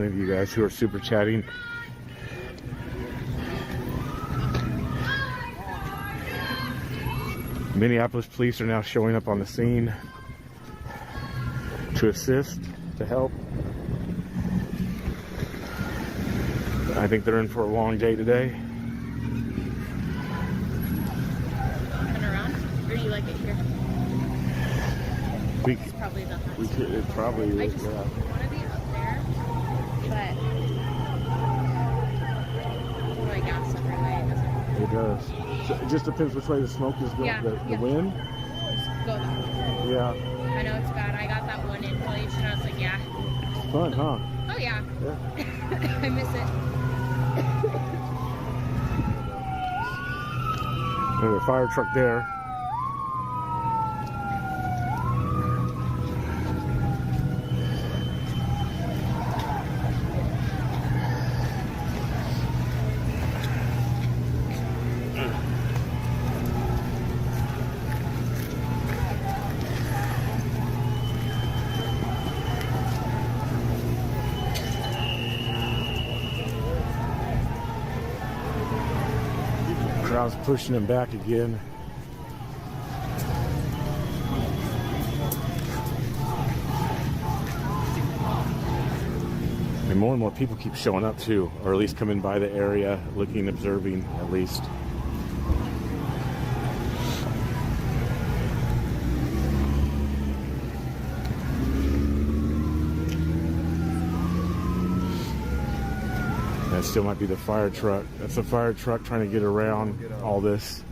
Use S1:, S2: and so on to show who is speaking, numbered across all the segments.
S1: Of you guys who are super chatting. Minneapolis police are now showing up on the scene to assist, to help. I think they're in for a long day today.
S2: Turn around, or do you like it here? It's probably the hottest.
S1: It probably
S2: I
S1: is,
S2: just
S1: yeah.
S2: want to be up there, but I gas every way.
S1: It does. So it just depends which way the smoke is going.
S2: Yeah,
S1: the wind?
S2: Just go that way.
S1: Yeah.
S2: I know it's bad. I got that one inhalation. I was like, yeah.
S1: It's fun, huh?
S2: Oh, yeah.
S1: Yeah.
S2: I miss it.
S1: There's a fire truck there. Crowd's pushing him back again. And more people keep showing up too, or at least coming by the area, looking, observing at least. That still might be the fire truck. That's a fire truck trying to get around all this.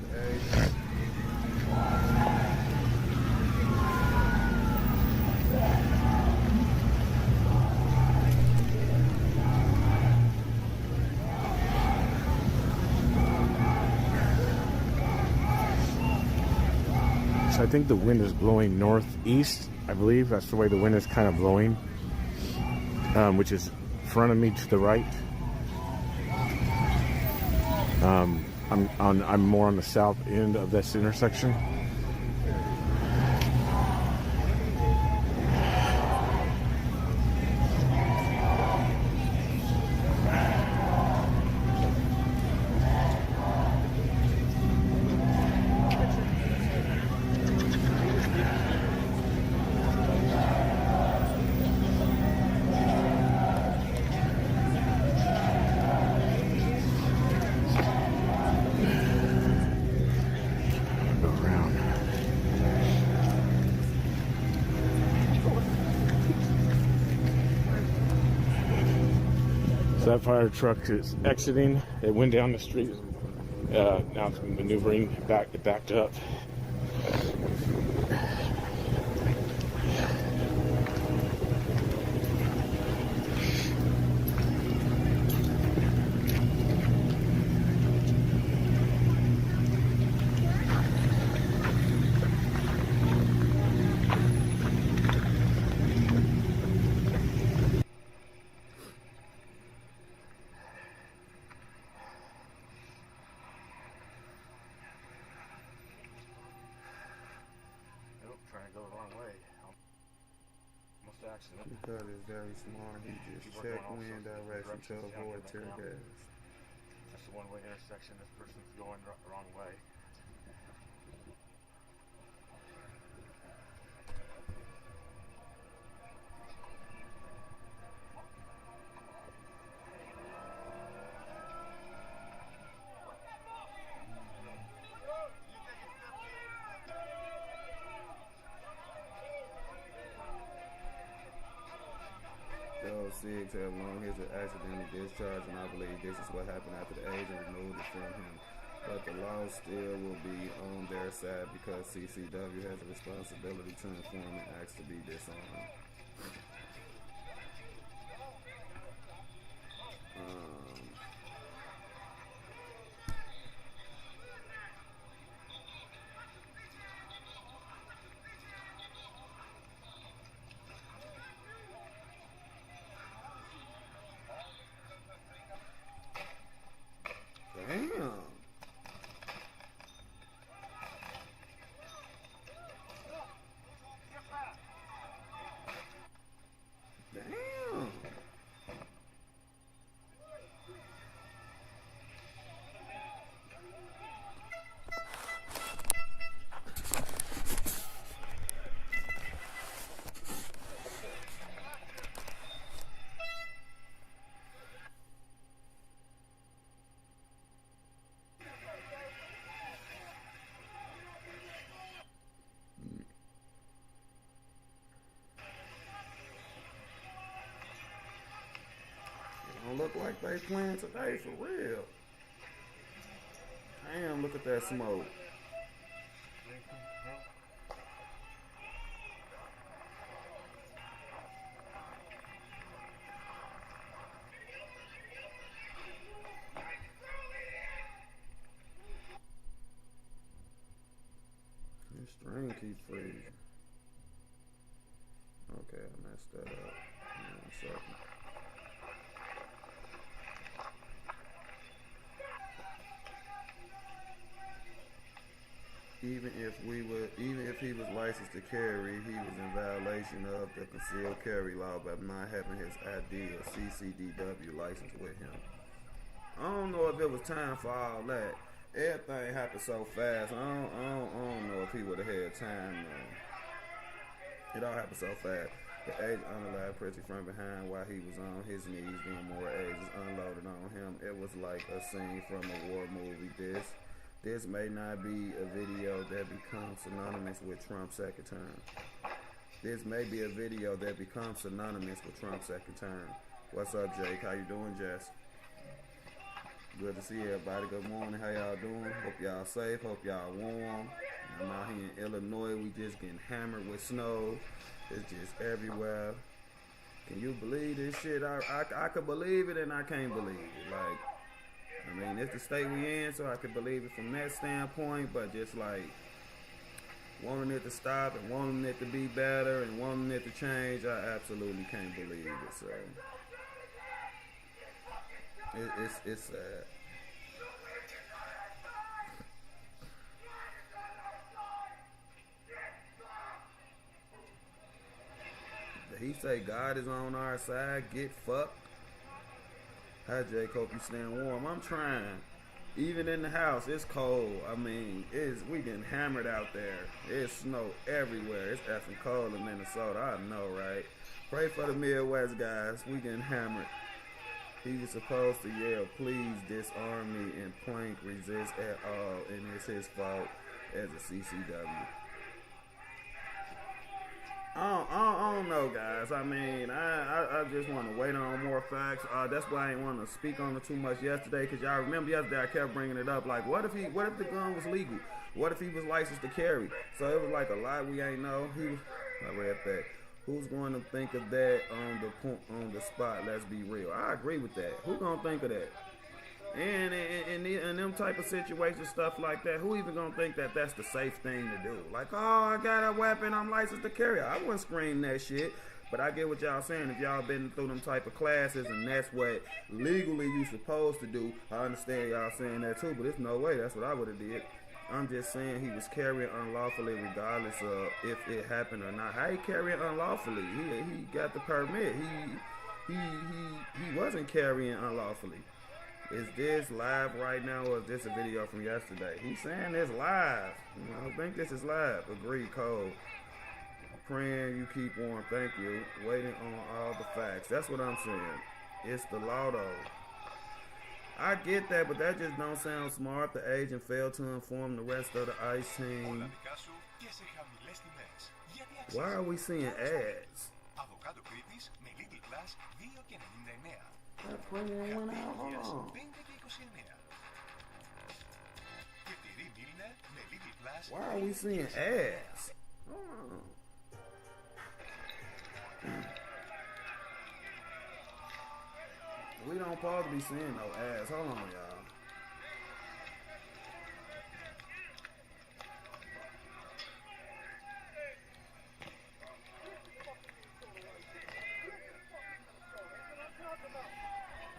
S1: So I think the wind is blowing northeast. I believe that's the way the wind is kind of blowing, which is in front of me to the right. I'm more on the south end of this intersection. That fire truck is exiting. It went down the street. Now it's maneuvering back. It backed up. Trying to go the wrong way. Almost accident.
S3: Because it's very small, he just checked wind direction to avoid tear gas.
S1: That's a one-way intersection. This person's going the wrong way.
S3: Those SIGs have long history of accidental discharge, and I believe this is what happened after the agent removed it from him. But the law still will be on their side because CCW has a responsibility to inform and ask to be disarmed. Damn. look like they playing today for real. Damn, look at that smoke. This string keep freezing. Okay, I messed that up. Hold on a second. Even if he was licensed to carry, he was in violation of the concealed carry law by not having his ID or CCDW license with him. I don't know if it was time for all that. Everything happened so fast. I don't know if he would have had time. It all happened so fast. The agent unalive Pretty from behind while he was on his knees doing more agents unloaded on him. It was like a scene from a war movie. This may not be a video that becomes synonymous with Trump's second term. This may be a video that becomes synonymous with Trump's second term. What's up, Jake? How you doing, Jess? Good to see everybody. Good morning. How y'all doing? Hope y'all safe. Hope y'all warm. I'm out here in Illinois. We just getting hammered with snow. It's just everywhere. Can you believe this shit? I could believe it and I can't believe it. Like, I mean, it's the state we in, so I could believe it from that standpoint, but just like wanting it to stop and wanting it to be better and wanting it to change, I absolutely can't believe it. So it's sad. Did he say God is on our side? Get fucked. Hi, Jake. Hope you staying warm. I'm trying. Even in the house, it's cold. I mean, we getting hammered out there. It's snow everywhere. It's effing cold in Minnesota. I know, right? Pray for the Midwest guys. We getting hammered. He was supposed to yell, please disarm me, and Plank resist at all, and it's his fault as a CCW. I don't know, guys. I mean, I just want to wait on more facts. That's why I didn't want to speak on it too much yesterday, because y'all remember yesterday I kept bringing it up. Like, what if the gun was legal? What if he was licensed to carry? So it was like a lot we ain't know. I read that. Who's going to think of that on the spot? Let's be real. I agree with that. Who gonna think of that? And in them type of situations, stuff like that, who even gonna think that that's the safe thing to do? Like, oh, I got a weapon, I'm licensed to carry. I wouldn't scream that shit. But I get what y'all saying. If y'all been through them type of classes and that's what legally you supposed to do, I understand y'all saying that too. But there's no way that's what I would have did. I'm just saying he was carrying unlawfully regardless of if it happened or not. How he carrying unlawfully? He got the permit. He wasn't carrying unlawfully. Is this live right now or is this a video from yesterday? He's saying it's live. I think this is live. Agreed, Cole. Praying you keep warm. Thank you. Waiting on all the facts. That's what I'm saying. It's the law though. I get that, but that just don't sound smart. The agent failed to inform the rest of the ICE team. Why are we seeing ads? That premium went out. Hold on. Why are we seeing ads? Hold on. We don't supposed to be seeing no ads. Hold on, y'all.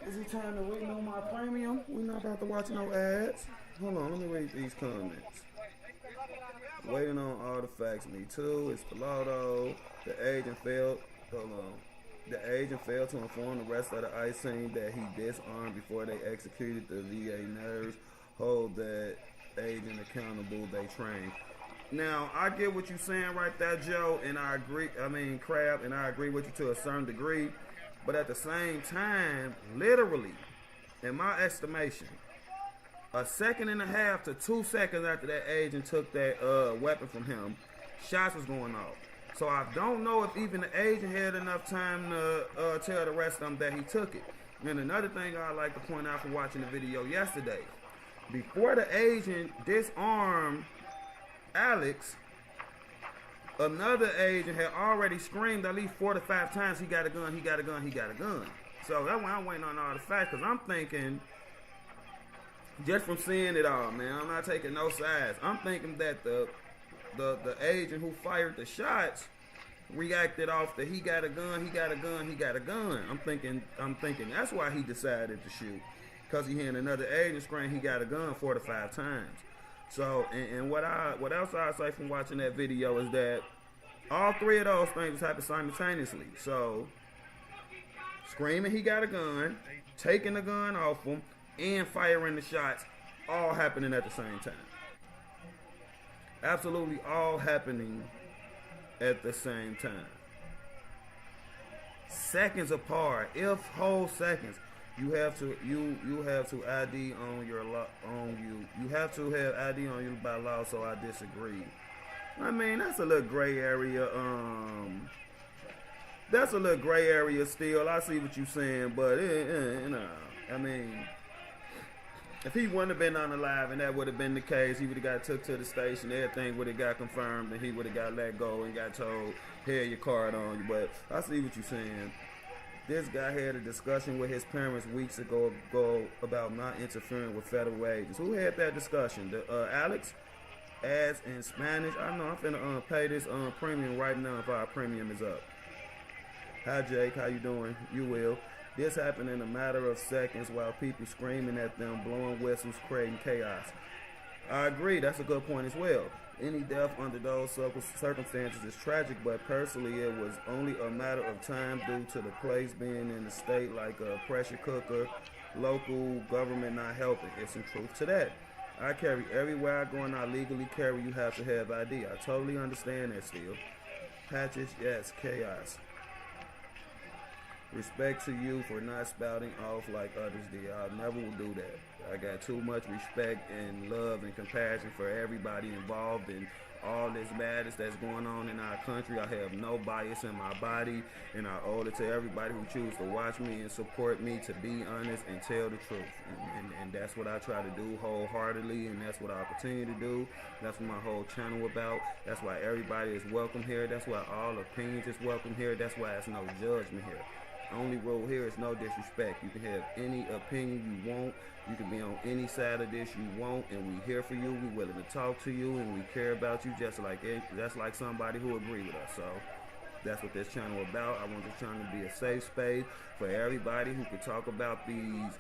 S3: Is he trying to renew my premium? We're not about to watch no ads. Hold on, let me read these comments. Waiting on all the facts. Me too. It's the law though. The agent failed. Hold on. The agent failed to inform the rest of the ICE team that he disarmed before they executed the VA nerves. Hold that agent accountable. They trained. Now, I get what you're saying right there, Joe, and I agree. I mean, Crab, and I agree with you to a certain degree. But at the same time, literally, in my estimation, a second and a half to 2 seconds after that agent took that weapon from him, shots was going off. So I don't know if even the agent had enough time to tell the rest of them that he took it. And another thing I'd like to point out for watching the video yesterday, before the agent disarmed Alex, another agent had already screamed at least 4 to 5 times, he got a gun, he got a gun, he got a gun. So that's why I'm waiting on all the facts, because I'm thinking, just from seeing it all, man, I'm not taking no sides. I'm thinking that the agent who fired the shots reacted off the he got a gun, he got a gun, he got a gun. I'm thinking that's why he decided to shoot, because he had another agent scream he got a gun 4 to 5 times. So, and what else I say from watching that video is that all 3 of those things happened simultaneously. So, screaming he got a gun, taking the gun off him, and firing the shots, all happening at the same time. Absolutely all happening at the same time. Seconds apart, if whole seconds. You have to ID on your you have to have ID on you by law, so I disagree. I mean, that's a little gray area. That's a little gray area still. I see what you're saying, but I mean, if he wouldn't have been unalive and that would have been the case, he would have got took to the station, everything would have got confirmed, and he would have got let go and got told, here, your card on you. But I see what you're saying. This guy had a discussion with his parents weeks ago about not interfering with federal agents. Who had that discussion? Alex? As in Spanish? I know I'm finna pay this premium right now if our premium is up. Hi Jake, how you doing? You will. This happened in a matter of seconds while people screaming at them, blowing whistles, creating chaos. I agree, that's a good point as well. Any death under those circumstances is tragic, but personally it was only a matter of time due to the place being in the state like a pressure cooker, local government not helping. It's some truth to that. I carry everywhere I go and I legally carry, you have to have ID. I totally understand that still. Patches, yes, chaos. Respect to you for not spouting off like others did. I never will do that. I got too much respect and love and compassion for everybody involved in all this madness that's going on in our country. I have no bias in my body, and I owe it to everybody who chooses to watch me and support me to be honest and tell the truth. And that's what I try to do wholeheartedly, and that's what I continue to do. That's what my whole channel about. That's why everybody is welcome here. That's why all opinions is welcome here. That's why there's no judgment here. Only rule here is no disrespect. You can have any opinion you want. You can be on any side of this you want, and we here for you. We willing to talk to you, and we care about you just like somebody who agree with us. So that's what this channel about. I want this channel to be a safe space for everybody who can talk about these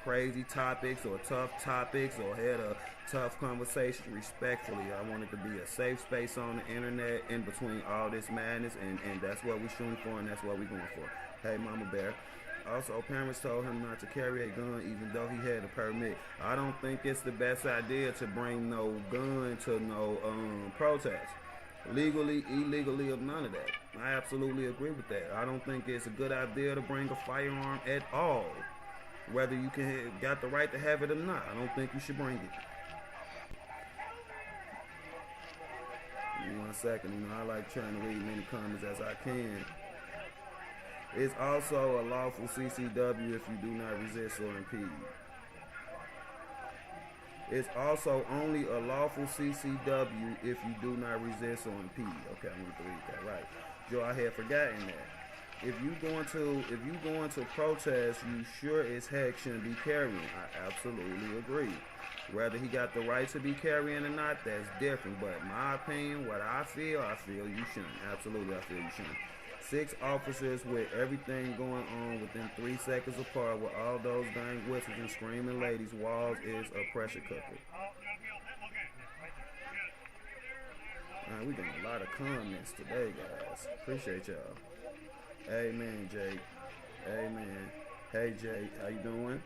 S3: crazy topics or tough topics or had a tough conversation respectfully. I want it to be a safe space on the internet in between all this madness, and that's what we're shooting for, and that's what we're going for. Hey, Mama Bear. Also, parents told him not to carry a gun even though he had a permit. I don't think it's the best idea to bring no gun to no protest. Legally, illegally, or none of that. I absolutely agree with that. I don't think it's a good idea to bring a firearm at all. Whether you got the right to have it or not. I don't think you should bring it. Give me 1 second. You know, I like trying to read many comments as I can. It's also a lawful CCW if you do not resist or impede. It's also only a lawful CCW if you do not resist or impede. Okay, I need to read that right. Joe, I had forgotten that. If you going to protest, you sure as heck shouldn't be carrying. I absolutely agree. Whether he got the right to be carrying or not, that's different. But my opinion, what I feel you shouldn't. Absolutely, I feel you shouldn't. 6 officers with everything going on within 3 seconds apart with all those dang whistles and screaming ladies. Walls is a pressure cooker. Man, we getting a lot of comments today, guys. Appreciate y'all. Amen, Jake. Amen. Hey, Jake. How you doing?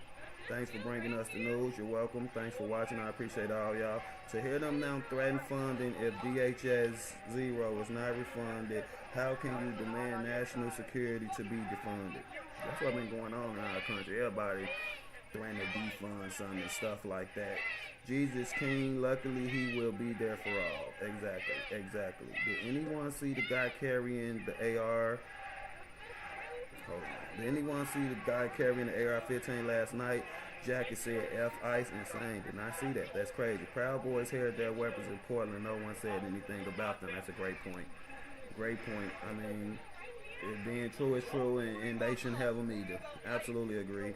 S3: Thanks for bringing us the news. You're welcome. Thanks for watching. I appreciate all y'all. To hear them now threaten funding if DHS 0 is not refunded, how can you demand national security to be defunded? That's what's been going on in our country. Everybody threatening to defund something and stuff like that. Jesus King, luckily he will be there for all. Exactly. Did anyone see the guy carrying the AR Hold on. Did anyone see the guy carrying the AR-15 last night? Jackie said F Ice insane. Did not see that. That's crazy. Proud Boys heard their weapons in Portland. No one said anything about them. That's a great point. Great point. I mean, it being true is true, and they shouldn't have them either. Absolutely agree.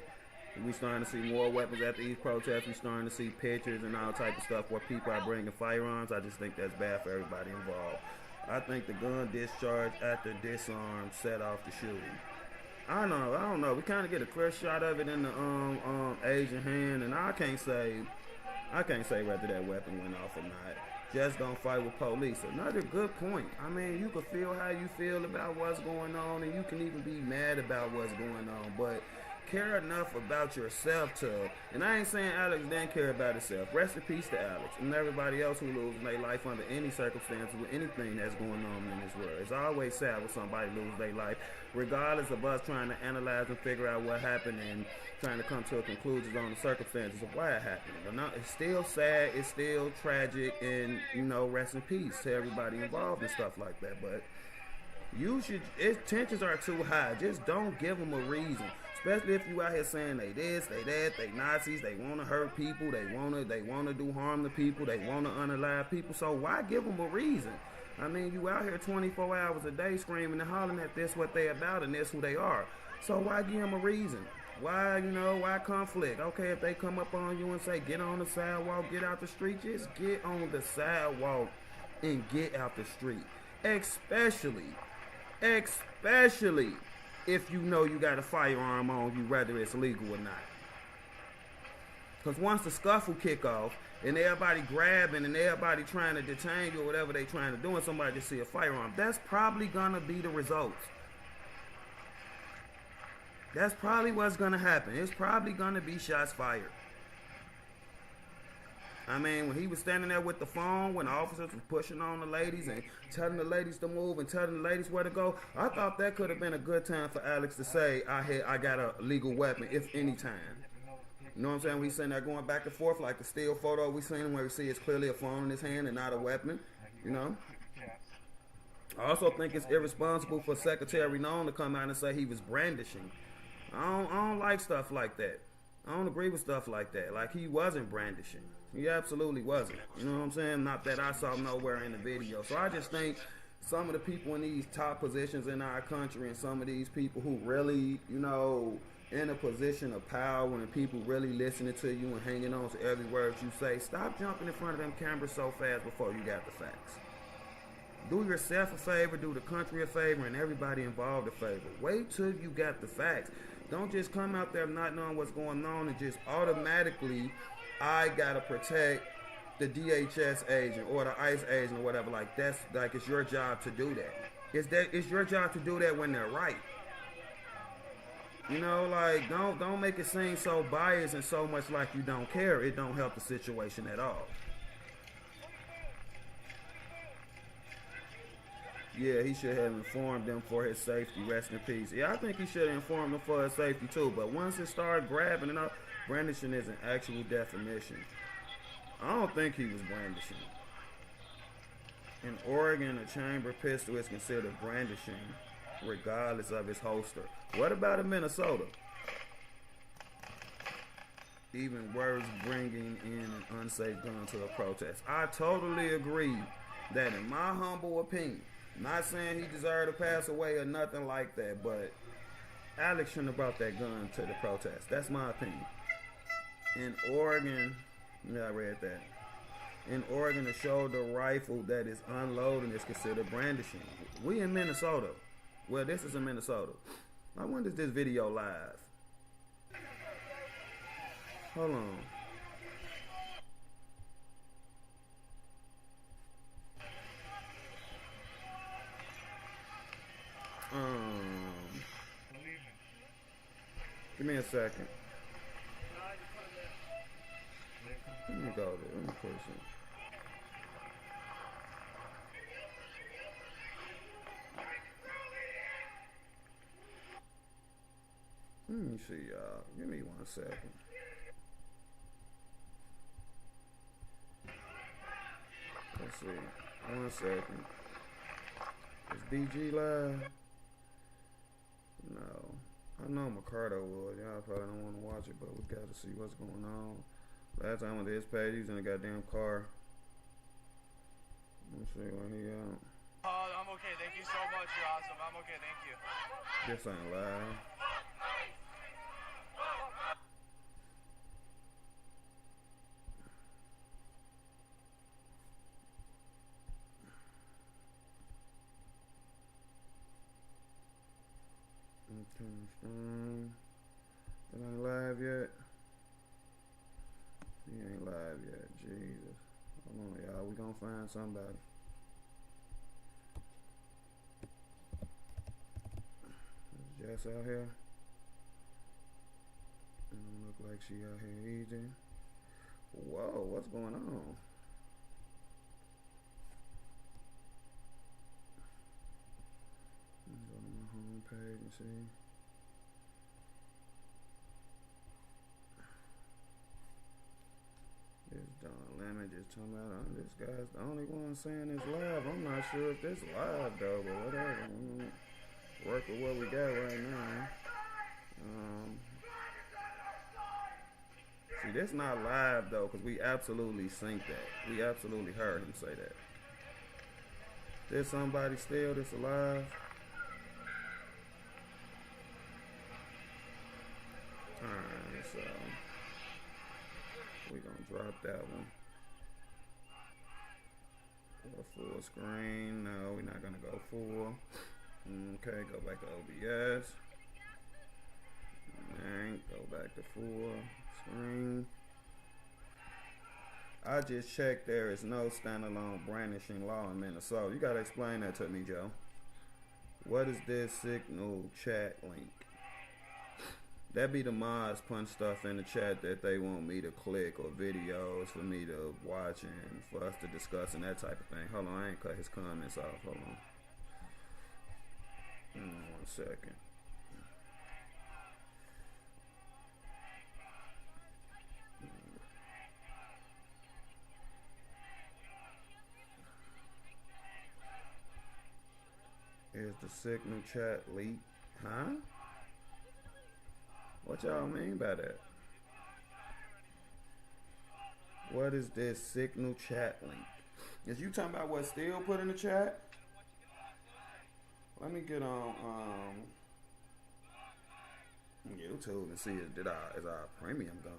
S3: We starting to see more weapons at these protests. We starting to see pictures and all type of stuff where people are bringing firearms. I just think that's bad for everybody involved. I think the gun discharge after disarm set off the shooting. I don't know. We kind of get a clear shot of it in the Asian hand, and I can't say whether that weapon went off or not. Just don't fight with police. Another good point. I mean, you can feel how you feel about what's going on, and you can even be mad about what's going on, but care enough about yourself to, and I ain't saying Alex didn't care about himself. Rest in peace to Alex and everybody else who loses their life under any circumstances with anything that's going on in this world. It's always sad when somebody loses their life, regardless of us trying to analyze and figure out what happened and trying to come to a conclusion on the circumstances of why it happened. But no, it's still sad, it's still tragic, and rest in peace to everybody involved and stuff like that. But tensions are too high. Just don't give them a reason. Especially if you out here saying they this, they that, they Nazis, they want to hurt people, they want to do harm to people, they want to unalive people. So why give them a reason? I mean, you out here 24 hours a day screaming and hollering at this what they about and this who they are. So why give them a reason? Why conflict? Okay, if they come up on you and say get on the sidewalk, get out the street, just get on the sidewalk and get out the street. Especially if you know you got a firearm on you, whether it's legal or not. Because once the scuffle kick off, and everybody grabbing and everybody trying to detain you or whatever they trying to do, and somebody just see a firearm, that's probably going to be the results. That's probably what's going to happen. It's probably going to be shots fired. I mean, when he was standing there with the phone, when the officers was pushing on the ladies and telling the ladies to move and telling the ladies where to go, I thought that could have been a good time for Alex to say, I got a legal weapon, if any time. You know what I'm saying? We sitting there going back and forth like the still photo we seen where we see it's clearly a phone in his hand and not a weapon, I also think it's irresponsible for Secretary Nolan to come out and say he was brandishing. I don't like stuff like that. I don't agree with stuff like that. Like, he wasn't brandishing. He absolutely wasn't. You know what I'm saying? Not that I saw nowhere in the video. So I just think some of the people in these top positions in our country and some of these people who really, in a position of power and people really listening to you and hanging on to every word you say, stop jumping in front of them cameras so fast before you got the facts. Do yourself a favor, do the country a favor, and everybody involved a favor. Wait till you got the facts. Don't just come out there not knowing what's going on and just automatically, I gotta protect the DHS agent or the ICE agent or whatever. Like, that's like, it's your job to do that. It's your job to do that when they're right. Like, don't make it seem so biased and so much like you don't care. It don't help the situation at all. Yeah, he should have informed them for his safety. Rest in peace. Yeah, I think he should have informed them for his safety too. But once it started grabbing and up, brandishing is an actual definition. I don't think he was brandishing. In Oregon, a chamber pistol is considered brandishing regardless of its holster. What about in Minnesota? Even worse, bringing in an unsafe gun to a protest. I totally agree that, in my humble opinion, not saying he deserved to pass away or nothing like that, but Alex shouldn't have brought that gun to the protest. That's my opinion. In Oregon, yeah, I read that. In Oregon, a shoulder rifle that is unloading is considered brandishing. We in Minnesota. Well, this is in Minnesota. I wonder if this video live. Hold on. Give me a second. Let me go there. Let me push it. Let me see, y'all. Give me 1 second. Let's see. 1 second. Is BG live? No. I know Mercado was. Y'all probably don't want to watch it, but we got to see what's going on. Last time I went to his page, he was in a goddamn car. Let's see where he at.
S4: I'm okay. Thank you so much. You're awesome. I'm okay. Thank you.
S3: This ain't live. Okay, it ain't live yet. He ain't live yet. Jesus. Hold on, y'all. We gonna find somebody. Is Jess out here? It don't look like she out here either. Whoa, what's going on? Let me go to my home page and see. This Don Lemon just talking about this guy's the only one saying it's live. I'm not sure if this live though, but whatever. Work with what we got right now. See, this not live though, because we absolutely synced that. We absolutely heard him say that. There's somebody still that's alive. Alright, so we're gonna drop that one. Go full screen. No, we're not gonna go full. Okay, go back to OBS. Alright, go back to full screen. I just checked, there is no standalone brandishing law in Minnesota. You gotta explain that to me, Joe. What is this signal chat link? That be the mods punch stuff in the chat that they want me to click, or videos for me to watch and for us to discuss and that type of thing. Hold on, I ain't cut his comments off. Hold on. 1 second. Is the signal chat leak? Huh? What y'all mean by that? What is this signal chat link? Is you talking about what Steele put in the chat? Let me get on YouTube and see is our premium gone.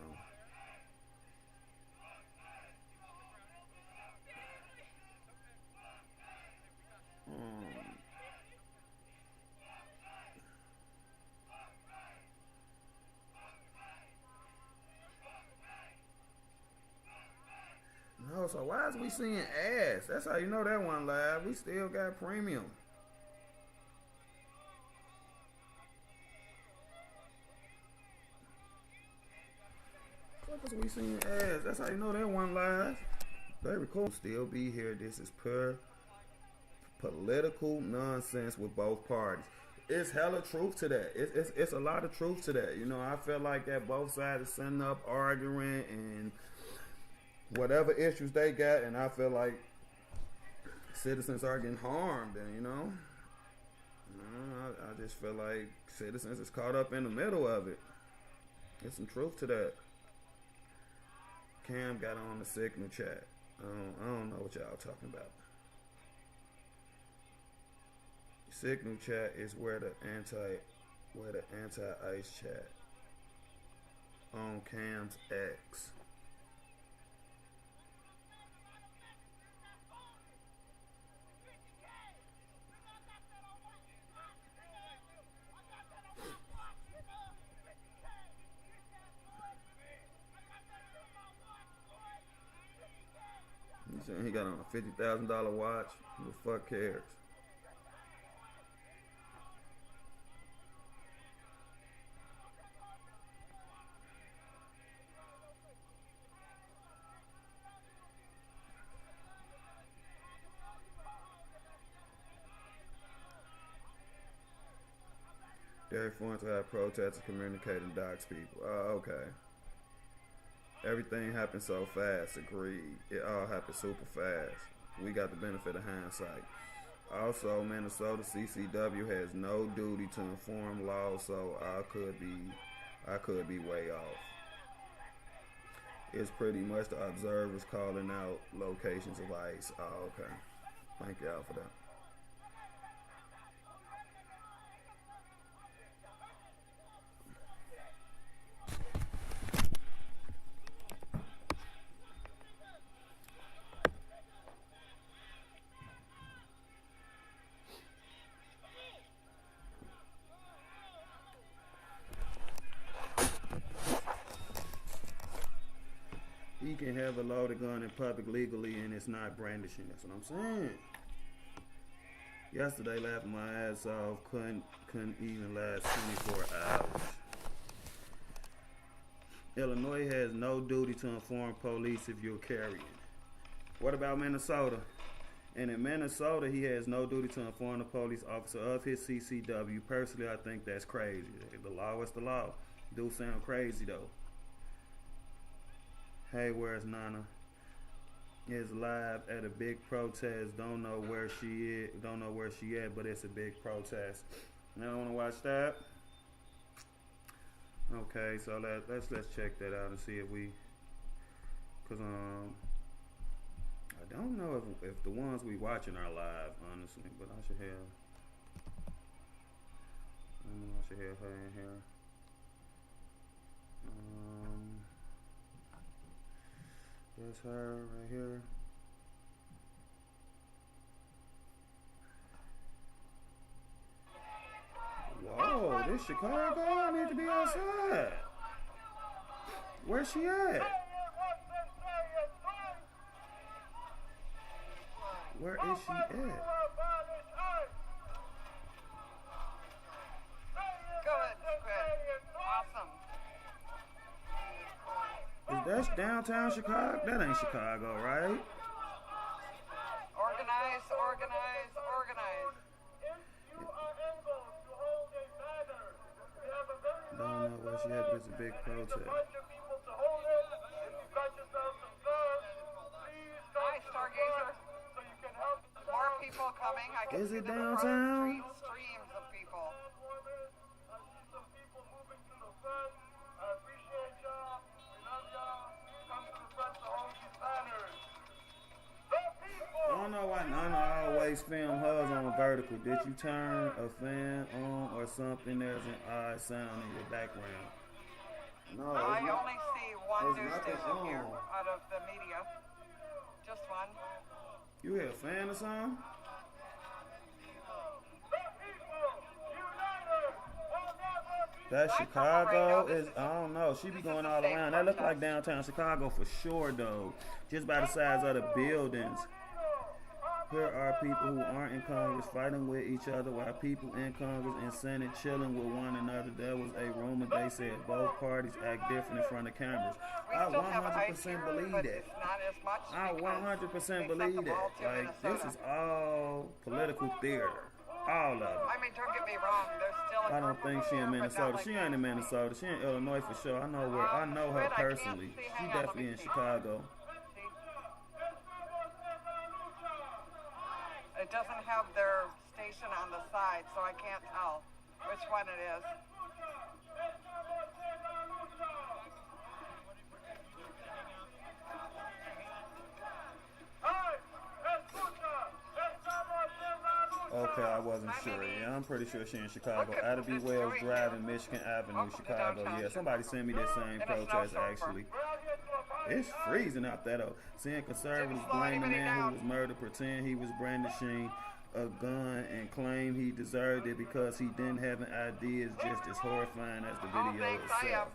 S3: No, so why is we seeing ads? That's how you know that one live. We still got premium. What is we seeing ads? That's how you know that one live. They record. Still be here. This is pure political nonsense with both parties. It's hella truth to that. It's a lot of truth to that. You know, I feel like that both sides are sitting up arguing and whatever issues they got, and I feel like citizens are getting harmed, and I just feel like citizens is caught up in the middle of it. There's some truth to that. Cam got on the signal chat. I don't know what y'all talking about. Signal chat is where the anti-ice chat on Cam's X. You saying he got on a $50,000 watch? Who the fuck cares? They're foreign to have protesters communicating dox people. Oh, okay. Everything happened so fast, agreed. It all happened super fast. We got the benefit of hindsight. Also, Minnesota CCW has no duty to inform law, so I could be way off. It's pretty much the observers calling out locations of ICE. Oh, okay. Thank y'all for that. He can have a loaded gun in public legally and it's not brandishing. That's what I'm saying. Yesterday, laughing my ass off, couldn't even last 24 hours. Illinois has no duty to inform police if you're carrying. What about Minnesota? And in Minnesota, he has no duty to inform the police officer of his CCW. Personally, I think that's crazy. The law is the law. Do sound crazy though. Hey, where's Nana? Is live at a big protest. Don't know where she is. Don't know where she at, but it's a big protest. Now I want to watch that. Okay, so let's check that out and see if we, cause I don't know if the ones we watching are live, honestly, but I should have her in here. There's her right here. Whoa, this Chicago? I need to be outside. Where's she at? Where is she at?
S5: Good. Awesome.
S3: Is that downtown Chicago? That ain't Chicago, right?
S5: Organize.
S3: Don't know where she at, but it's a big protest.
S5: Hi, Stargazer. More people coming. I can
S3: Is
S5: see
S3: it
S5: the
S3: downtown?
S5: streams of people.
S3: I don't know why Nana always film hers on vertical. Did you turn a fan on or something? There's an odd sound in your background. No,
S5: I only see one
S3: there's
S5: news
S3: nothing
S5: station here
S3: on.
S5: out of the media. Just one.
S3: You hear a fan or something? That Chicago is, I don't know. She be going all around. That look like downtown Chicago for sure, though. Just by the size of the buildings. Here are people who aren't in Congress fighting with each other while people in Congress and Senate chilling with one another. There was a rumor they said both parties act different in front of cameras. I 100% believe that. I 100% believe that. Like, this is all political theater. All of it.
S5: I mean, don't get me wrong. There's still a
S3: I don't think she in Minnesota. She ain't in Minnesota. She in Illinois for sure. I know her personally. She definitely in Chicago.
S5: It doesn't have their station on the side, so I can't tell which one it is.
S3: Okay, I wasn't sure. Yeah, I'm pretty sure she in Chicago. Attaby Wells Drive in Michigan Avenue, Chicago. Yeah, somebody sent me that same protest, actually. It's freezing out there, though. Seeing conservatives blame the man who was murdered, pretend he was brandishing a gun, and claim he deserved it because he didn't have an ID is just as horrifying as the video itself.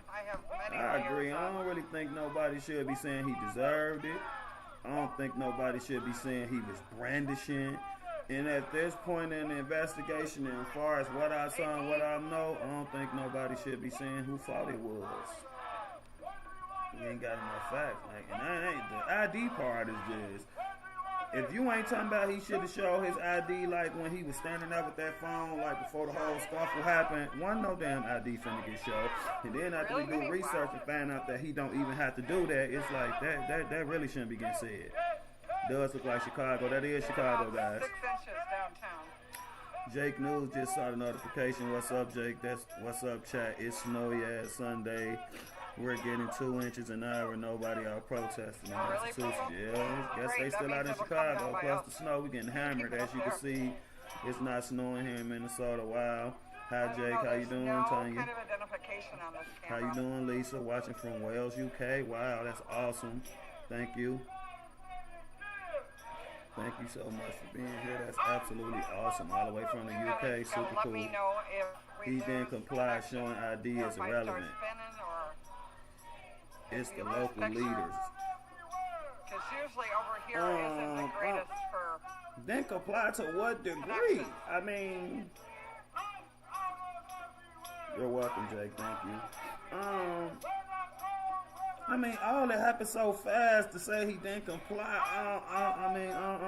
S3: I agree. I don't really think nobody should be saying he deserved it. I don't think nobody should be saying he was brandishing. And at this point in the investigation, and as far as what I saw and what I know, I don't think nobody should be saying who fault it was. We ain't got enough facts. Like, and that ain't the ID part is just, if you ain't talking about he should have showed his ID like when he was standing up with that phone, like before the whole scuffle happened, no damn ID finna get showed. And then after we do research and find out that he don't even have to do that, it's like that really shouldn't be getting said. Does look like Chicago. That is Chicago, guys.
S5: 6 inches downtown.
S3: Jake News just saw the notification. What's up, Jake? That's what's up, chat. It's snowy ass Sunday. We're getting 2 inches an hour. Nobody out protesting in Massachusetts. Yeah, guess they still out in Chicago. Plus the snow, we getting hammered. As you can see, it's not snowing here in Minnesota. Wow. Hi, Jake. How you doing, Tanya?
S5: Kind of identification on this
S3: How
S5: camera.
S3: you doing, Lisa? Watching from Wales, UK. Wow, that's awesome. Thank you. Thank you so much for being here. That's absolutely awesome. All the way from the UK. Super
S5: Let
S3: cool.
S5: me know if we
S3: He didn't comply. Showing ID is irrelevant. It's the local leaders.
S5: Because usually over here isn't the greatest for...
S3: Didn't comply to what degree? I mean... You're welcome, Jake. Thank you. I mean, all that happened so fast to say he didn't comply. I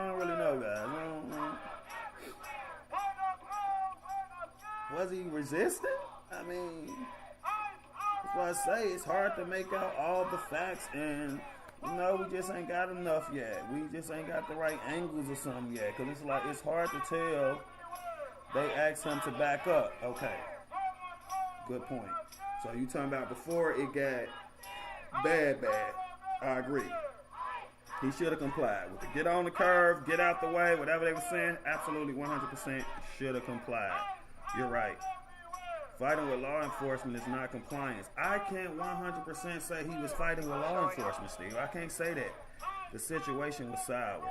S3: don't really know, guys. Was he resisting? I mean, that's why I say it's hard to make out all the facts, and you know, we just ain't got enough yet. We just ain't got the right angles or something yet. Cause it's like it's hard to tell. They asked him to back up. Okay. Good point. So you talking about before it got bad. I agree. He should have complied with it. Get on the curve, get out the way, whatever they were saying, absolutely 100% should have complied. You're right. Fighting with law enforcement is not compliance. I can't 100% say he was fighting with law enforcement, Steve. I can't say that. The situation was sour.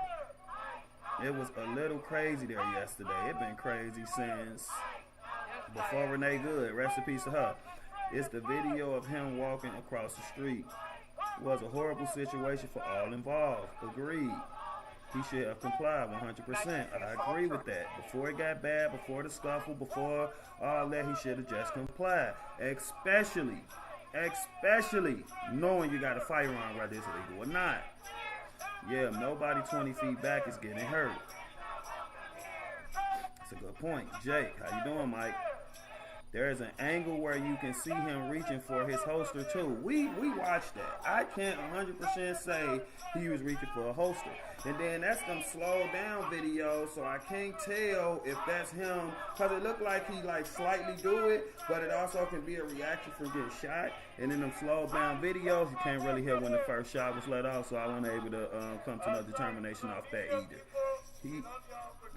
S3: It was a little crazy there yesterday. It been crazy since before Renee Good, rest in peace to her. It's the video of him walking across the street. It was a horrible situation for all involved. Agreed. He should have complied 100%. I agree with that. Before it got bad, before the scuffle, before all that, he should have just complied. Especially knowing you got a firearm, whether it's legal or not. Yeah, nobody 20 feet back is getting hurt. That's a good point. Jake, how you doing, Mike? There is an angle where you can see him reaching for his holster too. We watched that. I can't 100% say he was reaching for a holster. And then that's them slow down videos, so I can't tell if that's him, because it looked like he like slightly do it, but it also can be a reaction from getting shot. And in them slow down videos, you can't really hear when the first shot was let off, so I wasn't able to come to no determination off that either.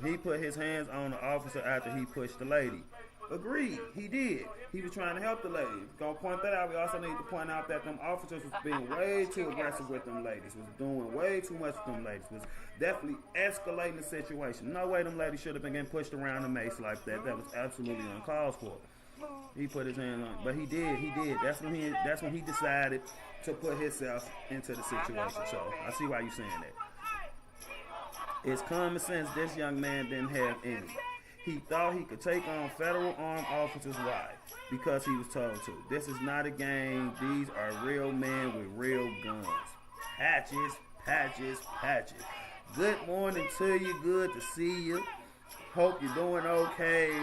S3: He put his hands on the officer after he pushed the lady. Agreed, he did. He was trying to help the lady. Gonna point that out. We also need to point out that them officers was being way too aggressive with them ladies. Was doing way too much with them ladies. Was definitely escalating the situation. No way them ladies should have been getting pushed around the mace like that. That was absolutely uncalled for. He put his hand on, but he did. That's when he decided to put himself into the situation. So I see why you're saying that. It's common sense. This young man didn't have any. He thought he could take on federal armed officers. Why? Because he was told to. This is not a game. These are real men with real guns. Patches. Good morning to you. Good to see you. Hope you're doing okay.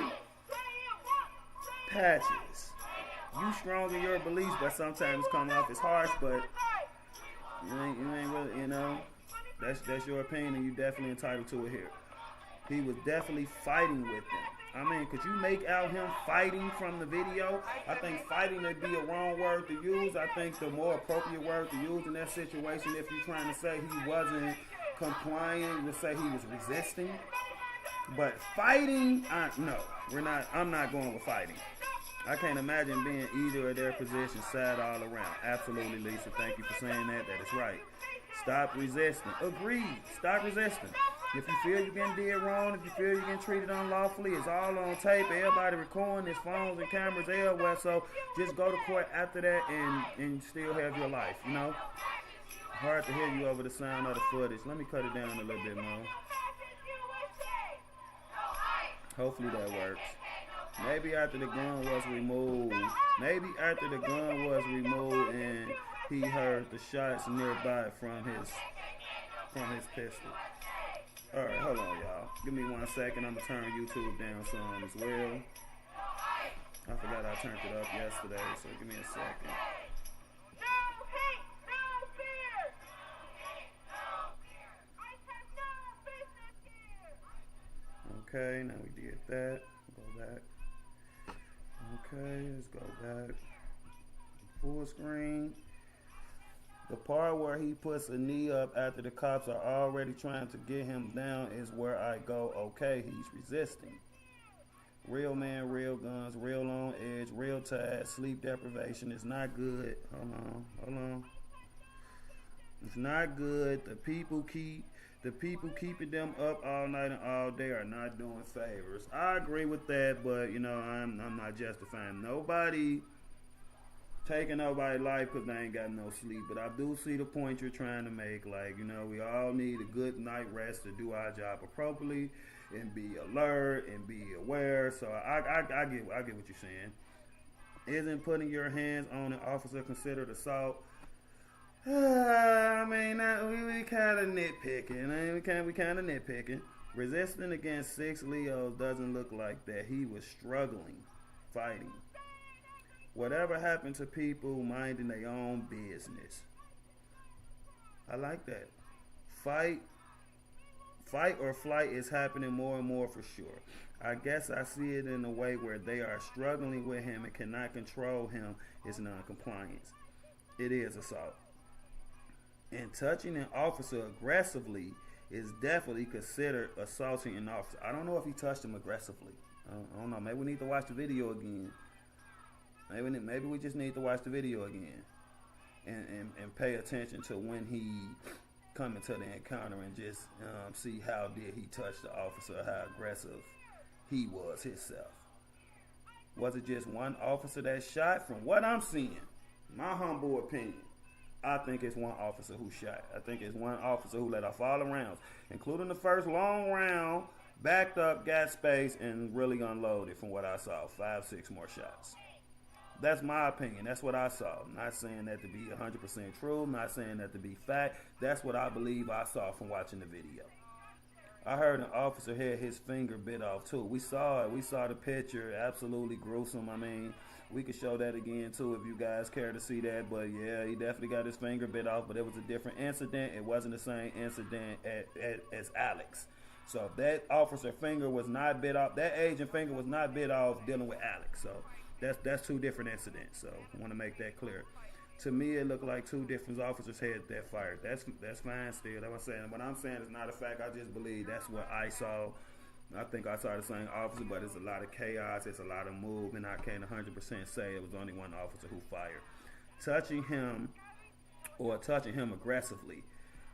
S3: Patches. You strong in your beliefs, but sometimes come off as harsh, but you ain't really, you know. That's your opinion, and you definitely entitled to it here. He was definitely fighting with them. I mean, could you make out him fighting from the video? I think fighting would be a wrong word to use. I think the more appropriate word to use in that situation, if you're trying to say he wasn't complying, you would say he was resisting. But fighting, no, I'm not going with fighting. I can't imagine being either of their positions sad all around. Absolutely, Lisa. Thank you for saying that. That is right. Stop resisting. Agreed. Stop resisting. If you feel you're getting did wrong, if you feel you're getting treated unlawfully, it's all on tape. Everybody recording, there's phones and cameras everywhere. So just go to court after that and still have your life, you know? Hard to hear you over the sound of the footage. Let me cut it down a little bit more. Hopefully that works. Maybe after the gun was removed. And he heard the shots nearby from his pistol. Alright, hold on, y'all. Give me 1 second. I'm going to turn YouTube down some as well. I forgot I turned it up yesterday, so give me a second. Okay, now we did that. Go back. Okay, let's go back. Full screen. The part where he puts a knee up after the cops are already trying to get him down is where I go, okay, he's resisting. Real man, real guns, real on edge, real tired, sleep deprivation is not good. Hold on. It's not good. The people keeping them up all night and all day are not doing favors. I agree with that, but you know, I'm not justifying nobody taking nobody's life because they ain't got no sleep. But I do see the point you're trying to make. Like, you know, we all need a good night rest to do our job appropriately and be alert and be aware. So I get what you're saying. Isn't putting your hands on an officer considered assault? I mean, we kind of nitpicking. We kind of nitpicking. Resisting against 6 Leos doesn't look like that. He was struggling, fighting. Whatever happened to people minding their own business? I like that. Fight or flight is happening more and more for sure. I guess I see it in a way where they are struggling with him and cannot control him is non-compliance. It is assault. And touching an officer aggressively is definitely considered assaulting an officer. I don't know if he touched him aggressively. I don't know. Maybe we need to watch the video again. Maybe we just need to watch the video again and pay attention to when he come into the encounter and just see how did he touch the officer, how aggressive he was himself. Was it just one officer that shot? From what I'm seeing, my humble opinion, I think it's one officer who shot. I think it's one officer who let off all the rounds, including the first long round, backed up, got space, and really unloaded from what I saw. 5, 6 more shots. That's my opinion. That's what I saw. I'm not saying that to be 100% true. I'm not saying that to be fact. That's what I believe I saw from watching the video. I heard an officer had his finger bit off too. We saw it. We saw the picture. Absolutely gruesome. I mean, we could show that again too if you guys care to see that. But yeah, he definitely got his finger bit off. But it was a different incident. It wasn't the same incident as Alex. So if that officer finger was not bit off, that agent finger was not bit off dealing with Alex. So that's 2 different incidents. So I want to make that clear. To me, it looked like 2 different officers had that fired. That's fine still. That's what I'm saying. What I'm saying is not a fact. I just believe that's what I saw. I think I saw the same officer, but it's a lot of chaos. It's a lot of movement. I can't 100% say it was only one officer who fired. Touching him aggressively.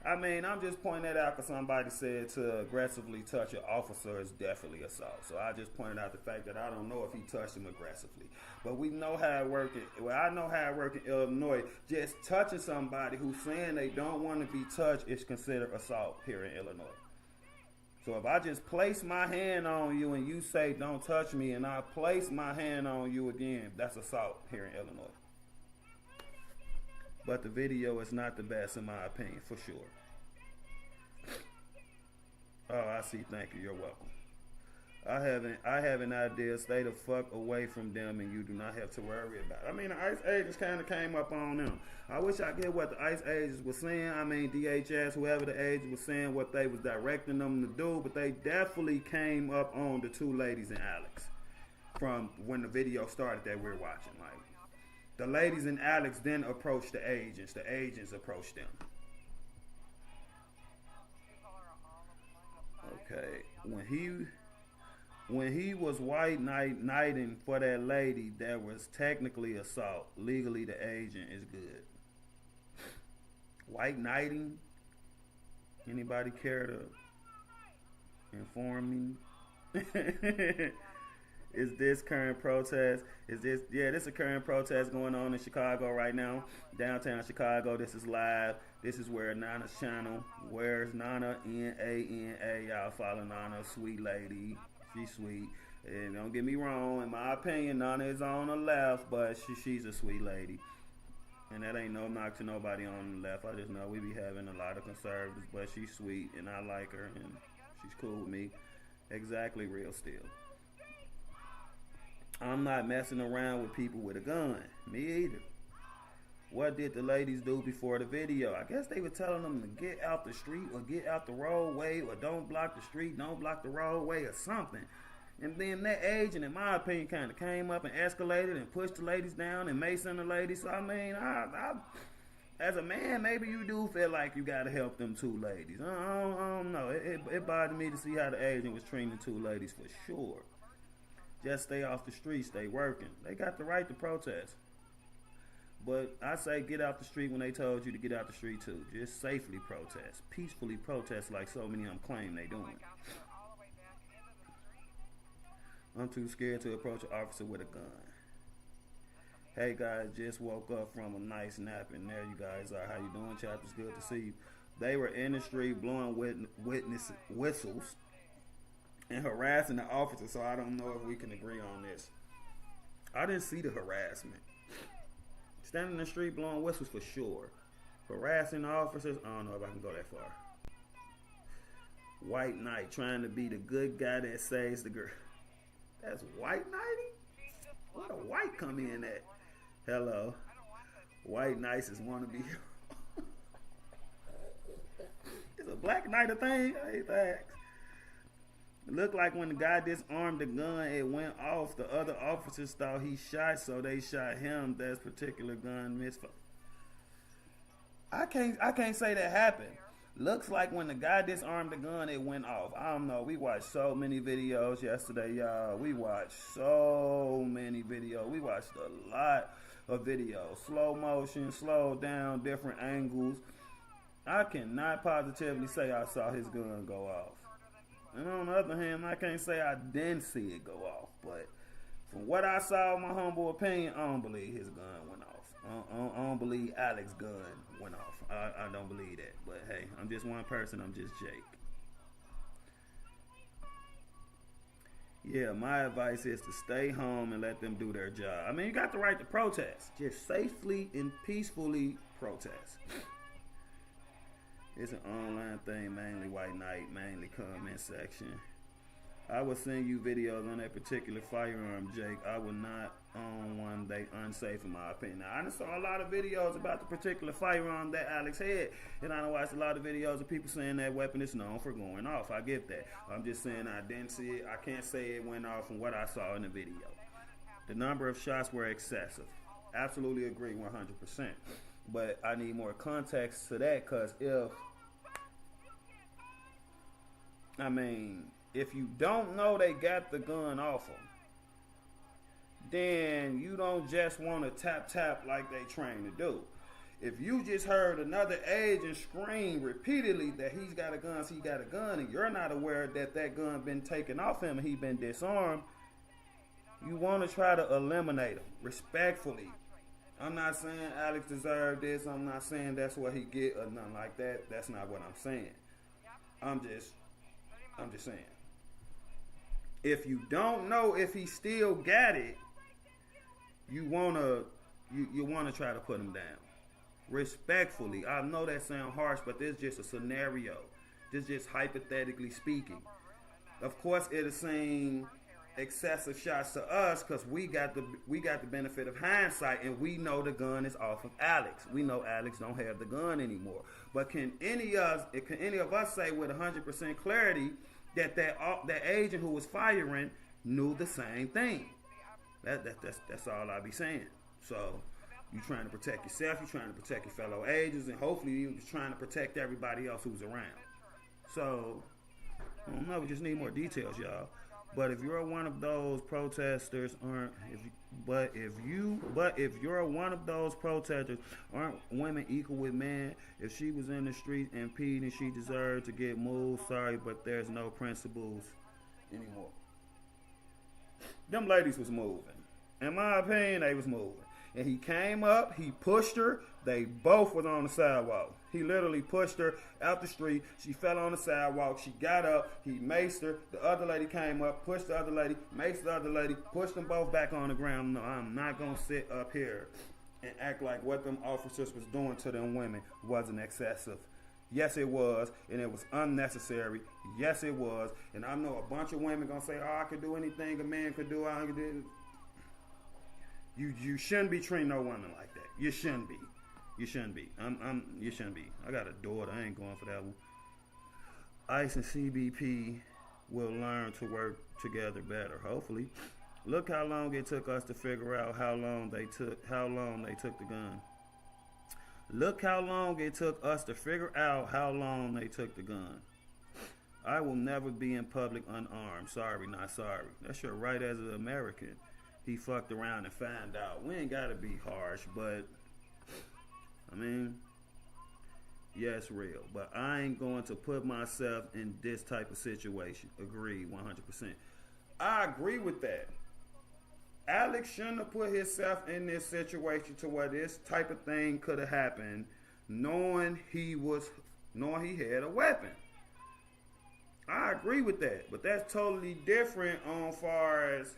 S3: I mean, I'm just pointing that out because somebody said to aggressively touch an officer is definitely assault. So I just pointed out the fact that I don't know if he touched him aggressively. But we know how it works. I know how it works in Illinois. Just touching somebody who's saying they don't want to be touched is considered assault here in Illinois. So if I just place my hand on you and you say don't touch me and I place my hand on you again, that's assault here in Illinois. But the video is not the best in my opinion, for sure. Oh, I see. Thank you. You're welcome. I have an idea. Stay the fuck away from them and you do not have to worry about it. I mean, the ICE agents kind of came up on them. I wish I could hear what the ICE agents were saying. I mean, DHS, whoever the agent was saying what they was directing them to do, but they definitely came up on the 2 ladies and Alex from when the video started that we're watching. Like, the ladies and Alex then approached the agents. The agents approached them. Okay, when he was white knighting for that lady, that was technically assault. Legally, the agent is good. White knighting? Anybody care to inform me? Is this current protest? This is a current protest going on in Chicago right now. Downtown Chicago. This is live. This is where Nana's channel. Where's Nana? N-A-N-A. Y'all follow Nana, sweet lady. She's sweet. And don't get me wrong, in my opinion, Nana is on the left, but she's a sweet lady. And that ain't no knock to nobody on the left. I just know we be having a lot of conservatives, but she's sweet and I like her and she's cool with me. Exactly, real still. I'm not messing around with people with a gun. Me either. What did the ladies do before the video? I guess they were telling them to get out the street or get out the roadway or don't block the street, don't block the roadway or something. And then that agent, in my opinion, kind of came up and escalated and pushed the ladies down and maced the ladies. So, I mean, I as a man, maybe you do feel like you got to help them two ladies. I don't know. It bothered me to see how the agent was treating the two ladies for sure. Just stay off the street, stay working. They got the right to protest. But I say get out the street when they told you to get out the street too. Just safely protest. Peacefully protest like so many of them claim they doing. I'm too scared to approach an officer with a gun. Hey guys, just woke up from a nice nap and there you guys are. How you doing, chapters? Good to see you. They were in the street blowing witness whistles and harassing the officer, so I don't know if we can agree on this. I didn't see the harassment. Standing in the street blowing whistles for sure. Harassing the officers, I don't know if I can go that far. White Knight trying to be the good guy that saves the girl. That's White Knighty? What a white come in at? Hello. White Knights is wanna be. Is a Black Knight a thing? Hey, thanks. It looked like when the guy disarmed the gun, it went off. The other officers thought he shot, so they shot him. That particular gun missed. I can't say that happened. Looks like when the guy disarmed the gun, it went off. I don't know. We watched so many videos yesterday, y'all. We watched so many videos. We watched a lot of videos. Slow motion, slow down, different angles. I cannot positively say I saw his gun go off. And on the other hand, I can't say I didn't see it go off. But from what I saw, my humble opinion, I don't believe his gun went off. I don't believe Alex's gun went off. I don't believe that. But hey, I'm just one person. I'm just Jake. Yeah, my advice is to stay home and let them do their job. I mean, you got the right to protest. Just safely and peacefully protest. It's an online thing, mainly White Knight, mainly comment section. I will send you videos on that particular firearm, Jake. I will not own one. They unsafe in my opinion. Now, I done saw a lot of videos about the particular firearm that Alex had, and I done watched a lot of videos of people saying that weapon is known for going off. I get that. I'm just saying I didn't see it. I can't say it went off from what I saw in the video. The number of shots were excessive. Absolutely agree 100%. But I need more context to that, because if you don't know they got the gun off them, then you don't just want to tap like they trained to do. If you just heard another agent scream repeatedly that he's got a gun, and you're not aware that that gun been taken off him and he been disarmed, you want to try to eliminate him respectfully. I'm not saying Alex deserved this. I'm not saying that's what he get or nothing like that. That's not what I'm saying. I'm just saying. If you don't know if he still got it, you wanna try to put him down. Respectfully. I know that sounds harsh, but this is just a scenario. This is just hypothetically speaking. Of course it'll seem excessive shots to us because we got the benefit of hindsight, and we know the gun is off of Alex. We know Alex don't have the gun anymore. But can any of us say with 100% clarity that agent who was firing knew the same thing? That's all I be saying. So you trying to protect yourself, you trying to protect your fellow agents, and hopefully you trying to protect everybody else who's around. So I don't know, we just need more details, y'all. But if you're one of those protesters, aren't women equal with men? If she was in the street impeding, she deserved to get moved. Sorry, but there's no principles anymore. Them ladies was moving. In my opinion, they was moving. And he came up, he pushed her, they both was on the sidewalk. He literally pushed her out the street. She fell on the sidewalk. She got up. He maced her. The other lady came up, pushed the other lady, maced the other lady, pushed them both back on the ground. No, I'm not going to sit up here and act like what them officers was doing to them women wasn't excessive. Yes, it was, and it was unnecessary. Yes, it was. And I know a bunch of women going to say, oh, I could do anything a man could do. I could do. You shouldn't be treating no woman like that. You shouldn't be. You shouldn't be. You shouldn't be. I got a daughter. I ain't going for that one. ICE and CBP will learn to work together better. Hopefully. Look how long it took us to figure out how long they took the gun. Look how long it took us to figure out how long they took the gun. I will never be in public unarmed. Sorry, not sorry. That's your right as an American. He fucked around and found out. We ain't gotta be harsh, but I mean, yeah, it's real. But I ain't going to put myself in this type of situation. Agree, 100%. I agree with that. Alex shouldn't have put himself in this situation to where this type of thing could have happened, knowing he had a weapon. I agree with that, but that's totally different on far as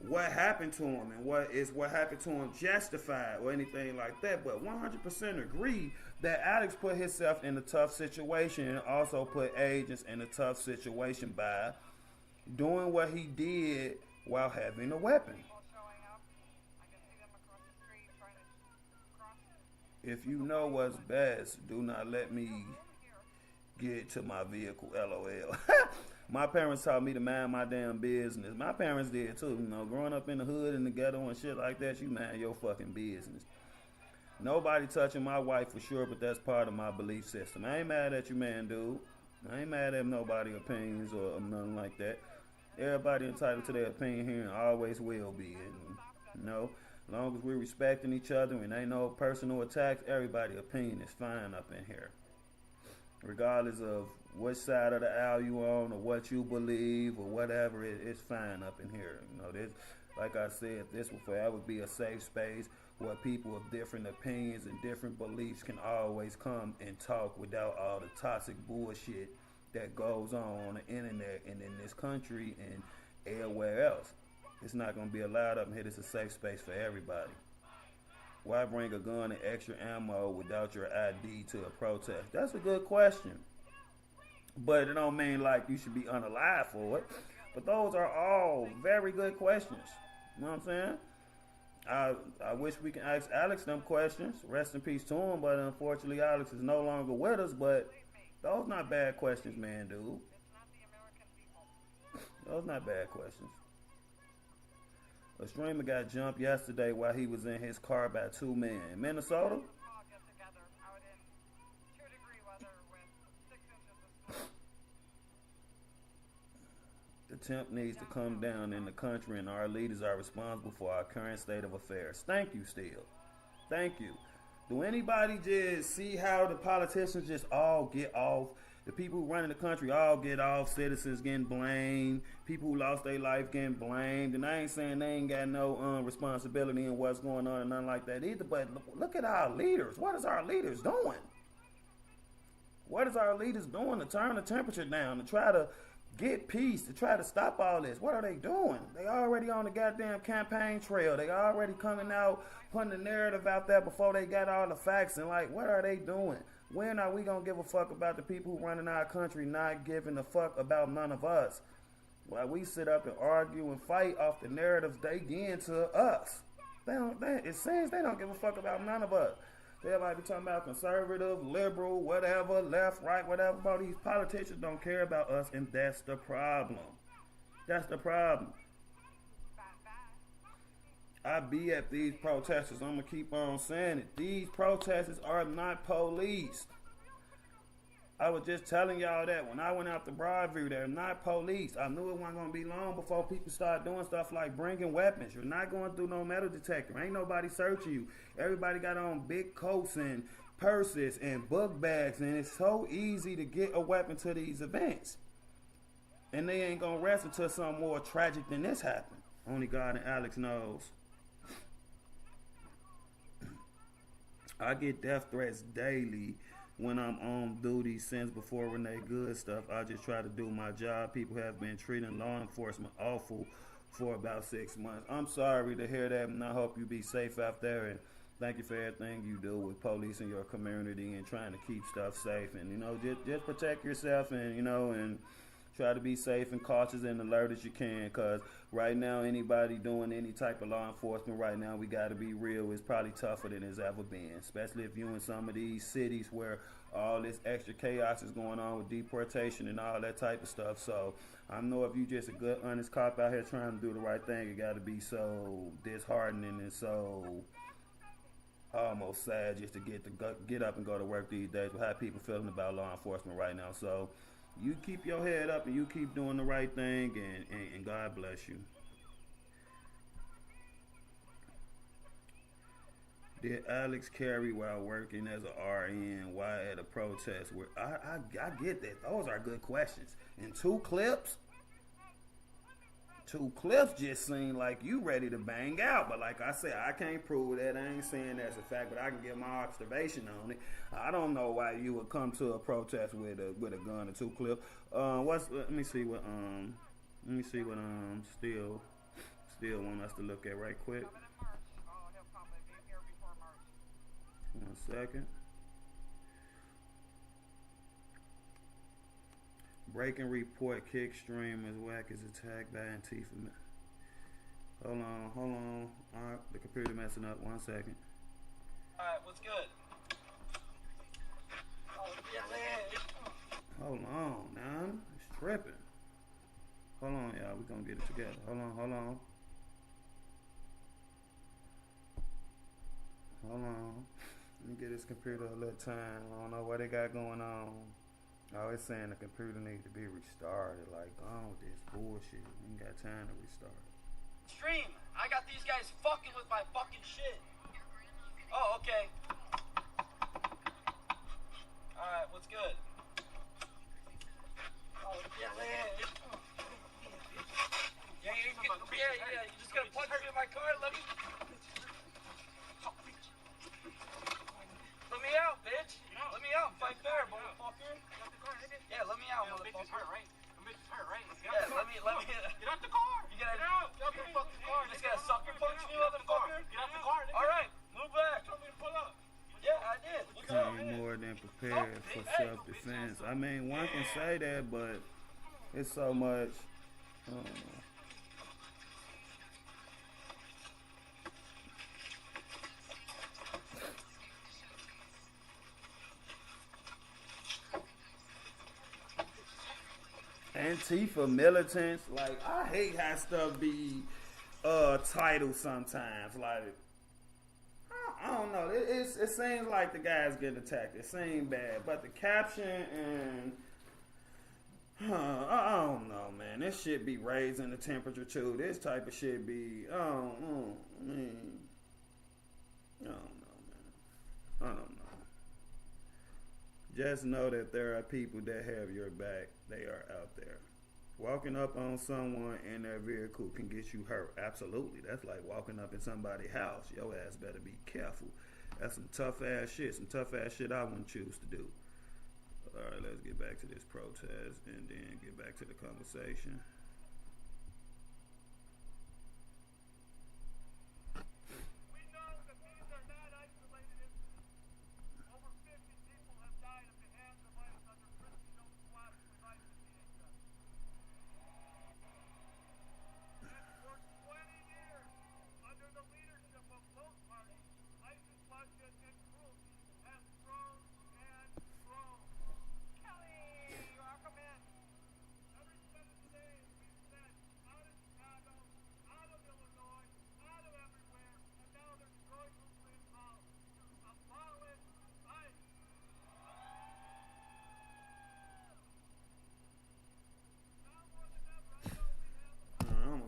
S3: what happened to him and what happened to him justified or anything like that. But 100% agree that Alex put himself in a tough situation and also put agents in a tough situation by doing what he did while having a weapon. If you know what's best, do not let me get to my vehicle, LOL. My parents taught me to mind my damn business. My parents did too, you know, growing up in the hood and the ghetto and shit like that, you mind your fucking business. Nobody touching my wife for sure, but that's part of my belief system. I ain't mad at you, man, dude. I ain't mad at nobody's opinions or nothing like that. Everybody entitled to their opinion here and always will be. And, you know, as long as we're respecting each other and ain't no personal attacks, everybody's opinion is fine up in here. Regardless of what side of the aisle you on or what you believe or whatever, it's fine up in here. You know, this, like I said, this will forever be a safe space where people of different opinions and different beliefs can always come and talk without all the toxic bullshit that goes on the internet and in this country and everywhere else. It's not going to be allowed up in here. It's a safe space for everybody. Why bring a gun and extra ammo without your ID to a protest? That's a good question. But it don't mean like you should be unalive for it. But those are all very good questions. You know what I'm saying? I wish we can ask Alex them questions. Rest in peace to him. But unfortunately, Alex is no longer with us. But those not bad questions, man, dude. Those not bad questions. A streamer got jumped yesterday while he was in his car by 2 men. In Minnesota? The temp needs to come down in the country and our leaders are responsible for our current state of affairs. Thank you, Steele. Thank you. Do anybody just see how the politicians just all get off? The people who run in the country all get off. Citizens getting blamed. People who lost their life getting blamed. And I ain't saying they ain't got no responsibility in what's going on and nothing like that either. But look at our leaders. What is our leaders doing? What is our leaders doing to turn the temperature down, to try to get peace, to try to stop all this? What are they doing? They already on the goddamn campaign trail. They already coming out, putting the narrative out there before they got all the facts. And like, what are they doing? When are we going to give a fuck about the people who run in our country not giving a fuck about none of us? While we sit up and argue and fight off the narratives they give to us. It seems they don't give a fuck about none of us. Everybody be talking about conservative, liberal, whatever, left, right, whatever. But these politicians don't care about us, and that's the problem. That's the problem. I be at these protesters. I'm going to keep on saying it. These protesters are not police. I was just telling y'all that when I went out to Broadview, they're not police. I knew it wasn't going to be long before people start doing stuff like bringing weapons. You're not going through no metal detector. Ain't nobody searching you. Everybody got on big coats and purses and book bags, and it's so easy to get a weapon to these events. And they ain't going to rest until something more tragic than this happen. Only God and Alex knows. I get death threats daily when I'm on duty since before Renee Good stuff. I just try to do my job. People have been treating law enforcement awful for about 6 months. I'm sorry to hear that, and I hope you be safe out there. And thank you for everything you do with police in your community and trying to keep stuff safe. And, you know, just protect yourself and, you know, and try to be safe and cautious and alert as you can, because right now anybody doing any type of law enforcement right now, we got to be real, it's probably tougher than it's ever been, especially if you in some of these cities where all this extra chaos is going on with deportation and all that type of stuff. So I know if you just a good honest cop out here trying to do the right thing, it got to be so disheartening and so almost sad just to get up and go to work these days with how people feeling about law enforcement right now. So you keep your head up and you keep doing the right thing, and God bless you. Did Alex carry while working as a RN? Why at a protest? Where I get that. Those are good questions. And two clips just seem like you ready to bang out. But like I said, I can't prove that. I ain't saying that's a fact, but I can give my observation on it. I don't know why you would come to a protest with a gun or two clip. Let me see what still want us to look at right quick. 1 second. Breaking report, kick stream as whack is attacked by Antifa. Hold on. Alright, the computer messing up. 1 second.
S6: Alright, what's good?
S3: Hold on, man. It's tripping. Hold on, y'all. We gonna get it together. Hold on. Let me get this computer a little time. I don't know what they got going on. I was saying the computer needs to be restarted. Like, gone with this bullshit. We ain't got time to restart.
S6: Stream! I got these guys fucking with my fucking shit. Oh, okay. Alright, what's good? Oh, yeah. Yeah. You just gonna punch me in my car? Let me out, bitch. Let me out. Fight fair, motherfucker. Yeah, let me out, motherfucker. Yeah, let me. Get out the car. You gotta get out. Get out the fucking car. You just gotta sucker punch me, motherfucker. Get out the car. All right, move back. Tell me to pull up. Yeah, I did. What's up?
S3: More than prepared for self-defense. I mean, one can say that, but it's so much. I don't know. Antifa militants, like, I hate how stuff be titled sometimes. Like, I don't know. It seems like the guys get attacked. It seems bad, but the caption and I don't know, man. This shit be raising the temperature too. This type of shit be I don't know, man. I don't know. Just know that there are people that have your back. They are out there. Walking up on someone in their vehicle can get you hurt. Absolutely. That's like walking up in somebody's house. Your ass better be careful. That's some tough ass shit. Some tough ass shit I wouldn't choose to do. Alright, let's get back to this protest and then get back to the conversation.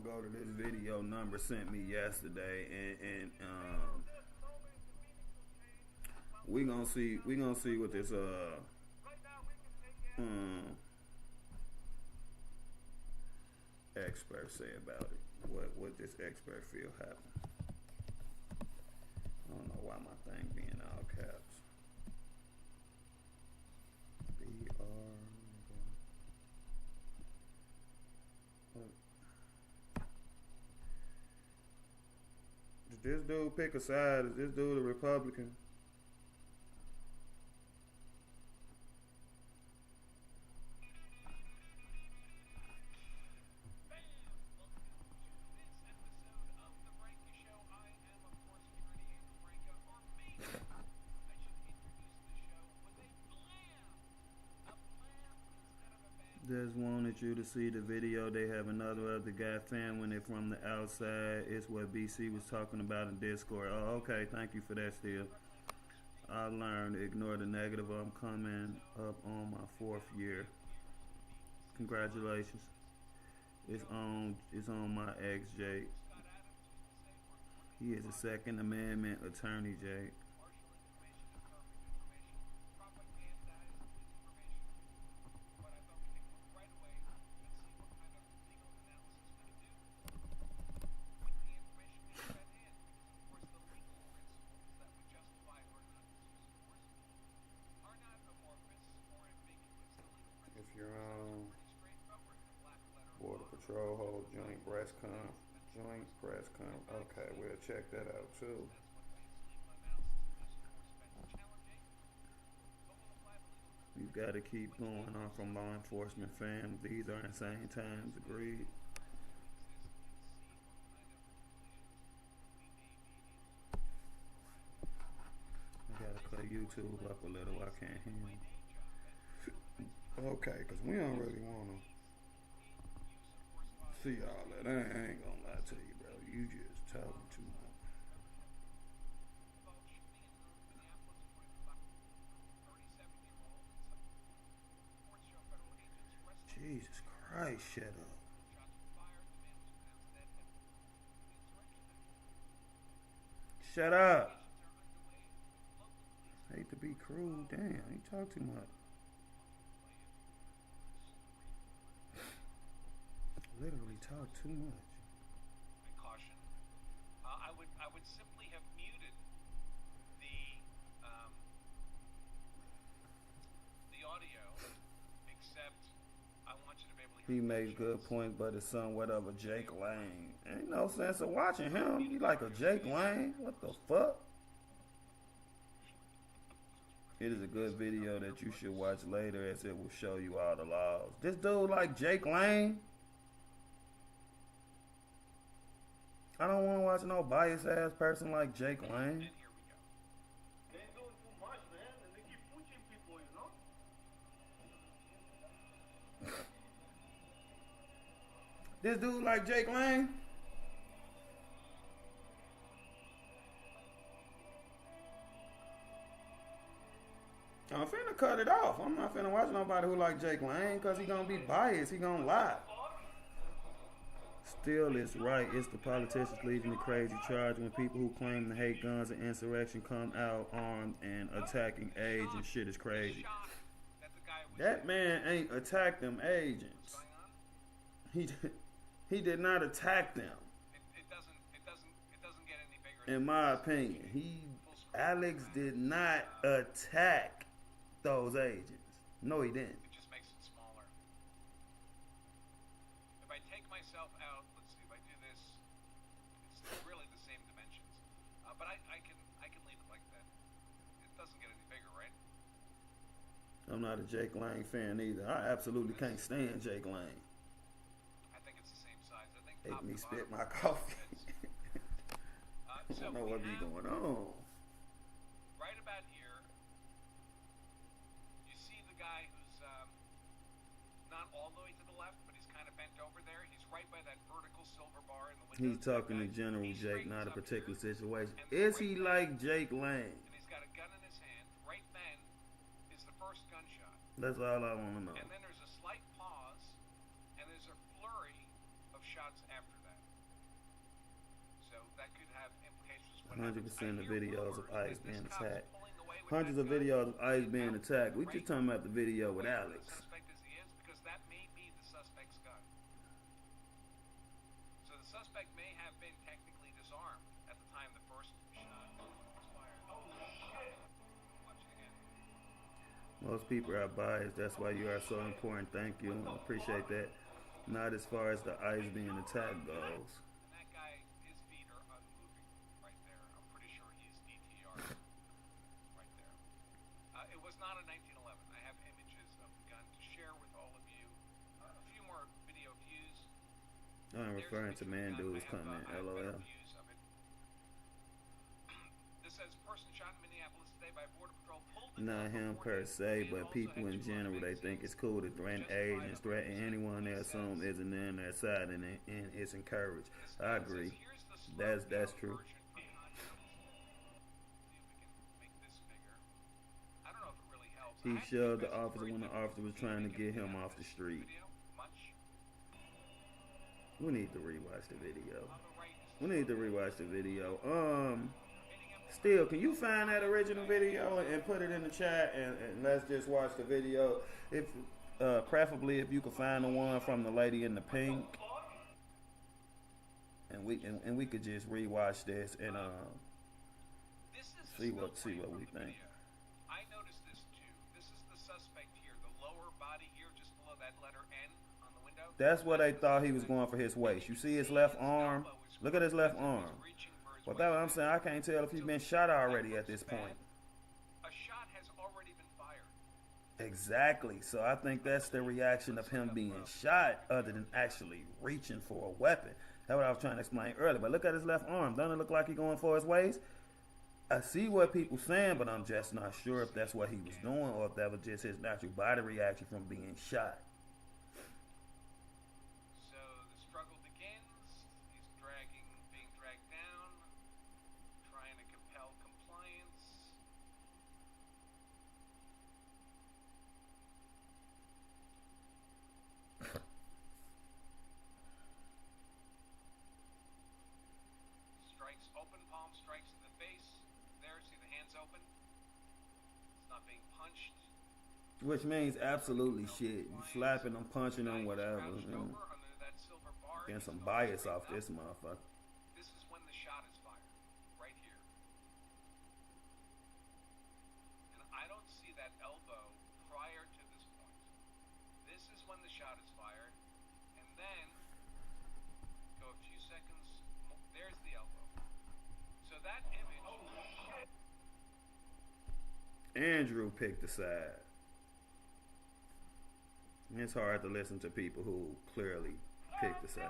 S3: Go to this video Number sent me yesterday, and we gonna see what this expert say about it. What this expert feel happened. I don't know why my thing being all caps. BR. Did this dude pick a side? Is this dude a Republican? Just wanted you to see the video. They have another guy filming it from the outside. It's what BC was talking about in Discord. Oh, okay. Thank you for that, still. I learned to ignore the negative. I'm coming up on my 4th year. Congratulations. It's on my ex, Jake. He is a Second Amendment attorney, Jake. If you're on Border Patrol hold joint press conf. Okay, we'll check that out too. You gotta keep going on from law enforcement, fam. These are insane times. Agreed. I gotta cut YouTube up a little. I can't hear you. Okay, because we don't really want to see all that. I ain't gonna lie to you, bro. You just talking too much. Jesus Christ, shut up. Shut up. Hate to be cruel. Damn, you talk too much. Literally talk too much.
S7: Caution. I would simply have muted the audio, except I want you to be able to hear.
S3: He makes good points, but it's somewhat of a Jake Lane. Ain't no sense of watching him. He like a Jake Lane. What the fuck? It is a good video that you should watch later, as it will show you all the laws. This dude like Jake Lane. I don't want to watch no biased ass person like Jake Lane.
S7: And here we go.
S6: They ain't doing too much, man, and they keep pushing people, you know?
S3: This dude like Jake Lane. I'm finna cut it off. I'm not finna watch nobody who like Jake Lane, because he gonna be biased. He gonna lie. Still, it's right. It's the politicians leading the crazy charge when people who claim to hate guns and insurrection come out armed and attacking age and shit is crazy. That man ain't attacked them agents. He did not attack them.
S7: It doesn't get any bigger.
S3: In my opinion, Alex did not attack those agents. No, he didn't.
S7: It just makes it smaller. If I take myself out, let's see, if I do this, it's really the same dimensions. But I can leave it like that. It doesn't get any bigger, right?
S3: I'm not a Jake Lane fan either. I absolutely can't stand Jake Lane.
S7: I think it's the same size. I think
S3: Make
S7: top
S3: me
S7: to
S3: spit
S7: bottom
S3: my coffee. I
S7: so
S3: don't know
S7: we
S3: what be
S7: have
S3: going on.
S7: right about here, you see the guy who's not all the way to the left, but he's kind of bent over there. He's right by that vertical silver bar in the window.
S3: He's talking in general, Jake, not a particular situation. Is he like Jake Lane?
S7: And he's got a gun in his hand. Right then is the first gunshot.
S3: That's all I want to know.
S7: And then there's a slight pause, and there's a flurry of shots after that. So that could have implications.
S3: 100% of videos of ICE being attacked. Hundreds of videos of ICE being attacked. We just talking about the video with Alex.
S7: Suspect as he is, because that may be the suspect's gun. So the suspect may have been technically disarmed at the time the first shot was fired. Oh shit! Watch it again.
S3: Most people are biased. That's why you are so important. Thank you. I appreciate that. Not as far as the ICE being attacked goes.
S7: And that guy, his feet are unmoving right there. I'm pretty sure he's DTR right there. It was not a 1911. I have images of the gun to share with all of you. A few more video views.
S3: I'm referring to man dudes coming.
S7: I have
S3: LOL.
S7: better views of it. This says person shot in Minneapolis today by Border Patrol pulled
S3: not him per se, but people in general, they think it's cool to threaten agents, threaten anyone they assume isn't in their side, and it's encouraged. I agree. That's true. He shoved the officer when the officer was trying to get him off the street. We need to rewatch the video. We need to rewatch the video. Still, can you find that original video and put it in the chat, and let's just watch the video. If preferably if you could find the one from the lady in the pink, and we could just rewatch this and see what we think.
S7: I noticed this too. This is the suspect here, the lower body here, just below that letter N on the window.
S3: That's what they thought he was going for, his waist. You see his left arm? Look at his left arm. Well, that's what I'm saying. I can't tell if he's been shot already at this point.
S7: A shot has already been fired.
S3: Exactly. So I think that's the reaction of him being shot, other than actually reaching for a weapon. That's what I was trying to explain earlier. But look at his left arm. Doesn't it look like he's going for his waist? I see what people saying, but I'm just not sure if that's what he was doing or if that was just his natural body reaction from being shot.
S7: So the struggle begins. He's being dragged down, trying to compel compliance. Strikes, open palm strikes to the face. There, see the hands open. It's not being punched.
S3: Which means absolutely shit. You slapping them, punching them, whatever. Getting some bias off this motherfucker.
S7: This is when the shot is fired. Right here. And I don't see that elbow prior to this point. This is when the shot is fired. And then, go a few seconds, there's the elbow. So that image...
S3: Andrew picked a side. It's hard to listen to people who clearly picked a side.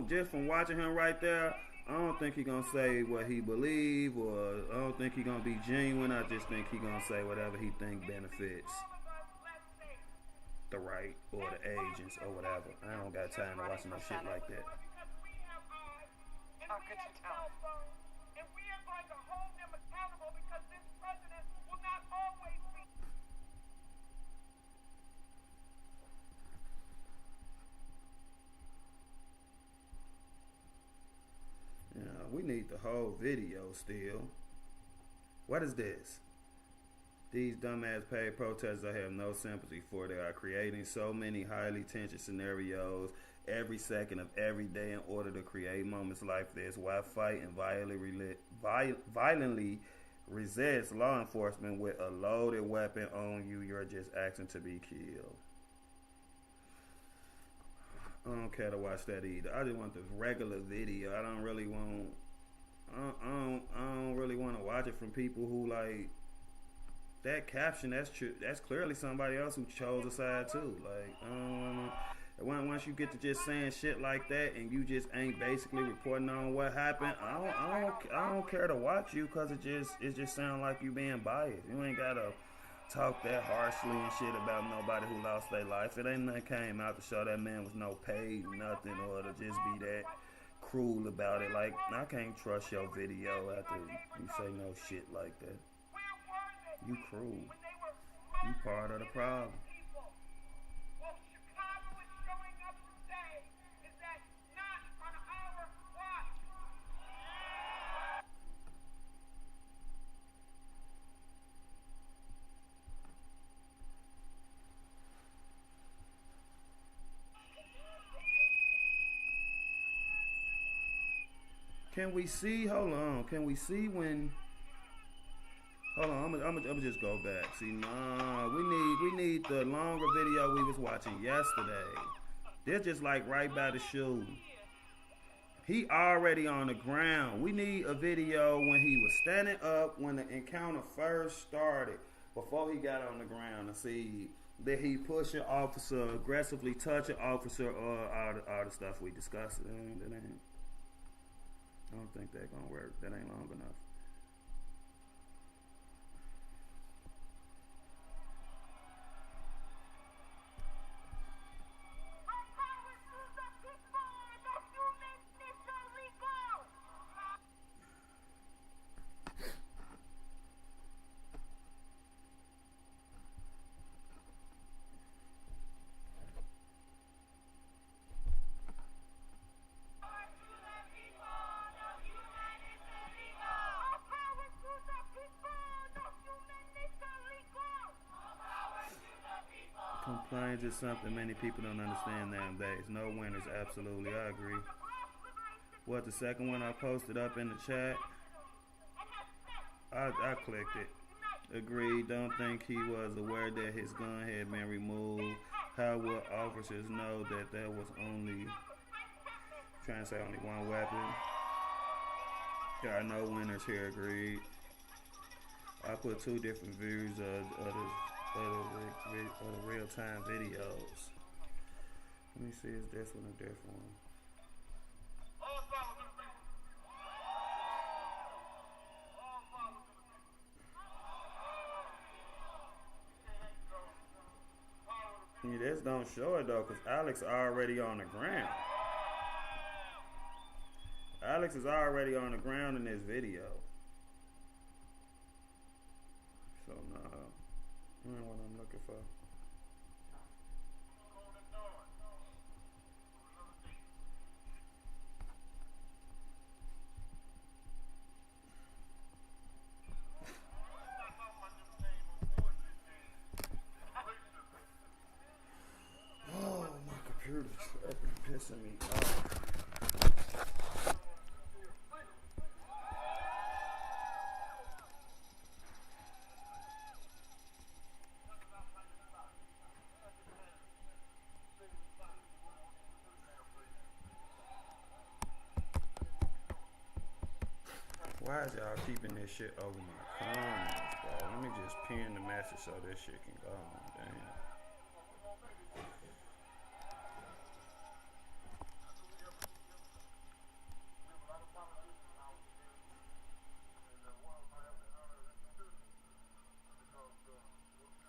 S3: Just from watching him right there, I don't think he's gonna say what he believe, or I don't think he's gonna be genuine. I just think he's gonna say whatever he think benefits the right or the agents or whatever. I don't got time to watch no shit like that.
S5: How could you tell? And we are going to hold them accountable because this president will not always be.
S3: Yeah, we need the whole video still. What is this? These dumbass paid protesters I have no sympathy for. They are creating so many highly tense scenarios every second of every day in order to create moments like this. Why fight and violently resist law enforcement with a loaded weapon on you? You're just asking to be killed. I don't care to watch that either. I just want the regular video. I don't really want. I don't really want to watch it from people who like that caption. That's true. That's clearly somebody else who chose a side too. Like I don't want to. Once you get to just saying shit like that and you just ain't basically reporting on what happened, I don't care to watch you because it just sounds like you being biased. You ain't gotta talk that harshly and shit about nobody who lost their life. It ain't nothing came out to show that man was no paid nothing or to just be that cruel about it. Like I can't trust your video after you say no shit like that. You cruel. You part of the problem. Can we see? Hold on. Can we see when? Hold on. I'm gonna just go back. See, nah. We need the longer video we was watching yesterday. They're just like right by the shoe. He already on the ground. We need a video when he was standing up when the encounter first started, before he got on the ground, to see that he push an officer, aggressively touch an officer, or all the stuff we discussed. I don't think that's gonna work. That ain't long enough. Compliance is something many people don't understand nowadays. No winners, absolutely, I agree. What, the second one I posted up in the chat? I clicked it. Agreed, don't think he was aware that his gun had been removed. How will officers know that there was only, trying to say only one weapon? Got no winners here, agreed. I put two different views of the real-time videos. Let me see, is this one a different one? Yeah, this don't show it though, because Alex already on the ground. Alex is already on the ground in this video. So no, not what I'm looking for. Oh, my computer's pissing me off. Why is y'all keeping this shit over my comments, bro? Let me just pin the message so this shit can go on. Damn.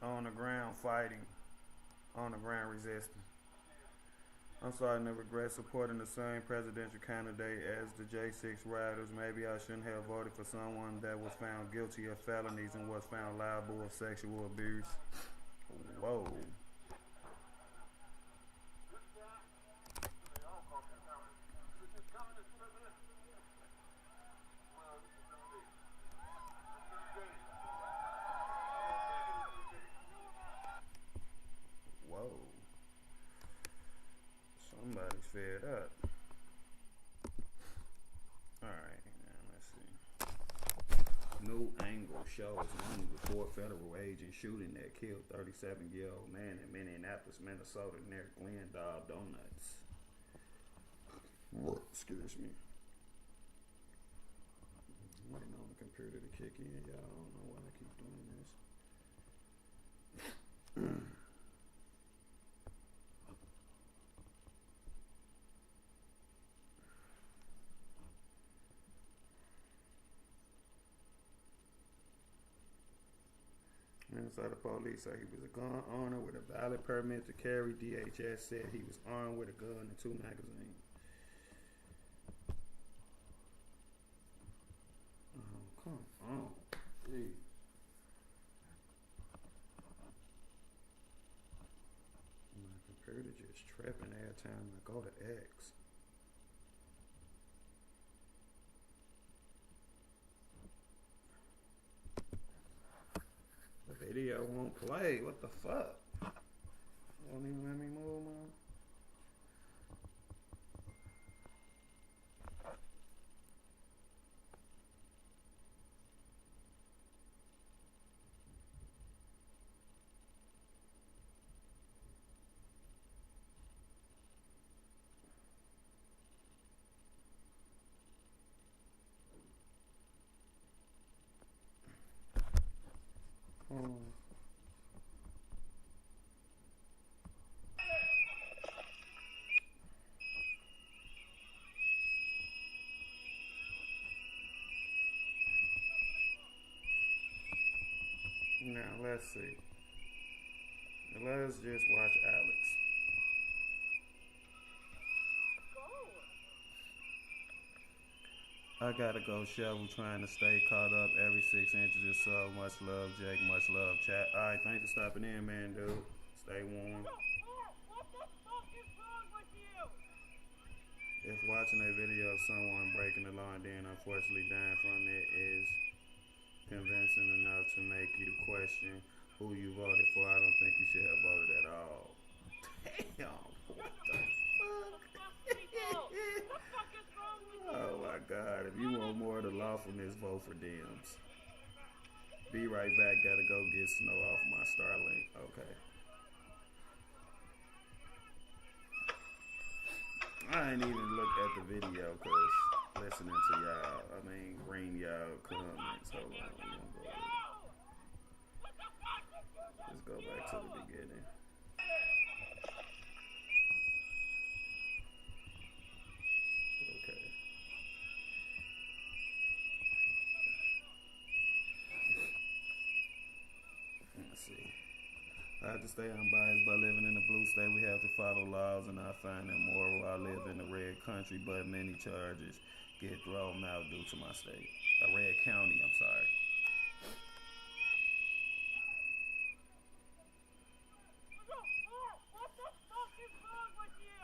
S3: On the ground fighting, on the ground resisting. I'm starting to regret supporting the same presidential candidate as the J6 rioters. Maybe I shouldn't have voted for someone that was found guilty of felonies and was found liable of sexual abuse. Whoa. Whoa. Somebody's fed up. Alright, now let's see. New angle shows one report federal agent shooting that killed 37-year-old man in Minneapolis, Minnesota near Glendale Donuts. Excuse me. I'm waiting on the computer to kick in, y'all. I don't know why I keep doing this. Minnesota police say he was a gun owner with a valid permit to carry. DHS said he was armed with a gun and 2 magazines. Oh, come on. Jeez. My computer just tripping every time I go to X. Video won't play. What the fuck? Won't even let me move, man. Now let's see. Let's just watch Alex. I gotta go shovel, trying to stay caught up every 6 inches or so. Much love, Jake. Much love, chat. Alright, thanks for stopping in, man, dude. Stay warm.
S5: What the fuck is wrong with you?
S3: If watching a video of someone breaking the law and then unfortunately dying from it is convincing enough to make you question who you voted for. I don't think you should have voted at all. Damn, what the fuck? Oh my God, if you want more of the lawfulness, vote for Dems. Be right back, gotta go get snow off my Starlink. Okay. I ain't even looked at the video because listening to y'all, reading y'all comments. Hold on, let's go back to the beginning. Okay. Let's see. I have to stay unbiased by living in the blue state. We have to follow laws, and I find them moral. I live in the red country, but many charges get thrown out due to my state. A red county, I'm sorry.
S5: What the fuck is wrong with you?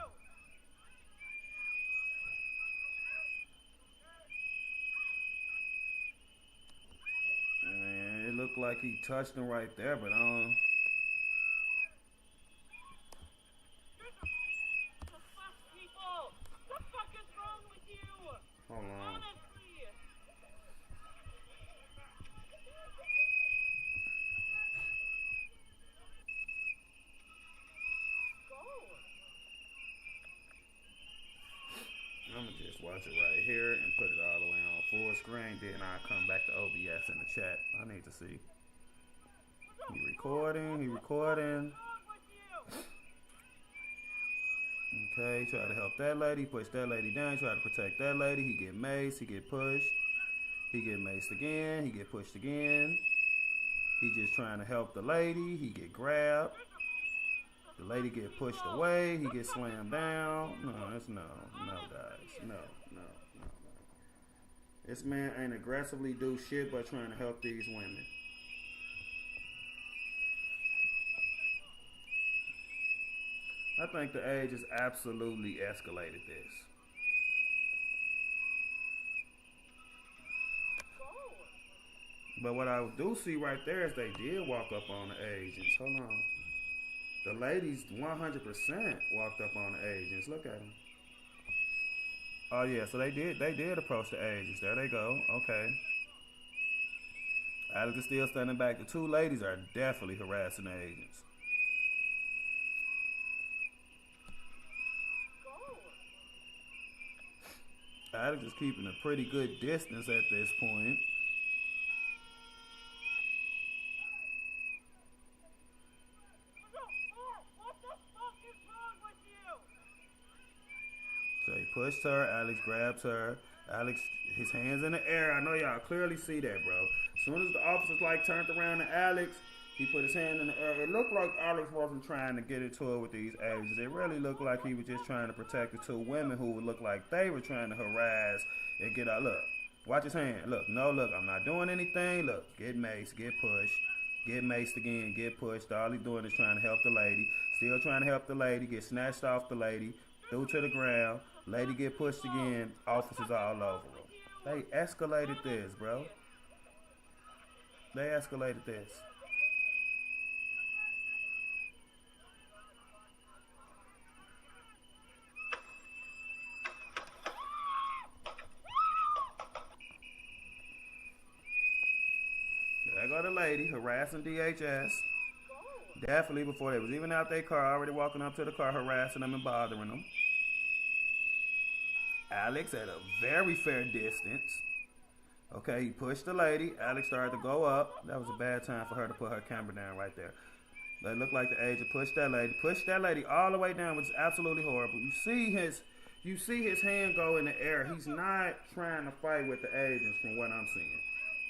S3: Man, it looked like he touched him right there, but I don't. Hold on. I'm gonna just watch it right here and put it all the way on full screen. Then I'll come back to OBS in the chat. I need to see. He recording. He recording. Okay, try to help that lady, push that lady down, try to protect that lady. He get maced, he get pushed. He get maced again, he get pushed again. He just trying to help the lady, he get grabbed. The lady get pushed away, he get slammed down. No, that's no, guys, no. This man ain't aggressively do shit but trying to help these women. I think the age has absolutely escalated this. But what I do see right there is they did walk up on the agents. Hold on. The ladies 100% walked up on the agents. Look at them. Oh yeah, so they did approach the agents. There they go. Okay. Alex is still standing back. The two ladies are definitely harassing the agents. Alex is keeping a pretty good distance at this point.
S5: What the fuck is wrong with you?
S3: So he pushed her. Alex grabs her. Alex, his hands in the air. I know y'all clearly see that, bro. As soon as the officers turned around to Alex, he put his hand in the air. It looked like Alex wasn't trying to get into it with these agents. It really looked like he was just trying to protect the two women who would look like they were trying to harass and get out. Look, watch his hand. Look, no, look, I'm not doing anything. Look, get maced, get pushed, get maced again, get pushed. All he's doing is trying to help the lady. Still trying to help the lady, get snatched off the lady, threw to the ground. Lady get pushed again, officers all over him. They escalated this, bro. They escalated this. There go the lady harassing DHS. Definitely before they was even out their car, already walking up to the car, harassing them and bothering them. Alex at a very fair distance. Okay, he pushed the lady. Alex started to go up. That was a bad time for her to put her camera down right there. But it looked like the agent pushed that lady all the way down, which is absolutely horrible. You see his hand go in the air. He's not trying to fight with the agents from what I'm seeing.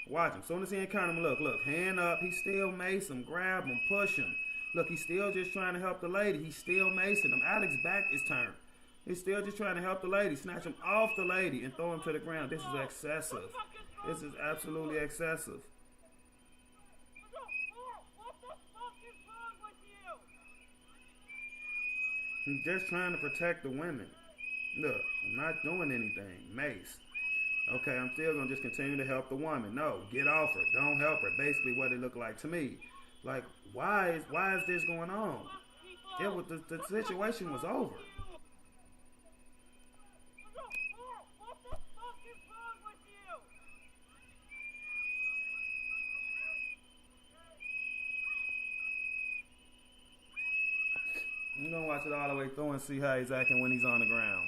S3: Watch him. As soon as he encountered him, look, hand up. He still mace him, grab him, push him. Look, he's still just trying to help the lady. He's still macing him. Alex's back is turned. He's still just trying to help the lady, snatch him off the lady and throw him to the ground. This is excessive. This is absolutely excessive.
S5: What the fuck is wrong with you?
S3: He's just trying to protect the women. Look, I'm not doing anything. Mace. Okay, I'm still going to just continue to help the woman. No, get off her. Don't help her. Basically what it looked like to me. Like, why is this going on? It was the situation was over.
S5: What the fuck is wrong with you?
S3: You're gonna watch it all the way through and see how he's acting when he's on the ground.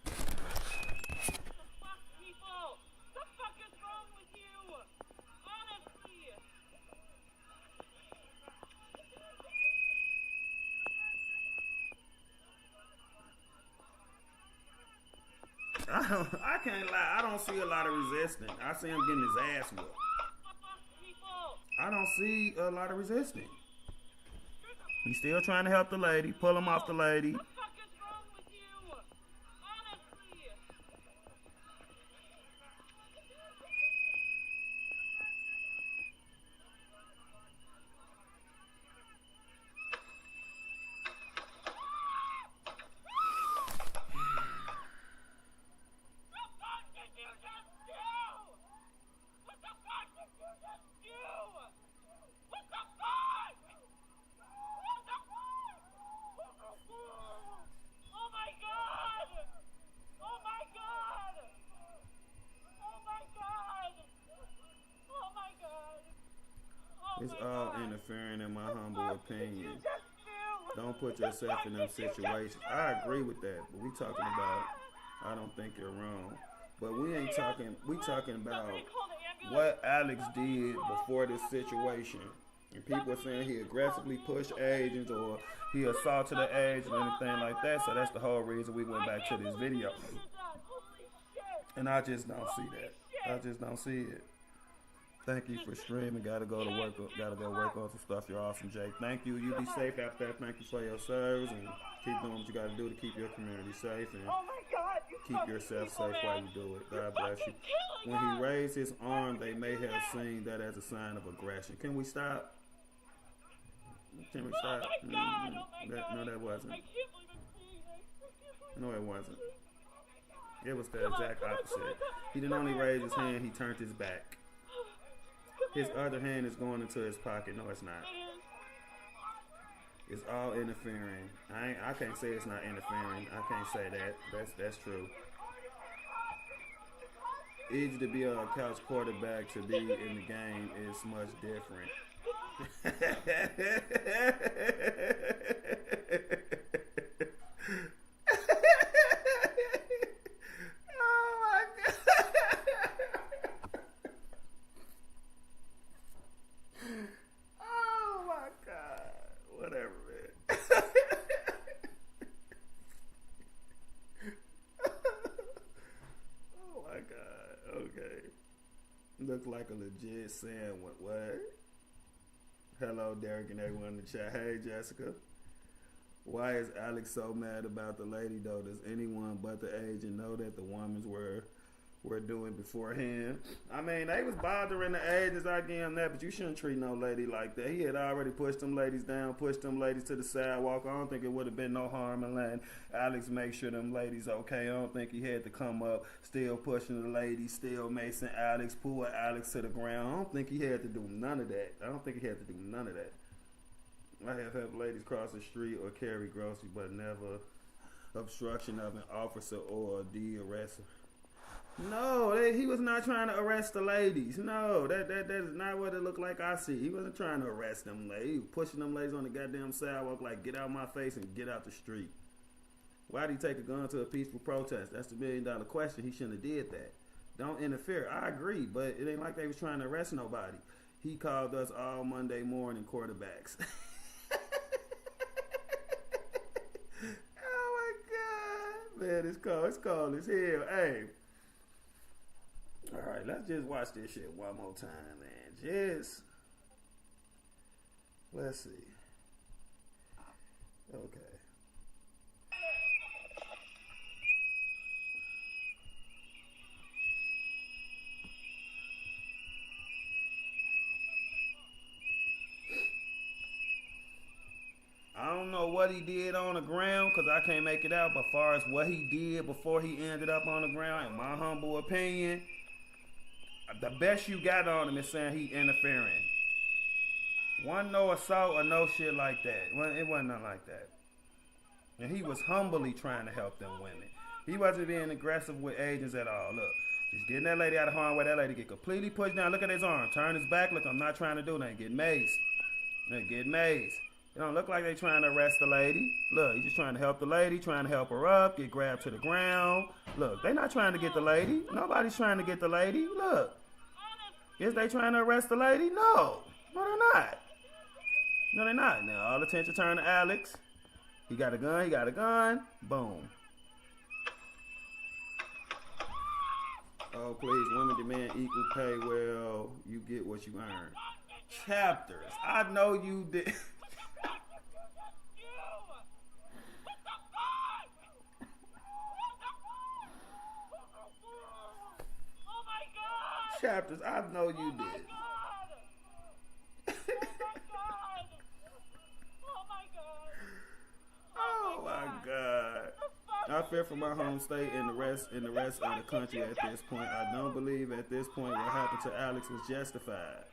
S5: Fuck people! The fuck is wrong with you? Honestly!
S3: I can't lie. I don't see a lot of resistance. I see him getting his ass whooped.
S5: Fuck people!
S3: I don't see a lot of resistance. He's still trying to help the lady, pull him off the lady.
S5: What the fuck is wrong with you? Honestly! What the fuck did you just do? What the fuck did you just do? What the fuck? What the fuck? Oh my god! Oh my god! Oh my god! Oh my god! Oh
S3: It's
S5: my
S3: all
S5: god.
S3: interfering in my
S5: What the
S3: humble
S5: fuck did
S3: opinion.
S5: you just do?
S3: Don't put
S5: What the
S3: yourself
S5: fuck
S3: in them
S5: did you just
S3: situations.
S5: do?
S3: I agree with that, but we talking about, I don't think you're wrong. But we ain't talking, we talking about
S5: Somebody call the ambulance.
S3: what Alex did before this situation. And people are saying he aggressively pushed agents or he assaulted an agent or anything like that. So that's the whole reason we went back to this video.
S5: Holy shit!
S3: And I just don't see that. I just don't see it. Thank you for streaming. Gotta go to work. Gotta go work on some stuff. You're awesome, Jake. Thank you. You be safe out there. Thank you for your service and keep doing what you gotta do to keep your community safe and
S5: Oh my god! You
S3: keep
S5: fucking
S3: yourself
S5: people,
S3: safe while
S5: man.
S3: you do it.
S5: You're
S3: God bless you.
S5: fucking killing
S3: When
S5: us.
S3: he raised his arm, they may have seen that as a sign of aggression. Can we stop? Can we stop?
S5: Oh my god! Oh my god!
S3: No, that wasn't.
S5: I can't believe I'm seeing this.
S3: No, it wasn't. It was the exact opposite. He didn't only raise his hand, he turned his back. His other hand is going into his pocket. No, it's not. It's all interfering. I can't say it's not interfering. I can't say that. That's true. Easy to be a couch quarterback, to be in the game is much different. Oh my god. Oh my god. Whatever, man. Oh my god. Okay. Looks like a legit sandwich. What? Hello, Derek and everyone in the chat. Hey, Jessica. Why is Alex so mad about the lady, though? Does anyone but the agent know that the women's were doing beforehand? I mean, they was bothering the agents. I give him that, but you shouldn't treat no lady like that. He had already pushed them ladies down, pushed them ladies to the sidewalk. I don't think it would have been no harm in letting Alex make sure them ladies okay. I don't think he had to come up, still pushing the ladies, still macing Alex, pull Alex to the ground. I don't think he had to do none of that. I have helped ladies cross the street or carry groceries, but never obstruction of an officer or de-arrest. No, he was not trying to arrest the ladies. No, that is not what it looked like I see. He wasn't trying to arrest them ladies. He was pushing them ladies on the goddamn sidewalk like, get out my face and get out the street. Why did he take a gun to a peaceful protest? That's the $1 million question. He shouldn't have did that. Don't interfere. I agree, but it ain't like they was trying to arrest nobody. He called us all Monday morning quarterbacks. Oh my God, man, it's cold as hell. Hey, all right, let's just watch this shit one more time, man. Let's see. Okay. I don't know what he did on the ground because I can't make it out. But as far as what he did before he ended up on the ground, in my humble opinion, the best you got on him is saying he interfering. Wasn't no assault or no shit like that. It wasn't nothing like that. And he was humbly trying to help them women. He wasn't being aggressive with agents at all. Look, just getting that lady out of harm's way. That lady get completely pushed down. Look at his arm. Turn his back. Look, I'm not trying to do nothing. Get mazed. Get mazed. It don't look like they trying to arrest the lady. Look, he's just trying to help the lady, trying to help her up, get grabbed to the ground. Look, they not trying to get the lady. Nobody's trying to get the lady. Look. Is they trying to arrest the lady? No. No, they're not. No, they're not. Now, all attention turned to Alex. He got a gun. He got a gun. Boom. Oh, please, women demand equal pay. Well, you get what you earn. Chapters. I know you did. Chapters, I know you did. Oh my God. I fear for my home state and the rest of the country at this point. I don't believe at this point what happened to Alex was justified.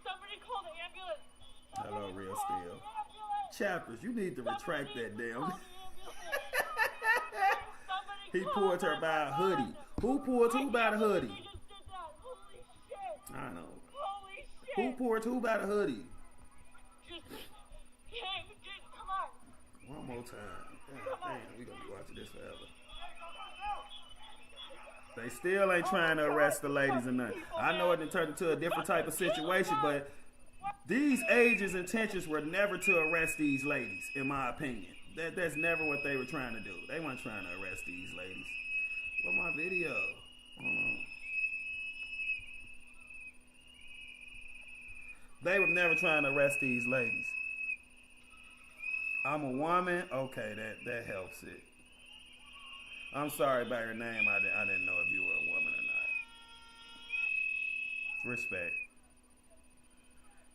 S5: Somebody call the ambulance.
S3: Hello, real steel. Chapters, you need to retract that damn. He pulled her by a hoodie. Who pulled who by the hoodie? I know. Who pulled who by the hoodie?
S5: Come on.
S3: One more time. Damn, we gonna be watching this forever. They still ain't trying to arrest the ladies or nothing. I know it done turned into a different type of situation, but these agents' intentions were never to arrest these ladies, in my opinion. That's never what they were trying to do. They weren't trying to arrest these ladies. What my video? Hold on. They were never trying to arrest these ladies. I'm a woman. Okay, that helps it. I'm sorry about your name. I didn't know if you were a woman or not. Respect.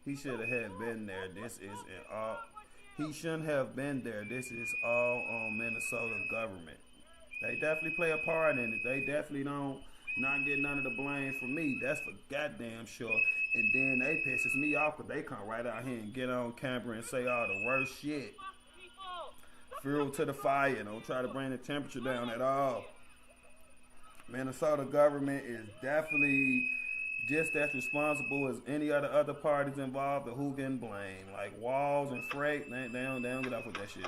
S3: He should have been there. This is all. He shouldn't have been there. This is all on Minnesota government. They definitely play a part in it. They definitely don't not get none of the blame for me. That's for goddamn sure. And then they pisses me off because they come right out here and get on camera and say all the worst shit. Fuel to the fire. Don't try to bring the temperature down at all. Minnesota government is definitely just as responsible as any other parties involved, or who getting blamed. Like Walls and Freight, they don't get up with that shit.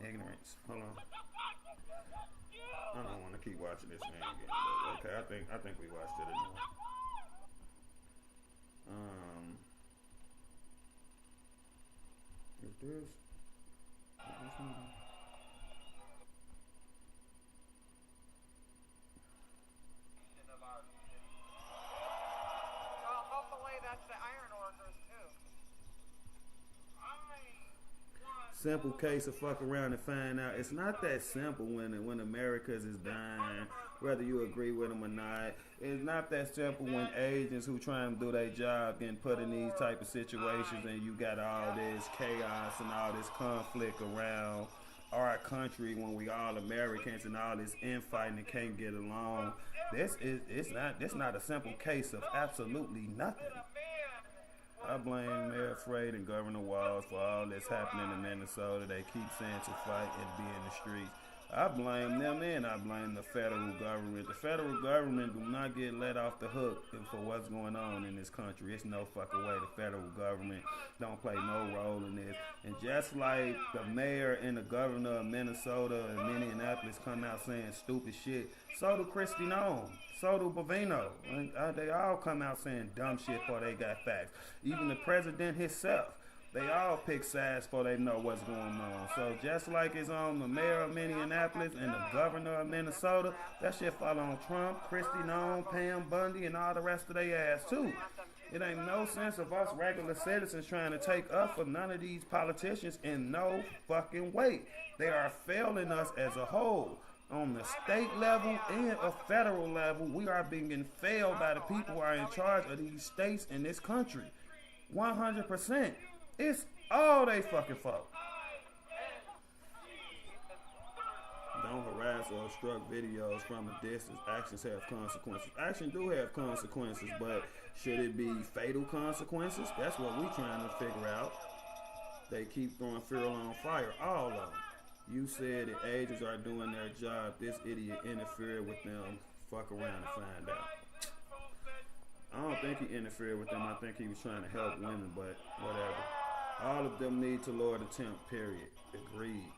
S3: Ignorance. Hold on. I don't want to keep watching this man again. But okay, I think we watched it enough. Is this?
S7: Hopefully that's the iron workers too.
S3: Simple case of fuck around and find out. It's not that simple when America's is dying, whether you agree with them or not. It's not that simple when agents who try and do their job getting put in these type of situations, and you got all this chaos and all this conflict around our country when we all Americans and all this infighting and can't get along. It's not a simple case of absolutely nothing. I blame Mayor Freight and Governor Walls for all that's happening in Minnesota. They keep saying to fight and be in the streets. I blame them and I blame the federal government. The federal government do not get let off the hook for what's going on in this country. It's no fucking way the federal government don't play no role in this. And just like the mayor and the governor of Minnesota and Minneapolis come out saying stupid shit, so do Kristi Noem. So do Bovino. They all come out saying dumb shit before they got facts. Even the president himself. They all pick sides before they know what's going on. So just like it's on the mayor of Minneapolis and the governor of Minnesota, that shit fall on Trump, Kristi Noem, Pam Bundy, and all the rest of their ass too. It ain't no sense of us regular citizens trying to take up for none of these politicians in no fucking way. They are failing us as a whole. On the state level and a federal level, we are being failed by the people who are in charge of these states in this country. 100%. It's all they fucking fault. Don't harass or obstruct videos from a distance. Actions have consequences. Action do have consequences, but should it be fatal consequences? That's what we trying to figure out. They keep throwing fuel on fire, all of them. You said that agents are doing their job. This idiot interfered with them. Fuck around and find out. I don't think he interfered with them. I think he was trying to help women, but whatever. All of them need to lower the temp, period. Agreed.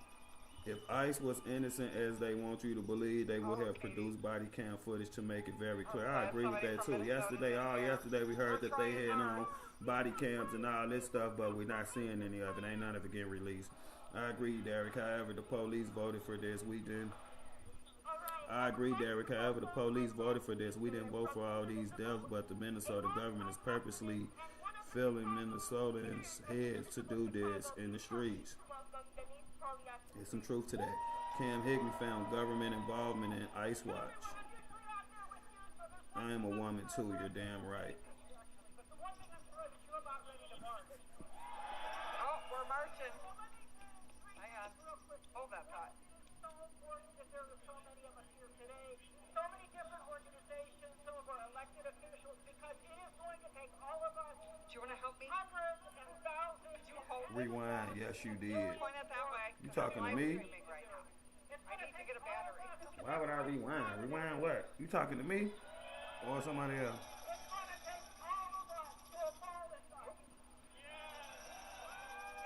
S3: If ICE was innocent as they want you to believe, they would have produced body cam footage to make it very clear. I agree with that too. Yesterday we heard that they had on body cams and all this stuff, but we're not seeing any of it. Ain't none of it getting released. I agree, Derek. However, the police voted for this. We didn't. I agree, Derek. However, the police voted for this. We didn't vote for all these deaths, but the Minnesota government is purposely filling Minnesotans' heads to do this in the streets. There's some truth to that. Cam Higbee found government involvement in ICE Watch. I am a woman too, you're damn right.
S8: Oh, we're marching. Hang on. Hold that thought.
S5: So important that there are so many of us here today, so many different organizations, some of our elected officials, because it is going to take all of us.
S8: Do you want to help me?
S5: Hundreds and thousands.
S8: Did you hold it?
S3: Rewind, yes you did.
S8: Point it that way.
S3: You talking to
S8: I'm
S3: me?
S8: streaming right now. I need to get a battery.
S3: Why would I rewind? Rewind what? You talking to me? Or somebody else?
S5: It's going to take all of us to abolish us.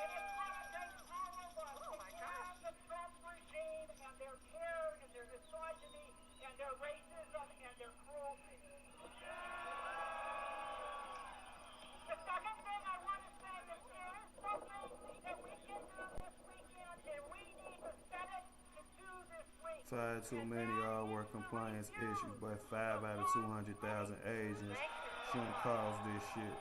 S5: And it's going to take all of us to turn the Trump regime and their terror and their misogyny and their racism and their cruelty. The second thing I want to say is there is something that we can do this weekend, and we need the Senate to do this week.
S3: 5 too many all were compliance issues, but 5 out of 200,000 agents shouldn't cause this shit.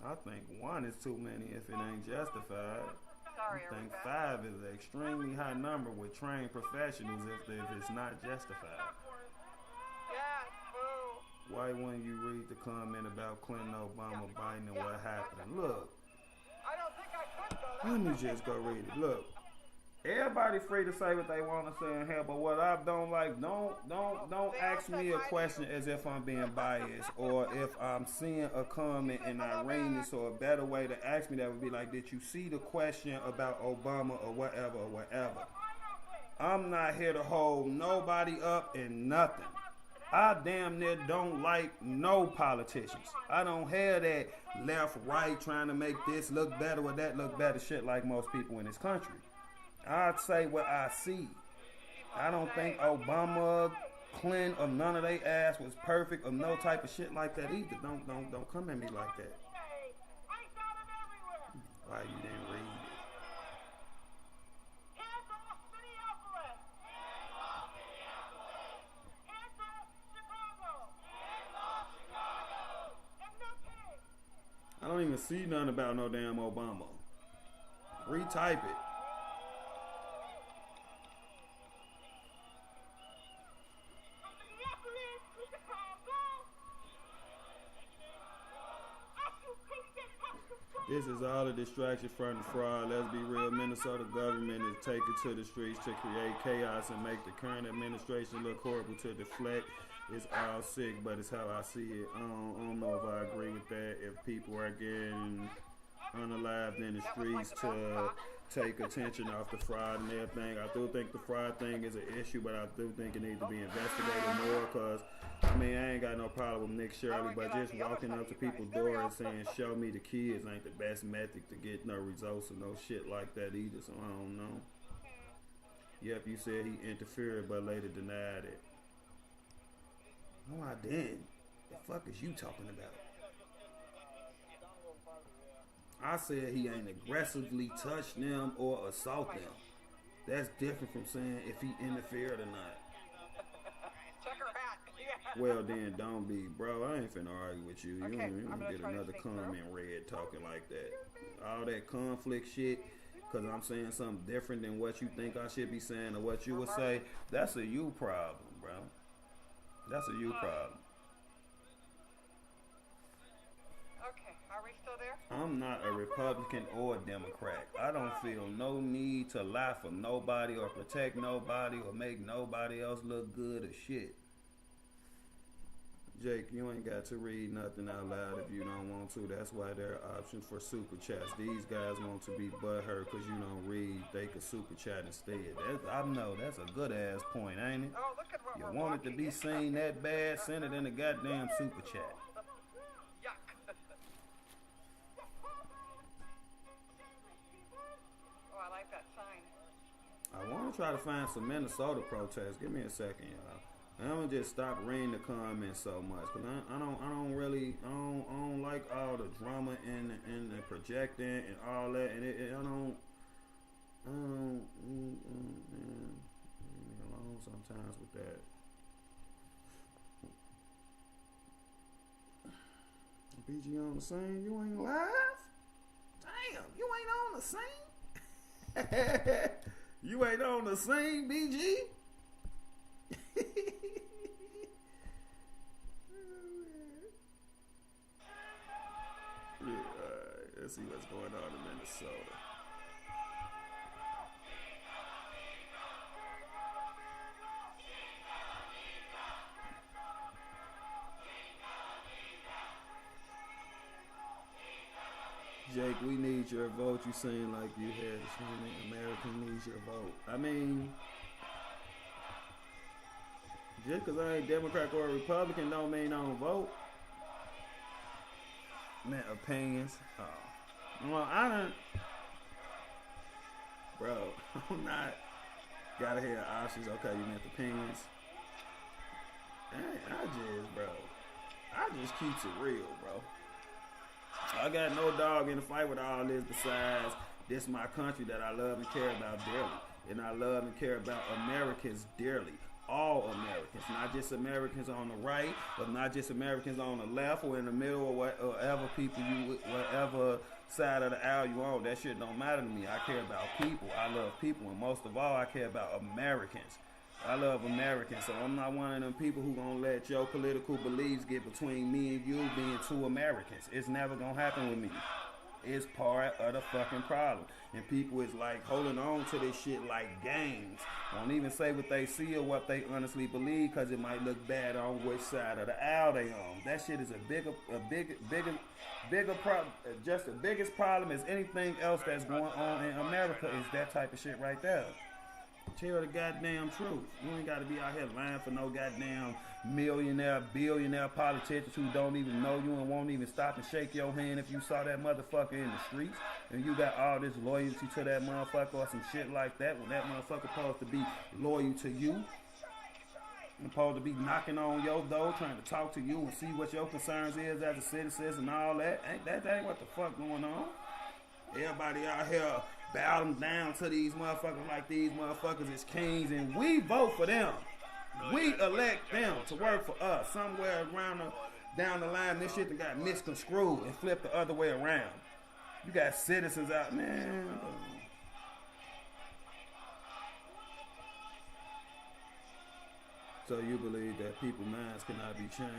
S3: I think 1 is too many if it ain't justified.
S8: Sorry,
S3: I think
S8: Erica.
S3: 5 is an extremely high number with trained professionals if it's not justified.
S8: Yes, boo.
S3: Why wouldn't you read the comment about Clinton, Obama, Biden, and what happened? Look,
S8: I don't think I could, though.
S3: let me just go read it. Look, everybody free to say what they want to say in here, but what I don't like, don't ask me a question as if I'm being biased or if I'm seeing a comment in Iranian. So a better way to ask me that would be like, did you see the question about Obama or whatever or whatever? I'm not here to hold nobody up in nothing. I damn near don't like no politicians. I don't have that left, right, trying to make this look better or that look better shit like most people in this country. I'd say what I see. I don't think Obama, Clinton, or none of they ass was perfect or no type of shit like that either. Don't come at me like that. Why you didn't read it? I don't even see nothing about no damn Obama. Retype it. This is all a distraction from the fraud. Let's be real. Minnesota government is taking to the streets to create chaos and make the current administration look horrible to deflect. It's all sick, but it's how I see it. I don't know if I agree with that. If people are getting unalived in the streets to take attention off the fraud and everything, I do think the fraud thing is an issue, but I do think it needs to be investigated more because, I mean, I ain't got no problem with Nick Shirley, but just walking up to people's doors and saying, show me the kids ain't the best method to get no results or no shit like that either, so I don't know. Yep, you said he interfered, but later denied it. No, I didn't. The fuck is you talking about? I said he ain't aggressively touched them or assault them. That's different from saying if he interfered or not.
S8: Check her hat. Yeah.
S3: Well then, don't be, bro. I ain't finna argue with you. You
S8: Okay,
S3: don't
S8: I'm gonna
S3: get
S8: try to
S3: another
S8: think
S3: comment read talking like that. All that conflict shit, because I'm saying something different than what you think I should be saying or what you would say. That's a you problem, bro. That's a you problem.
S8: Okay, are we still still there?
S3: I'm not a Republican or a Democrat. I don't feel no need to lie for nobody or protect nobody or make nobody else look good or shit. Jake, you ain't got to read nothing out loud if you don't want to. That's why there are options for super chats. These guys want to be butthurt because you don't read. They could super chat instead. I know that's a good ass point, ain't it?
S8: Oh, look at what
S3: You
S8: we're
S3: want it to
S8: walking
S3: be
S8: in.
S3: seen that bad? Send it in a goddamn super chat.
S8: Yuck. Oh, I like that sign.
S3: I want to try to find some Minnesota protests. Give me a second, y'all. I'm gonna just stop reading the comments so much because I don't like all the drama and the projecting and all that, and I don't leave me alone sometimes with that. BG on the scene, you ain't live? Damn, you ain't on the scene? You ain't on the scene, BG? Let's see what's going on in Minnesota. Jake, we need your vote. You seem like you had America needs your vote. I mean, just because I ain't Democrat or Republican don't mean I don't vote. Man, opinions. Oh. Well, I don't. Bro, I'm not. Gotta hear options. Okay, you meant opinions. I just keeps it real, bro. I got no dog in the fight with all this besides this my country that I love and care about dearly. And I love and care about Americans dearly. All Americans, not just Americans on the right, but not just Americans on the left or in the middle or whatever people whatever side of the aisle you on. That shit don't matter to me. I care about people. I love people, and most of all, I care about Americans. I love Americans, so I'm not one of them people who gonna let your political beliefs get between me and you being two Americans. It's never gonna happen with me. It's part of the fucking problem. And people is like holding on to this shit like gangs. Won't even say what they see or what they honestly believe because it might look bad on which side of the aisle they on. That shit is bigger problem. Just the biggest problem is anything else that's going on in America is that type of shit right there. Tell the goddamn truth. You ain't got to be out here lying for no goddamn millionaire, billionaire politicians who don't even know you and won't even stop and shake your hand if you saw that motherfucker in the streets and you got all this loyalty to that motherfucker or some shit like that when that motherfucker supposed to be loyal to you and supposed to be knocking on your door trying to talk to you and see what your concerns is as a citizen and all that. That ain't what the fuck going on. Everybody out here bowing down to these motherfuckers like these motherfuckers is kings, and we vote for them. We elect them to work for us. Somewhere around down the line, this shit that got misconstrued and flipped the other way around. You got citizens out, man. So you believe that people's minds cannot be changed?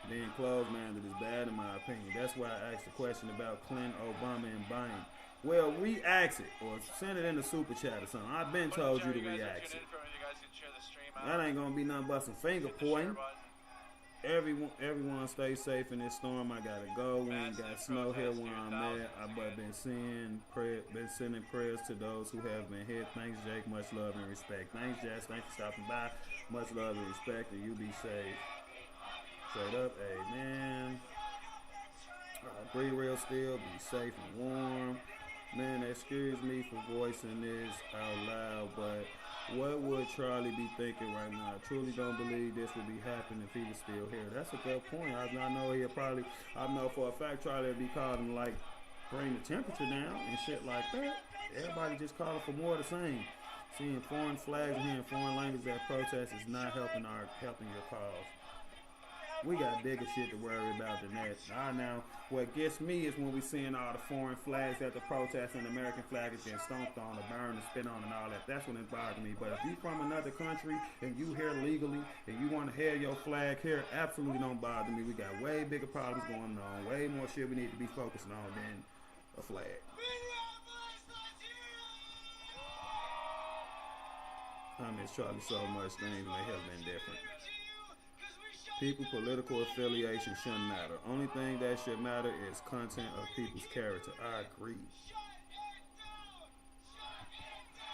S3: Being closed-minded is bad in my opinion. That's why I asked the question about Clinton, Obama, and Biden. Well, re-ask it or send it in the super chat or something. I've been told you to re-ask it. That ain't gonna be nothing but some finger pointing. Everyone stay safe in this storm. I gotta go. We ain't got snow here where I'm at. I've been sending prayers to those who have been hit. Thanks, Jake. Much love and respect. Thanks, Jess. Thanks for stopping by. Much love and respect, and you be safe. Straight up, amen. Breathe real still, be safe and warm. Man, excuse me for voicing this out loud, but what would Charlie be thinking right now? I truly don't believe this would be happening if he was still here. That's a good point. I know for a fact Charlie would be calling like bring the temperature down and shit like that. Everybody just calling for more of the same. Seeing foreign flags and hearing foreign language at protests is not helping your cause. We got bigger shit to worry about than that. Now, what gets me is when we seeing all the foreign flags at the protests and the American flag is getting stomped on or burned and spit on and all that. That's when it bothers me. But if you from another country and you here legally and you want to have your flag here, absolutely don't bother me. We got way bigger problems going on, way more shit we need to be focusing on than a flag. I miss Charlie so much, things may have been different. People, political affiliation shouldn't matter. Only thing that should matter is content of people's character. I agree.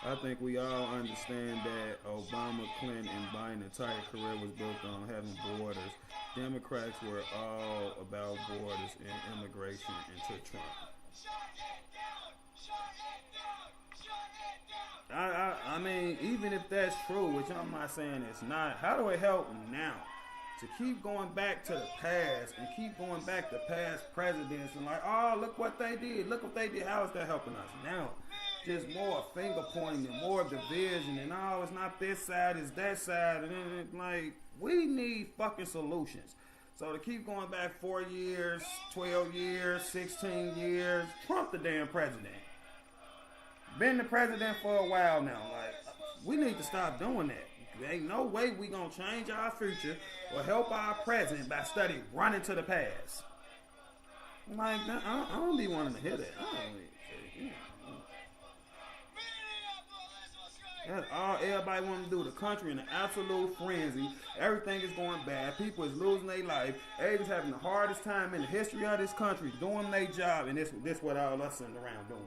S3: I think we all understand that Obama, Clinton, and Biden's entire career was built on having borders. Democrats were all about borders and immigration until Trump. I mean, even if that's true, which I'm not saying it's not, how do it help now? To keep going back to the past and keep going back to past presidents and like, oh, look what they did. Look what they did. How is that helping us now? Just more finger pointing and more division and oh, it's not this side, it's that side. And then, like, we need fucking solutions. So to keep going back 4 years, 12 years, 16 years, Trump the damn president. Been the president for a while now. Like, we need to stop doing that. There ain't no way we gonna change our future or help our present by studying running to the past. Like, I don't be wanting to hear that. That's all everybody want to do. The country in an absolute frenzy. Everything is going bad. People is losing their life. Everybody's having the hardest time in the history of this country doing their job, and this what all us sitting around doing.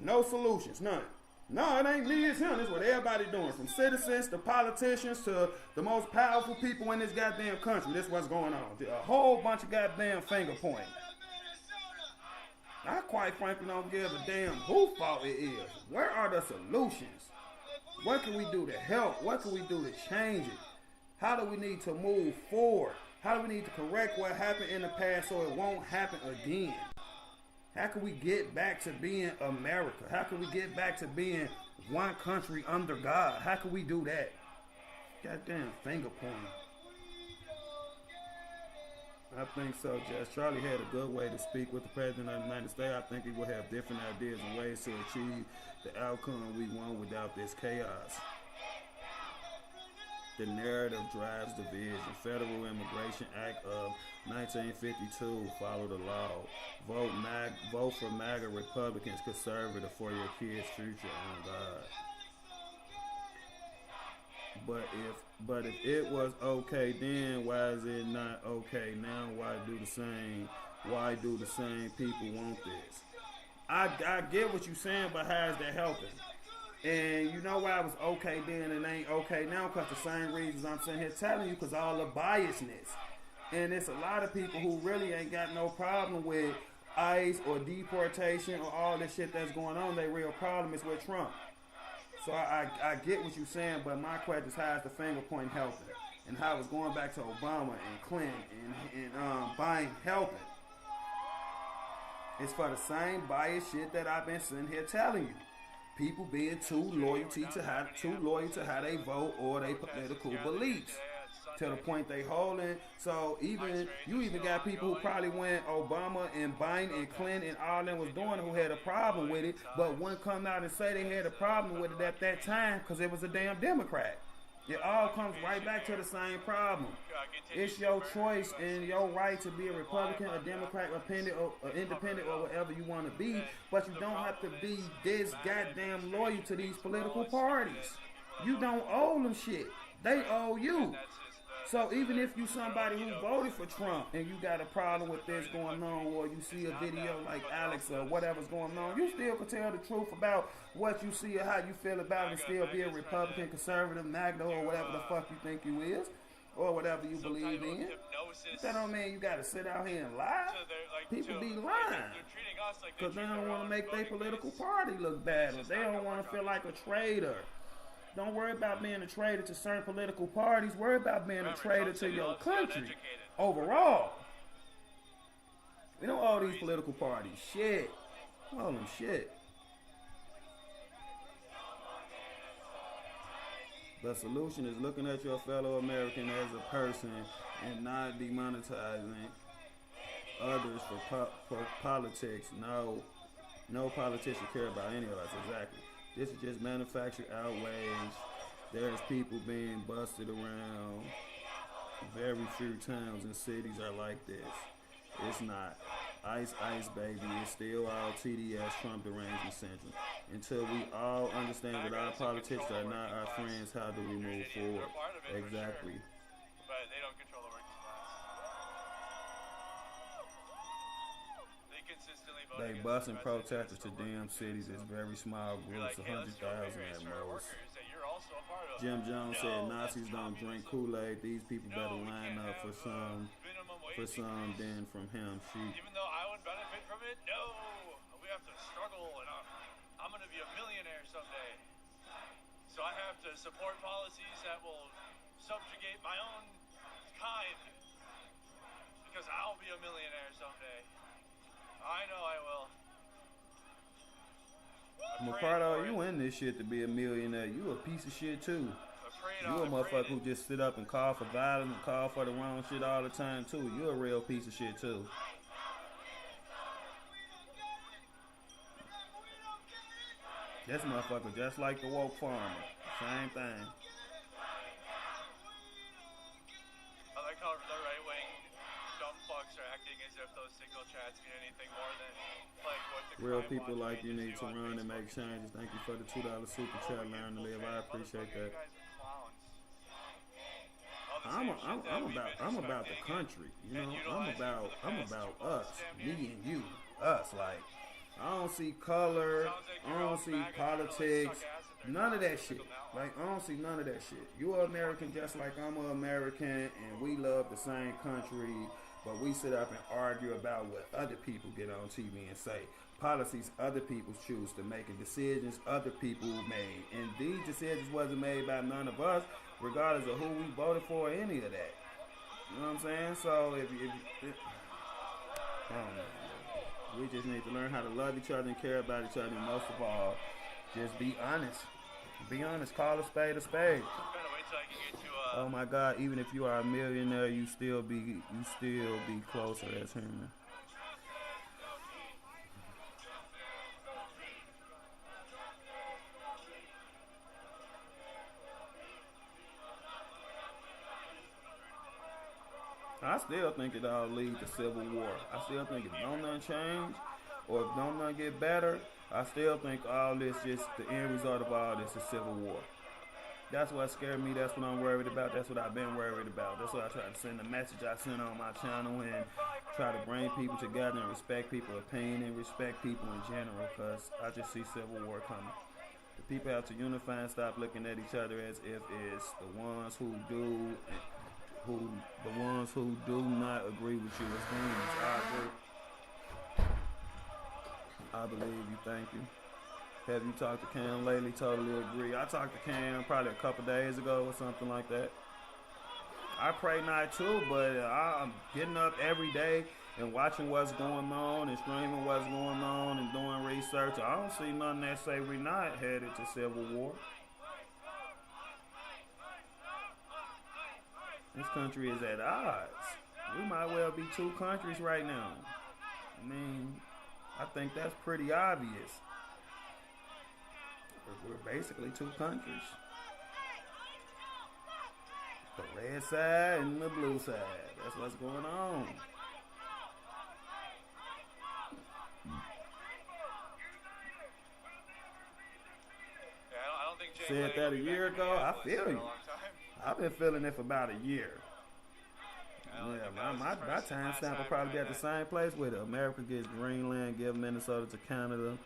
S3: No solutions, none. No, it ain't me, it's him. It's what everybody doing. From citizens to politicians to the most powerful people in this goddamn country. This what's going on. A whole bunch of goddamn finger pointing. I quite frankly don't give a damn whose fault it is. Where are the solutions? What can we do to help? What can we do to change it? How do we need to move forward? How do we need to correct what happened in the past so it won't happen again? How can we get back to being America? How can we get back to being one country under God? How can we do that? Goddamn finger pointing. I think so, Judge. Charlie had a good way to speak with the President of the United States. I think he will have different ideas and ways to achieve the outcome we want without this chaos. The narrative drives division. Federal Immigration Act of 1952, follow the law. Vote for MAGA Republicans, conservative for your kids' future on God. But if it was okay then, why is it not okay now? Why do the same people want this? I get what you're saying, but how is that helping? And you know why it was okay then and ain't okay now? Because the same reasons I'm sitting here telling you, because all the biasness. And it's a lot of people who really ain't got no problem with ICE or deportation or all this shit that's going on. Their real problem is with Trump. So I get what you're saying, but my question is how is the finger point helping? And how it's going back to Obama and Clinton and Biden helping. It's for the same bias shit that I've been sitting here telling you. People being too loyal to how they vote or their political beliefs. To the point they holding. So you even got people who probably went Obama and Biden and Clinton and all them was doing who had a problem with it, but wouldn't come out and say they had a problem with it at that time because it was a damn Democrat. It all comes right back to the same problem. It's your choice and your right to be a Republican, a Democrat, independent, or whatever you want to be, but you don't have to be this goddamn loyal to these political parties. You don't owe them shit. They owe you. So even if you somebody who voted for Trump and you got a problem with this going on, or you see a video like Alex or whatever's going on, you still can tell the truth about what you see or how you feel about it and still be a Republican, conservative, MAGA, or whatever the fuck you think you is, or whatever you believe in. That don't mean you gotta sit out here and lie. People be lying because they don't want to make their political party look bad, or they don't want to feel like a traitor. Don't worry about being a traitor to certain political parties. Worry about being a traitor to your country overall. We don't owe these political parties shit. We owe them shit. The solution is looking at your fellow American as a person and not demonetizing others for politics. No politician care about any of us, exactly. This is just manufactured outrage. There's people being busted around. Very few towns and cities are like this. It's not. Ice, baby. It's still all TDS, Trump derangement syndrome. Until we all understand that our politics are not our friends, how do we move forward? Exactly.
S4: But they don't control the working class. They consistently vote
S3: They
S4: against
S3: busing
S4: the president
S3: protesters to
S4: for working
S3: damn cities. It's very small
S4: You're
S3: groups,
S4: like, hey, let's go
S3: 100,000
S4: figure
S3: at
S4: it's for our
S3: most.
S4: workers that you're also a part of.
S3: Jim Jones
S4: No,
S3: said
S4: that's
S3: Nazis don't drink
S4: communism.
S3: Kool-Aid. These people better
S4: No, we
S3: line
S4: can't
S3: up for
S4: have,
S3: some,
S4: minimum wage increase.
S3: then from him. Shoot.
S4: Even though I would benefit from it, no. We have to struggle, and I'm going to be a millionaire someday. So I have to support policies that will subjugate my own kind. Because I'll be a millionaire someday. I know I will.
S3: Ricardo, you in this shit to be a millionaire. You a piece of shit too. You a motherfucker who just sit up and call for violence and call for the wrong shit all the time too. You a real piece of shit too. This motherfucker just like the woke farmer. Same thing.
S4: I like how the right-wing dumb fucks are acting as if those single chats mean anything more than like what the
S3: Real
S4: crime
S3: people
S4: watch
S3: like you
S4: pages
S3: need
S4: do
S3: to
S4: on
S3: run and
S4: Facebook.
S3: make changes. Thank you for the $2 super chat. Learn to live. I appreciate that.
S4: You guys are clowns. All the same shit that we've been
S3: I'm about the
S4: suspecting
S3: country. You
S4: and
S3: know,
S4: utilizing for the
S3: I'm
S4: past
S3: about
S4: 2
S3: us,
S4: months, damn
S3: me
S4: near.
S3: and you, us. Like, I don't see color.
S4: Sounds like
S3: I
S4: you're all
S3: don't see
S4: MAGA trying to, like,
S3: politics.
S4: suck acid. They're
S3: None of that
S4: toxic
S3: shit.
S4: now.
S3: Like, I don't see none of that shit. You're American just like I'm an American, and we love the same country, but we sit up and argue about what other people get on TV and say. Policies other people choose to make and decisions other people made. And these decisions wasn't made by none of us, regardless of who we voted for or any of that. You know what I'm saying? So, I don't know. We just need to learn how to love each other and care about each other, and most of all, just be honest. Be honest. Call a spade a spade.
S4: I'm gonna wait till I can get to
S3: Oh my God! Even if you are a millionaire, you still be closer as human. I still think it all leads to civil war. I still think if don't nothing change, or if don't nothing get better, I still think all this just the end result of all this is civil war. That's what scared me. That's what I'm worried about. That's what I've been worried about. That's why I try to send the message I send on my channel and try to bring people together and respect people's opinion and respect people in general, because I just see civil war coming. The people have to unify and stop looking at each other as if it's the ones who do not agree with you as humans. I agree. I believe you. Thank you. Have you talked to Cam lately? Totally agree. I talked to Cam probably a couple days ago or something like that. I pray not too, but I'm getting up every day and watching what's going on and streaming what's going on and doing research. I don't see nothing that say we're not headed to civil war. This country is at odds. We might well be two countries right now. I mean, I think that's pretty obvious. We're basically two countries. The red side and the blue side. That's what's going on.
S4: Yeah, I don't think Jay
S3: Said
S4: Leno
S3: that
S4: will
S3: a
S4: be
S3: year
S4: back in
S3: ago. I
S4: Minneapolis
S3: feel
S4: for a
S3: you.
S4: long time.
S3: I've been feeling it for about a year.
S4: I don't
S3: Yeah,
S4: think that was
S3: my
S4: his first and
S3: time
S4: last
S3: stamp will
S4: time
S3: probably be
S4: doing
S3: at the
S4: that.
S3: same place with it. America gets Greenland, give Minnesota to Canada.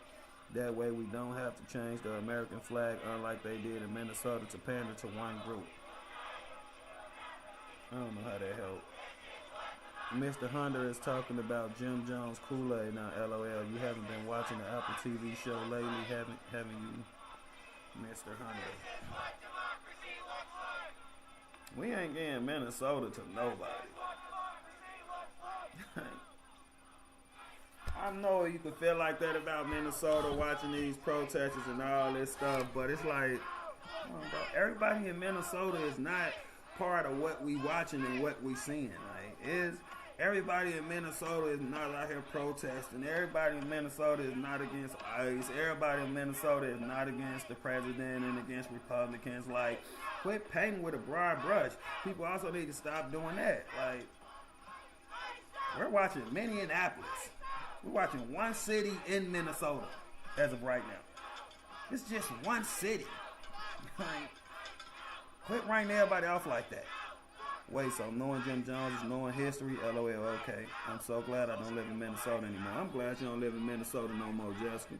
S3: That way we don't have to change the American flag, unlike they did in Minnesota, to pander to one group. I don't know how that helped. Mr. Hunter is talking about Jim Jones Kool-Aid now. LOL. You haven't been watching the Apple TV show lately, haven't you, Mr. Hunter? We ain't getting Minnesota to nobody. I know you can feel like that about Minnesota watching these protesters and all this stuff, but it's like Come on, bro. Everybody in Minnesota is not part of what we watching and what we seeing. Like, everybody in Minnesota is not out here protesting. Everybody in Minnesota is not against ICE. Everybody in Minnesota is not against the president and against Republicans. Like, quit painting with a broad brush. People also need to stop doing that. Like, we're watching Minneapolis. We're watching one city in Minnesota as of right now. It's just one city. Like, quit writing everybody off like that. Wait, so knowing Jim Jones is knowing history? LOL, okay. I'm so glad I don't live in Minnesota anymore. I'm glad you don't live in Minnesota no more, Jessica.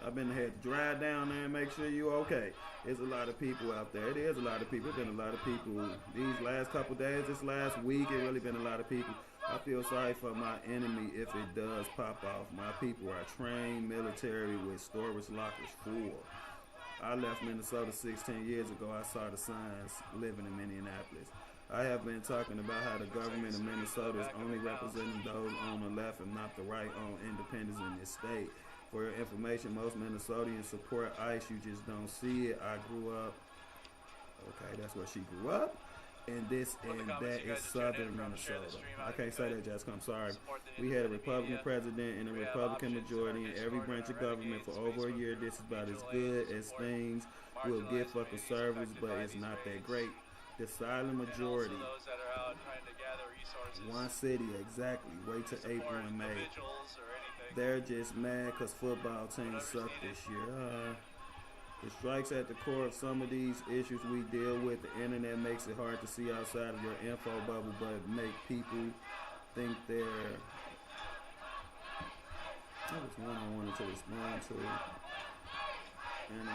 S3: I've been ahead to drive down there and make sure you're okay. There's a lot of people out there. It is a lot of people. There's been a lot of people these last couple days, this last week. It really been a lot of people. I feel sorry for my enemy if it does pop off. My people are trained military with storage lockers full. I left Minnesota 16 years ago. I saw the signs living in Minneapolis. I have been talking about how the government of Minnesota is only representing those on the left and not the right on independence in this state. For your information, most Minnesotans support ICE. You just don't see it. I grew up. Okay, that's where she grew up. And this and that is southern Minnesota. I can't say that, Jessica. I'm sorry. We had a Republican president and a Republican majority in every branch of government for over a year. This is about as good as things will get for conservatives, but it's not that great. The silent majority. One city, exactly. Wait till April and May. They're just mad because football teams suck this year. It strikes at the core of some of these issues we deal with. The internet makes it hard to see outside of your info bubble, but make people think they're... That was one I wanted to respond to. And,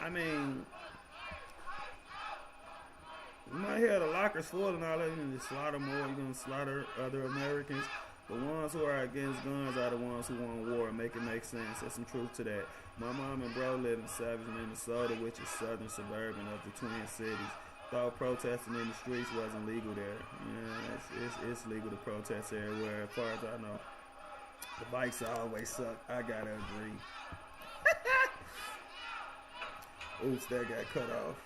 S3: I mean, you might hear the lockers full and all that. You're going to slaughter more. You're going to slaughter other Americans. The ones who are against guns are the ones who want war. Make it make sense. There's some truth to that. My mom and bro live in Savage, Minnesota, which is southern suburban of the Twin Cities. Thought protesting in the streets wasn't legal there. Yeah, it's legal to protest everywhere. As far as I know, the bikes always suck. I gotta agree. Oops, that got cut off.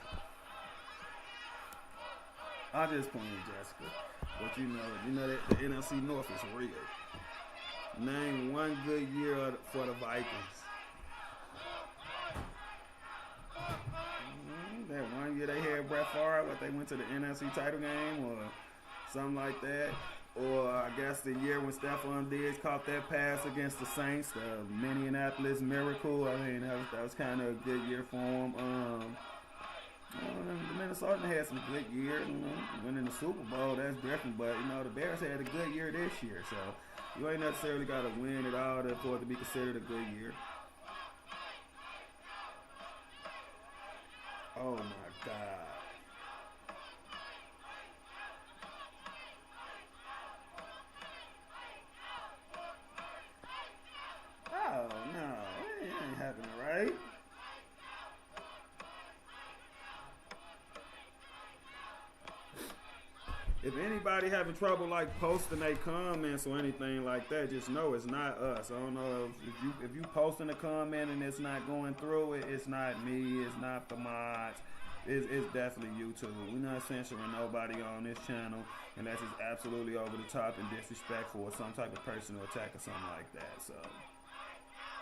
S3: I just playing, Jessica. But you know that the NFC North is real. Name one good year for the Vikings. That one year they had Brett Favre, but they went to the NFC title game or something like that. Or I guess the year when Stephon Diggs caught that pass against the Saints, the Minneapolis Miracle. I mean, that was kind of a good year for them. The Minnesota had some good years, winning the Super Bowl, that's different, but, the Bears had a good year this year, so you ain't necessarily got to win it all for it to be considered a good year. Oh, my God. Oh, no, it ain't happening, right? If anybody having trouble like posting their comments or anything like that, just know it's not us. I don't know if you posting a comment and it's not going through it, it's not me, it's not the mods. It's definitely YouTube. We're not censoring nobody on this channel, and that's just absolutely over the top and disrespectful or some type of personal attack or something like that. So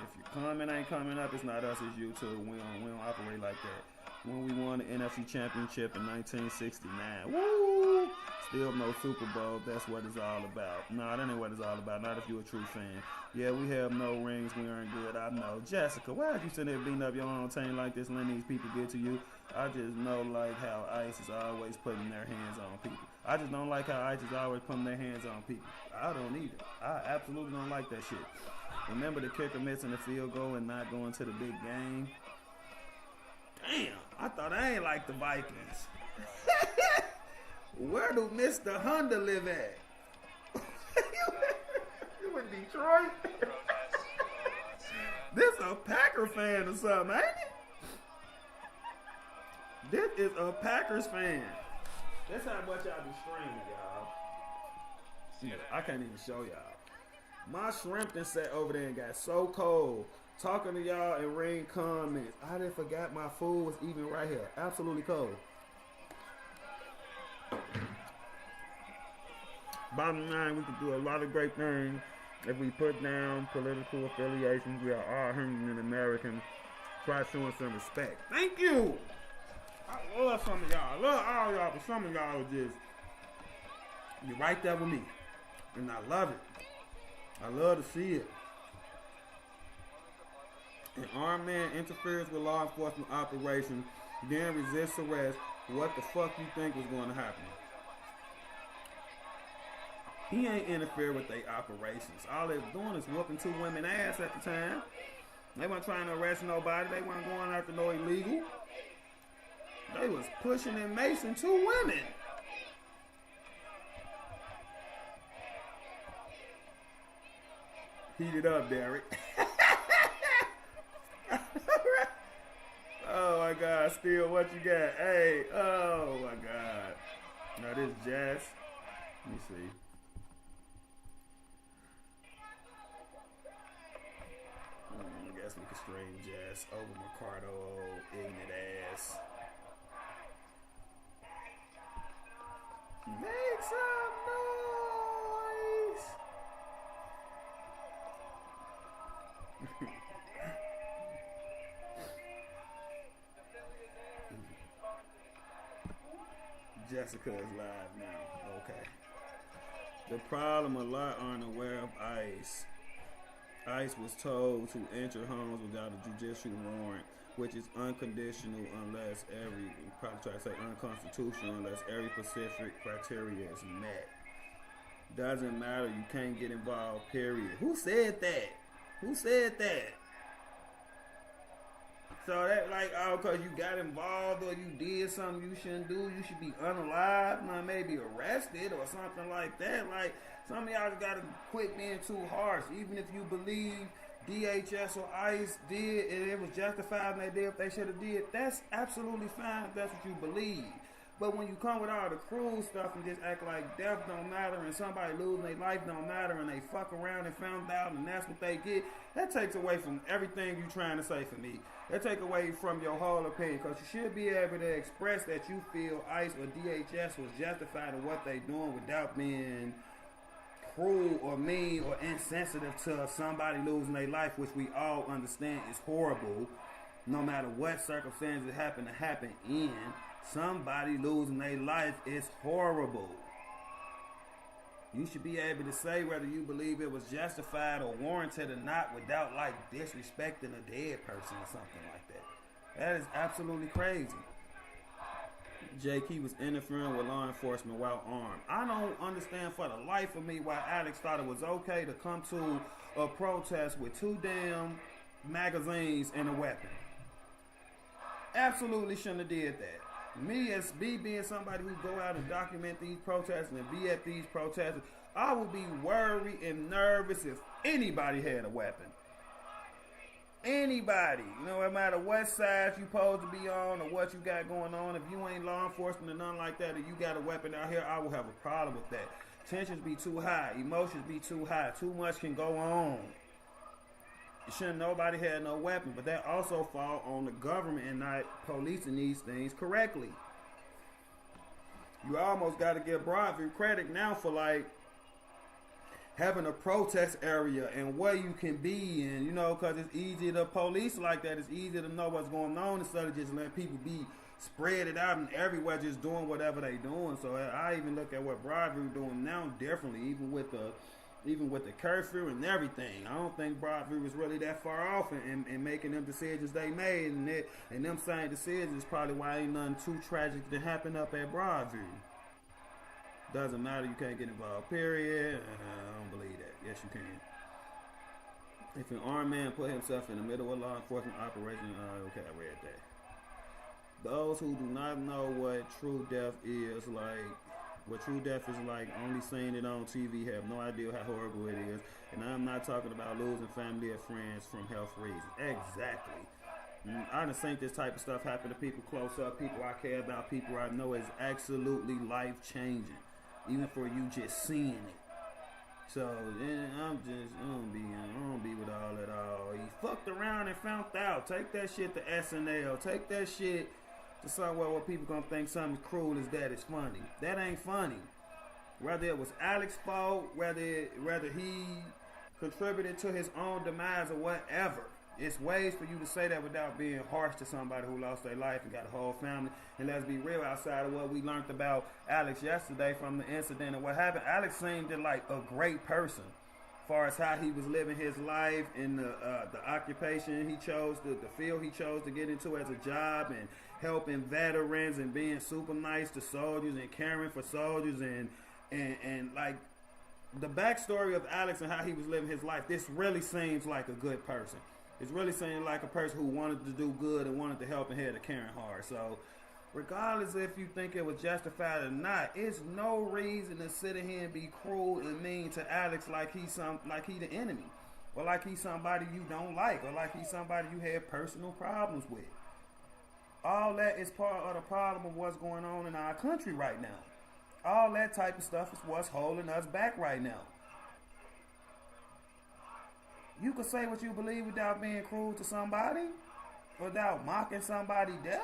S3: if your comment ain't coming up, it's not us, it's YouTube. We don't operate like that. When we won the NFC Championship in 1969. Woo! Still no Super Bowl. That's what it's all about. No, that ain't what it's all about. Not if you're a true fan. Yeah, we have no rings. We aren't good. I know. Jessica, why are you sitting there beating up your own team like this and letting these people get to you? I just know like how ICE is always putting their hands on people. I just don't like how ICE is always putting their hands on people. I don't either. I absolutely don't like that shit. Remember the kicker missing the field goal and not going to the big game? Damn, I thought I ain't like the Vikings. Where do Mr. Honda live at? You in Detroit? This a Packer fan or something, ain't it? This is a Packers fan. That's how much I be streaming, y'all. Yeah, I can't even show y'all. My shrimp done sat over there and got so cold talking to y'all and reading comments. I didn't forgot my food was even right here. Absolutely cold. Bottom line, we can do a lot of great things if we put down political affiliations. We are all human and American. Try showing some respect. Thank you. I love some of y'all. I love all y'all, but some of y'all are just, you're right there with me. And I love it. I love to see it. An armed man interferes with law enforcement operations, then resists arrest. What the fuck you think was going to happen? He ain't interfere with their operations. All they was doing is whooping two women ass at the time. They weren't trying to arrest nobody. They weren't going after no illegal. They was pushing and macing two women. Heat it up, Derek. Oh my God, still what you got? Hey, oh my God. Now this jazz. Let me see. I guess we could stream jazz over Ricardo, old ignorant ass. Make some noise. Jessica is live now. Okay. The problem a lot aren't aware of ICE. ICE was told to enter homes without a judicial warrant, which is unconditional unless every, probably try to say unconstitutional unless every specific criteria is met. Doesn't matter, you can't get involved, period. Who said that? Who said that? So that like, oh, because you got involved or you did something you shouldn't do, you should be unalive, not maybe arrested or something like that. Like, some of y'all just got to quit being too harsh. Even if you believe DHS or ICE did and it was justified and they did what they should have did, that's absolutely fine if that's what you believe. But when you come with all the cruel stuff and just act like death don't matter and somebody losing their life don't matter and they fuck around and found out and that's what they get, that takes away from everything you're trying to say for me. That take away from your whole opinion, because you should be able to express that you feel ICE or DHS was justified in what they doing without being cruel or mean or insensitive to somebody losing their life, which we all understand is horrible. No matter what circumstances happen to happen in, somebody losing their life is horrible. You should be able to say whether you believe it was justified or warranted or not without like disrespecting a dead person or something like that. That is absolutely crazy. Jake, he was interfering with law enforcement while armed. I don't understand for the life of me why Alex thought it was okay to come to a protest with two damn magazines and a weapon. Absolutely shouldn't have did that. Me as being somebody who go out and document these protests and be at these protests, I would be worried and nervous if anybody had a weapon. Anybody, no matter what side you supposed to be on or what you got going on, if you ain't law enforcement or nothing like that, or you got a weapon out here, I will have a problem with that. Tensions be too high, emotions be too high, too much can go on. Shouldn't nobody have no weapon, but that also fall on the government and not policing these things correctly. You almost got to give Broadview credit now for like having a protest area and where you can be, and you know, because it's easy to police like that. It's easy to know what's going on instead of just letting people be spread it out and everywhere just doing whatever they doing. So I even look at what Broadview doing now differently, even with the curfew and everything. I don't think Broadview was really that far off in making them decisions they made, and them same decisions is probably why ain't nothing too tragic to happen up at Broadview. Doesn't matter, you can't get involved, period. I don't believe that. Yes, you can. If an armed man put himself in the middle of law enforcement operation, okay, I read that. Those who do not know what true death is like, only seeing it on TV, have no idea how horrible it is. And I'm not talking about losing family or friends from health reasons. Exactly. I done seen this type of stuff happen to people close up, people I care about, people I know is absolutely life changing. Even for you just seeing it. So I don't be with all that all. He fucked around and found out. Take that shit to SNL. Take that shit to somewhere where people gonna think something cruel as that is funny. That ain't funny. Whether it was Alex's fault, whether he contributed to his own demise or whatever. It's ways for you to say that without being harsh to somebody who lost their life and got a whole family. And let's be real, outside of what we learned about Alex yesterday from the incident and what happened, Alex seemed like a great person as far as how he was living his life and the occupation he chose, the field he chose to get into as a job, and helping veterans and being super nice to soldiers and caring for soldiers and like the backstory of Alex and how he was living his life. This really seems like a good person. It's really seemed like a person who wanted to do good and wanted to help and had a caring heart. So regardless if you think it was justified or not, it's no reason to sit in here and be cruel and mean to Alex like he the enemy, or like he's somebody you don't like, or like he's somebody you have personal problems with. All that is part of the problem of what's going on in our country right now. All that type of stuff is what's holding us back right now. You can say what you believe without being cruel to somebody, without mocking somebody death.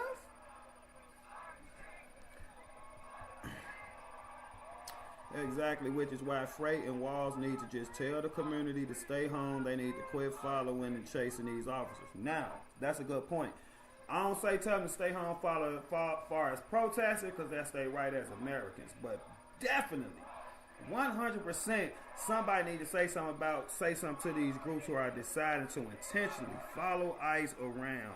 S3: Exactly, which is why Freight and Walls need to just tell the community to stay home. They need to quit following and chasing these officers. Now, that's a good point. I don't say tell them to stay home far as protesting, because that's their right as Americans. But definitely, 100%, somebody need to say something to these groups who are deciding to intentionally follow ICE around.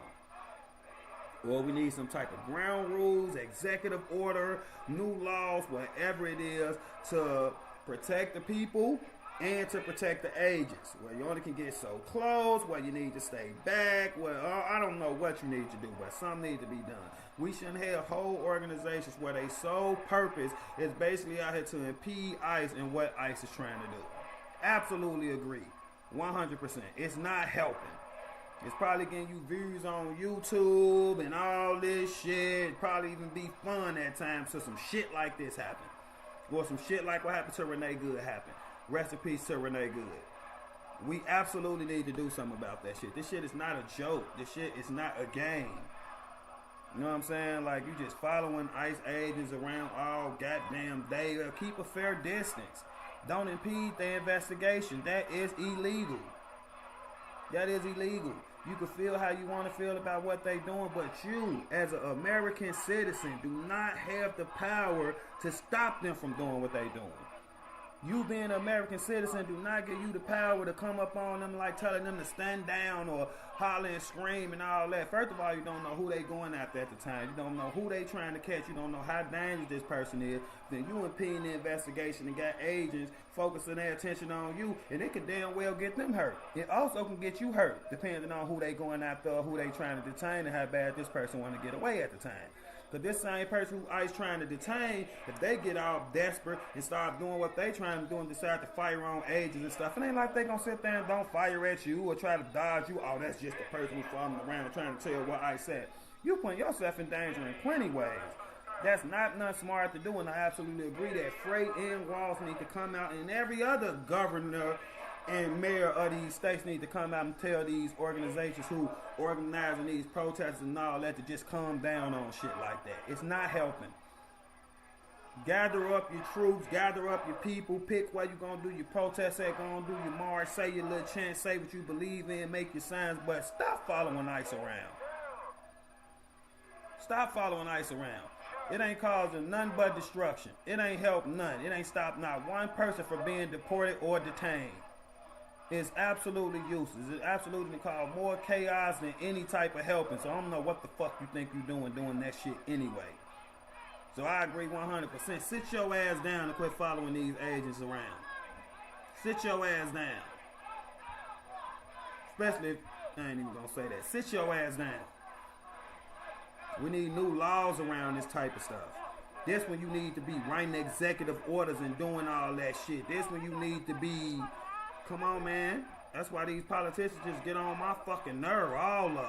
S3: Or we need some type of ground rules, executive order, new laws, whatever it is, to protect the people and to protect the agents. Where you only can get so close, where you need to stay back, I don't know what you need to do, but something needs to be done. We shouldn't have whole organizations where their sole purpose is basically out here to impede ICE and what ICE is trying to do. Absolutely agree. 100%. It's not helping. It's probably getting you views on YouTube and all this shit. Probably even be fun at times till some shit like this happen. Or some shit like what happened to Renee Good happen. Rest in peace to Renee Good. We absolutely need to do something about that shit. This shit is not a joke. This shit is not a game. You know what I'm saying? Like, you just following ICE agents around all goddamn day. Keep a fair distance. Don't impede their investigation. That is illegal. That is illegal. You can feel how you want to feel about what they're doing, but you, as an American citizen, do not have the power to stop them from doing what they're doing. You being an American citizen do not give you the power to come up on them like telling them to stand down or holler and scream and all that. First of all, you don't know who they going after at the time. You don't know who they trying to catch. You don't know how dangerous this person is. Then you impeding the investigation and got agents focusing their attention on you, and it could damn well get them hurt. It also can get you hurt, depending on who they going after or who they trying to detain and how bad this person want to get away at the time. Because this same person who ICE trying to detain, if they get all desperate and start doing what they trying to do and decide to fire on agents and stuff, it ain't like they gonna sit there and don't fire at you or try to dodge you. Oh, that's just the person who's following around trying to tell what ICE said. You putting yourself in danger in plenty ways. That's not nothing smart to do, and I absolutely agree that Freight and Walls need to come out, and every other governor and mayor of these states need to come out and tell these organizations who organizing these protests and all that to just calm down on shit like that. It's not helping. Gather up your troops, gather up your people, pick where you're going to do your protest at, going to do your march, say your little chant, say what you believe in, make your signs, but stop following ICE around. Stop following ICE around. It ain't causing none but destruction. It ain't helped none. It ain't stopped not one person from being deported or detained. It's absolutely useless. It absolutely cause more chaos than any type of helping. So I don't know what the fuck you think you're doing that shit anyway. So I agree 100%. Sit your ass down and quit following these agents around. Sit your ass down. Especially if, I ain't even gonna say that. Sit your ass down. We need new laws around this type of stuff. This when you need to be writing executive orders and doing all that shit. This when you need to be... Come on, man. That's why these politicians just get on my fucking nerve. All of them.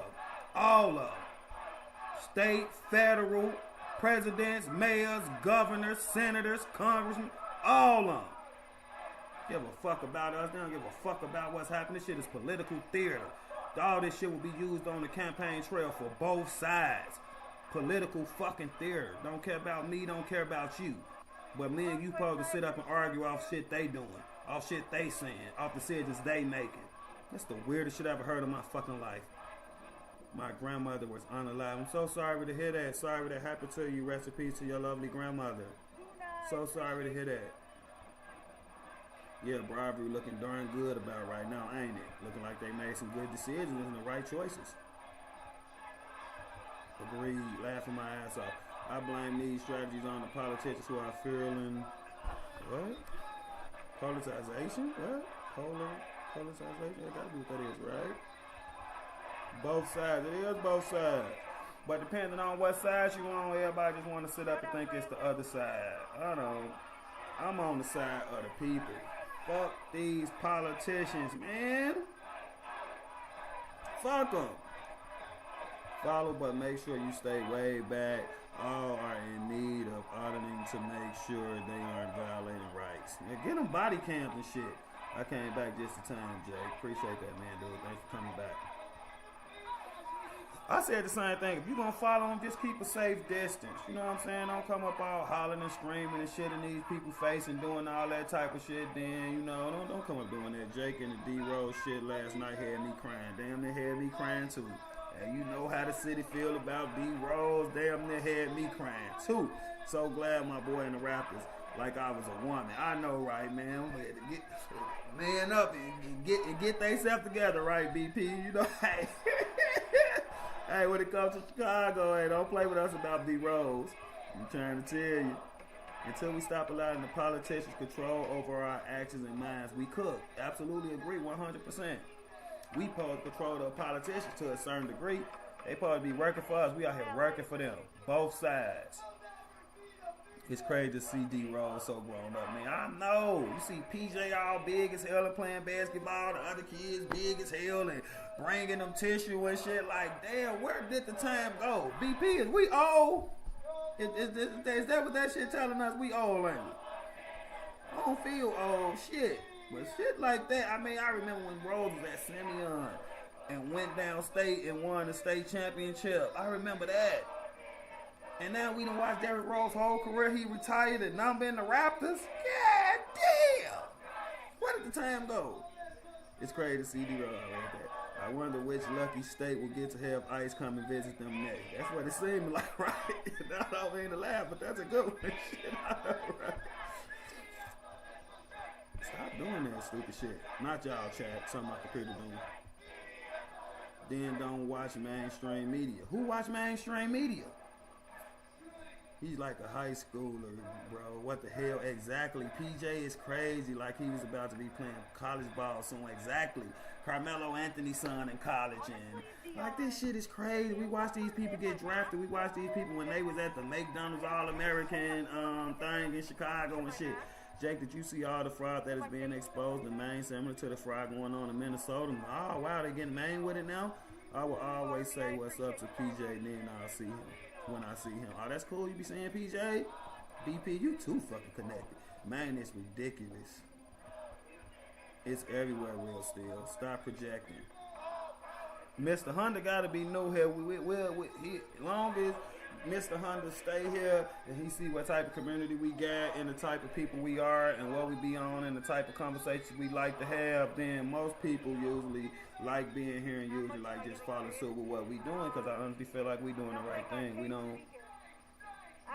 S3: All of them. State, federal, presidents, mayors, governors, senators, congressmen. All of them. give a fuck about us. They don't give a fuck about what's happening. This shit is political theater. All this shit will be used on the campaign trail for both sides. Political fucking theater. Don't care about me, don't care about you. But me and you supposed to sit up and argue off shit they doing, off shit they saying, off decisions they making. That's the weirdest shit I ever heard in my fucking life. My grandmother was unalive. I'm so sorry to hear that. Sorry that happened to you. Rest in peace to your lovely grandmother. So sorry to hear that. Yeah, bribery looking darn good about right now, ain't it? Looking like they made some good decisions and the right choices. Agreed. Laughing my ass off. I blame these strategies on the politicians who are feeling what? Politicization? What? Politicization? That gotta be what that is, right? Both sides. It is both sides. But depending on what side you on, everybody just want to sit up and think it's the other side. I don't. I'm on the side of the people. Fuck these politicians, man. Fuck them. Follow, but make sure you stay way back. All are in need of auditing to make sure they aren't violating rights. Now get them body cams and shit. I came back just in time, Jay. Appreciate that, man, dude. Thanks for coming back. I said the same thing. If you're going to follow them, just keep a safe distance. You know what I'm saying? Don't come up all hollering and screaming and shit in these people's face and doing all that type of shit. Then, you know, don't come up doing that. Jake and the D-Rose shit last night had me crying. Damn, they had me crying too. And you know how the city feel about D-Rose. Damn, they had me crying too. So glad my boy in the Raptors, like I was a woman. I know, right, man? We had to get man up and get themselves together, right, BP? You know, hey. Hey, when it comes to Chicago, hey, don't play with us about D-Rose. I'm trying to tell you. Until we stop allowing the politicians control over our actions and minds, we cook. Absolutely agree, 100%. We supposed to control the politicians to a certain degree. They supposed to be working for us. We out here working for them. Both sides. It's crazy to see D-Rose so grown up, man. I know. You see PJ all big as hell and playing basketball. The other kids big as hell and bringing them tissue and shit. Like, damn, where did the time go? BP, is we old? Is that what that shit telling us? We old, ain't we? I don't feel old. Shit. But shit like that, I mean, I remember when Rose was at Simeon and went down state and won the state championship. I remember that. And now we done watched Derrick Rose's whole career. He retired and now been the Raptors. God damn! Where did the time go? It's crazy to see D-Rose like that. I wonder which lucky state will get to have ICE come and visit them next. That's what it seemed like, right? I don't mean to laugh, but that's a good one. Shit, I know, right? Stop doing that stupid shit. Not y'all, chat. Something my computer doing. Then don't watch mainstream media. Who watch mainstream media? He's like a high schooler, bro. What the hell? Exactly. PJ is crazy. Like he was about to be playing college ball soon. Exactly. Carmelo Anthony's son in college. And like this shit is crazy. We watch these people get drafted. We watch these people when they was at the McDonald's All-American thing in Chicago and shit. Jake, did you see all the fraud that is being exposed in Maine, similar to the fraud going on in Minnesota? Oh, wow, they getting Maine with it now? I will always say what's up to PJ, and then I'll see him when I see him. Oh, that's cool. You be saying PJ? BP, you too fucking connected. Man, it's ridiculous. It's everywhere real still. Stop projecting. Mr. Hunter got to be new here. Long as Mr. Hunter stay here and he see what type of community we got and the type of people we are and what we be on and the type of conversations we like to have, then most people usually like being here and usually like just following suit with what we doing, because I honestly feel like we doing the right thing.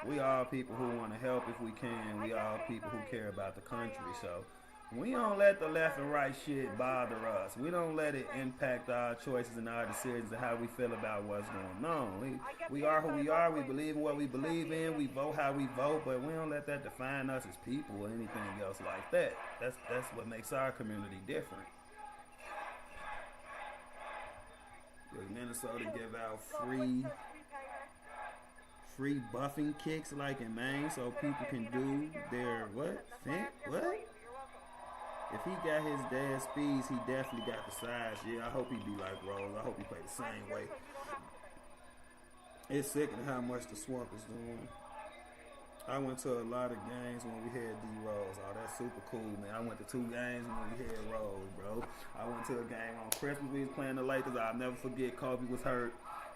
S3: We all people who want to help if we can. We all people who care about the country. So we don't let the left and right shit bother us. We don't let it impact our choices and our decisions and how we feel about what's going on. We are who we are. We believe in what we believe in. We vote how we vote, but we don't let that define us as people or anything else like that. That's what makes our community different. Does Minnesota give out free buffing kicks like in Maine so people can do their what? What? If he got his dad's speeds, he definitely got the size. Yeah, I hope he be like Rose. I hope he play the same way. It's sickening how much the swamp is doing. I went to a lot of games when we had D-Rose. Oh, that's super cool, man. I went to 2 games when we had Rose, bro. I went to a game on Christmas. We was playing the Lakers. I'll never forget Kobe was hurt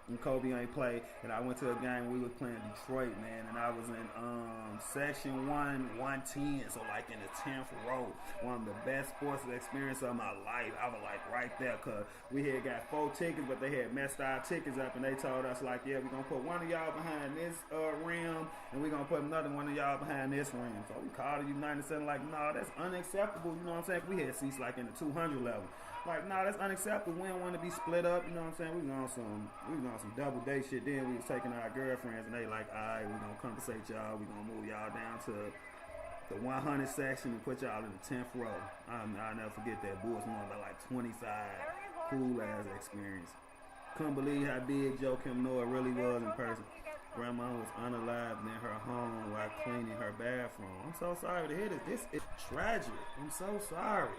S3: and Kobe ain't play. And I went to a game we was playing Detroit, man. And I was in section 1, 110. So like in the 10th row. One of the best sports experience of my life. I was like right there because we had got 4 tickets, but they had messed our tickets up. And they told us like, yeah, we're going to put one of y'all behind this rim. And we're going to put another one of y'all behind this rim. So we called the United Center like, no, that's unacceptable. You know what I'm saying? We had seats like in the 200 level. Like, nah, that's unacceptable. We don't want to be split up. You know what I'm saying? We was on some double date shit. Then we was taking our girlfriends, and they like, all right, we gonna compensate y'all. We gonna move y'all down to the 100 section and put y'all in the 10th row. I'll never forget that. Bulls won by like 25. Cool ass experience. Couldn't believe how big Joe Kim Noah really was in person. Grandma was unalived in her home while cleaning her bathroom. I'm so sorry to hear this. This is tragic. I'm so sorry.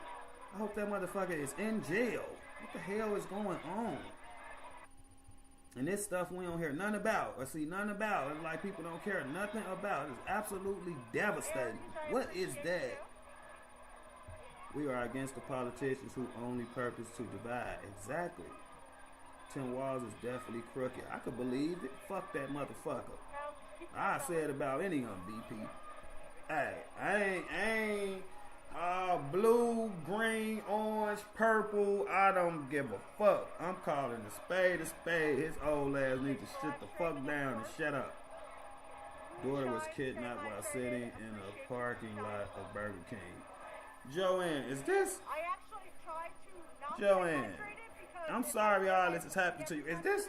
S3: I hope that motherfucker is in jail. What the hell is going on? And this stuff we don't hear nothing about or see nothing about. It's like people don't care nothing about. It's absolutely devastating. What is that? We are against the politicians who only purpose to divide. Exactly. Tim Walz is definitely crooked. I could believe it. Fuck that motherfucker. I said about any BP. Hey, I ain't blue, green, orange, purple. I don't give a fuck. I'm calling a spade a spade. His old ass needs to sit the fuck down and shut up. Daughter was kidnapped while sitting in a parking lot of Burger King. Joanne, is this?
S8: I actually tried to not
S3: Joanne,
S8: get frustrated because
S3: I'm sorry all this has happened to you. Is this?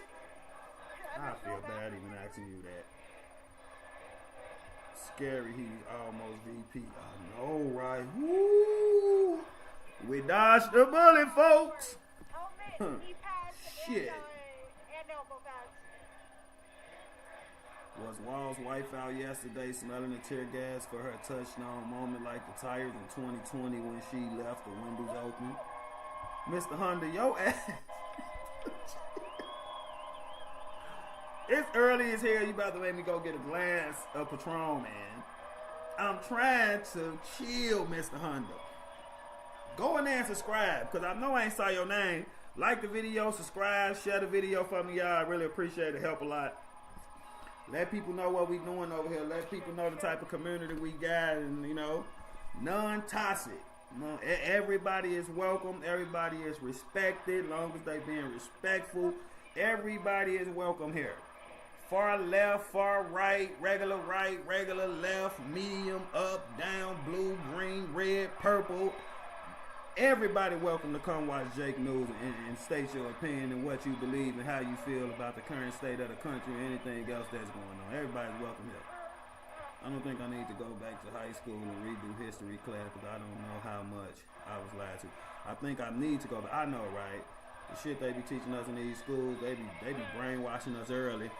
S3: I feel bad even asking you that. Scary, he's almost VP. I know, right? Woo! We dodged the bullet, folks.
S8: helmet, knee pads,
S3: Shit.
S8: and elbow pads.
S3: Was Wall's wife out yesterday smelling the tear gas for her touchdown moment like the tires in 2020 when she left the windows open? Mr. Honda, yo ass. It's early as hell. You about to make me go get a glass of Patron, man. I'm trying to chill, Mr. Honda. Go in there and subscribe, because I know I ain't saw your name. Like the video, subscribe, share the video for me, y'all. I really appreciate it. Help a lot. Let people know what we doing over here. Let people know the type of community we got, and, you know, non-toxic. Everybody is welcome. Everybody is respected, long as they being respectful. Everybody is welcome here. Far left, far right, regular left, medium, up, down, blue, green, red, purple. Everybody welcome to come watch Jake News and state your opinion and what you believe and how you feel about the current state of the country and anything else that's going on. Everybody's welcome here. I don't think I need to go back to high school and redo history class because I don't know how much I was lied to. I think I need to go back. I know, right? The shit they be teaching us in these schools, they be brainwashing us early.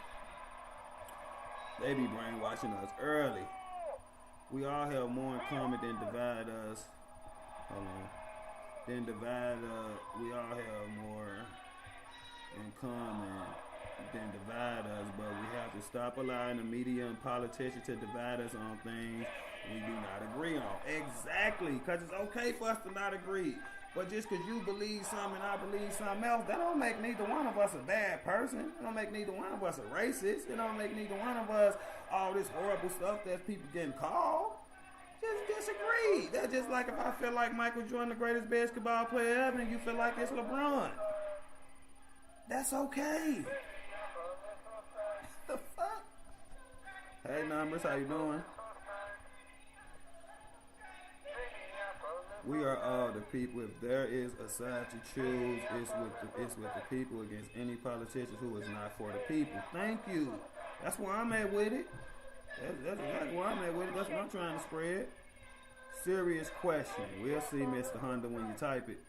S3: They be brainwashing us early. We all have more in common than divide us. Hold on. Then divide we all have more in common than divide us, but we have to stop allowing the media and politicians to divide us on things we do not agree on. Exactly, because it's okay for us to not agree. But just because you believe something and I believe something else, that don't make neither one of us a bad person. It don't make neither one of us a racist. It don't make neither one of us all this horrible stuff that people getting called. Just disagree. That's just like if I feel like Michael Jordan the greatest basketball player ever and you feel like it's LeBron. That's okay. The fuck? Hey Numbers, how you doing? We are all the people. If there is a side to choose, it's with the people against any politician who is not for the people. Thank you. That's where I'm at with it. That's exactly where I'm at with it. That's what I'm trying to spread. Serious question. We'll see, Mr. Honda, when you type it.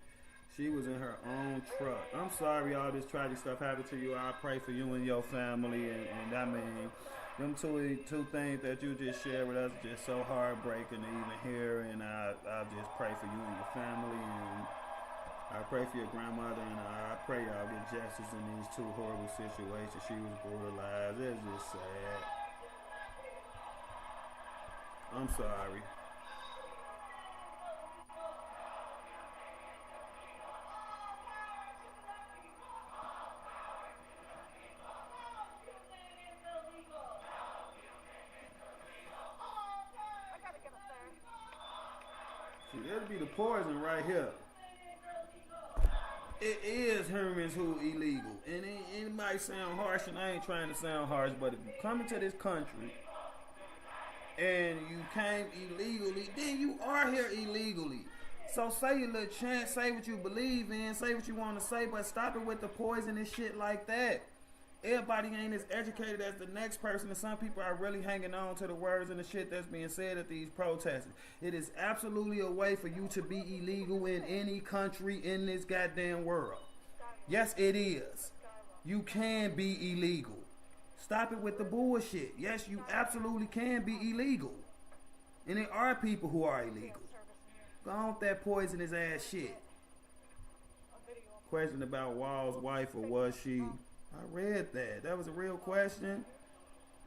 S3: She was in her own truck. I'm sorry all this tragic stuff happened to you. I pray for you and your family. And I mean, them two things that you just shared with us are just so heartbreaking to even hear. And I just pray for you and your family. And I pray for your grandmother. And I pray y'all get justice in these two horrible situations. She was brutalized. It's just sad. I'm sorry.
S8: I gotta get up there.
S3: See, that'd be the poison right here. It is Herman's who illegal. And it might sound harsh, and I ain't trying to sound harsh, but if you come into this country and you came illegally, then you are here illegally. So say your little chant, say what you believe in, say what you want to say, but stop it with the poison and shit like that. Everybody ain't as educated as the next person, and some people are really hanging on to the words and the shit that's being said at these protests. It is absolutely a way for you to be illegal in any country in this goddamn world. Yes, it is. You can be illegal. Stop it with the bullshit. Yes, you absolutely can be illegal. And there are people who are illegal. Go on with that poisonous ass shit. Question about Wall's wife, or was she? I read that. That was a real question.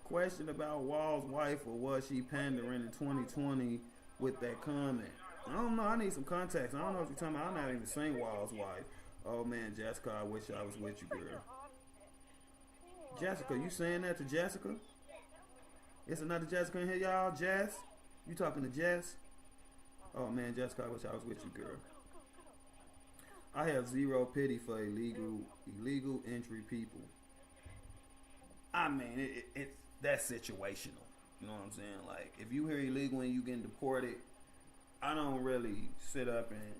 S3: Question about Wall's wife, or was she pandering in 2020 with that comment? I don't know. I need some context. I don't know what you're talking about. I'm not even saying Wall's wife. Oh man, Jessica, I wish I was with you, girl. Jessica, you saying that to Jessica? It's another Jessica in here, y'all. Jess? You talking to Jess? Oh man, Jessica, I wish I was with you, girl. I have zero pity for illegal entry people. I mean, that's situational. You know what I'm saying? Like, if you hear illegal and you getting deported, I don't really sit up and,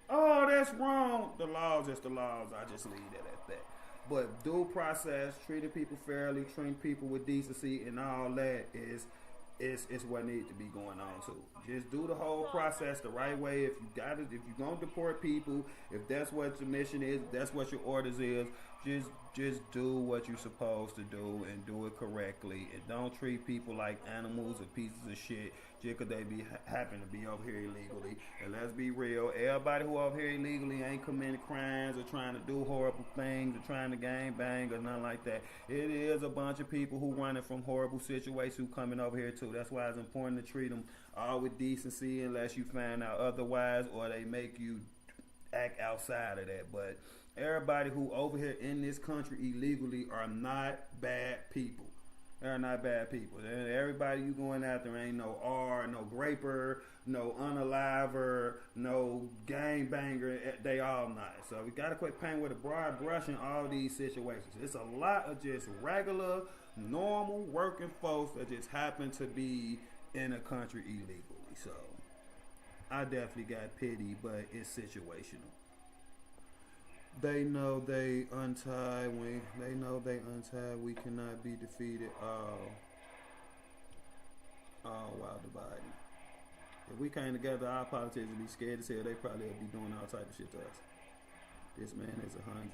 S3: oh, that's wrong. The laws is the laws. I just leave it at that. But due process, treating people fairly, treating people with decency, and all that is what needs to be going on too. Just do the whole process the right way. If you got it, if you're gonna deport people, if that's what your mission is, if that's what your orders is, just do what you're supposed to do and do it correctly. And don't treat people like animals or pieces of shit just because they happen to be over here illegally. And let's be real, everybody who over here illegally ain't committing crimes or trying to do horrible things or trying to gang bang or nothing like that. It is a bunch of people who running from horrible situations who coming over here too. That's why it's important to treat them all with decency unless you find out otherwise or they make you act outside of that. But everybody who over here in this country illegally are not bad people. They're not bad people. And everybody you going after ain't no R, no graper, no unaliver, no gang banger. They all not. So we got to quit painting with a broad brush in all these situations. It's a lot of just regular, normal working folks that just happen to be in a country illegally. So I definitely got pity, but it's situational. They know they untied. We cannot be defeated. All while dividing. If we came together, our politicians would be scared as hell. They probably would be doing all type of shit to us. This man is 100.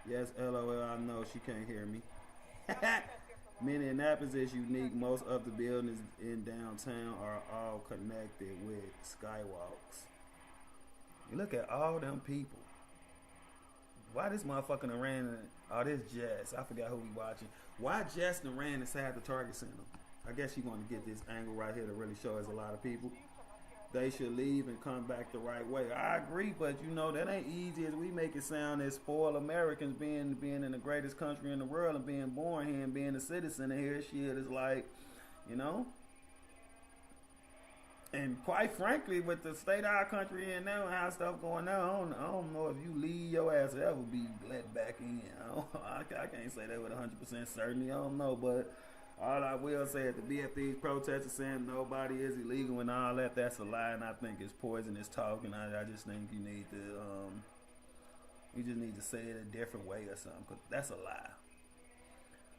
S3: Yes, LOL. I know she can't hear me. Minneapolis is unique. Most of the buildings in downtown are all connected with skywalks. You look at all them people. Why this motherfucking ran? Oh, this Jess. I forgot who we watching. Why Jess and ran inside the Target Center? I guess you want to get this angle right here to really show us a lot of people. They should leave and come back the right way. I agree, but you know that ain't easy as we make it sound as spoiled Americans being in the greatest country in the world and being born here and being a citizen of here. Shit is like, you know. And quite frankly, with the state of our country in now and how stuff going on, I don't know if you leave your ass to ever be let back in. I can't say that with 100% certainty. I don't know, but all I will say is to be at these protests saying nobody is illegal and all that, that's a lie, and I think it's poisonous talk, and I just think you just need to say it a different way or something, because that's a lie.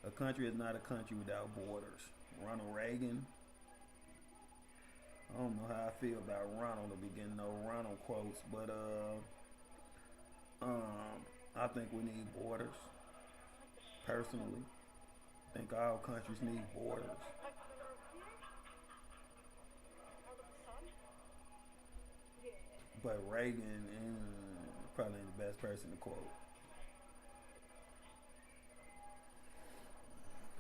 S3: A country is not a country without borders. Ronald Reagan. I don't know how I feel about Ronald to be getting no Ronald quotes, but I think we need borders. Personally, I think all countries need borders. But Reagan probably ain't the best person to quote.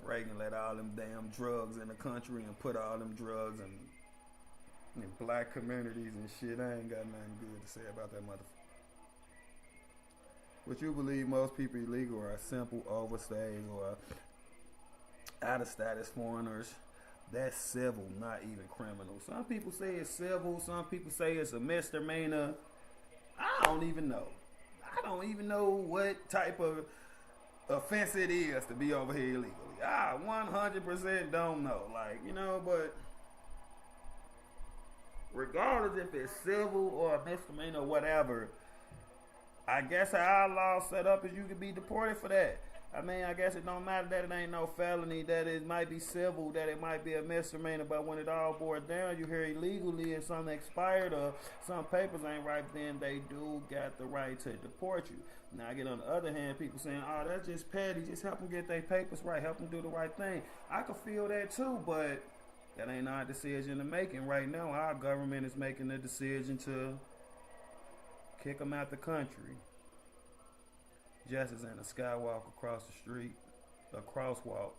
S3: Reagan let all them damn drugs in the country and put all them drugs in black communities and shit. I ain't got nothing good to say about that motherfucker. Would you believe most people illegal are simple overstays or out of status foreigners? That's civil, not even criminal. Some people say it's civil. Some people say it's a misdemeanor. I don't even know. I don't even know what type of offense it is to be over here illegally. I 100% don't know. Like, you know, but regardless if it's civil or a misdemeanor or whatever, I guess how our law set up is you can be deported for that. I mean, I guess it don't matter that it ain't no felony, that it might be civil, that it might be a misdemeanor, but when it all boils down, you hear illegally and something expired or some papers ain't right, then they do got the right to deport you. Now, I get on the other hand, people saying, oh, that's just petty, just help them get their papers right, help them do the right thing. I could feel that too, but that ain't our decision to making right now. Our government is making the decision to kick them out the country. Jess is in a skywalk across the street, a crosswalk.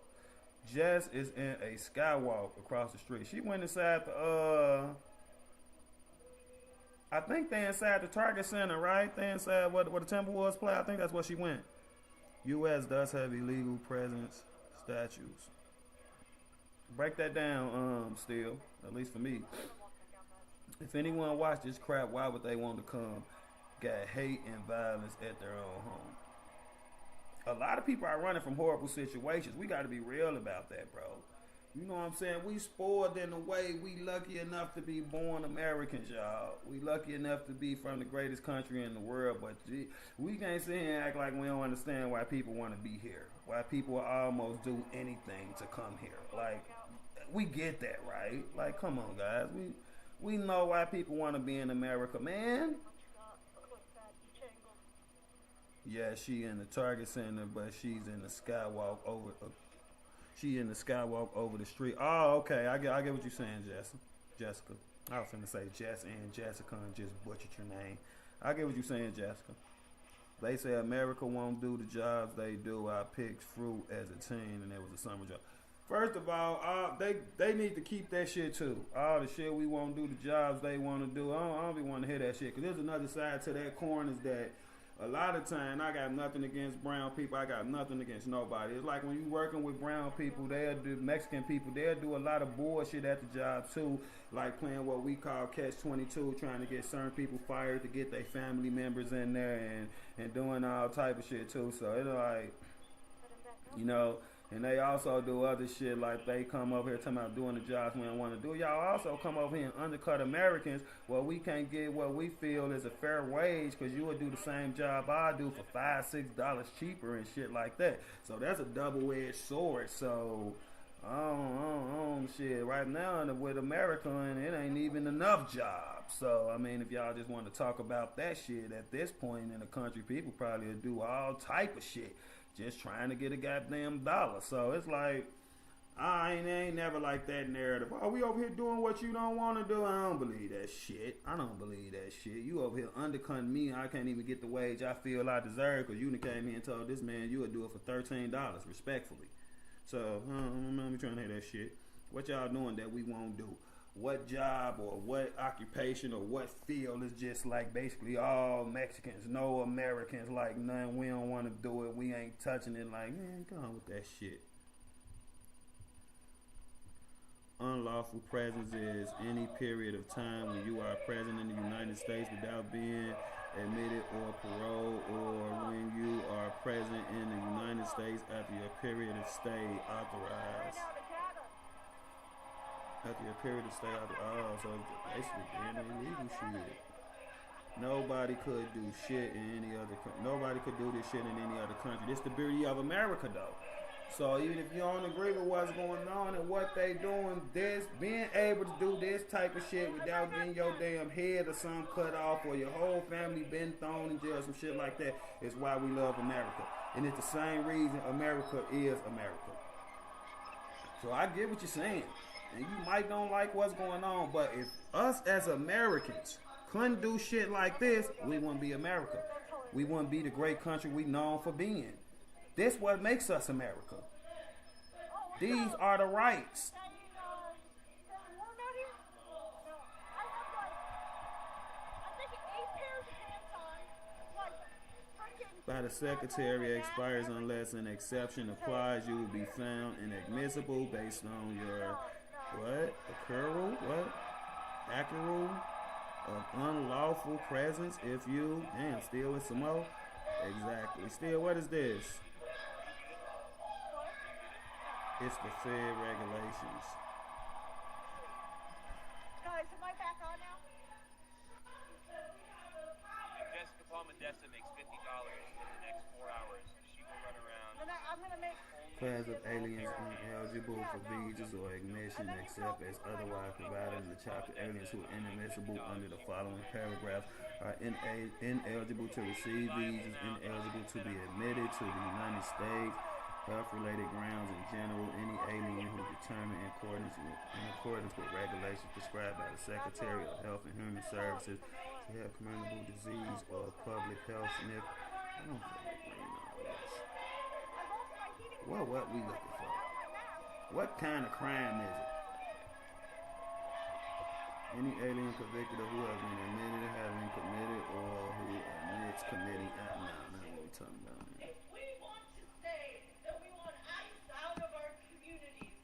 S3: Jess is in a skywalk across the street. She went inside the, I think they inside the Target Center, right? They inside what the Timberwolves play. I think that's where she went. U.S. does have illegal presence statues. Break that down, still, at least for me. If anyone watched this crap, why would they want to come? Got hate and violence at their own home. A lot of people are running from horrible situations. We got to be real about that, bro. You know what I'm saying? We spoiled in a way. We lucky enough to be born Americans, y'all. We lucky enough to be from the greatest country in the world, but we can't sit here and act like we don't understand why people want to be here. Why people will almost do anything to come here. Like, we get that, right? Like, come on, guys. We know why people want to be in America, man. Yeah, she in the Target Center, but she's in the skywalk over. She in the skywalk over the street. Oh, okay. I get what you're saying, Jessica. I was finna say Jess and Jessica and just butchered your name. I get what you're saying, Jessica. They say America won't do the jobs they do. I picked fruit as a teen, and it was a summer job. First of all, they need to keep that shit too. All the shit we won't do the jobs they want to do. I don't be want to hear that shit. Because there's another side to that coin is that a lot of time, I got nothing against brown people. I got nothing against nobody. It's like when you working with brown people, they'll do Mexican people, they'll do a lot of bullshit at the job too, like playing what we call catch-22, trying to get certain people fired to get their family members in there and doing all type of shit too. So it's like, you know, and they also do other shit like they come over here talking about doing the jobs we don't want to do. Y'all also come over here and undercut Americans. Well, we can't get what we feel is a fair wage because you would do the same job I do for $5-6 cheaper and shit like that. So that's a double-edged sword. So, shit. Right now with America, and it ain't even enough jobs. So, I mean, if y'all just want to talk about that shit at this point in the country, people probably would do all type of shit. Just trying to get a goddamn dollar. So it's like, I ain't never like that narrative. Oh, we over here doing what you don't want to do. I don't believe that shit. I don't believe that shit. You over here undercutting me. I can't even get the wage I feel I deserve because you done came here and told this man you would do it for $13, respectfully. So, I'm not trying to hear that shit. What y'all doing that we won't do? What job or what occupation or what field is just like basically all Mexicans, no Americans, like none, we don't want to do it, we ain't touching it, like, man, come on with that shit. Unlawful presence is any period of time when you are present in the United States without being admitted or parole, or when you are present in the United States after your period of stay authorized. After your period of stay authorized, so basically being illegal shit. Nobody could do shit in any other country. Nobody could do this shit in any other country. This is the beauty of America, though. So even if you don't agree with what's going on and what they doing, this being able to do this type of shit without getting your damn head or something cut off or your whole family been thrown in jail, some shit like that, is why we love America. And it's the same reason America is America. So I get what you're saying. And you might don't like what's going on, but if us as Americans couldn't do shit like this, we wouldn't be America. We wouldn't be the great country we known for being. This what makes us America. These are the rights.
S5: warm out here? No. I have I think 8 pairs of pants on. Like, freaking.
S3: By the secretary expires unless an exception applies. You will be found inadmissible based on your accrual of unlawful presence. If you still with some more. Exactly. Still, what is this? It's the Fed regulations.
S5: Guys, am I back on now?
S6: Jessica Palmedessa makes $50 in the next 4 hours. She will run around.
S5: I'm gonna make.
S3: Class of aliens ineligible for visas or admission except as otherwise provided in the chapter. Aliens who are inadmissible under the following paragraph are ineligible to receive visas, ineligible to be admitted to the United States, health-related grounds in general. Any alien who determined in accordance with regulations prescribed by the Secretary of Health and Human Services to have communicable disease or public health sniff. I don't feel like reading all this. What we looking for? What kind of crime is it? Any alien convicted of who has been admitted of having committed or who admits committing not what we talking about, man.
S5: We want to say that we want ICE out of our communities.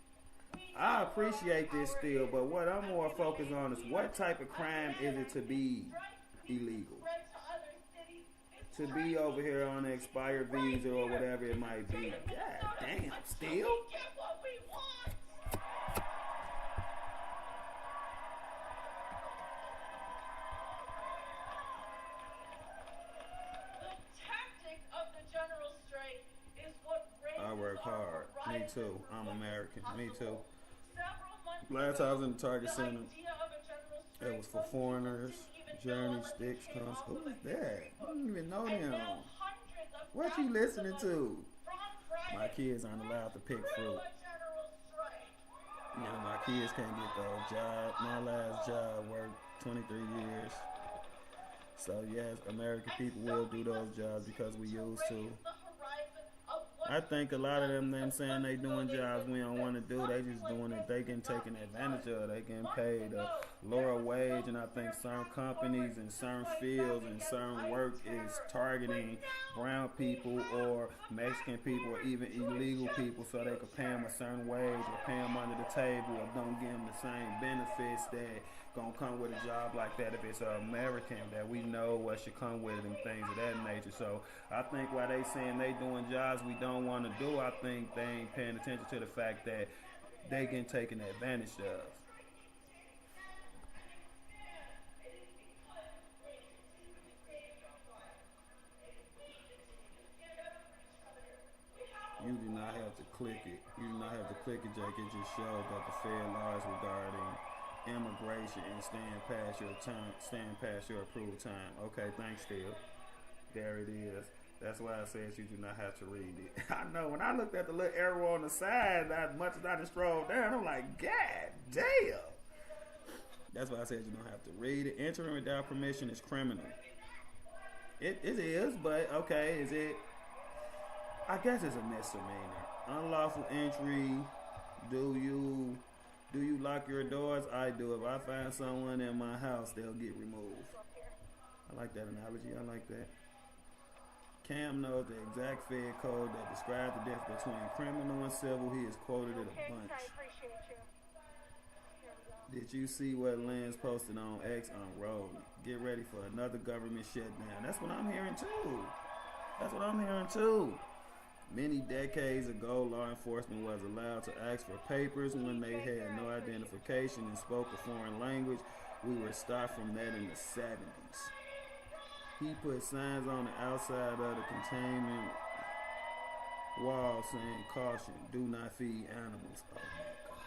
S3: I appreciate this still, but what I'm more focused on is what type of crime is it to be illegal? To be over here on an expired visa or whatever it might be. God damn, still?
S5: Get what we want. The tactic of the general strike is what raises
S3: I work hard.
S5: our
S3: Me too. I'm American. Me too.
S5: Several months
S3: Last
S5: ago,
S3: time I was in the Target
S5: the
S3: Center,
S5: idea of a general strike
S3: it was for foreigners. Journey Sticks comes. Who is that? I don't even know them. What you listening to? My kids aren't allowed to pick fruit. You know, my kids can't get those jobs. My last job worked 23 years. So yes, American people will do those jobs because we used to. I think a lot of them saying they doing jobs we don't want to do. They just doing it. They getting taken advantage of. They getting paid a lower wage, and I think certain companies and certain fields and certain work is targeting brown people or Mexican people or even illegal people, so they could pay them a certain wage or pay them under the table or don't give them the same benefits that gonna come with a job like that if it's an American that we know what should come with it and things of that nature. So I think while they saying they doing jobs we don't want to do, I think they ain't paying attention to the fact that they getting taken advantage of. You do not have to click it. You do not have to click it, Jake. It just shows that the Fed laws regarding immigration and staying past your approved time. Okay, thanks, Phil. There it is. That's why I said you do not have to read it. I know when I looked at the little arrow on the side, as much as I just scrolled down, I'm like, God damn. That's why I said you don't have to read it. Entering without permission is criminal. It is, but okay, is it? I guess it's a misdemeanor. Unlawful entry. Do you lock your doors? I do. If I find someone in my house, they'll get removed. I like that analogy. I like that. Cam knows the exact Fed code that describes the difference between criminal and civil. He is quoted it a bunch.
S5: I appreciate you.
S3: Did you see what Lance posted on X on Road? Get ready for another government shutdown. That's what I'm hearing too. Many decades ago, law enforcement was allowed to ask for papers when they had no identification and spoke a foreign language. We were stopped from that in the 70s. He put signs on the outside of the containment wall saying, caution, do not feed animals. Oh my God.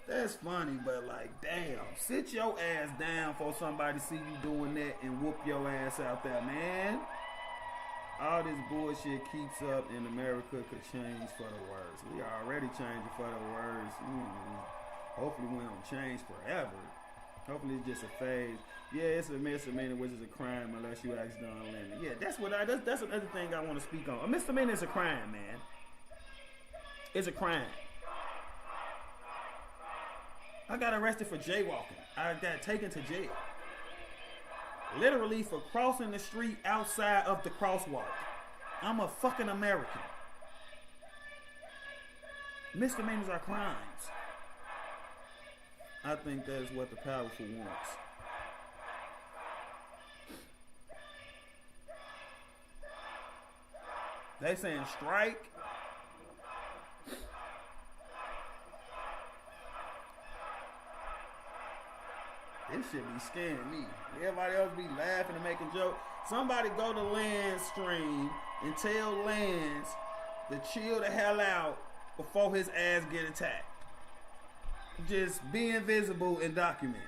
S3: That's funny, but like, damn, sit your ass down for somebody see you doing that and whoop your ass out there, man. All this bullshit keeps up and America could change for the worse. We are already changing for the worse. Hopefully we don't change forever. Hopefully it's just a phase. Yeah, it's a misdemeanor, which is a crime unless you actually don't limit. Yeah, that's another thing I want to speak on. A misdemeanor is a crime, man.
S9: is a crime. I got arrested for jaywalking. I got taken to jail. Literally for crossing the street outside of the crosswalk. I'm a fucking American. Misdemeanors are crimes. I think that is what the powerful wants. They saying strike. This shit be scaring me. Everybody else be laughing and making jokes. Somebody go to Lance stream and tell Lance to chill the hell out before his ass get attacked. Just be invisible and document.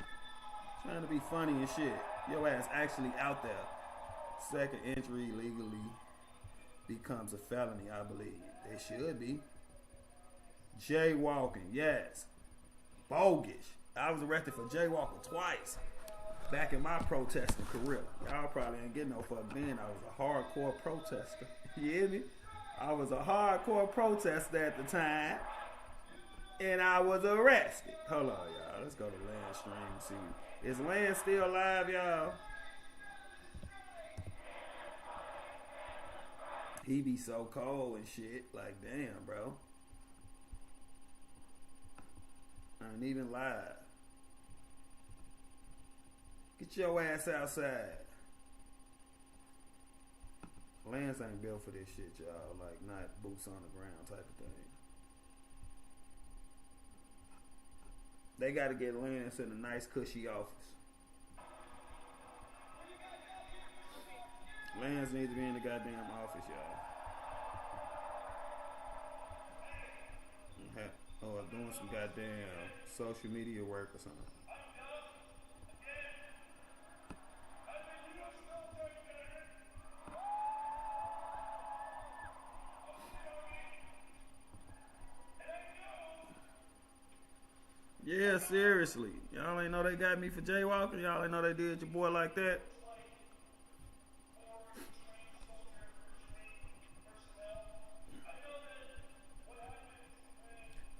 S9: Trying to be funny and shit. Your ass actually out there. Second entry legally becomes a felony, I believe. They should be. Jaywalking, yes. Bogus. I was arrested for jaywalking twice back in my protesting career. Y'all probably ain't getting no fuck then. I was a hardcore protester. You hear me? I was a hardcore protester at the time. And I was arrested. Hold on, y'all. Let's go to Lance stream and see. Is Lance still alive, y'all? He be so cold and shit. Like, damn, bro. I ain't even live. Get your ass outside. Lance ain't built for this shit, y'all. Like, not boots on the ground type of thing. They gotta get Lance in a nice, cushy office. Lance needs to be in the goddamn office, y'all. Or doing some goddamn social media work or something. Yeah, seriously. Y'all ain't know they got me for jaywalking? Y'all ain't know they did your boy like that?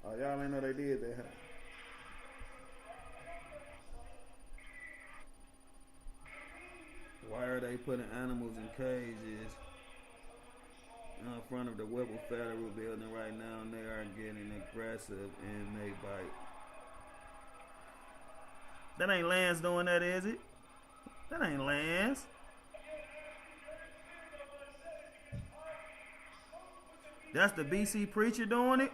S9: Oh, y'all ain't know they did that, huh? Why are they putting animals in cages in front of the Whipple Federal Building right now, and they are getting aggressive and they bite? That ain't Lance doing that, is it? That ain't Lance. That's the BC preacher doing it?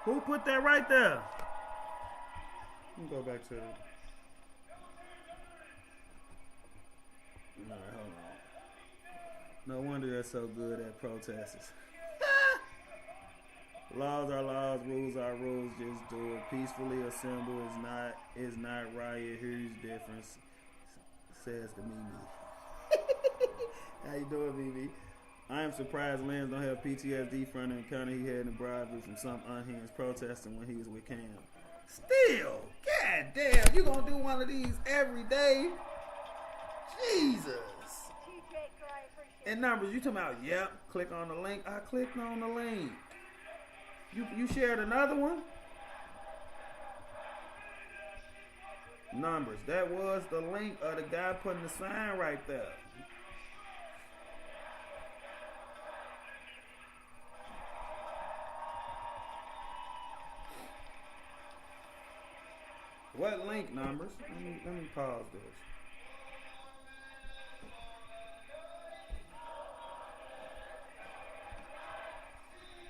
S9: Who put that right there? Let me go back to it. Alright, hold on. No wonder they're so good at protesters. Laws are laws, rules are rules, just do it. Peacefully assemble is not riot. Here's difference, says the Mimi. How you doing, Mimi? I am surprised Lance don't have PTSD from the encounter he had in the bribery from some unhinged protesting when he was with Cam. Still, god damn, you gonna do one of these every day? Jesus. And numbers, you talking about, yep, click on the link. I clicked on the link. You shared another one? Numbers, that was the link of the guy putting the sign right there. What link, numbers? Let me pause this.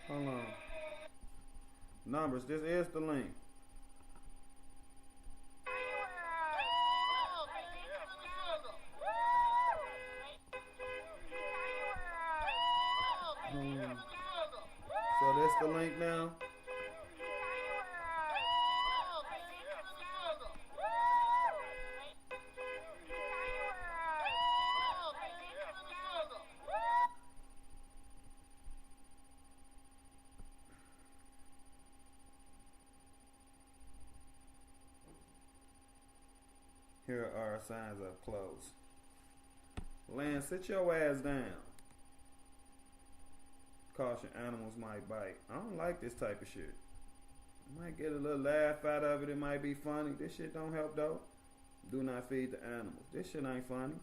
S9: Hold on. Numbers, this is the link. So that's the link now? are signs up close. Lance, sit your ass down. Caution, animals might bite. I don't like this type of shit. Might get a little laugh out of it. It might be funny. This shit don't help though. Do not feed the animals. This shit ain't funny.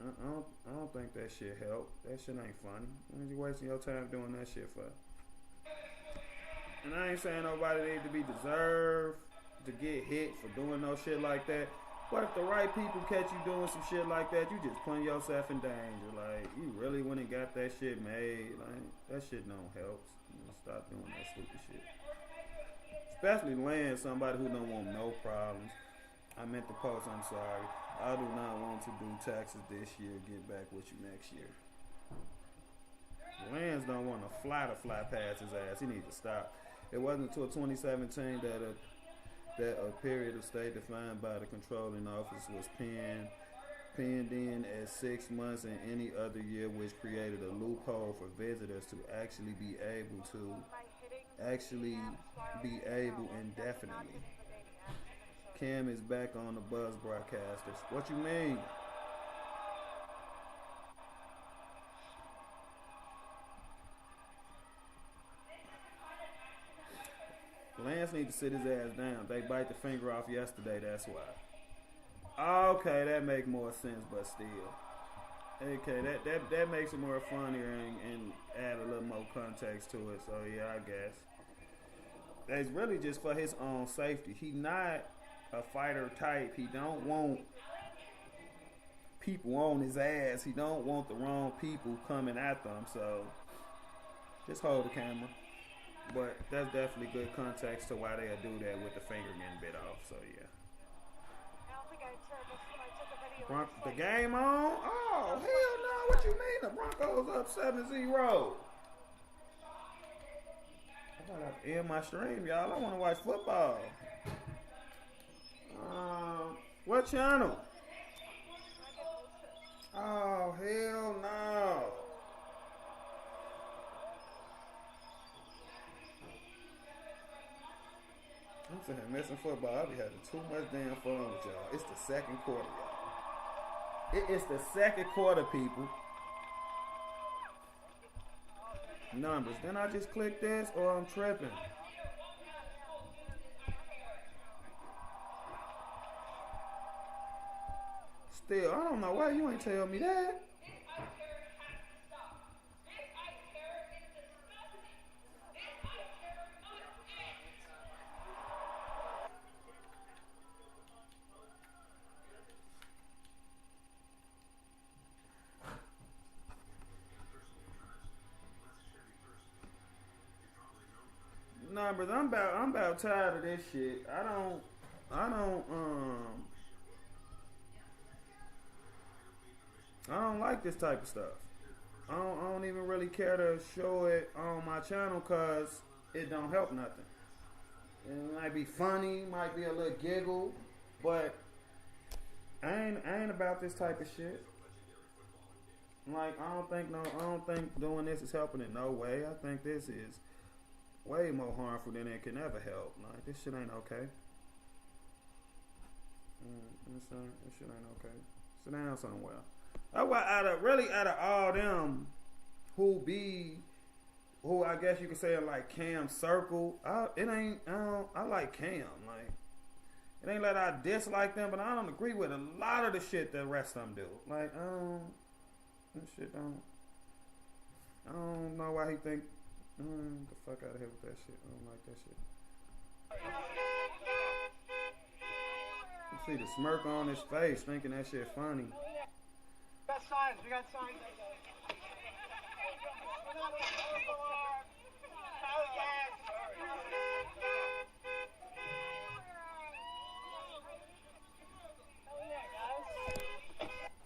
S9: I don't think that shit help. That shit ain't funny. What are you wasting your time doing that shit for? And I ain't saying nobody need to be deserved to get hit for doing no shit like that. But if the right people catch you doing some shit like that, you just putting yourself in danger. Like, you really went and got that shit made. Like, that shit don't help. You know, stop doing that stupid shit. Especially laying somebody who don't want no problems. I meant to post, I'm sorry. I do not want to do taxes this year. Get back with you next year. Lance don't want to fly past his ass. He needs to stop. It wasn't until 2017 that a period of stay defined by the controlling office was penned in at 6 months in any other year, which created a loophole for visitors to actually be able indefinitely. Cam is back on the buzz broadcasters. What you mean? Lance needs to sit his ass down. They bite the finger off yesterday, that's why. Okay, that make more sense, but still. Okay, that makes it more funnier and add a little more context to it, so yeah, I guess. That's really just for his own safety. He not a fighter type. He don't want people on his ass. He don't want the wrong people coming at them, so just hold the camera. But that's definitely good context to why they'll do that with the finger getting bit off. So yeah. The game on? Oh hell no! What you mean? The Broncos up 7-0. I gotta end my stream, y'all. I want to watch football. What channel? Oh hell no! I'm sitting here missing football. I'll be having too much damn fun with y'all. It's the second quarter, y'all. It is the second quarter, people. Numbers. Then I just click this or I'm tripping. Still, I don't know why you ain't tell me that. Numbers, I'm about tired of this shit. I don't like this type of stuff. I don't even really care to show it on my channel cause it don't help nothing. It might be funny, might be a little giggle, but I ain't about this type of shit. Like I don't think doing this is helping in no way. I think this is way more harmful than it can ever help. Like this shit ain't okay. This shit ain't okay. Sit down somewhere. That's why out of all them who I guess you could say like Cam's circle, I like Cam. Like it ain't that I dislike them, but I don't agree with a lot of the shit that the rest of them do. Like that shit I don't know why he think the fuck out of here with that shit. I don't like that shit. You see the smirk on his face, thinking that shit funny.
S6: We got signs.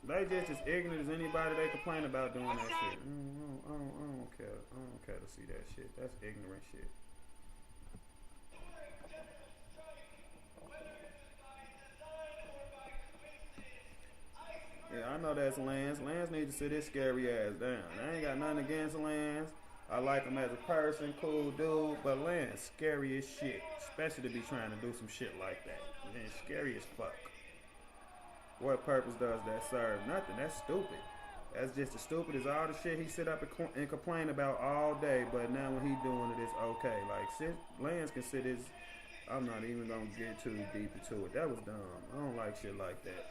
S9: They just as ignorant as anybody. They complain about doing that shit. I don't care. I don't care to see that shit. That's ignorant shit. Yeah, I know that's Lance. Lance needs to sit his scary ass down. I ain't got nothing against Lance. I like him as a person, cool dude. But Lance, scary as shit. Especially to be trying to do some shit like that. And scary as fuck. What purpose does that serve? Nothing. That's stupid. That's just as stupid as all the shit he sit up and complain about all day. But now when he doing it, it's okay. Like, Lance can sit his... I'm not even going to get too deep into it. That was dumb. I don't like shit like that.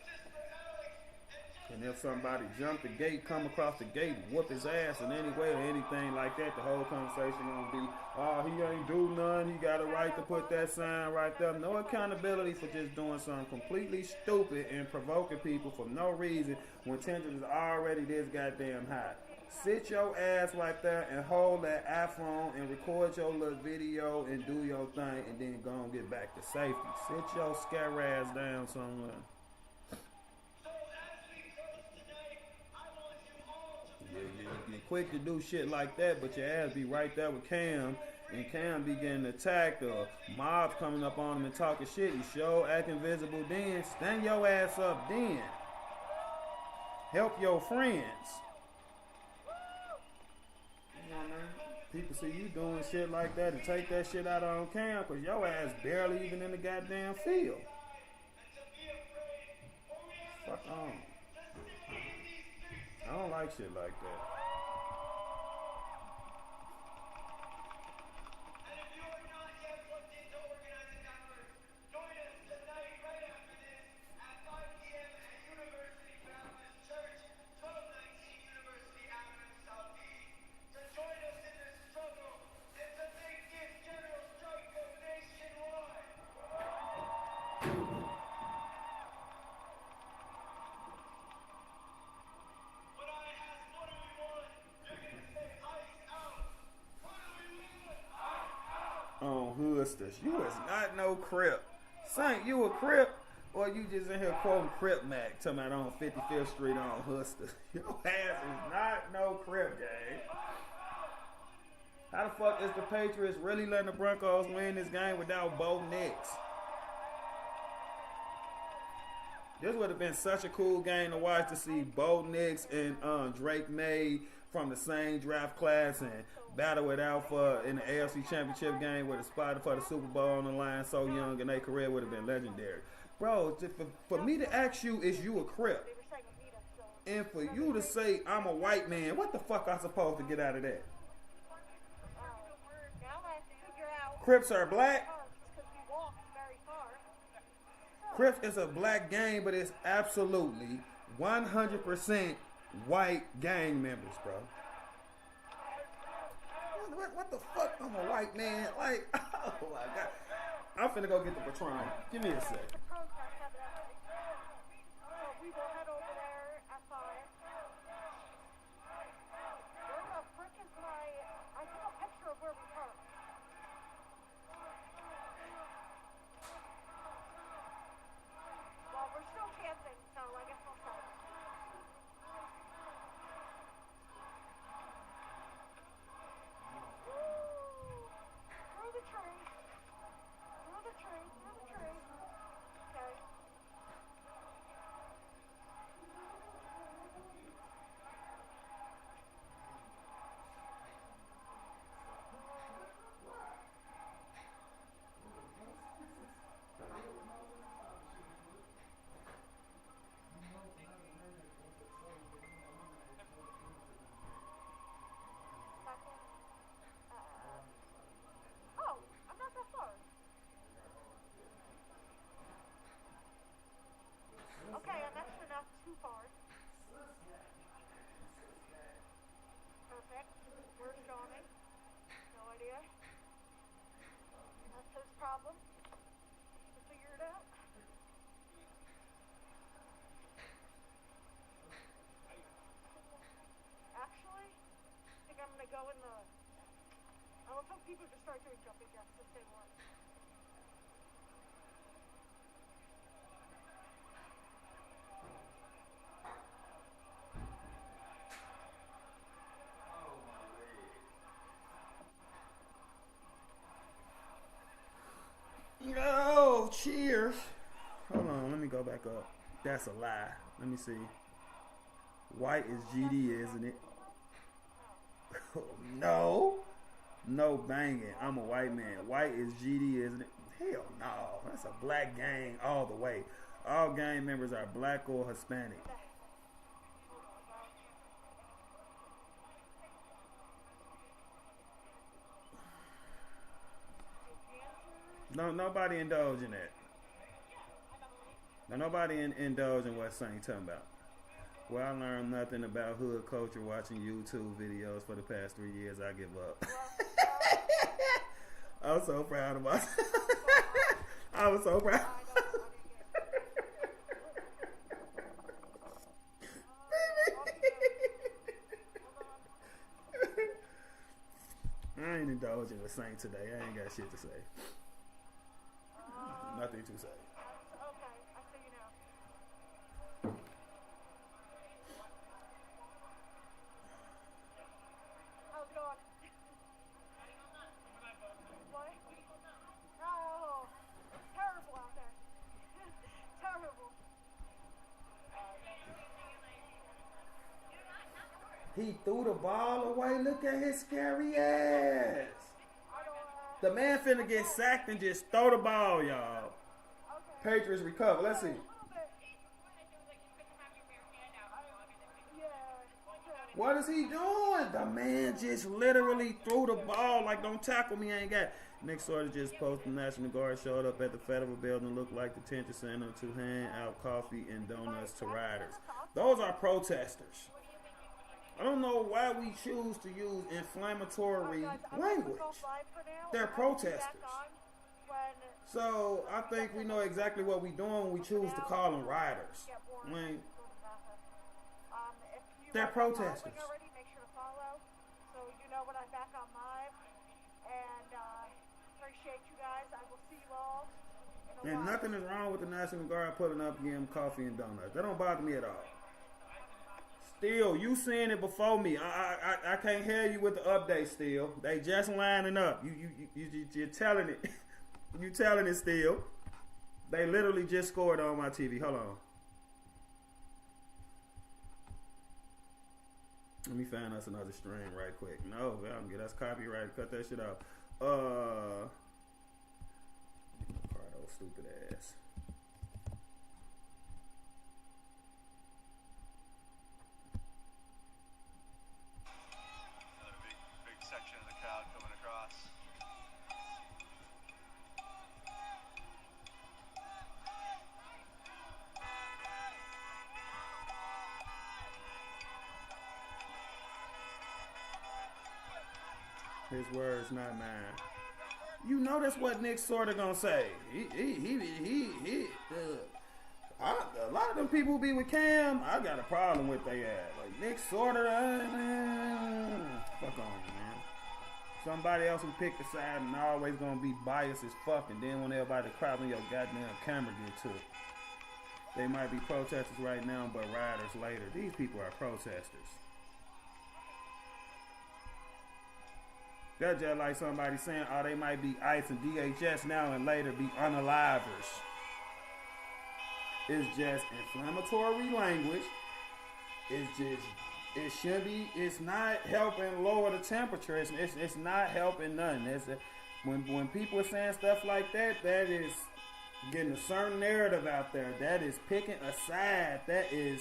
S9: And if somebody jump the gate, come across the gate, whoop his ass in any way or anything like that, the whole conversation gonna be, oh, he ain't do none, he got a right to put that sign right there. No accountability for just doing something completely stupid and provoking people for no reason when tension is already this goddamn high. Sit your ass right there and hold that iPhone and record your little video and do your thing and then go and get back to safety. Sit your scare ass down somewhere. You're quick to do shit like that, but your ass be right there with Cam, and Cam be getting attacked or mobs coming up on him and talking shit. You sure acting visible then. Stand your ass up then. Help your friends. You know what I mean? People see you doing shit like that and take that shit out on Cam because your ass barely even in the goddamn field. Fuck on. I don't like shit like that. On Hoodsters. You is not no Crip. Saint, you a Crip? Or you just in here quoting Crip Mac talking about on 55th Street on Hoodsters. Your ass is not no Crip, gang. How the fuck is the Patriots really letting the Broncos win this game without Bo Nix? This would have been such a cool game to watch, to see Bo Nix and Drake May from the same draft class and battle it out for in the AFC Championship game with a spot for the Super Bowl on the line so young, and their career would have been legendary. Bro, for me to ask you, is you a Crip? And for you to say, I'm a white man, what the fuck I supposed to get out of that? Crips are black? Crips is a black gang, but it's absolutely 100% white gang members, bro. What the fuck? I'm a white man. Like, oh my God. I'm finna go get the Patron. Give me a sec.
S8: We will head over there at 5. Where the frick is I took a picture of where we parked. Well, we're still camping, so I guess we'll start. Through the tree. Okay. Oh, I'm not that far. Okay, I'm actually not too far. Perfect. Where's Johnny? No idea. That's his problem. We'll figure it out. Actually, I think I'm gonna go in the... I love how people just start doing jumping jacks the same one.
S9: Oh, cheers. Hold on, let me go back up. That's a lie. Let me see. White is GD, isn't it? No. No banging. I'm a white man. White is GD, isn't it? Hell no. That's a black gang all the way. All gang members are black or Hispanic. No, nobody indulge in that. Now, nobody indulge in what Saint talking about. Well, I learned nothing about hood culture watching YouTube videos for the past 3 years. I give up. I was so proud of myself. I was so proud. I ain't indulging with Saint today. I ain't got shit to say. Nothing to say.
S8: Okay, I see you now. How's it going? What? Oh, terrible out there. Terrible.
S9: He threw the ball away. Look at his scary ass. The man finna get sacked and just throw the ball, y'all. Patriots recover. Let's see. What is he doing? The man just literally threw the ball like, don't tackle me, I ain't got it. Nick Sorter just posted the National Guard showed up at the federal building, looked like the detention center to hand out coffee and donuts to riders. Those are protesters. I don't know why we choose to use inflammatory language. They're protesters. So I think we know exactly what we're doing when we choose to call them rioters. I mean, they're protesters.
S8: Make sure to follow, so you know when I'm back on live. And appreciate you guys. I will see you all in a while.
S9: And nothing is wrong with the National Guard putting up getting coffee and donuts. That don't bother me at all. Still, you seeing it before me. I can't hear you with the update still. They just lining up. You're telling it. You telling it still. They literally just scored on my TV. Hold on. Let me find us another string right quick. No, I don't get us copyright. Cut that shit out. Cardo, stupid ass.
S4: Section of the crowd coming across.
S9: His words, not mine. You know that's what Nick Sorter gonna say. A lot of them people who be with Cam, I got a problem with they ass. Like Nick Sorter, fuck on, man. Somebody else who picked the side and always gonna be biased as fuck, and then when everybody crowd on your goddamn camera get to it. They might be protesters right now, but rioters later. These people are protesters. That's just like somebody saying, oh, they might be ICE and DHS now and later be unalivers. It's just inflammatory language. It should be, it's not helping lower the temperature. It's not helping nothing. When people are saying stuff like that, that is getting a certain narrative out there. That is picking a side. I ain't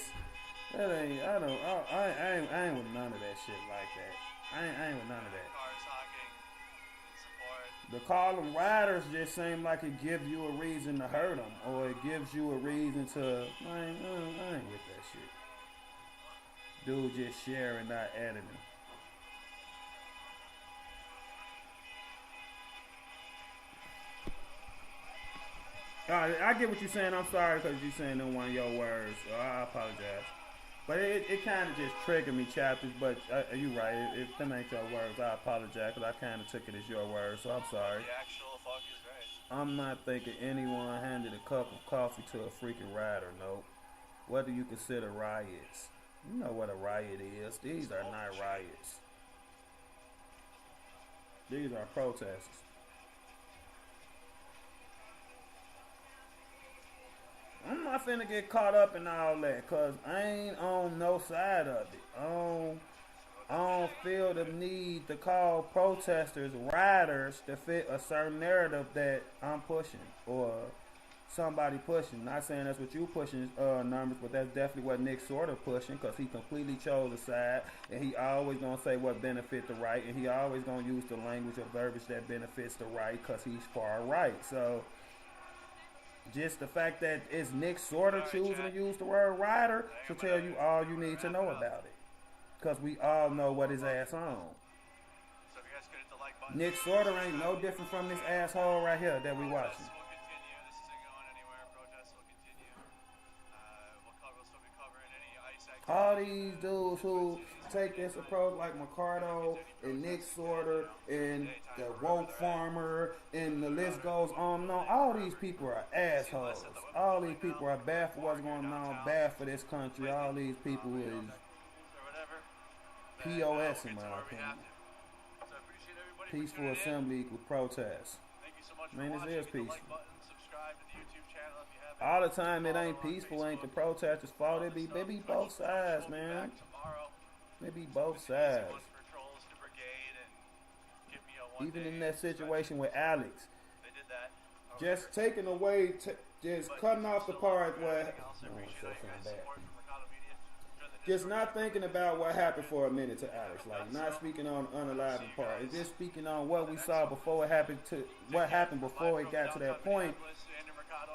S9: with none of that shit like that. I ain't with none of that. The call them riders just seem like it gives you a reason to hurt them, or it gives you a reason to. I ain't with that shit. Dude just sharing, not editing. I get what you're saying. I'm sorry because you're saying in one of your words. I apologize. But it kind of just triggered me, Chapters. But you're right. If them ain't your words, I apologize because I kind of took it as your words. So I'm sorry.
S4: The actual fuck is right.
S9: I'm not thinking anyone handed a cup of coffee to a freaking rider. Nope. What do you consider riots? You know what a riot is. These are not riots. These are protests. I'm not finna get caught up in all that, cause I ain't on no side of it. I don't feel the need to call protesters rioters to fit a certain narrative that I'm pushing or somebody pushing. Not saying that's what you pushing, numbers, but that's definitely what Nick Sorter pushing, because he completely chose a side, and he always gonna say what benefit the right, and he always gonna use the language or verbiage that benefits the right, because he's far right. So just the fact that it's Nick Sorter choosing to use the word rider should tell you all you need to know about it, because we all know what his ass on.
S4: So if you guys could hit the like button.
S9: Nick Sorter ain't no different from this asshole right here that we watching.
S4: Protests will continue. This isn't going anywhere. Protests will continue. We'll still be covering any ICE activity.
S9: All these dudes who take this approach, like McCardo and Nick Sorter and the woke farmer, and the list goes on and on. All these people are assholes. All these people are bad for what's going on, bad for this country. All these people is POS in my opinion. Peaceful assembly equals protest. Man, this is peaceful. All the time it ain't peaceful, ain't the protesters' fault. It be both sides, man. It be both sides. Even in that situation with Alex, just taking away, just cutting off the part where, just not thinking about what happened for a minute to Alex, like not speaking on unalive part, and just speaking on what we saw before it happened what happened before it got to that point.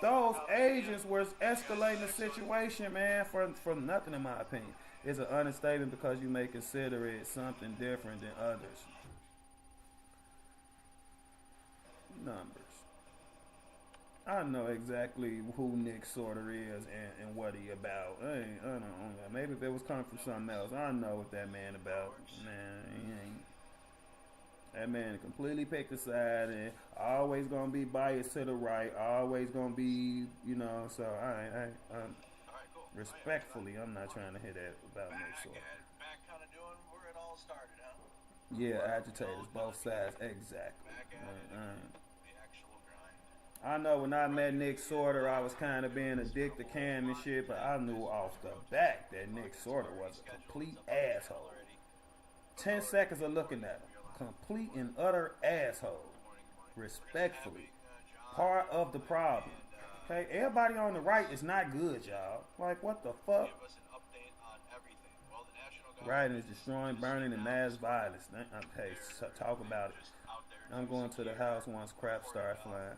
S9: Those agents were escalating the situation, man, for nothing, in my opinion. It's an understatement, because you may consider it something different than others. Numbers. I know exactly who Nick Sorter is and what he about. I don't know. Maybe if it was coming from something else, I know what that man about. Man, he ain't. That man completely picked a side and always gonna be biased to the right. Always gonna be, So respectfully, I'm not trying to hear that about Nick Sorter.
S4: Back kind of doing where it all started, huh?
S9: Yeah, agitators, both sides, exactly.
S4: The actual grind.
S9: I know when I met Nick Sorter, I was kind of being a dick to Cam and shit, but I knew off the back that Nick Sorter was a complete asshole. 10 seconds of looking at him. Complete and utter asshole. Respectfully. Part of the problem. Okay, everybody on the right is not good, y'all. Like, what the fuck? Right, is destroying, burning, and mass violence. Okay, so talk about it. I'm going to the house once crap starts flying.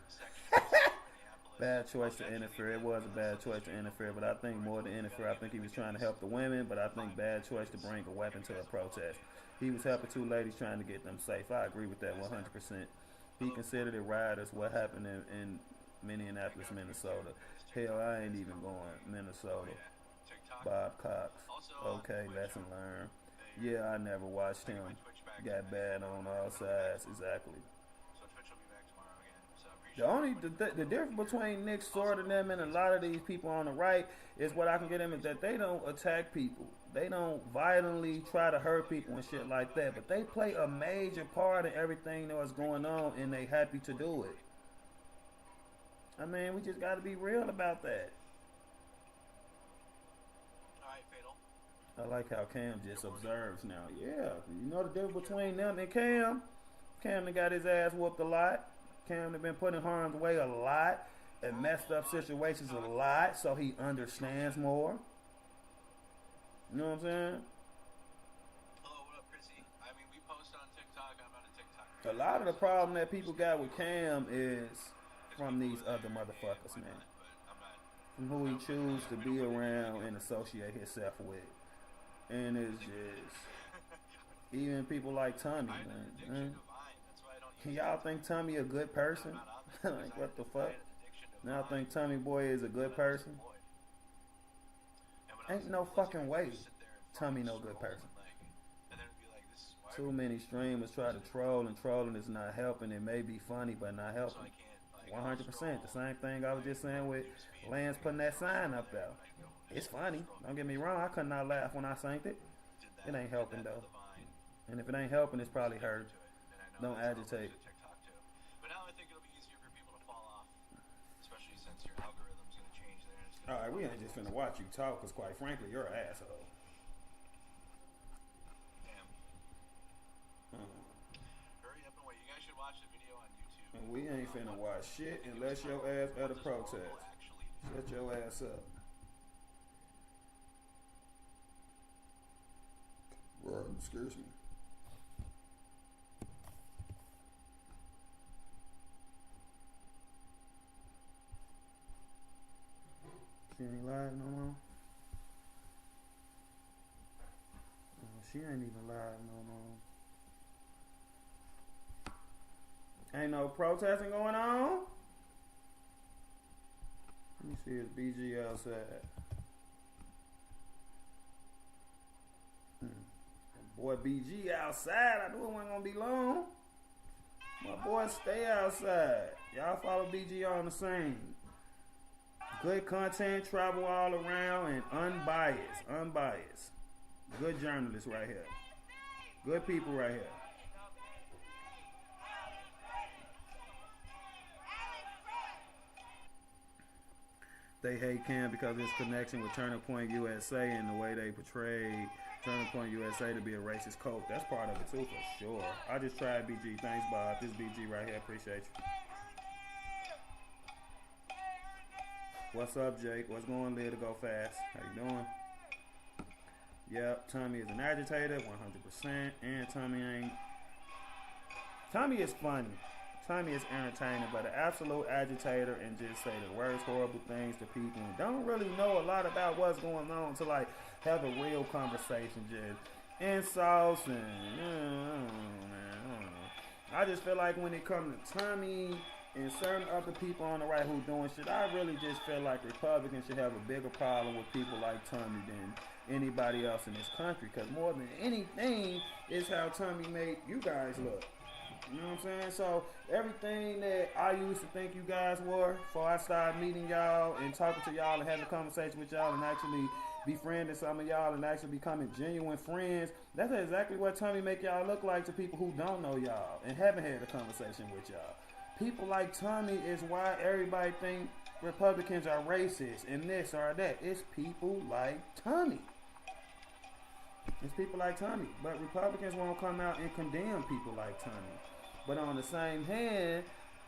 S9: Bad choice to interfere. It was a bad choice to interfere, but I think more than interfere, I think he was trying to help the women, but I think bad choice to bring a weapon to a protest. He was helping two ladies trying to get them safe. I agree with that 100%. He considered it rioters. What happened in Minneapolis, Minnesota? Hell, I ain't even going Minnesota. Bob Cox. Okay, lesson learned. Yeah, I never watched him. Got bad on all sides. Exactly. The difference between Nick Sorter and them and a lot of these people on the right is what I can get them is that they don't attack people. They don't violently try to hurt people and shit like that. But they play a major part in everything that's going on, and they happy to do it. I mean, we just got to be real about that.
S4: Alright, Fatal.
S9: I like how Cam just observes now. Yeah, you know the difference between them and Cam? Cam done got his ass whooped a lot. Cam done been put in harm's way a lot and messed up situations a lot, so he understands more. You know what I'm saying?
S4: Hello, what up, Chrissy? I mean, we post on TikTok. I'm on a TikTok.
S9: A lot of the problem that people got with Cam is from these other motherfuckers, man. From who he chooses to be around and associate himself with. And it's just, even people like Tommy, man. Y'all think Tommy a good person? Like, what the fuck? Now I think Tommy Boy is a good person? Ain't no fucking way Tommy no good person. Too many streamers try to troll, and trolling is not helping. It may be funny, but not helping. 100%. The same thing I was just saying with Lance putting that sign up there. It's funny. Don't get me wrong. I could not laugh when I synced it. It ain't helping, though. And if it ain't helping, it's probably hurt. Don't agitate.
S4: But now I think it'll be easier for people to fall off, especially since your algorithm's going to change there.
S9: Alright, we ain't just finna watch you talk, because quite frankly, you're an asshole.
S4: Damn.
S9: And we ain't finna watch shit unless your ass at a protest. Shut your ass up. Right, excuse me. She ain't live no more. She ain't even live no more. Ain't no protesting going on. Let me see if BG outside. Boy, BG outside. I knew it wasn't gonna be long. My boy stay outside. Y'all follow BG on the scene. Good content, travel all around, and unbiased. Unbiased. Good journalists right here. Good people right here. They hate Cam because of his connection with Turning Point USA and the way they portrayed Turning Point USA to be a racist cult. That's part of it too, for sure. I just tried BG. Thanks, Bob. This BG right here. Appreciate you. What's up, Jake? What's going on, Live to Go Fast? How you doing? Yep, Tommy is an agitator, 100%. And Tommy is funny. Tommy is entertaining, but an absolute agitator and just say the worst horrible things to people and don't really know a lot about what's going on to like have a real conversation, just insults and I don't know. I just feel like when it comes to Tommy and certain other people on the right who doing shit, I really just feel like Republicans should have a bigger problem with people like Tommy than anybody else in this country, because more than anything is how Tommy made you guys look. You know what I'm saying? So everything that I used to think you guys were before I started meeting y'all and talking to y'all and having a conversation with y'all and actually befriending some of y'all and actually becoming genuine friends, that's exactly what Tommy make y'all look like to people who don't know y'all and haven't had a conversation with y'all. People like Tommy is why everybody think Republicans are racist and this or that. It's people like Tommy. It's people like Tommy. But Republicans won't come out and condemn people like Tommy. But on the same hand,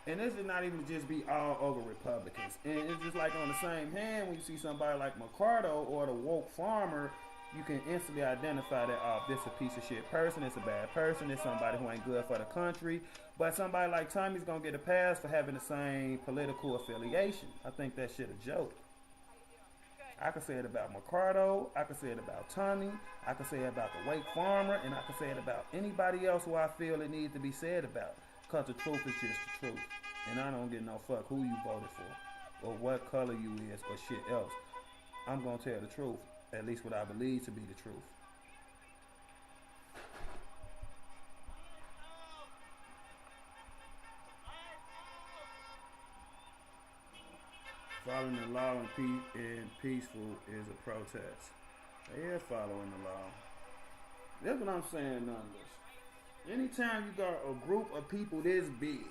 S9: and this is not even just be all over Republicans. And it's just like on the same hand, when you see somebody like McCardo or the woke farmer, you can instantly identify that, oh, this is a piece of shit person, it's a bad person, it's somebody who ain't good for the country. But somebody like Tommy's gonna get a pass for having the same political affiliation. I think that shit a joke. I can say it about McCardo, I can say it about Tommy, I can say it about the Wake Farmer, and I can say it about anybody else who I feel it needs to be said about. Because the truth is just the truth. And I don't give no fuck who you voted for, or what color you is, or shit else. I'm going to tell the truth, at least what I believe to be the truth. Following the law and peaceful is a protest. They is following the law. That's what I'm saying, numbers. Anytime you got a group of people this big,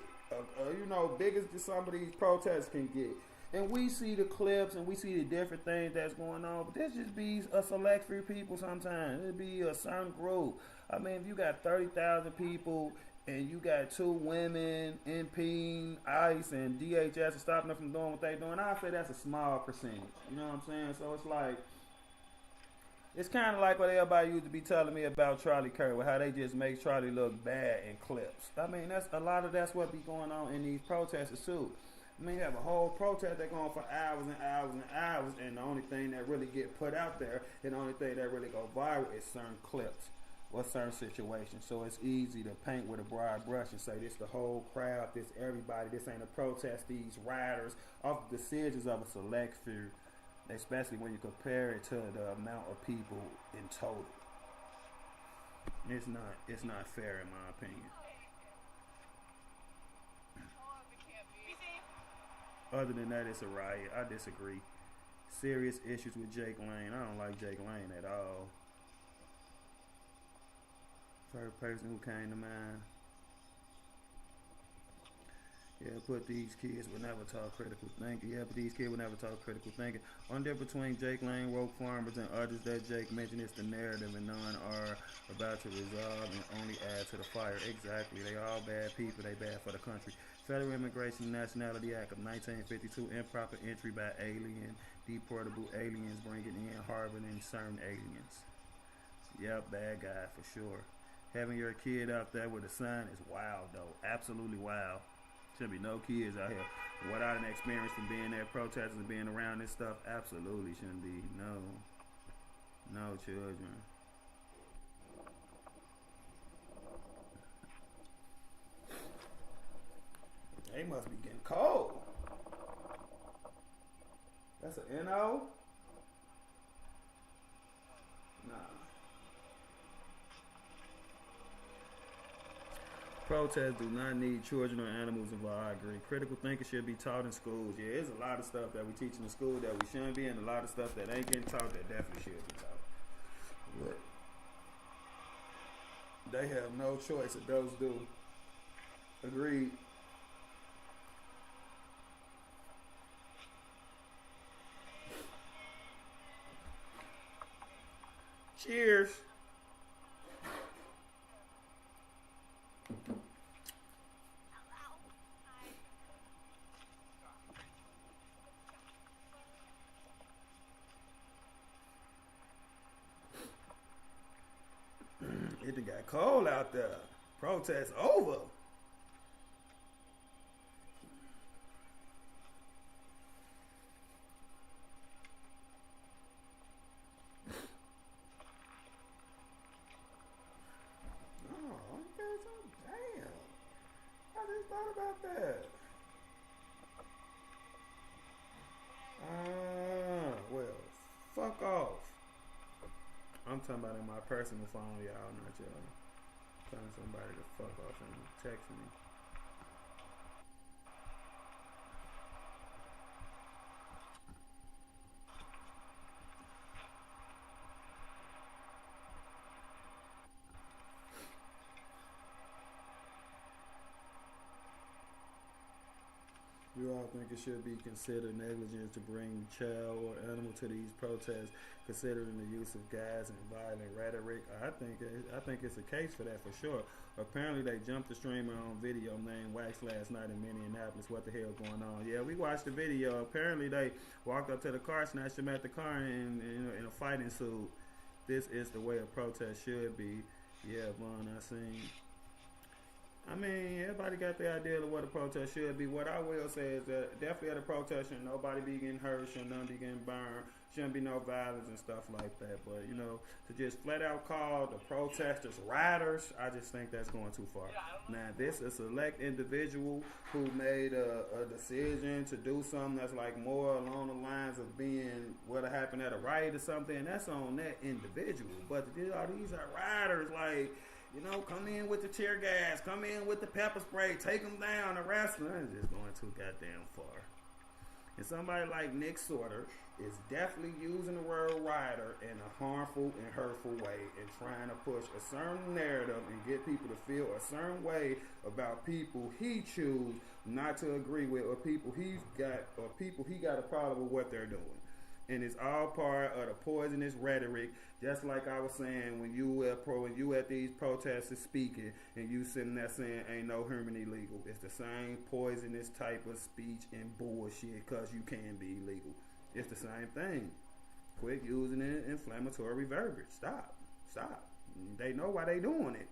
S9: big as some of these protests can get, and we see the clips and we see the different things that's going on, but this just be a select few people sometimes. It be a certain group. I mean, if you got 30,000 people and you got 2 women impeding ICE and DHS and stopping them from doing what they doing, I say that's a small percentage. You know what I'm saying? So it's like, it's kind of like what everybody used to be telling me about Charlie Kirk, with how they just make Charlie look bad in clips. I mean, that's what be going on in these protests too. I mean, you have a whole protest that go on for hours and hours and hours, and the only thing that really get put out there and the only thing that really go viral is certain clips or certain situations. So it's easy to paint with a broad brush and say this the whole crowd, this everybody, this ain't a protest, these rioters, off the decisions of a select few, especially when you compare it to the amount of people in total. It's not fair in my opinion. Other than that, it's a riot. I disagree. Serious issues with Jake Lane. I don't like Jake Lane at all. First person who came to mind. Yeah, but these kids would never talk critical thinking. One difference between Jake Lane, woke farmers, and others that Jake mentioned is the narrative, and none are about to resolve and only add to the fire. Exactly. They all bad people. They bad for the country. Federal Immigration and Nationality Act of 1952, improper entry by alien, deportable aliens bringing in, harboring certain aliens. Yep, bad guy for sure. Having your kid out there with a son is wild, though. Absolutely wild. Should be no kids out here without an experience from being there, protesting and being around this stuff. Absolutely shouldn't be. No children. They must be getting cold. That's an NO? Nah. Protests do not need children or animals involved. I agree. Critical thinking should be taught in schools. Yeah, there's a lot of stuff that we teach in the school that we shouldn't be, and a lot of stuff that ain't getting taught that definitely should be taught. But they have no choice. Adults do. Agreed. Cheers. It done got cold out there. Protest over. About that. Well, fuck off. I'm talking about in my personal phone, y'all, not y'all. Telling somebody to fuck off and text me. You all think it should be considered negligence to bring child or animal to these protests, considering the use of gas and violent rhetoric? I think it's a case for that for sure. Apparently, they jumped the streamer on video named Wax last night in Minneapolis. What the hell going on? Yeah, we watched the video. Apparently, they walked up to the car, snatched him at the car, and in a fighting suit. This is the way a protest should be. Yeah, Vaughn, I seen. I mean, everybody got the idea of what a protest should be. What I will say is that definitely at a protest, shouldn't nobody be getting hurt, shouldn't none be getting burned, shouldn't be no violence and stuff like that. But, to just flat out call the protesters rioters, I just think that's going too far. Now, this is a select individual who made a decision to do something that's like more along the lines of being what happened at a riot or something, and that's on that individual. But these are rioters, like, come in with the tear gas, come in with the pepper spray, take them down, arrest them. It's just going too goddamn far. And somebody like Nick Sorter is definitely using the word rioter in a harmful and hurtful way and trying to push a certain narrative and get people to feel a certain way about people he choose not to agree with, or people he got a problem with what they're doing. And it's all part of the poisonous rhetoric. Just like I was saying, when you at these protesters speaking and you sitting there saying ain't no human illegal, it's the same poisonous type of speech and bullshit because you can be illegal. It's the same thing. Quit using it inflammatory verbiage. Stop. They know why they doing it.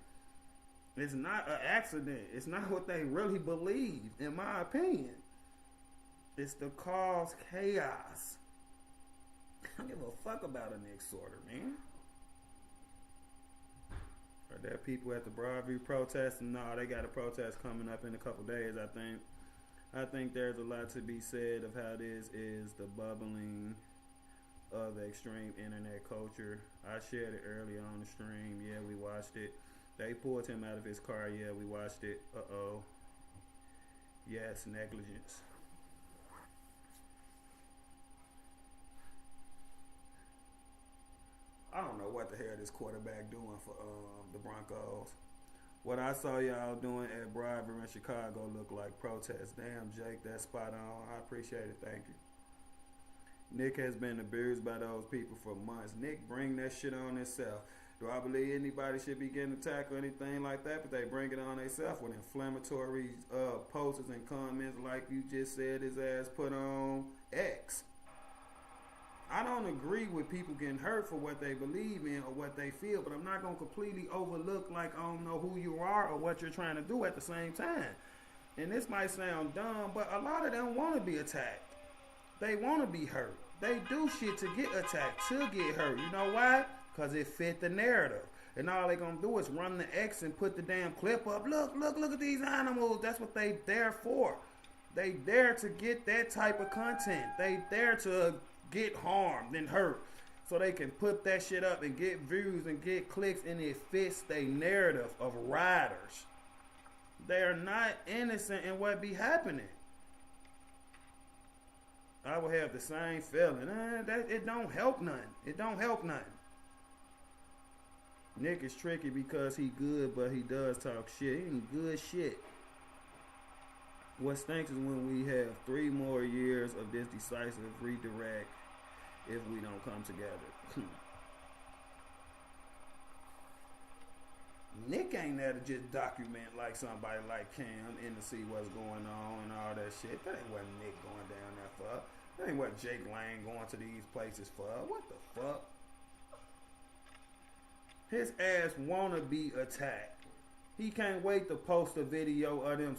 S9: It's not an accident. It's not what they really believe, in my opinion. It's to cause chaos. I don't give a fuck about a Nick Sorter, man. Are there people at the Broadview protest? No, they got a protest coming up in a couple days, I think. I think there's a lot to be said of how this is the bubbling of extreme internet culture. I shared it earlier on the stream. Yeah, we watched it. They pulled him out of his car. Yeah, we watched it. Uh-oh. Yes, negligence. I don't know what the hell this quarterback doing for the Broncos. What I saw y'all doing at Broadview in Chicago looked like protest. Damn, Jake, that's spot on. I appreciate it. Thank you. Nick has been abused by those people for months. Nick, bring that shit on himself. Do I believe anybody should be getting attacked or anything like that? But they bring it on themselves with inflammatory posters and comments like you just said his ass put on X. I don't agree with people getting hurt for what they believe in or what they feel, but I'm not going to completely overlook like I don't know who you are or what you're trying to do at the same time. And this might sound dumb, but a lot of them want to be attacked. They want to be hurt. They do shit to get attacked, to get hurt. You know why? Because it fit the narrative. And all they going to do is run the X and put the damn clip up. Look at these animals. That's what they there for. They there to get that type of content. They there to get harmed and hurt so they can put that shit up and get views and get clicks, and it fits their narrative of riders. They are not innocent in what be happening. I would have the same feeling. That it don't help nothing. It don't help nothing. Nick is tricky because he good, but he does talk shit. He ain't good shit. What stinks is when we have 3 more years of this decisive redirect if we don't come together. Nick ain't there to just document like somebody like Cam and to see what's going on and all that shit. That ain't what Nick going down there for. That ain't what Jake Lang going to these places for. What the fuck? His ass wanna be attacked. He can't wait to post a video of them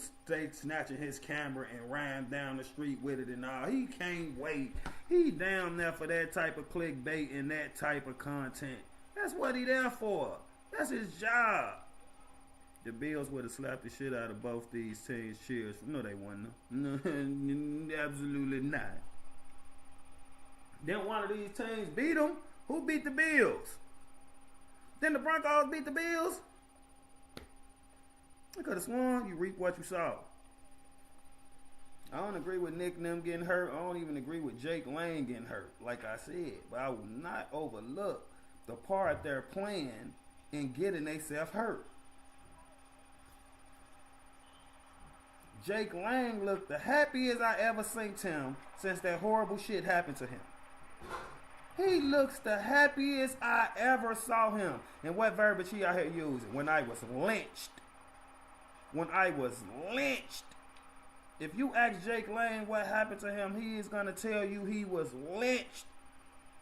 S9: snatching his camera and riding down the street with it and all. He can't wait. He down there for that type of clickbait and that type of content. That's what he there for. That's his job. The Bills would have slapped the shit out of both these teams. Cheers. No, they wouldn't. No, absolutely not. Then one of these teams beat them. Who beat the Bills? Then the Broncos beat the Bills? I could have sworn you reap what you sow. I don't agree with Nick and them getting hurt. I don't even agree with Jake Lang getting hurt, like I said. But I will not overlook the part they're playing in getting themselves hurt. Jake Lang looked the happiest I ever seen him since that horrible shit happened to him. He looks the happiest I ever saw him. And what verbiage he out here using? When I was lynched. When I was lynched. If you ask Jake Lang what happened to him, he is going to tell you he was lynched.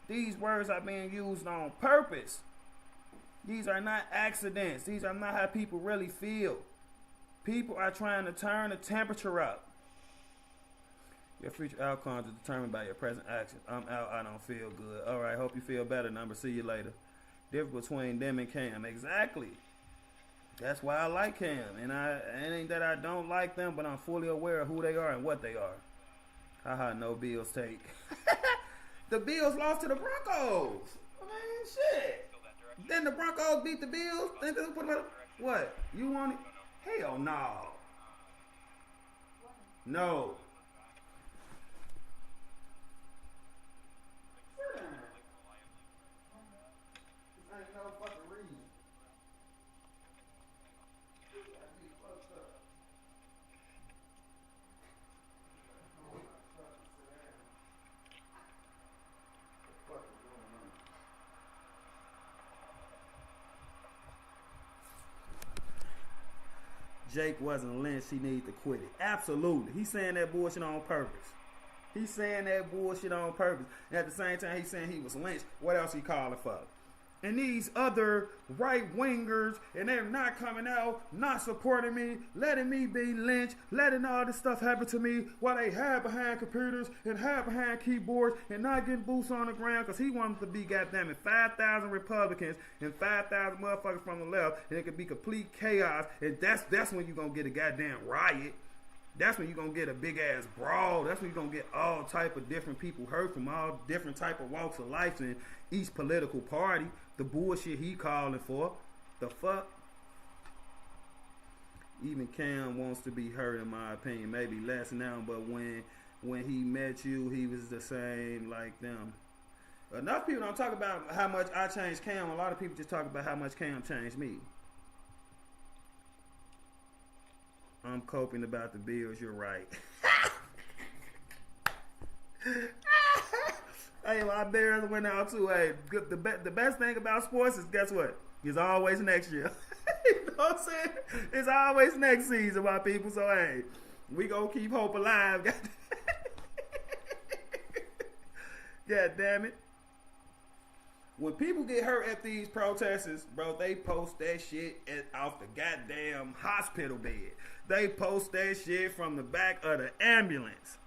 S9: These words are being used on purpose. These are not accidents. These are not how people really feel. People are trying to turn the temperature up. Your future outcomes are determined by your present actions. I'm out. I don't feel good. All right. Hope you feel better. Number. See you later. Difference between them and Cam. Exactly. That's why I like Cam. And it ain't that I don't like them, but I'm fully aware of who they are and what they are. Haha, no Bills take. The Bills lost to the Broncos. I mean, shit. Then the Broncos beat the Bills. Then they put them up. What? You want it? Hell no. No. Jake wasn't lynched, he needed to quit it. Absolutely. He's saying that bullshit on purpose. He's saying that bullshit on purpose. And at the same time, he's saying he was lynched. What else he calling for? And these other right-wingers, and they're not coming out, not supporting me, letting me be lynched, letting all this stuff happen to me while they hide behind computers and hide behind keyboards and not getting boots on the ground because he wanted to be goddamn 5,000 Republicans and 5,000 motherfuckers from the left, and it could be complete chaos, and that's when you're going to get a goddamn riot. That's when you're going to get a big-ass brawl. That's when you're going to get all type of different people hurt from all different type of walks of life in each political party. The bullshit he calling for. The fuck? Even Cam wants to be hurt, in my opinion. Maybe less now, but when he met you, he was the same like them. Enough people don't talk about how much I changed Cam. A lot of people just talk about how much Cam changed me. I'm coping about the Bills. You're right. Hey, my Bears went out too. Hey, the best thing about sports is, guess what? It's always next year. You know what I'm saying? It's always next season, my people. So, hey, we gonna keep hope alive. God damn it. When people get hurt at these protests, bro, they post that shit off the goddamn hospital bed. They post that shit from the back of the ambulance.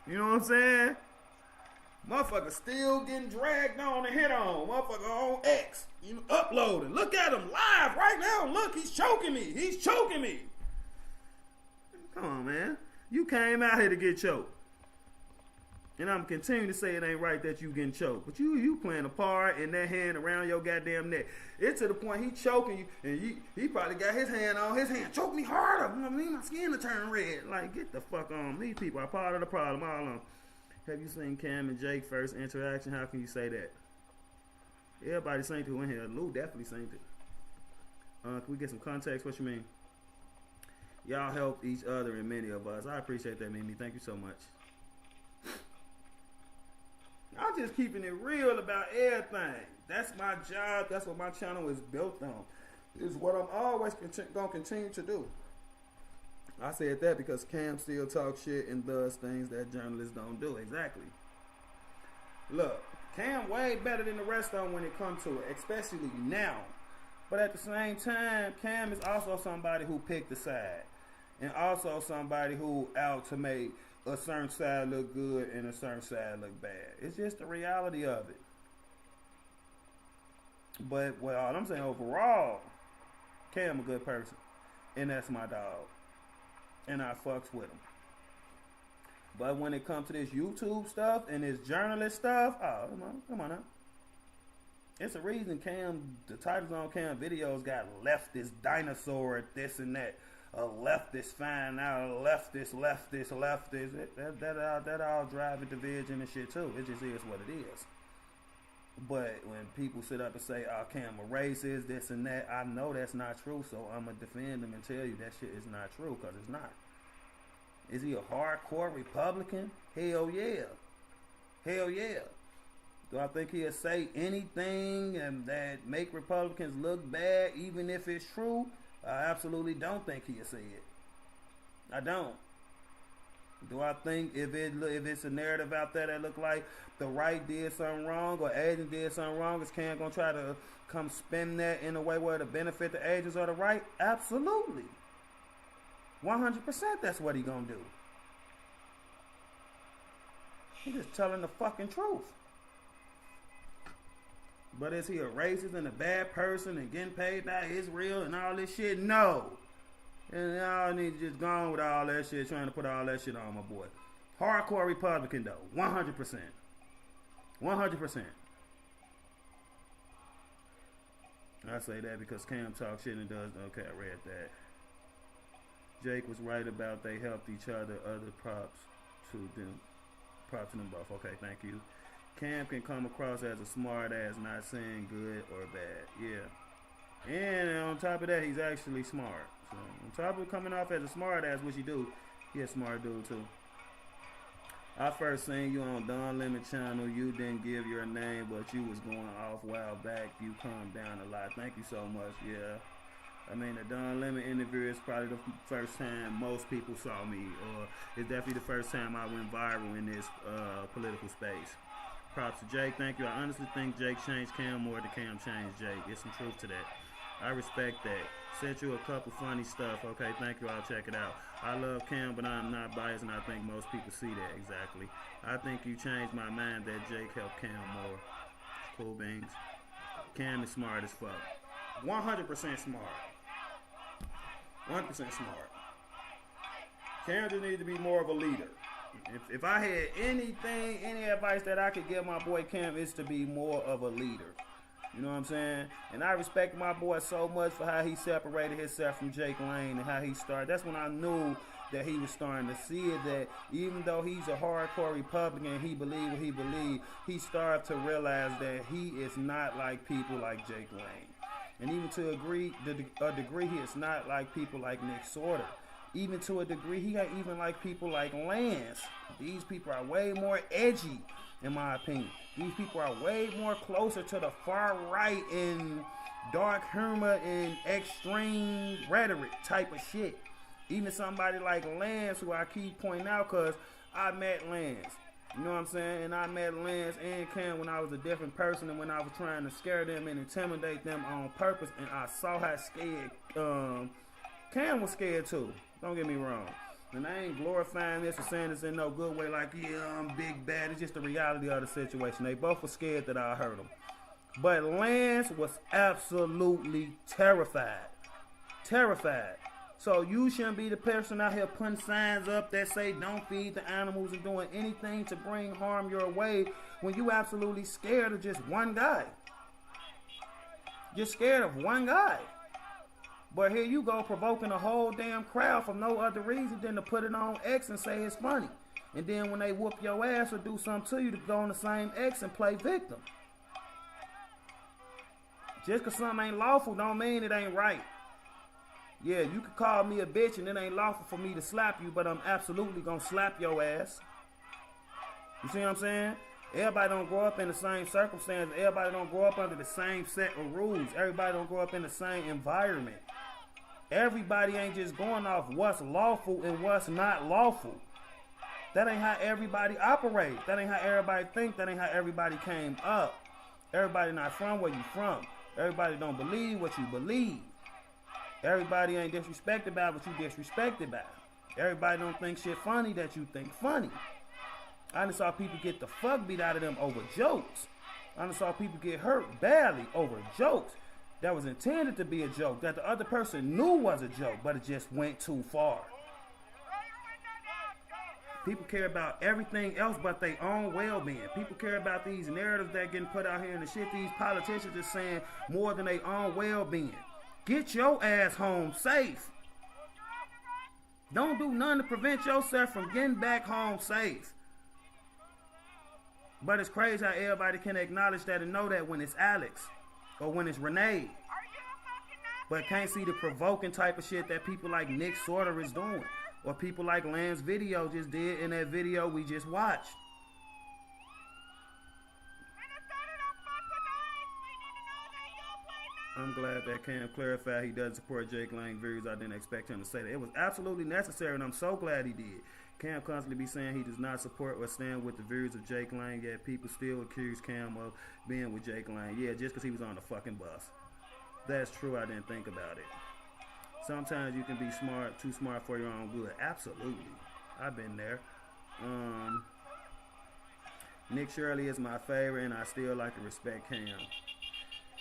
S9: You know what I'm saying? Motherfucker still getting dragged on and hit on. Motherfucker on X. You know, uploading. Look at him live right now. Look, he's choking me. He's choking me. Come on, man. You came out here to get choked. And I'm continuing to say it ain't right that you getting choked. But you playing a part in that hand around your goddamn neck. It's to the point he choking you, and he probably got his hand on his hand. Choke me harder. You know what I mean? My skin to turn red. Like, get the fuck on. These people are part of the problem. All of them. Have you seen Cam and Jake first interaction? How can you say that? Everybody seen it in here. Lou definitely seen it. Can we get some context? What you mean? Y'all helped each other and many of us. I appreciate that, Mimi. Thank you so much. I'm just keeping it real about everything. That's my job. That's what my channel is built on. It's what I'm always going to continue to do. I said that because Cam still talks shit and does things that journalists don't do. Exactly. Look, Cam way better than the rest of them when it comes to it, especially now. But at the same time, Cam is also somebody who picked a side. And also somebody who out to make a certain side look good and a certain side look bad. It's just the reality of it. But all I'm saying overall, Cam a good person. And that's my dog. And I fucks with him. But when it comes to this YouTube stuff and this journalist stuff, oh, come on now. It's a reason the titles on Cam videos got leftist dinosaur, this and that. Leftist find out, leftist. That all driving division and shit too. It just is what it is. But when people sit up and say, oh, Cam a racist, this and that, I know that's not true, so I'm going to defend them and tell you that shit is not true, because it's not. Is he a hardcore Republican? Hell yeah. Hell yeah. Do I think he'll say anything and that make Republicans look bad, even if it's true? I absolutely don't think he'll say it. I don't. Do I think if it's a narrative out there that look like the right did something wrong or agent did something wrong, is Cam gonna try to come spin that in a way where to benefit the agents or the right? Absolutely. 100% that's what he gonna do. He just telling the fucking truth. But is he a racist and a bad person and getting paid by Israel and all this shit? No. And y'all need to just go on with all that shit, trying to put all that shit on my boy. Hardcore Republican though, 100%. 100%. I say that because Cam talks shit and does. Okay, I read that. Jake was right about they helped each other. Other props to them. Props to them both. Okay, thank you. Cam can come across as a smart ass, not saying good or bad. Yeah. And on top of that, he's actually smart. So on top of coming off as a smart ass, which he do, he a smart dude too. I first seen you on Don Lemon channel. You didn't give your name, but you was going off a while back. You calmed down a lot. Thank you so much. Yeah. I mean, the Don Lemon interview is probably the first time most people saw me, or it's definitely the first time I went viral in this political space. Props to Jake. Thank you. I honestly think Jake changed Cam more than Cam changed Jake. There's some truth to that. I respect that. Sent you a couple funny stuff. Okay, thank you. I'll check it out. I love Cam, but I'm not biased, and I think most people see that. Exactly. I think you changed my mind that Jake helped Cam more. Cool beans. Cam is smart as fuck. 100% smart. 100% smart. Cam just needs to be more of a leader. If I had any advice that I could give my boy Cam, is to be more of a leader. You know what I'm saying? And I respect my boy so much for how he separated himself from Jake Lane and how he started. That's when I knew that he was starting to see it, that even though he's a hardcore Republican, he believed what he believed, he started to realize that he is not like people like Jake Lane. And even to a degree, he is not like people like Nick Sorter. even to a degree, he got even like people like Lance. These people are way more edgy, in my opinion. These people are way more closer to the far right in dark humor and extreme rhetoric type of shit. Even somebody like Lance, who I keep pointing out, because I met Lance. You know what I'm saying? And I met Lance and Cam when I was a different person and when I was trying to scare them and intimidate them on purpose. And I saw how scared Cam was scared too. Don't get me wrong. And I ain't glorifying this or saying this in no good way like, yeah, I'm big bad. It's just the reality of the situation. They both were scared that I hurt them. But Lance was absolutely terrified. Terrified. So you shouldn't be the person out here putting signs up that say don't feed the animals and doing anything to bring harm your way when you absolutely scared of just one guy. You're scared of one guy. But here you go provoking a whole damn crowd for no other reason than to put it on X and say it's funny. And then when they whoop your ass or do something to you, to go on the same X and play victim. Just because something ain't lawful don't mean it ain't right. Yeah, you could call me a bitch and it ain't lawful for me to slap you, but I'm absolutely going to slap your ass. You see what I'm saying? Everybody don't grow up in the same circumstances. Everybody don't grow up under the same set of rules. Everybody don't grow up in the same environment. Everybody ain't just going off what's lawful and what's not lawful. That ain't how everybody operates. That ain't how everybody think. That ain't how everybody came up. Everybody not from where you from. Everybody don't believe what you believe. Everybody ain't disrespected about what you disrespected about. Everybody don't think shit funny that you think funny. I done saw people get the fuck beat out of them over jokes. I done saw people get hurt badly over jokes that was intended to be a joke, that the other person knew was a joke, but it just went too far. People care about everything else but their own well-being. People care about these narratives that getting put out here and the shit these politicians is saying more than their own well-being. Get your ass home safe. Don't do nothing to prevent yourself from getting back home safe. But it's crazy how everybody can acknowledge that and know that when it's Alex or when it's Renee. But can't see the provoking type of shit that people like Nick Sorter is doing. Or people like Lance Video just did in that video we just watched. I'm glad that Cam clarified he doesn't support Jake Lang views. I didn't expect him to say that. It was absolutely necessary, and I'm so glad he did. Cam constantly be saying he does not support or stand with the views of Jake Lang, yet people still accuse Cam of being with Jake Lang. Yeah, just because he was on the fucking bus. That's true, I didn't think about it. Sometimes you can be smart, too smart for your own good. Absolutely. I've been there. Nick Shirley is my favorite, and I still like to respect Cam.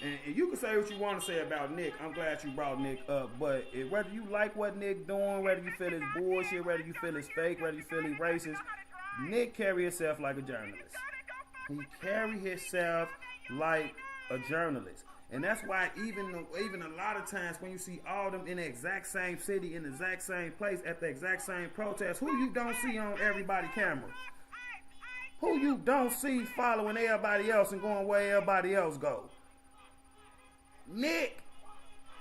S9: And you can say what you want to say about Nick. I'm glad you brought Nick up. But whether you like what Nick doing, whether you feel his bullshit, whether you feel his fake, whether you feel he racist, Nick carry himself like a journalist. He carry himself like a journalist. And that's why even a lot of times when you see all them in the exact same city, in the exact same place, at the exact same protest, who you don't see on everybody's camera? Who you don't see following everybody else and going where everybody else goes? Nick,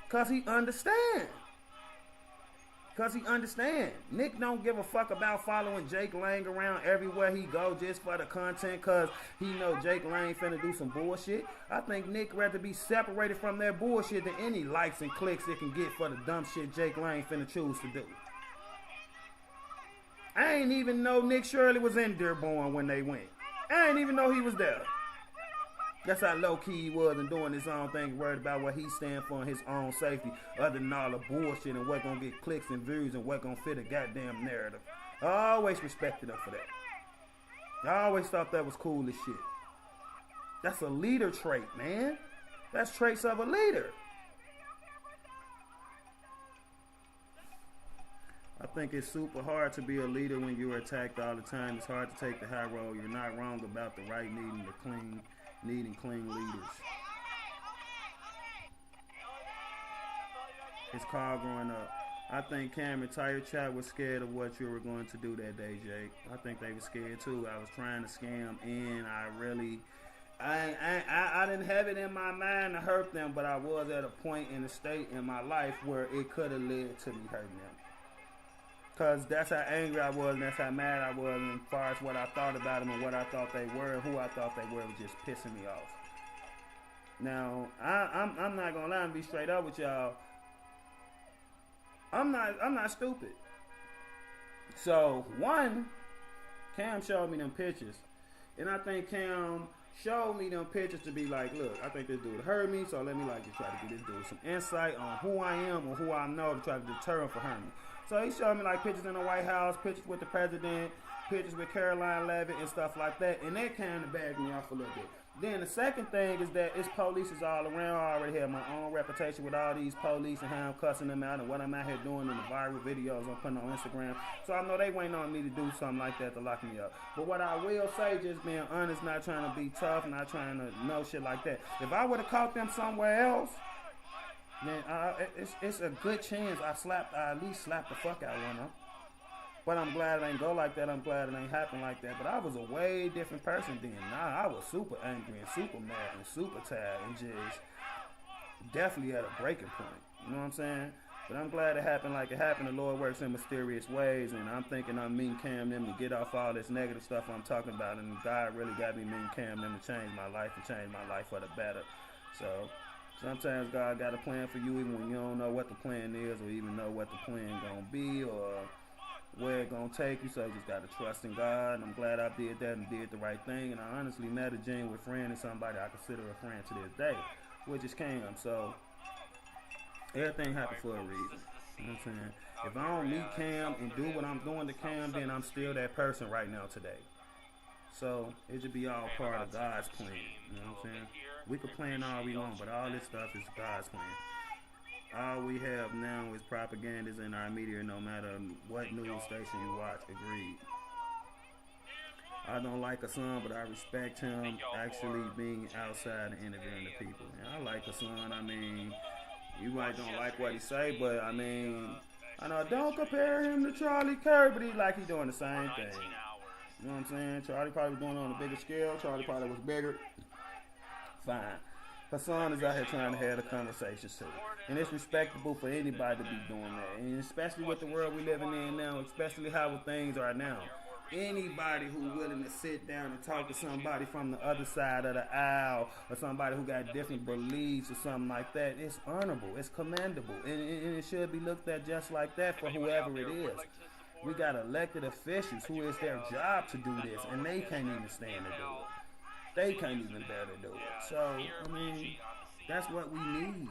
S9: because he understand. Nick don't give a fuck about following Jake Lang around everywhere he go just for the content because he know Jake Lang finna do some bullshit. I think Nick rather be separated from that bullshit than any likes and clicks it can get for the dumb shit Jake Lang finna choose to do. I ain't even know Nick Shirley was in Dearborn when they went. I ain't even know he was there. That's how low-key he was and doing his own thing, worried about what he stand for and his own safety, other than all the bullshit and what gonna get clicks and views and what gonna fit a goddamn narrative. I always respected him for that. I always thought that was cool as shit. That's a leader trait, man. That's traits of a leader. I think it's super hard to be a leader when you're attacked all the time. It's hard to take the high road. You're not wrong about the right needing clean leaders. It's called growing up. I think Cam and Tire Chat was scared of what you were going to do that day, Jake. I think they were scared too. I was trying to scam and I didn't have it in my mind to hurt them, but I was at a point in the state in my life where it could have led to me hurting them. Because that's how angry I was and that's how mad I was. And as far as what I thought about them and what I thought they were and who I thought they were was just pissing me off. Now, I'm not going to lie and be straight up with y'all. I'm not stupid. So, one, Cam showed me them pictures. And I think Cam showed me them pictures to be like, look, I think this dude heard me, so let me like just try to get this dude some insight on who I am or who I know to try to deter him from hurting me. So he showed me like pictures in the White House, pictures with the president, pictures with Caroline Leavitt and stuff like that, and that kind of bagged me off a little bit. Then the second thing is that it's police is all around. I already have my own reputation with all these police and how I'm cussing them out and what I'm out here doing in the viral videos I'm putting on Instagram. So I know they waiting on me to do something like that to lock me up. But what I will say, just being honest, not trying to be tough, not trying to know shit like that. If I would have caught them somewhere else, man, it's a good chance I at least slapped the fuck out of one of them. But I'm glad it ain't go like that. I'm glad it ain't happen like that. But I was a way different person then. Nah, I was super angry and super mad and super tired and just definitely at a breaking point. You know what I'm saying? But I'm glad it happened like it happened. The Lord works in mysterious ways. And I'm thinking I'm meeting Cam them to get off all this negative stuff I'm talking about. And God really got me meeting Cam them to change my life and change my life for the better. So sometimes God got a plan for you even when you don't know what the plan is or even know what the plan gonna be or where it gonna take you. So you just gotta trust in God, and I'm glad I did that and did the right thing. And I honestly met a genuine friend and somebody I consider a friend to this day, which is Cam. So everything happened for a reason. You know what I'm saying? If I don't meet Cam and do what I'm doing to Cam, then I'm still that person right now today. So it should be all part of God's plan. You know what I'm saying? We can plan all we want, but all this stuff is God's plan. All we have now is propagandas in our media, no matter what news station you watch. Agreed. I don't like Hassan, but I respect him actually being outside and interviewing the people. And I like Hassan. I mean, you might don't like what he say, but I mean, I know don't compare him to Charlie Kirk, but he like he doing the same thing. You know what I'm saying? Charlie probably was doing it on a bigger scale. Charlie probably was bigger. Fine. Hassan is out here trying to have the conversations too. And it's respectable for anybody to be doing that. And especially with the world we living in now, especially how things are now. Anybody who's willing to sit down and talk to somebody from the other side of the aisle or somebody who got different beliefs or something like that, it's honorable, it's commendable. And it should be looked at just like that for whoever it is. We got elected officials who it's their job to do this, and they can't even stand to do it. They can't even bear to do it. So, I mean, that's what we need.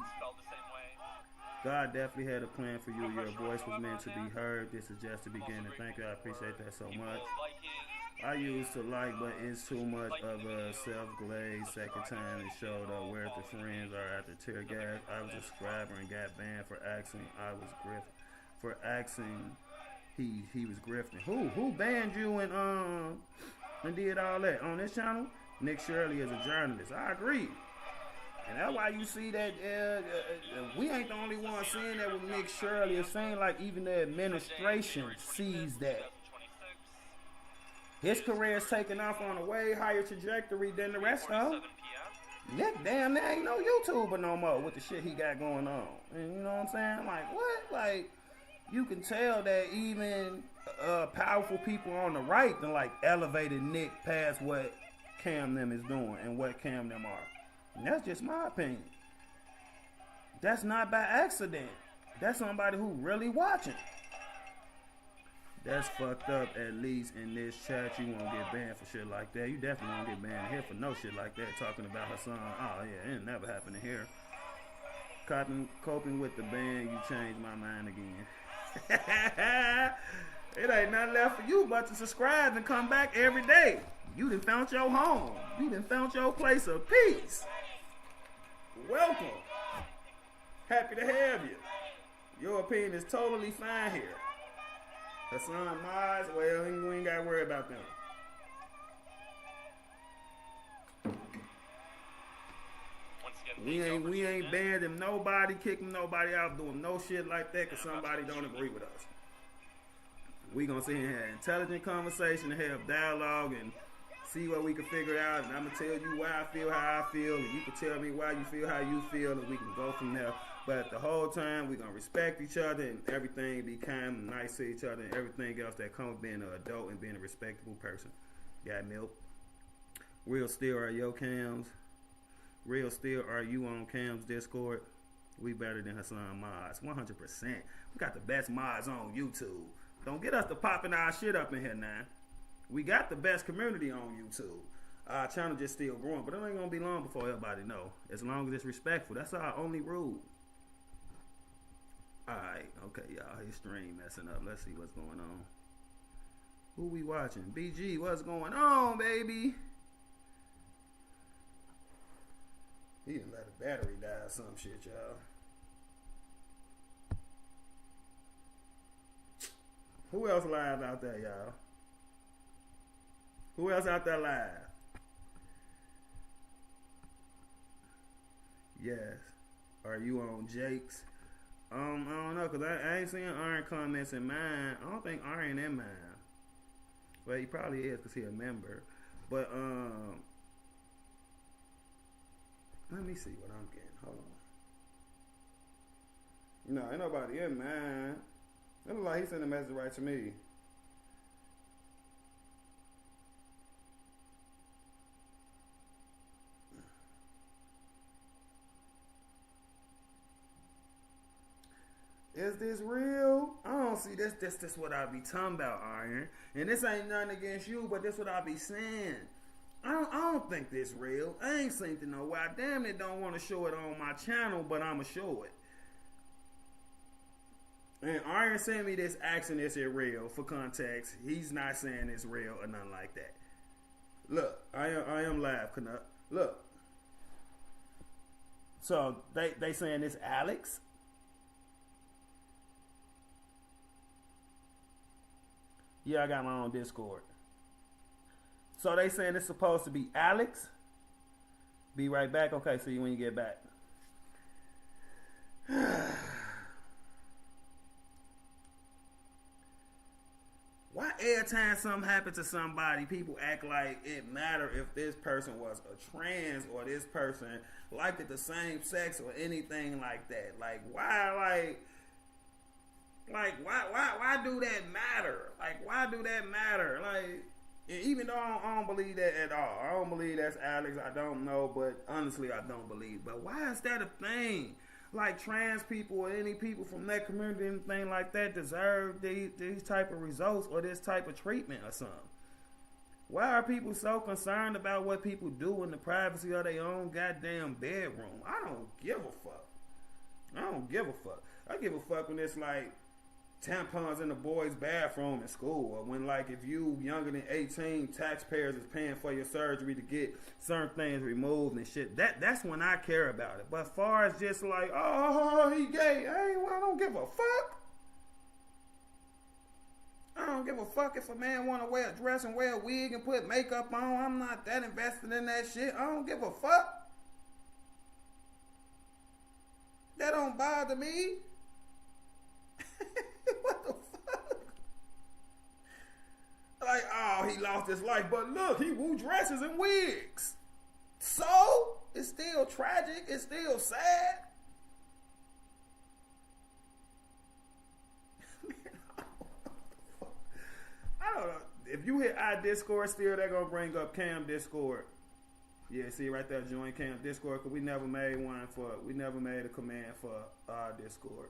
S9: God definitely had a plan for you. Your voice was meant to be heard. This is just the beginning. Thank you. I appreciate that so much. I used to like, but it's too much of a self-glaze. Second time it showed up where the friends are at the tear gas. I was a scriber and got banned for asking. I was for asking. He was grifting. Who banned you and did all that on this channel? Nick Shirley is a journalist. I agree. And that's why you see that we ain't the only one seeing that with Nick Shirley. It seems like even the administration sees that. His career is taking off on a way higher trajectory than the rest of them. Nick, damn, there ain't no YouTuber no more with the shit he got going on. And you know what I'm saying? Like, what? Like, you can tell that even powerful people on the right done like elevated Nick past what Cam them is doing and what Cam them are. And that's just my opinion. That's not by accident. That's somebody who really watching. That's fucked up. At least in this chat, you won't get banned for shit like that. You definitely won't get banned here for no shit like that. Talking about Hassan. Oh yeah, it never happened here. Coping with the ban, you changed my mind again. It ain't nothing left for you but to subscribe and come back every day. You done found your home. You done found your place of peace. Welcome. Happy to have you. Your opinion is totally fine here. Hassan Mize, well, we ain't gotta worry about them. We ain't banning nobody, kicking nobody out, doing no shit like that because somebody don't agree with us. We gonna sit here and have intelligent conversation and have dialogue and See what we can figure out, and I'm gonna tell you why I feel how I feel, and you can tell me why you feel how you feel, and we can go from there. But the whole time, we're gonna respect each other, and everything be kind and nice to each other, and everything else that comes with being an adult and being a respectable person. Got milk? Real still are your cams? Real still are you on Cam's Discord? We better than Hassan mods, 100%. We got the best mods on YouTube. Don't get us to popping our shit up in here now. We got the best community on YouTube. Our channel just still growing, but it ain't gonna be long before everybody know. As long as it's respectful, that's our only rule. Alright, okay, y'all. His stream messing up. Let's see what's going on. Who we watching? BG, what's going on, baby? He didn't let a battery die or some shit, y'all. Who else live out there, y'all? Who else out there live? Yes. Are you on Jake's? I don't know, because I ain't seeing Iron comments in mine. I don't think Iron in mine. Well, he probably is because he's a member. But, let me see what I'm getting. Hold on. No, ain't nobody in mine. It look like he sent a message right to me. Is this real? I don't see this. This what I be talking about, Iron. And this ain't nothing against you, but this what I be saying. I don't think this real. I ain't seen it no way. I damn it don't want to show it on my channel, but I'ma show it. And Iron sent me this asking is it real for context. He's not saying it's real or nothing like that. Look, I am live, Canuck. Look. So they saying it's Alex. Yeah, I got my own Discord. So they saying it's supposed to be Alex. Be right back. Okay, see you when you get back. Why every time something happens to somebody, people act like it matter if this person was a trans or this person liked it the same sex or anything like that? Like why why do that matter? Like why do that matter? Like even though I don't believe that at all. I don't believe that's Alex. I don't know, but honestly I don't believe. But why is that a thing? Like trans people or any people from that community, anything like that, deserve these type of results or this type of treatment or something. Why are people so concerned about what people do in the privacy of their own goddamn bedroom? I don't give a fuck. I don't give a fuck. I give a fuck when it's like tampons in the boys' bathroom in school, or when like if you younger than 18, taxpayers is paying for your surgery to get certain things removed and shit. That's when I care about it. But as far as just like, oh, he gay, I don't give a fuck. I don't give a fuck if a man want to wear a dress and wear a wig and put makeup on. I'm not that invested in that shit. I don't give a fuck. That don't bother me. What the fuck? Like, oh, he lost his life, but look, he wore dresses and wigs. So, it's still tragic. It's still sad. I don't know. If you hit iDiscord still, they're going to bring up Cam Discord. Yeah, see right there, join Cam Discord, because we never made a command for our Discord.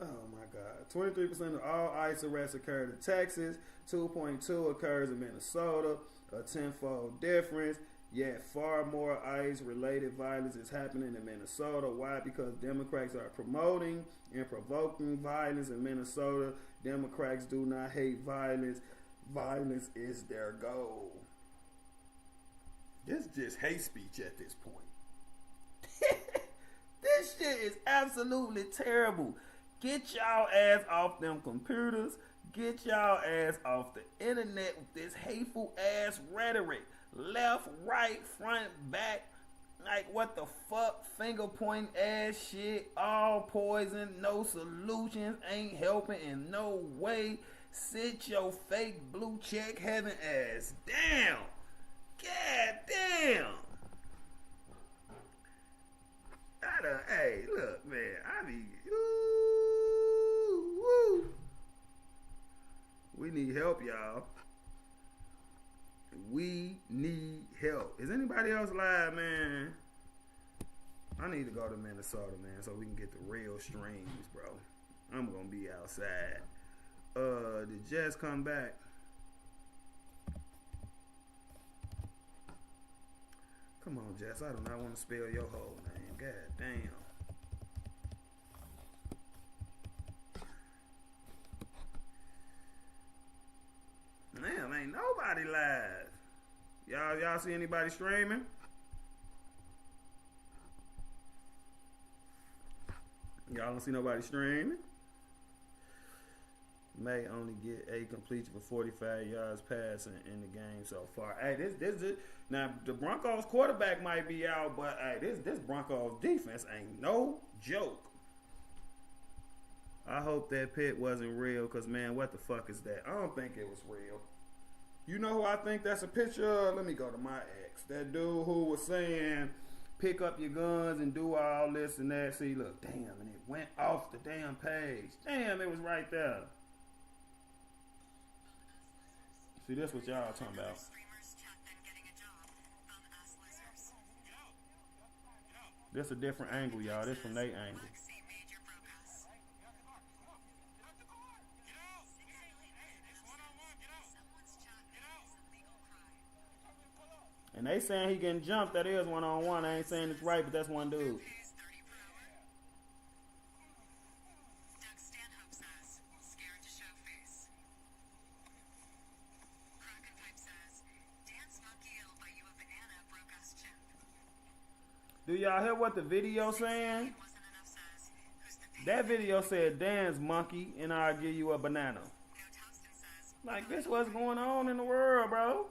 S9: Oh my God. 23% of all ICE arrests occurred in Texas. 2.2 occurs in Minnesota. A tenfold difference. Yet far more ICE-related violence is happening in Minnesota. Why? Because Democrats are promoting and provoking violence in Minnesota. Democrats do not hate violence. Violence is their goal. This is just hate speech at this point. This shit is absolutely terrible. Get y'all ass off them computers. Get y'all ass off the internet with this hateful ass rhetoric. Left, right, front, back. Like what the fuck? Finger pointing ass shit. All poison. No solutions. Ain't helping in no way. Sit your fake blue check having ass down. God damn. Hey, look, man. I mean, woo. We need help, y'all. We need help. Is anybody else live, man? I need to go to Minnesota, man, so we can get the real streams, bro. I'm gonna be outside. Did Jess come back? Come on, Jess. I do not want to spell your whole name. God damn. Damn, ain't nobody live. Y'all see anybody streaming? Y'all don't see nobody streaming? May only get a completion for 45 yards passing in the game so far. Hey, this now the Broncos quarterback might be out, but hey, this Broncos defense ain't no joke. I hope that pit wasn't real, cause man, what the fuck is that? I don't think it was real. You know who I think that's a picture of? Let me go to my ex. That dude who was saying, pick up your guns and do all this and that. See, look, damn, and it went off the damn page. Damn, it was right there. See, that's what y'all talking about. This a different angle, y'all. This from their angle. And they saying he getting jumped. That is one-on-one. I ain't saying it's right, but that's one dude. Do y'all hear what the video saying? That video said, dance monkey, and I'll give you a banana. Like, this what's going on in the world, bro.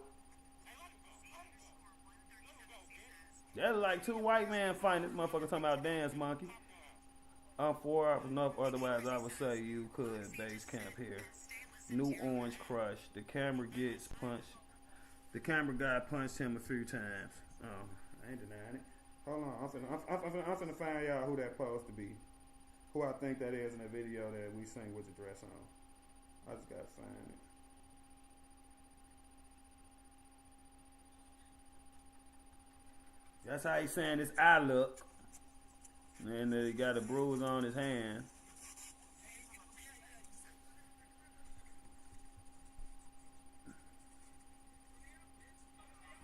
S9: That's like two white men fighting this motherfucker talking about dance monkey. I'm for up enough, otherwise I would say you could. Base camp here. New Orange Crush. The camera gets punched. The camera guy punched him a few times. I ain't denying it. Hold on, I'm finna find y'all who that supposed to be. Who I think that is in the video that we sing with the dress on. I just gotta find it. That's how he's saying his eye look. And he got a bruise on his hand.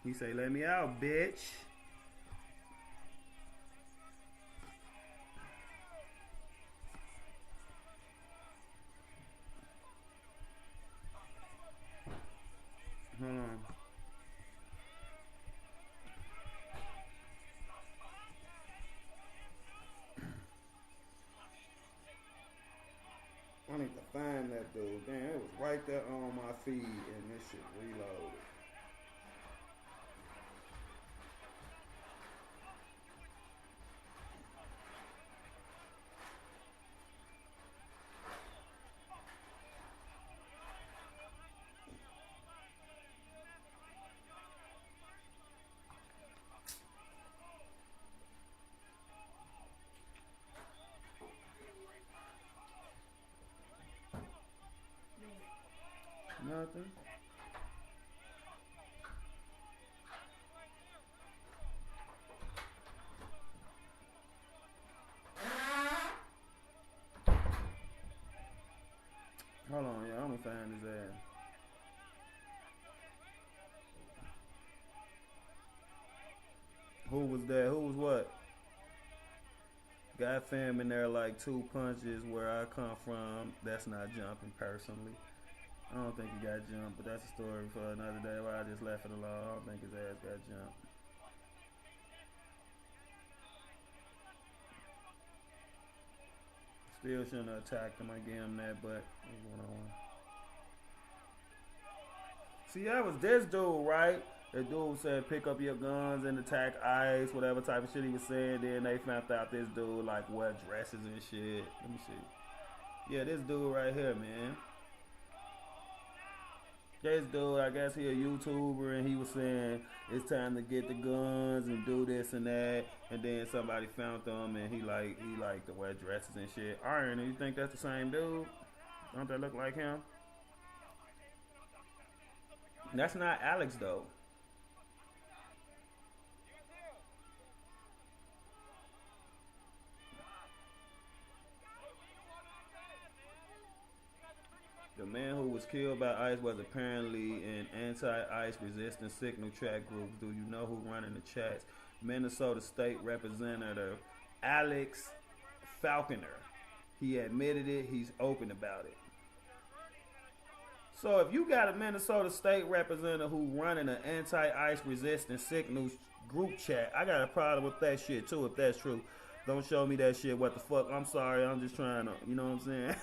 S9: He say, let me out, bitch. Hold on. I need to find that dude. Damn, it was right there on my feed and this shit reloaded. Nothing. Hold on, y'all. I'm gonna find his ass. Who was that? Who was what? Got fam in there like 2 punches where I come from. That's not jumping personally. I don't think he got jumped, but that's a story for another day. Why I just left it alone. I don't think his ass got jumped. Still shouldn't have attacked him. I gave him that, but it was one-on-one. See, that was this dude, right? The dude said pick up your guns and attack ICE, whatever type of shit he was saying. Then they found out this dude like wear dresses and shit. Let me see. Yeah, this dude right here, man. This dude, I guess he a YouTuber, and he was saying it's time to get the guns and do this and that. And then somebody found them, and he like to wear dresses and shit. Iron, you think that's the same dude? Don't that look like him? That's not Alex though. The man who was killed by ICE was apparently in anti-ICE resistance signal chat groups. Do you know who running the chats? Minnesota State Representative Alex Falconer. He admitted it. He's open about it. So if you got a Minnesota State Representative who running an anti-ICE resistance signal group chat, I got a problem with that shit too, if that's true. Don't show me that shit. What the fuck? I'm sorry. I'm just trying to, you know what I'm saying?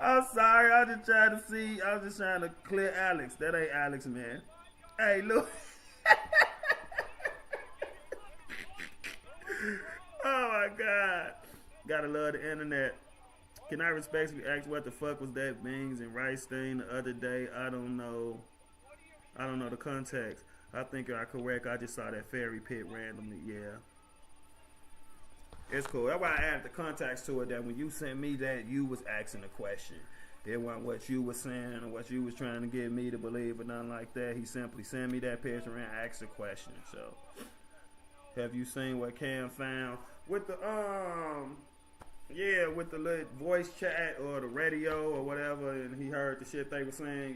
S9: I'm sorry. I'm just trying to see. I'm just trying to clear Alex. That ain't Alex, man. Hey, look. Oh, my God. Gotta love the internet. Can I respectfully ask what the fuck was that beans and rice thing the other day? I don't know. I don't know the context. I think you're correct. I just saw that fairy pit randomly. Yeah. It's cool. That's why I added the context to it, that when you sent me that, you was asking a question. It wasn't what you was saying or what you was trying to get me to believe or nothing like that. He simply sent me that picture and asked a question. So, have you seen what Cam found with the with the little voice chat or the radio or whatever, and he heard the shit they were saying?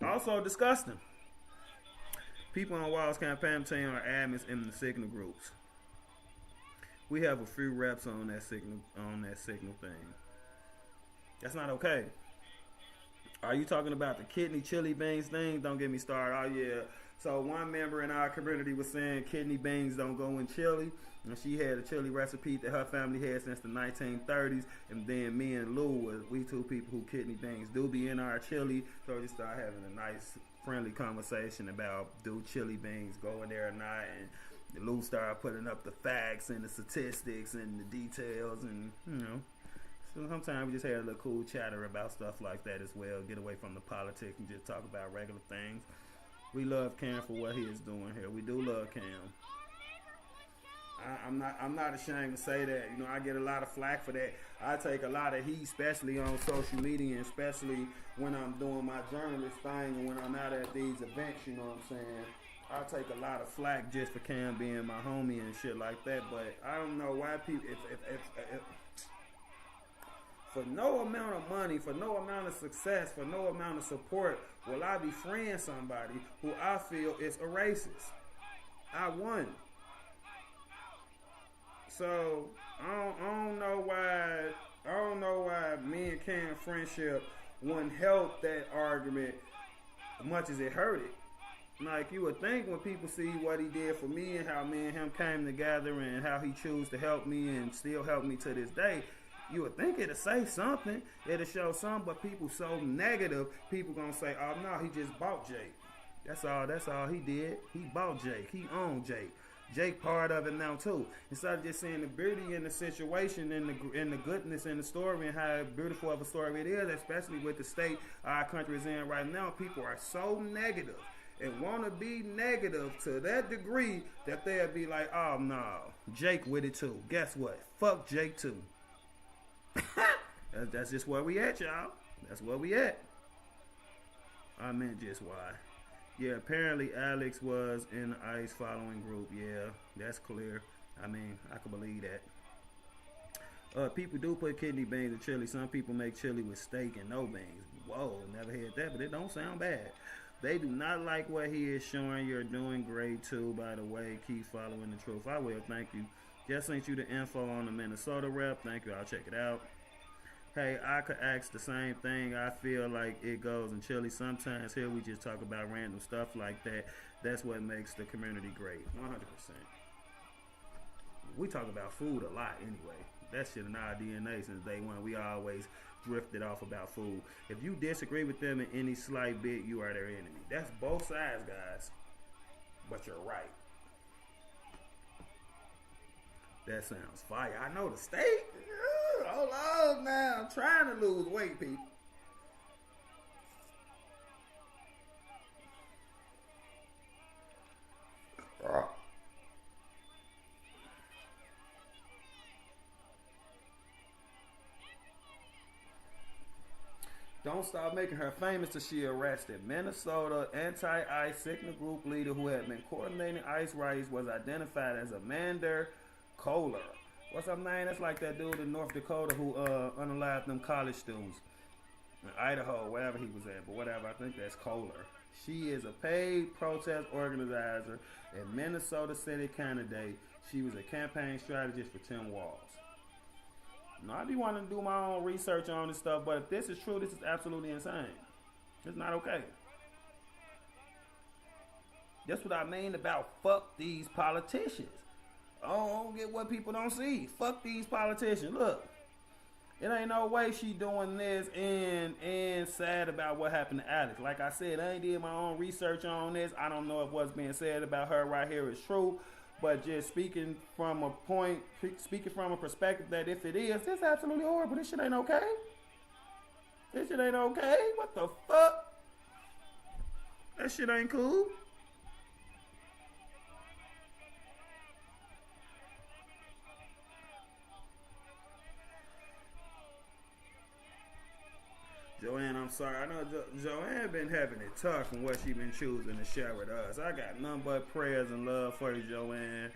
S9: Yeah. Also disgusting. People on Wall's campaign team are admins in the signal groups. We have a few reps on that signal thing. That's not okay. Are you talking about the kidney chili beans thing? Don't get me started. Oh yeah. So one member in our community was saying kidney beans don't go in chili, and she had a chili recipe that her family had since the 1930s. And then me and Lou, we two people who kidney beans do be in our chili. So we just started having a nice, friendly conversation about do chili beans go in there or not. And Lou started putting up the facts and the statistics and the details, and so sometimes we just had a little cool chatter about stuff like that as well. Get away from the politics and just talk about regular things. We love Cam for what he is doing here. We do love Cam. I'm not ashamed to say that. You know, I get a lot of flack for that. I take a lot of heat, especially on social media, and especially when I'm doing my journalist thing and when I'm out at these events, you know what I'm saying? I take a lot of flack just for Cam being my homie and shit like that, but I don't know why people, if for no amount of money, for no amount of success, for no amount of support, will I be freeing somebody who I feel is a racist. I won. So I don't know why me and Cam friendship wouldn't help that argument as much as it hurt it. Like, you would think when people see what he did for me and how me and him came together and how he chose to help me and still help me to this day, you would think it'll say something, it'll show something, but people so negative, people gonna say, oh no, he just bought Jake. That's all he did. He bought Jake. He owned Jake. Jake part of it now too. Instead of just seeing the beauty in the situation and the goodness in the story and how beautiful of a story it is, especially with the state our country is in right now, people are so negative and want to be negative to that degree that they'll be like, oh no, Jake with it too. Guess what? Fuck Jake too. That's just where we at, y'all. That's where we at. I meant just why. Yeah, apparently Alex was in the ICE following group. Yeah, that's clear. I mean, I can believe that. People do put kidney beans in chili. Some people make chili with steak and no beans. Whoa, never had that, but it don't sound bad. They do not like what he is showing. You're doing great too, by the way. Keep following the truth. I will, thank you. Just sent you the info on the Minnesota rep. Thank you, I'll check it out. Hey, I could ask the same thing. I feel like it goes in chili. Sometimes here we just talk about random stuff like that. That's what makes the community great. 100%. We talk about food a lot anyway. That shit in our DNA since day one. We always drifted off about food. If you disagree with them in any slight bit, you are their enemy. That's both sides, guys. But you're right. That sounds fire. I know the steak. Hold on now. I'm trying to lose weight, people. Don't stop making her famous till she arrested. Minnesota anti-ICE signal group leader who had been coordinating ICE raids was identified as Amanda Kohler. What's her name? That's like that dude in North Dakota who unalived them college students. In Idaho, wherever he was at, but whatever, I think that's Kohler. She is a paid protest organizer and Minnesota City candidate. She was a campaign strategist for Tim Walz. Now, I be wanting to do my own research on this stuff, but if this is true, this is absolutely insane. It's not okay. That's what I mean about fuck these politicians. I don't get what people don't see. Fuck these politicians. Look, it ain't no way she doing this and sad about what happened to Alex. Like I said, I ain't did my own research on this. I don't know if what's being said about her right here is true. But just speaking from a perspective that if it is, this absolutely horrible. This shit ain't okay. This shit ain't okay. What the fuck? That shit ain't cool. Joanne, I'm sorry. I know Joanne been having it tough from what she been choosing to share with us. I got nothing but prayers and love for you, Joanne.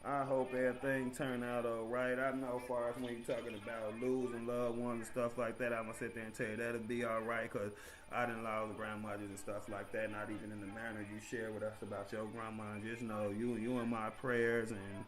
S9: I hope everything turn out all right. I know as far as when you're talking about losing loved ones and stuff like that, I'm going to sit there and tell you that'll be all right because I done lost grandmothers and stuff like that, not even in the manner you share with us about your grandma. Just know you in my prayers, and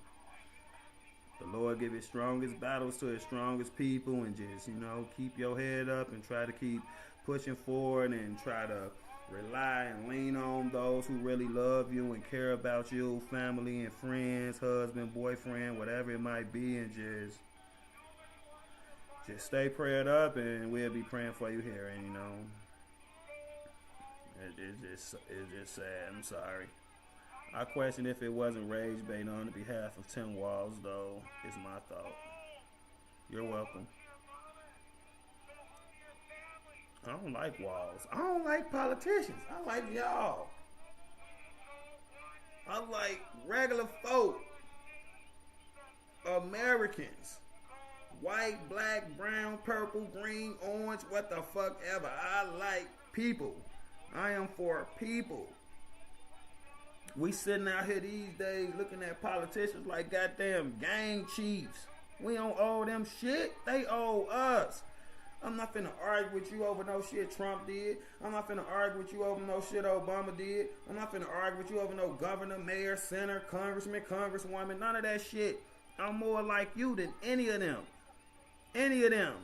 S9: the Lord give his strongest battles to his strongest people, and just, keep your head up and try to keep pushing forward and try to rely and lean on those who really love you and care about you, family and friends, husband, boyfriend, whatever it might be, and just stay prayed up, and we'll be praying for you here. And it's just sad. I'm sorry. I question if it wasn't rage bait on behalf of Tim Walz, though, is my thought. You're welcome. I don't like Walz. I don't like politicians. I like y'all. I like regular folk. Americans. White, black, brown, purple, green, orange, what the fuck ever. I like people. I am for people. We sitting out here these days looking at politicians like goddamn gang chiefs. We don't owe them shit. They owe us. I'm not finna argue with you over no shit Trump did. I'm not finna argue with you over no shit Obama did. I'm not finna argue with you over no governor, mayor, senator, congressman, congresswoman. None of that shit. I'm more like you than any of them. Any of them.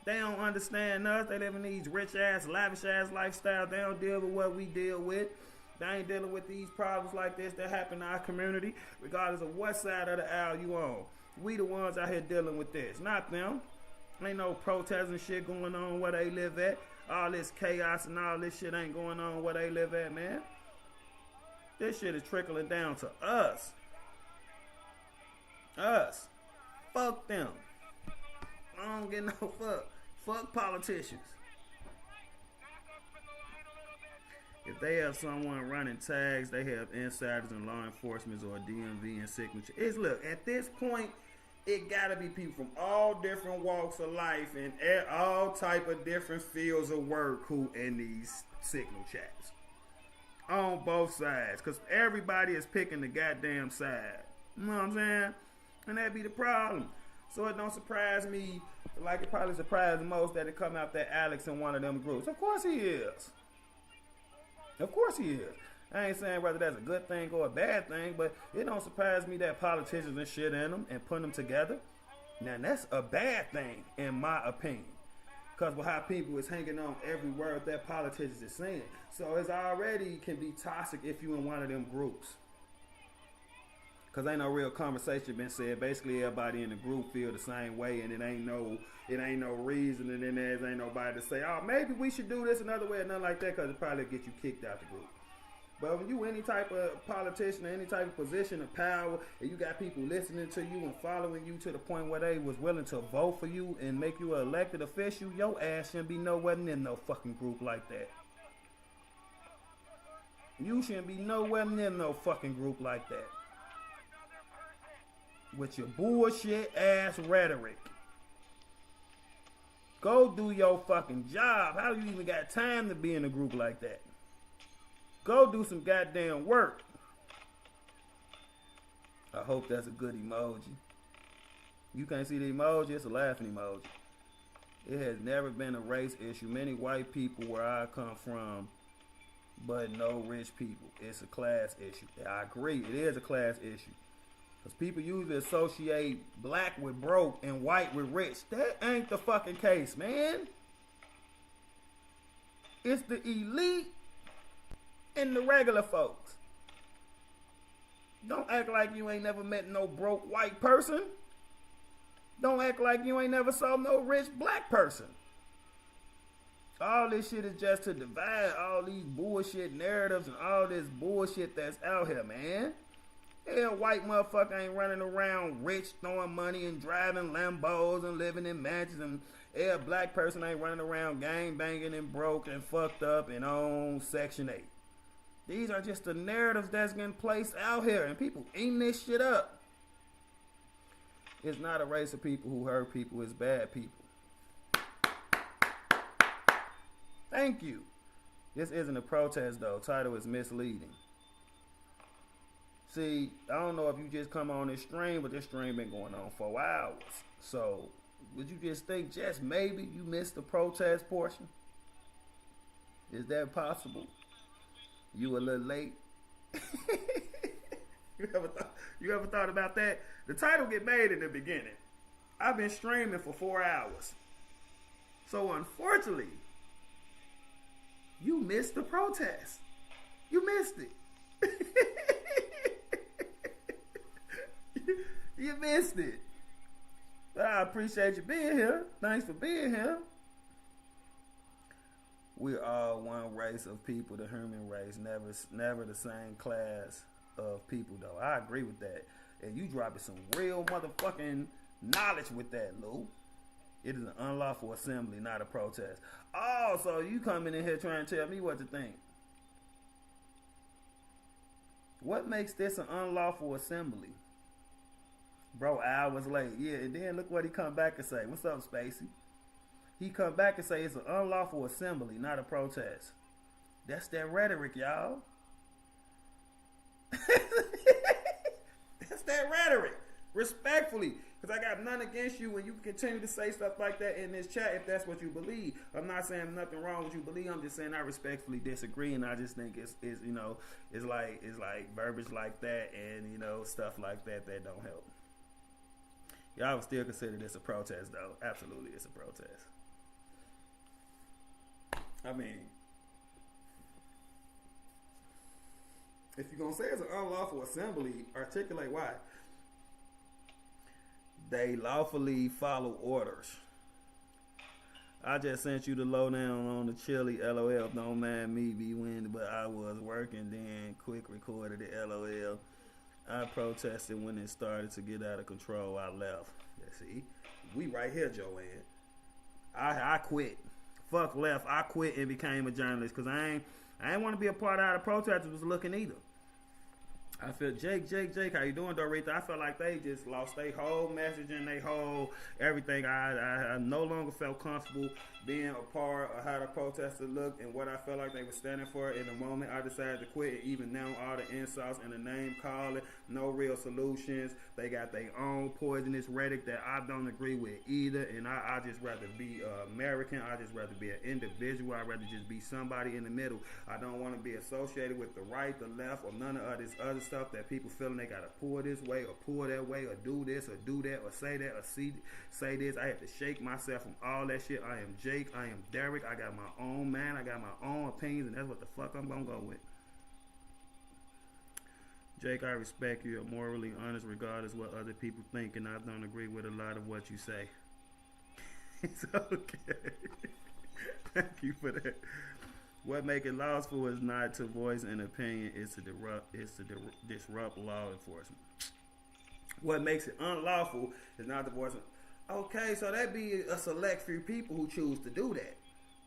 S9: They don't understand us. They live in these rich ass, lavish ass lifestyles. They don't deal with what we deal with. They ain't dealing with these problems like this that happen in our community, regardless of what side of the aisle you on. We the ones out here dealing with this, not them. Ain't no protesting shit going on where they live at. All this chaos and all this shit ain't going on where they live at, man. This shit is trickling down to us. Us. Fuck them. I don't get no fuck. Fuck politicians. If they have someone running tags, they have insiders in law enforcement or DMV and signature. Look, at this point, it gotta be people from all different walks of life and all type of different fields of work who in these signal chats. On both sides. Because everybody is picking the goddamn side. You know what I'm saying? And that be the problem. So it don't surprise me, like it probably surprised most, that it come out that Alex in one of them groups. Of course he is. Of course he is. I ain't saying whether that's a good thing or a bad thing, but it don't surprise me that politicians and shit in them and putting them together. Now that's a bad thing, in my opinion. Because with how people is hanging on every word that politicians is saying. So it's already can be toxic if you in one of them groups. Because ain't no real conversation been said. Basically everybody in the group feel the same way, and it ain't no reason, and then there ain't nobody to say, oh, maybe we should do this another way or nothing like that, because it probably get you kicked out the group. But when you any type of politician or any type of position of power, and you got people listening to you and following you to the point where they was willing to vote for you and make you an elected official, your ass shouldn't be nowhere near no fucking group like that. You shouldn't be nowhere near no fucking group like that. With your bullshit ass rhetoric. Go do your fucking job. How do you even got time to be in a group like that? Go do some goddamn work. I hope that's a good emoji. You can't see the emoji, it's a laughing emoji. It has never been a race issue. Many white people where I come from, but no rich people. It's a class issue. I agree, it is a class issue. Because people usually associate black with broke and white with rich. That ain't the fucking case, man. It's the elite and the regular folks. Don't act like you ain't never met no broke white person. Don't act like you ain't never saw no rich black person. All this shit is just to divide all these bullshit narratives and all this bullshit that's out here, man. Hell, white motherfucker ain't running around rich, throwing money and driving Lambos and living in mansions. And hell, black person ain't running around gang banging and broke and fucked up and on Section 8. These are just the narratives that's getting placed out here, and people eating this shit up. It's not a race of people who hurt people, it's bad people. Thank you. This isn't a protest, though. Title is misleading. See, I don't know if you just come on this stream, but this stream been going on 4 hours. So, would you just think just maybe you missed the protest portion? Is that possible? You a little late? You ever thought about that? The title get made in the beginning. I've been streaming for 4 hours. So, unfortunately, you missed the protest. You missed it. You missed it. But I appreciate you being here. Thanks for being here. We're all one race of people, the human race. Never the same class of people, though. I agree with that. And you dropping some real motherfucking knowledge with that, Lou. It is an unlawful assembly, not a protest. Oh, so you coming in here trying to tell me what to think. What makes this an unlawful assembly? Bro, hours late. Yeah, and then look what he come back and say. What's up, Spacey? He come back and say it's an unlawful assembly, not a protest. That's that rhetoric, y'all. That's that rhetoric. Respectfully. Because I got none against you when you continue to say stuff like that in this chat if that's what you believe. I'm not saying nothing wrong with you believe. I'm just saying I respectfully disagree, and I just think it's you know, it's like verbiage like that and, you know, stuff like that don't help. Y'all would still consider this a protest, though. Absolutely, it's a protest. I mean, if you're going to say it's an unlawful assembly, articulate why. They lawfully follow orders. I just sent you the lowdown on the chili, LOL. Don't mind me, be windy, but I was working, then quick recorded the LOL. I protested when it started to get out of control. I left. See, we right here, Joanne. I quit. Fuck left. I quit and became a journalist because I ain't want to be a part of how the protesters was looking either. I feel Jake, how you doing, Dorita? I felt like they just lost their whole message and their whole everything. I no longer felt comfortable being a part of how the protesters looked and what I felt like they were standing for. In the moment, I decided to quit. And even now, all the insults and the name calling, no real solutions. They got their own poisonous rhetoric that I don't agree with either. And I just rather be American. I just rather be an individual. I'd rather just be somebody in the middle. I don't want to be associated with the right, the left, or none of this other stuff that people feeling they gotta pull this way or pull that way or do this or do that or say that or say this. I have to shake myself from all that shit. I am Jake. I am Derek. I got my own man. I got my own opinions, and that's what the fuck I'm gonna go with. Jake, I respect you. You're morally honest regardless what other people think, and I don't agree with a lot of what you say. It's okay. Thank you for that. What make it lawful is not to voice an opinion, it's to disrupt law enforcement. What makes it unlawful is not to voice. Okay, so that be a select few people who choose to do that,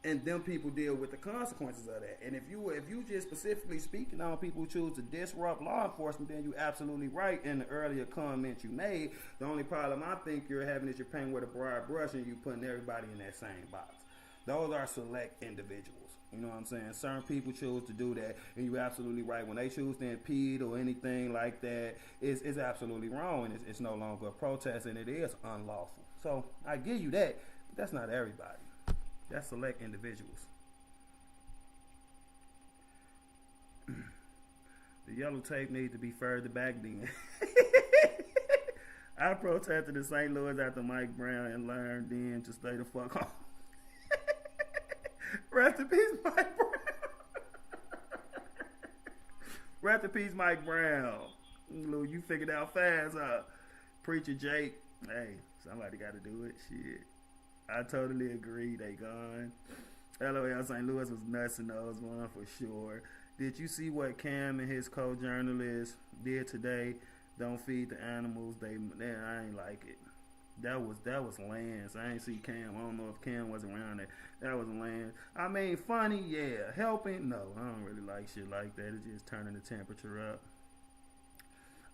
S9: and them people deal with the consequences of that. And if you just specifically speaking on people who choose to disrupt law enforcement, then you absolutely right in the earlier comment you made. The only problem I think you're having is you're painting with a broad brush and you putting everybody in that same box. Those are select individuals. You know what I'm saying? Certain people choose to do that, and you're absolutely right. When they choose to impede or anything like that, it's absolutely wrong, and it's no longer a protest, and it is unlawful. So I give you that, but that's not everybody. That's select individuals. The yellow tape needs to be further back then. I protested in St. Louis after Mike Brown and learned then to stay the fuck home. Rest in peace, Mike Brown. Rest in peace, Mike Brown. You figured out fast, huh? Preacher Jake. Hey, somebody got to do it. Shit. I totally agree. They gone. LOL St. Louis was nuts in those one for sure. Did you see what Cam and his co-journalist did today? Don't feed the animals. I ain't like it. That was Lance. I ain't see Cam. I don't know if Cam was around there. That was Lance. I mean, funny, yeah. Helping, no. I don't really like shit like that. It's just turning the temperature up.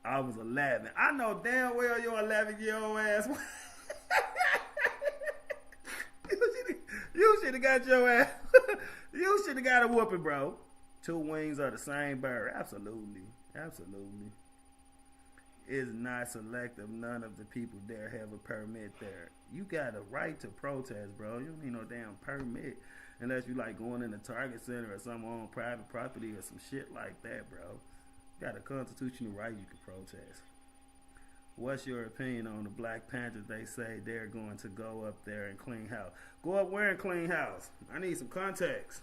S9: I was 11. I know damn well your 11-year-old ass. You should have got your ass. You should have got a whooping, bro. Two wings are the same bird. Absolutely. Absolutely. Is not selective. None of the people there have a permit there. You got a right to protest, bro. You don't need no damn permit unless you like going in the Target Center or some on private property or some shit like that, bro. You got a constitutional right you can protest. What's your opinion on the Black Panthers? They say they're going to go up there and clean house. Go up where and clean house? I need some context.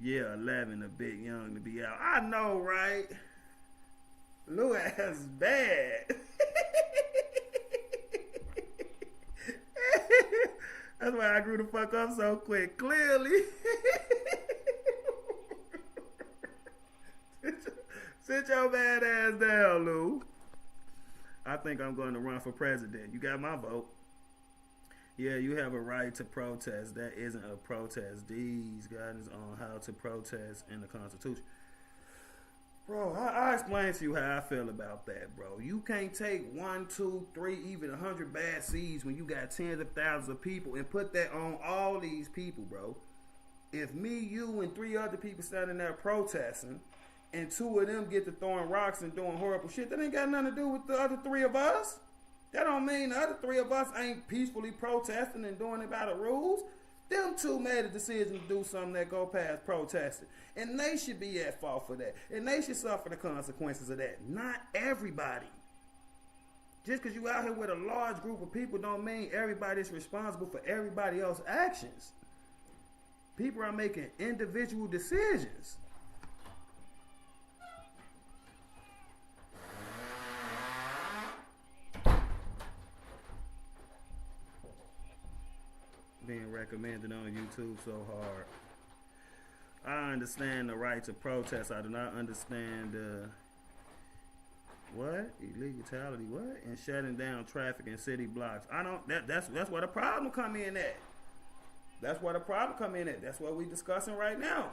S9: Yeah, 11, a bit young to be out. I know, right? Lou ass bad. That's why I grew the fuck up so quick. Clearly. Sit your bad ass down, Lou. I think I'm going to run for president. You got my vote. Yeah, you have a right to protest. That isn't a protest. These guidance on how to protest in the Constitution. Bro, I explain to you how I feel about that, bro. You can't take 1, 2, 3, even 100 bad seeds when you got tens of thousands of people and put that on all these people, bro. If me, you, and 3 other people standing there protesting, and 2 of them get to throwing rocks and doing horrible shit, that ain't got nothing to do with the other 3 of us. That don't mean the other 3 of us ain't peacefully protesting and doing it by the rules. Them 2 made a decision to do something that go past protesting. And they should be at fault for that. And they should suffer the consequences of that. Not everybody. Just because you out here with a large group of people don't mean everybody's responsible for everybody else's actions. People are making individual decisions. Being recommended on YouTube so hard. I understand the right to protest. I do not understand what? Illegality, what? And shutting down traffic in city blocks. I don't that's where the problem come in at. That's where the problem come in at. That's what we discussing right now.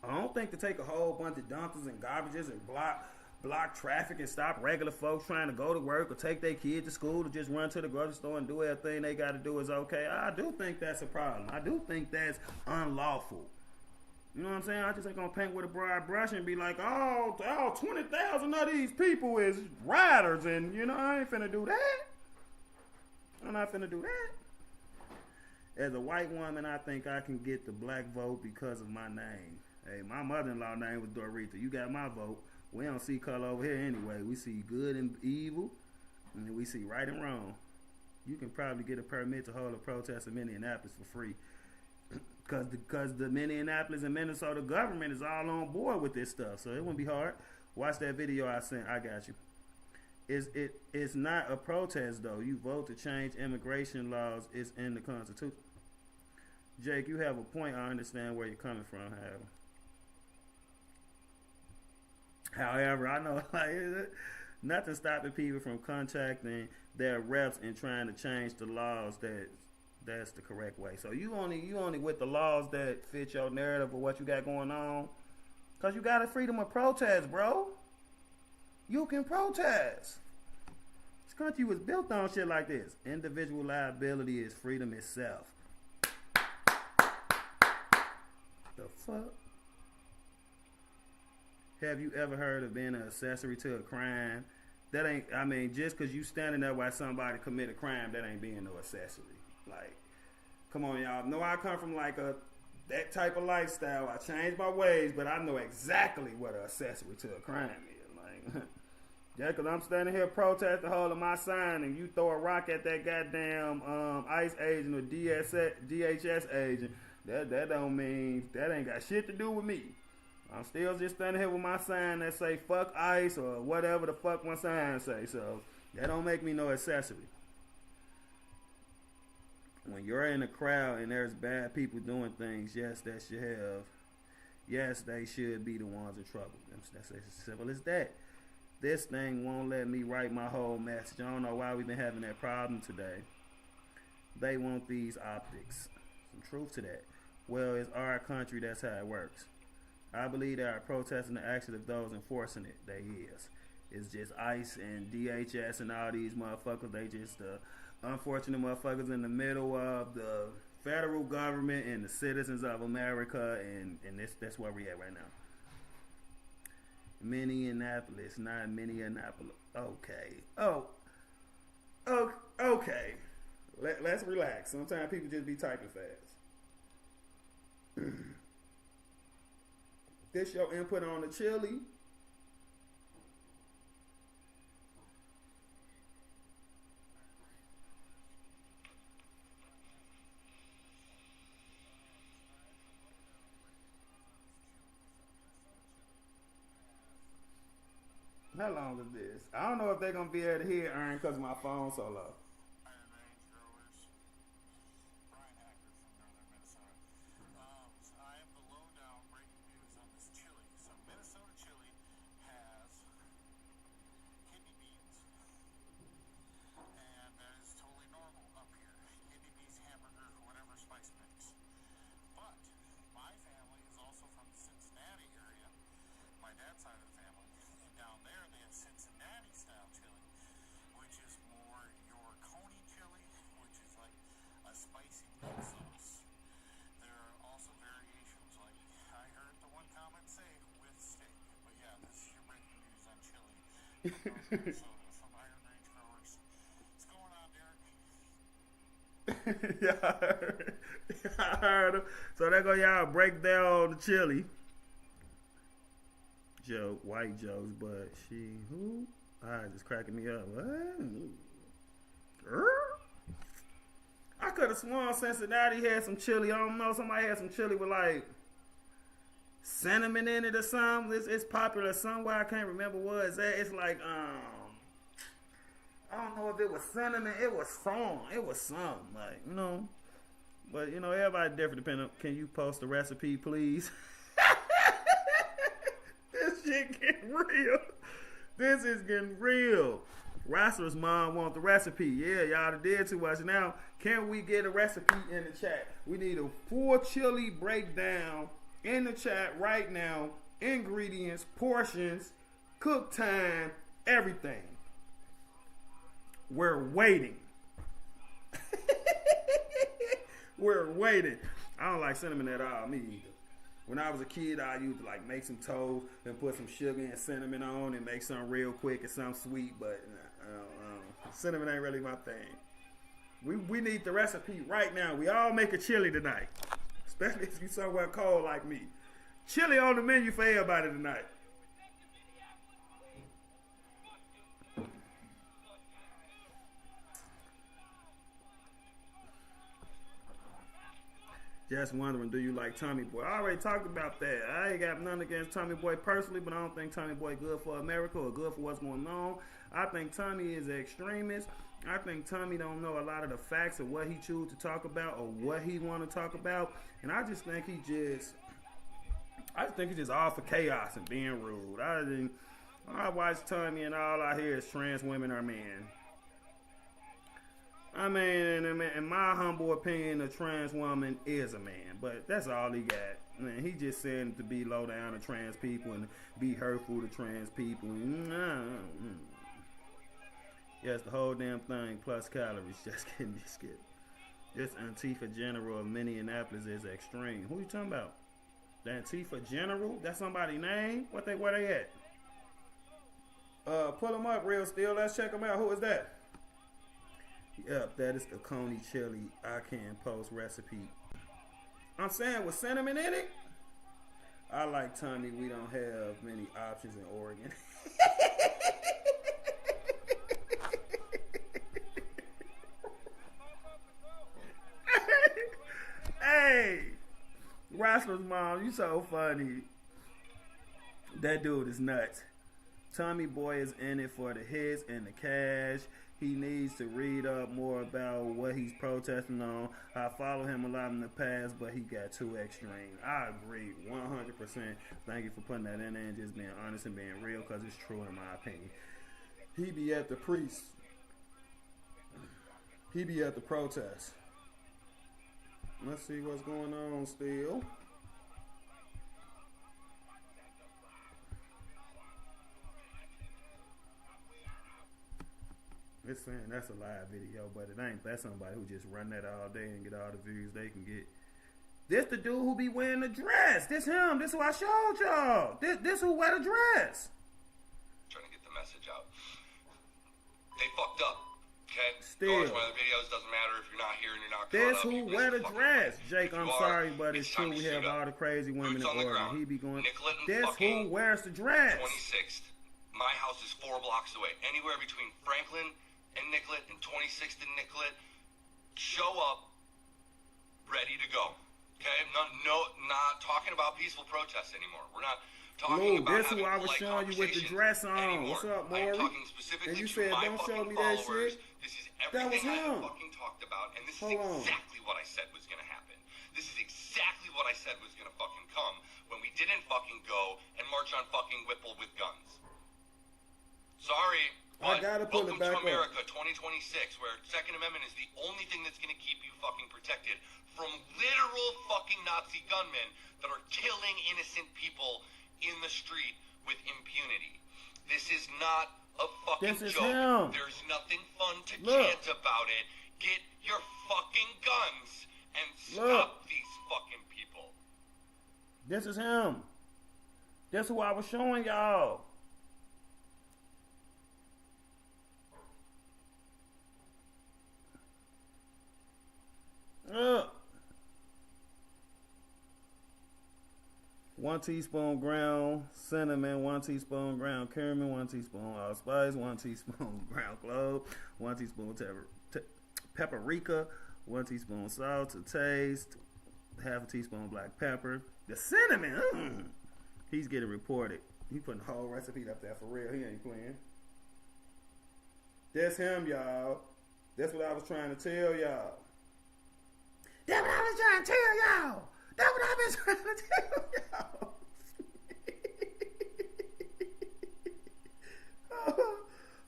S9: I don't think to take a whole bunch of dumpsters and garbages and block traffic and stop regular folks trying to go to work or take their kids to school to just run to the grocery store and do everything they got to do is okay. I do think that's a problem. I do think that's unlawful. You know what I'm saying? I just ain't gonna paint with a broad brush and be like, oh, 20,000 of these people is riders, and you know I ain't finna do that. I'm not finna do that. As a white woman, I think I can get the black vote because of my name. Hey, my mother-in-law name was Dorita. You got my vote. We don't see color over here anyway. We see good and evil, and we see right and wrong. You can probably get a permit to hold a protest in Minneapolis for free. Because the Minneapolis and Minnesota government is all on board with this stuff. So it wouldn't be hard. Watch that video I sent. I got you. It's not a protest, though. You vote to change immigration laws. It's in the Constitution. Jake, you have a point. I understand where you're coming from, However, I know like nothing stopping people from contacting their reps and trying to change the laws that's the correct way. So you only with the laws that fit your narrative of what you got going on, cause you got a freedom of protest, bro. You can protest. This country was built on shit like this. Individual liability is freedom itself. The fuck? Have you ever heard of being an accessory to a crime? That ain't, I mean, just because you standing there while somebody commit a crime, that ain't being no accessory. Like, come on, y'all. Know I come from like that type of lifestyle. I changed my ways, but I know exactly what an accessory to a crime is. Like, yeah, because I'm standing here protesting, holding my sign, and you throw a rock at that goddamn ICE agent or DHS agent. That don't mean, that ain't got shit to do with me. I'm still just standing here with my sign that say fuck ICE or whatever the fuck my sign say. So that don't make me no accessory. When you're in a crowd and there's bad people doing things, yes, they should be the ones in trouble. That's as simple as that. This thing won't let me write my whole message. I don't know why we've been having that problem today. They want these optics. Some truth to that. Well, it's our country, that's how it works. I believe that our protesting the action of those enforcing it. They is. It's just ICE and DHS and all these motherfuckers. They just unfortunate motherfuckers in the middle of the federal government and the citizens of America, and that's where we at right now. Minneapolis, not Minneapolis. Okay. Okay. Let's relax. Sometimes people just be typing fast. This your input on the chili. How long is this? I don't know if they're gonna be able to hear Aaron because my phone's so low. I heard him. So there go y'all break down the chili. Joke, white jokes, but she who? Just cracking me up. What? I could have sworn Cincinnati had some chili. I don't know. Somebody had some chili with like cinnamon in it or something. It's popular somewhere. I can't remember what it's at. It's like I don't know if it was cinnamon. It was some like, you know. But you know, everybody different depending on, can you post the recipe, please? This shit getting real. This is getting real. Roster's mom want the recipe. Yeah, y'all did too much. Now, can we get a recipe in the chat? We need a full chili breakdown in the chat right now. Ingredients, portions, cook time, everything. We're waiting. We're waiting. I don't like cinnamon at all, me either. When I was a kid, I used to like make some toast and put some sugar and cinnamon on and make something real quick and something sweet, but cinnamon ain't really my thing. We need the recipe right now. We all make a chili tonight, especially if you somewhere cold like me. Chili on the menu for everybody tonight. Just wondering, do you like Tommy Boy? I already talked about that. I ain't got nothing against Tommy Boy personally, but I don't think Tommy Boy good for America or good for what's going on. I think Tommy is an extremist. I think Tommy don't know a lot of the facts of what he choose to talk about or what he want to talk about, and I just think he's just all for chaos and being rude. I watch Tommy and all I hear is trans women are men. I mean, in my humble opinion, a trans woman is a man, but that's all he got. Man, he just saying to be low down to trans people and be hurtful to trans people. Yes, the whole damn thing plus calories. Just kidding, just kidding. This Antifa General of Minneapolis is extreme. Who you talking about? The Antifa General? That's somebody's name? Where they at? Pull them up real still. Let's check them out. Who is that? Yep, that is the Coney chili I can post recipe. I'm saying with cinnamon in it. I like Tommy. We don't have many options in Oregon. Hey, Wrestler's mom, you so funny. That dude is nuts. Tommy Boy is in it for the hits and the cash. He needs to read up more about what he's protesting on. I follow him a lot in the past, but he got too extreme. I agree 100%. Thank you for putting that in there and just being honest and being real, because it's true in my opinion. He be at the priest. He be at the protest. Let's see what's going on still. It's saying that's a live video, but it ain't. That's somebody who just run that all day and get all the views they can get. This the dude who be wearing the dress. This him. This who I showed y'all. This who wear the dress.
S10: Trying to get the message out. They fucked up. Okay?
S9: Still.
S10: Go one of the videos. Doesn't matter if you're not here and you're not
S9: This
S10: caught up.
S9: who wear the dress. Jake, I'm sorry, but it's true. We have all the crazy women in Oregon. He be going. This who wears the dress.
S10: 26th. My house is 4 blocks away. Anywhere between Franklin and Nicollet and 26th and Nicollet. Show up, ready to go. Okay? Not talking about peaceful protests anymore. We're not talking about
S9: this who I was showing you with the dress on.
S10: Anymore.
S9: What's up, Maury?
S10: I'm talking specifically
S9: and you
S10: to
S9: said,
S10: my
S9: don't show me
S10: followers.
S9: that shit.
S10: This is everything I fucking talked about, and this is
S9: Hold on.
S10: exactly what I said was going to happen. This is exactly what I said was going to fucking come when we didn't fucking go and march on fucking Whipple with guns. Sorry, but
S9: I gotta pull it
S10: welcome
S9: back
S10: to America 2026, where Second Amendment is the only thing that's going to keep you fucking protected from literal fucking Nazi gunmen that are killing innocent people in the street with impunity. This is not a fucking joke.
S9: Him.
S10: There's nothing fun to chant about it. Get your fucking guns and stop these fucking people.
S9: This is him. This who I was showing y'all. Look. 1 teaspoon ground cinnamon, 1 teaspoon ground cumin, 1 teaspoon allspice, 1 teaspoon ground clove, 1 teaspoon paprika, 1 teaspoon salt to taste, half a teaspoon black pepper. The cinnamon, he's getting reported. He putting the whole recipe up there for real. He ain't playing. That's him, y'all. That's what I was trying to tell y'all. That's what I was trying to tell y'all. That's what I've been trying to tell y'all.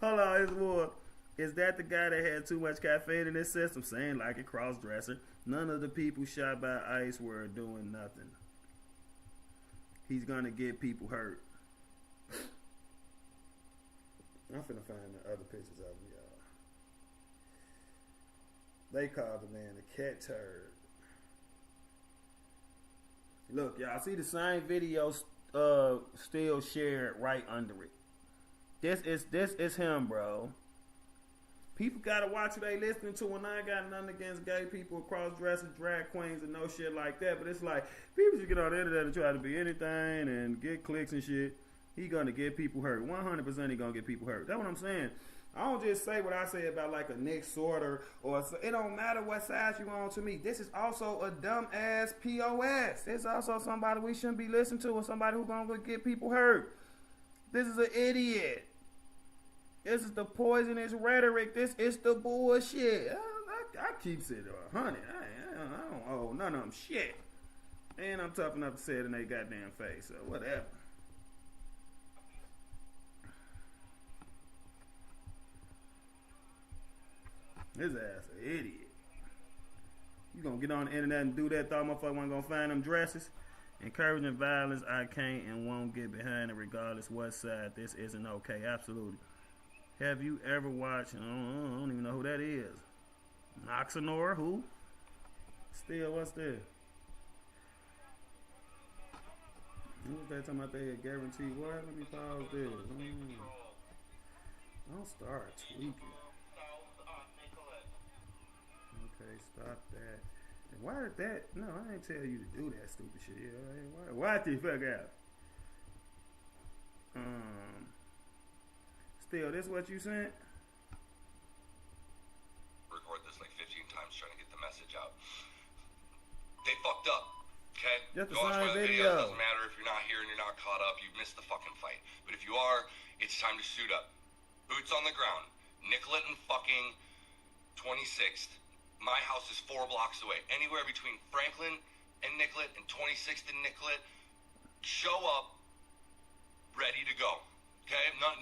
S9: Hold on, it's more. Is that the guy that had too much caffeine in his system? Saying like a cross-dresser. None of the people shot by ICE were doing nothing. He's gonna get people hurt. I'm finna find the other pictures of him, y'all. They called the man a cat turd. Look, y'all see the same video still shared right under it. This is him, bro. People gotta watch what they listening to, and I ain't got nothing against gay people, cross-dressers, drag queens, and no shit like that. But it's like people should get on the internet and try to be anything and get clicks and shit. He gonna get people hurt. 100% he gonna get people hurt. That's what I'm saying. I don't just say what I say about like a Nick Sorter or it don't matter what side you on to me. This is also a dumb ass POS. It's also somebody we shouldn't be listening to or somebody who's gonna get people hurt. This is an idiot. This is the poisonous rhetoric. This is the bullshit. I keep it 100. I don't owe none of them shit. And I'm tough enough to say it in their goddamn face. So whatever. His ass an idiot. You gonna get on the internet and do that? Thought motherfucker wasn't gonna find them dresses? Encouraging violence, I can't and won't get behind it regardless what side. This isn't okay. Absolutely. Have you ever watched, I don't even know who that is. Noxonor, who? Still, what's this? Who's that talking about they had guaranteed what? Let me pause this. Don't start tweaking. Okay, stop that. And why did that? No, I didn't tell you to do that stupid shit. Yeah, why the fuck out? Still, this what you sent?
S10: Record this like 15 times trying to get the message out. They fucked up. Okay?
S9: Just the
S10: Go watch
S9: same
S10: my other
S9: video.
S10: videos. Doesn't matter if you're not here and you're not caught up. You've missed the fucking fight. But if you are, it's time to suit up. Boots on the ground. Nicollet and fucking 26th. My house is 4 blocks away. Anywhere between Franklin and Nicollet and 26th and Nicollet. Show up. Ready to go. Okay? Not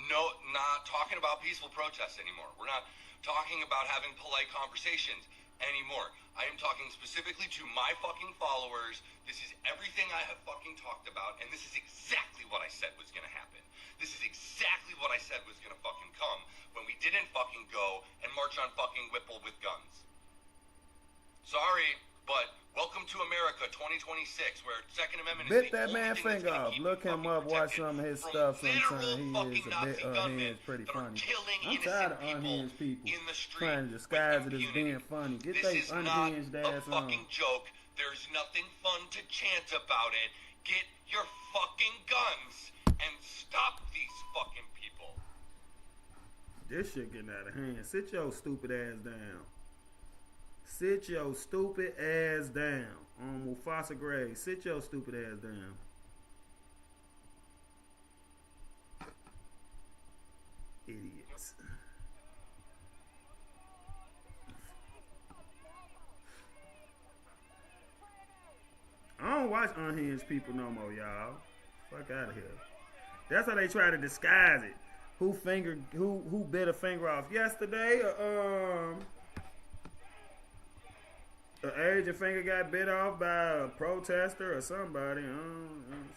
S10: talking about peaceful protests anymore. We're not talking about having polite conversations anymore. I am talking specifically to my fucking followers. This is everything I have fucking talked about, and this is exactly what I said was gonna happen. This is exactly what I said was gonna fucking come when we didn't fucking go and march on fucking Whipple with guns. Sorry, but welcome to America 2026, where Second Amendment
S9: Bit
S10: is the
S9: that
S10: only
S9: man
S10: thing that's
S9: finger
S10: gonna
S9: off.
S10: keep
S9: Look
S10: you
S9: him
S10: fucking
S9: up. Watch
S10: protected
S9: some of his
S10: from
S9: stuff
S10: literal
S9: sometime. He
S10: fucking
S9: is a
S10: Nazi
S9: bit
S10: gunmen
S9: unhinged, pretty
S10: that are
S9: funny.
S10: killing
S9: I'm tired of
S10: innocent
S9: unhinged people
S10: in the street
S9: trying to
S10: with
S9: disguise it as
S10: impunity.
S9: being funny. Get
S10: This
S9: they
S10: is not
S9: unhinged
S10: a
S9: ass
S10: fucking
S9: on.
S10: joke. There's nothing fun to chant about it. Get your fucking guns and stop these fucking people.
S9: This shit getting out of hand. Sit your stupid ass down. Sit your stupid ass down. On Mufasa Gray. Sit your stupid ass down. Idiots. I don't watch unhinged people no more, y'all. Fuck out of here. That's how they try to disguise it. Who bit a finger off yesterday? An Asian finger got bit off by a protester or somebody.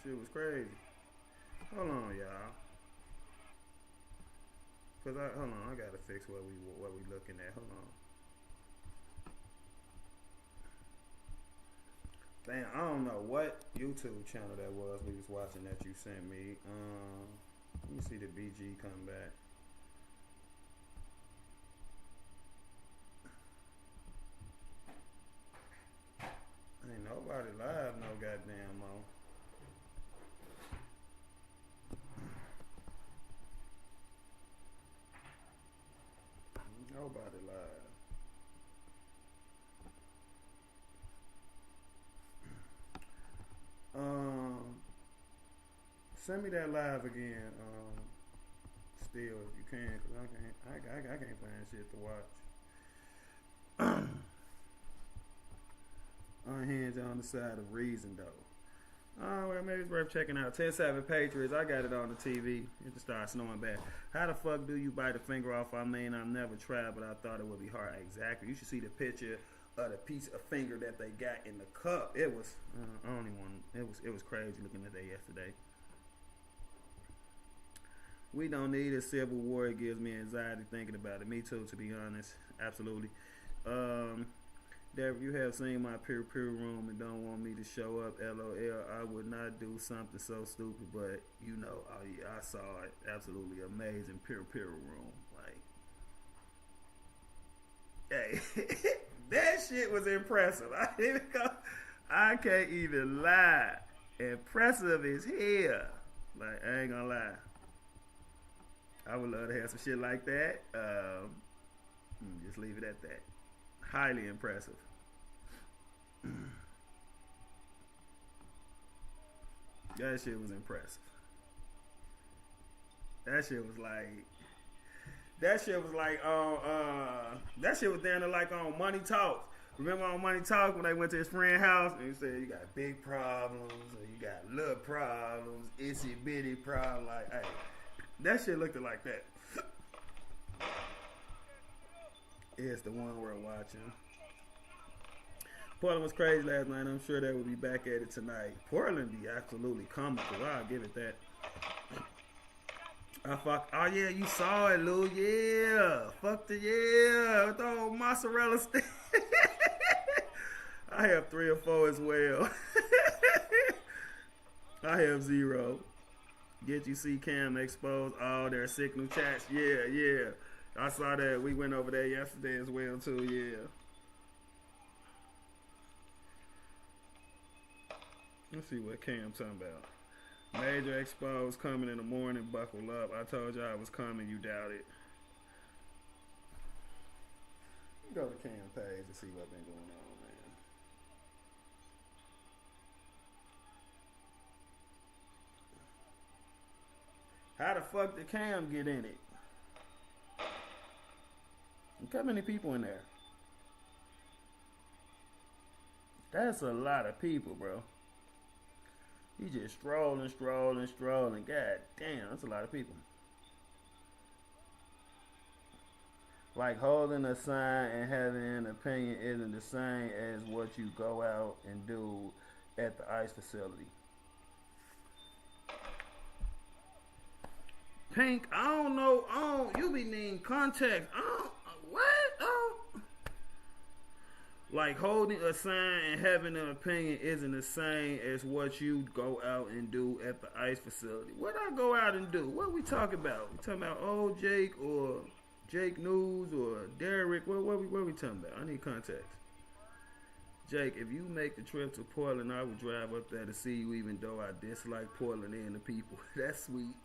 S9: Shit was crazy. Hold on, y'all. Hold on, I gotta fix what we looking at. Hold on. Damn, I don't know what YouTube channel that was we was watching that you sent me. Let me see the BG come back. Ain't nobody live no goddamn more. Nobody live. Send me that live again. Still, if you can, cause I can't find shit to watch. Unhinged on the side of reason, though. Oh, well, maybe it's worth checking out. 10-7 Patriots. I got it on the TV. It just starts snowing back. How the fuck do you bite a finger off? I mean, I've never tried, but I thought it would be hard. Exactly. You should see the picture of the piece of finger that they got in the cup. It was, it was crazy looking at that yesterday. We don't need a civil war. It gives me anxiety thinking about it. Me too, to be honest. Absolutely. Deborah, you have seen my peer room and don't want me to show up. LOL. I would not do something so stupid, but you know, I saw it. Absolutely amazing peer room. Like, hey, that shit was impressive. I can't even lie. Impressive as hell. Like, I ain't gonna lie. I would love to have some shit like that. Just leave it at that. Highly impressive. That shit was impressive. That shit was like, That shit was like that shit was down there like on Money Talks. Remember on Money Talk when they went to his friend's house and he said you got big problems or you got little problems, itsy bitty problems. Like, hey, that shit looked like that. It's the one we're watching. Portland was crazy last night. I'm sure they will be back at it tonight. Portland be absolutely comical. I'll give it that. Oh yeah, you saw it, Lou. Yeah, fuck the yeah with the old mozzarella stick. I have 3 or 4 as well. I have 0. Get you see Cam expose all their signal chats. Yeah. I saw that. We went over there yesterday as well too. Yeah. Let's see what Cam talking about. Major expose coming in the morning. Buckle up. I told y'all I was coming. You doubt it. Go to Cam page and see what's been going on, man. How the fuck did Cam get in it? Look how many people in there. That's a lot of people, bro. He just strolling. God damn, that's a lot of people. Like holding a sign and having an opinion isn't the same as what you go out and do at the ICE facility. Pink, I don't know. You be needing context. What? Like holding a sign and having an opinion isn't the same as what you go out and do at the ICE facility. What I go out and do? What we talking about? We talking about old Jake or Jake News or Derek? What we talking about? I need context. Jake, if you make the trip to Portland, I will drive up there to see you even though I dislike Portland and the people. That's sweet.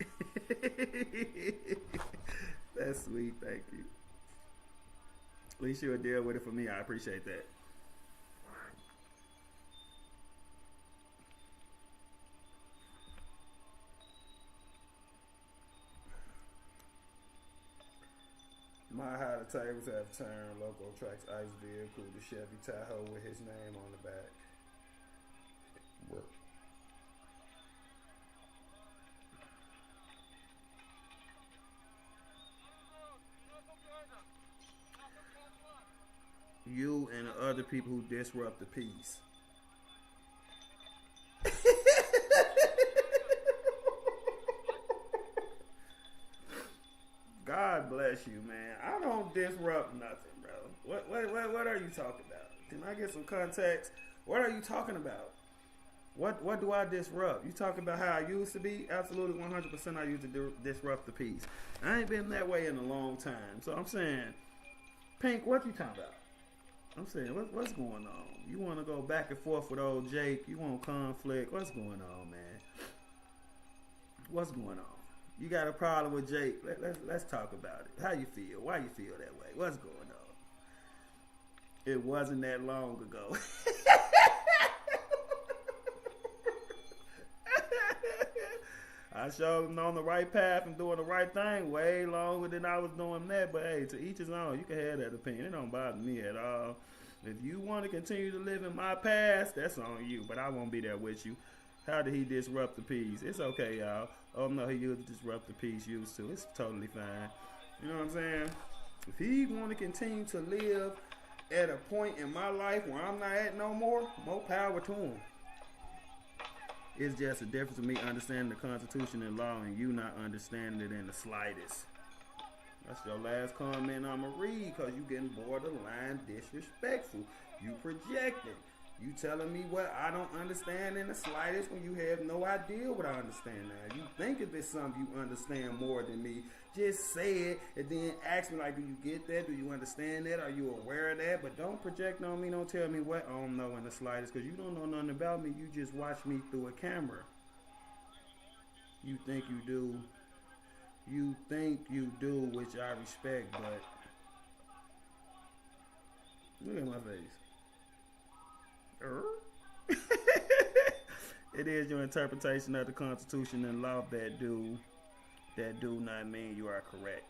S9: That's sweet, thank you. At least you'll deal with it for me. I appreciate that. My how the tables have turned. Local tracks ice vehicle, the Chevy Tahoe with his name on the back. Work. You and the other people who disrupt the peace. God bless you, man. I don't disrupt nothing, bro. What are you talking about? Can I get some context? What are you talking about? What do I disrupt? You talking about how I used to be? Absolutely 100% I used to disrupt the peace. I ain't been that way in a long time. So I'm saying, Pink, what you talking about? I'm saying, what's going on? You want to go back and forth with old Jake? You want conflict? What's going on, man? What's going on? You got a problem with Jake? Let's talk about it. How you feel? Why you feel that way? What's going on? It wasn't that long ago. I showed him on the right path and doing the right thing way longer than I was doing that. But hey, to each his own. You can have that opinion. It don't bother me at all. If you want to continue to live in my past, that's on you. But I won't be there with you. How did he disrupt the peace? It's okay, y'all. Oh no, he used to disrupt the peace. Used to. It's totally fine. You know what I'm saying? If he want to continue to live at a point in my life where I'm not at no more power to him. It's just a difference of me understanding the Constitution and law and you not understanding it in the slightest. That's your last comment I'm going to read because you getting borderline disrespectful. You projecting. You telling me what I don't understand in the slightest when you have no idea what I understand now. You think if it's something you understand more than me, just say it and then ask me like, do you get that? Do you understand that? Are you aware of that? But don't project on me. Don't tell me what I don't know in the slightest because you don't know nothing about me. You just watch me through a camera. You think you do. You think you do, which I respect, but look at my face. It is your interpretation of the Constitution and law that do not mean you are correct.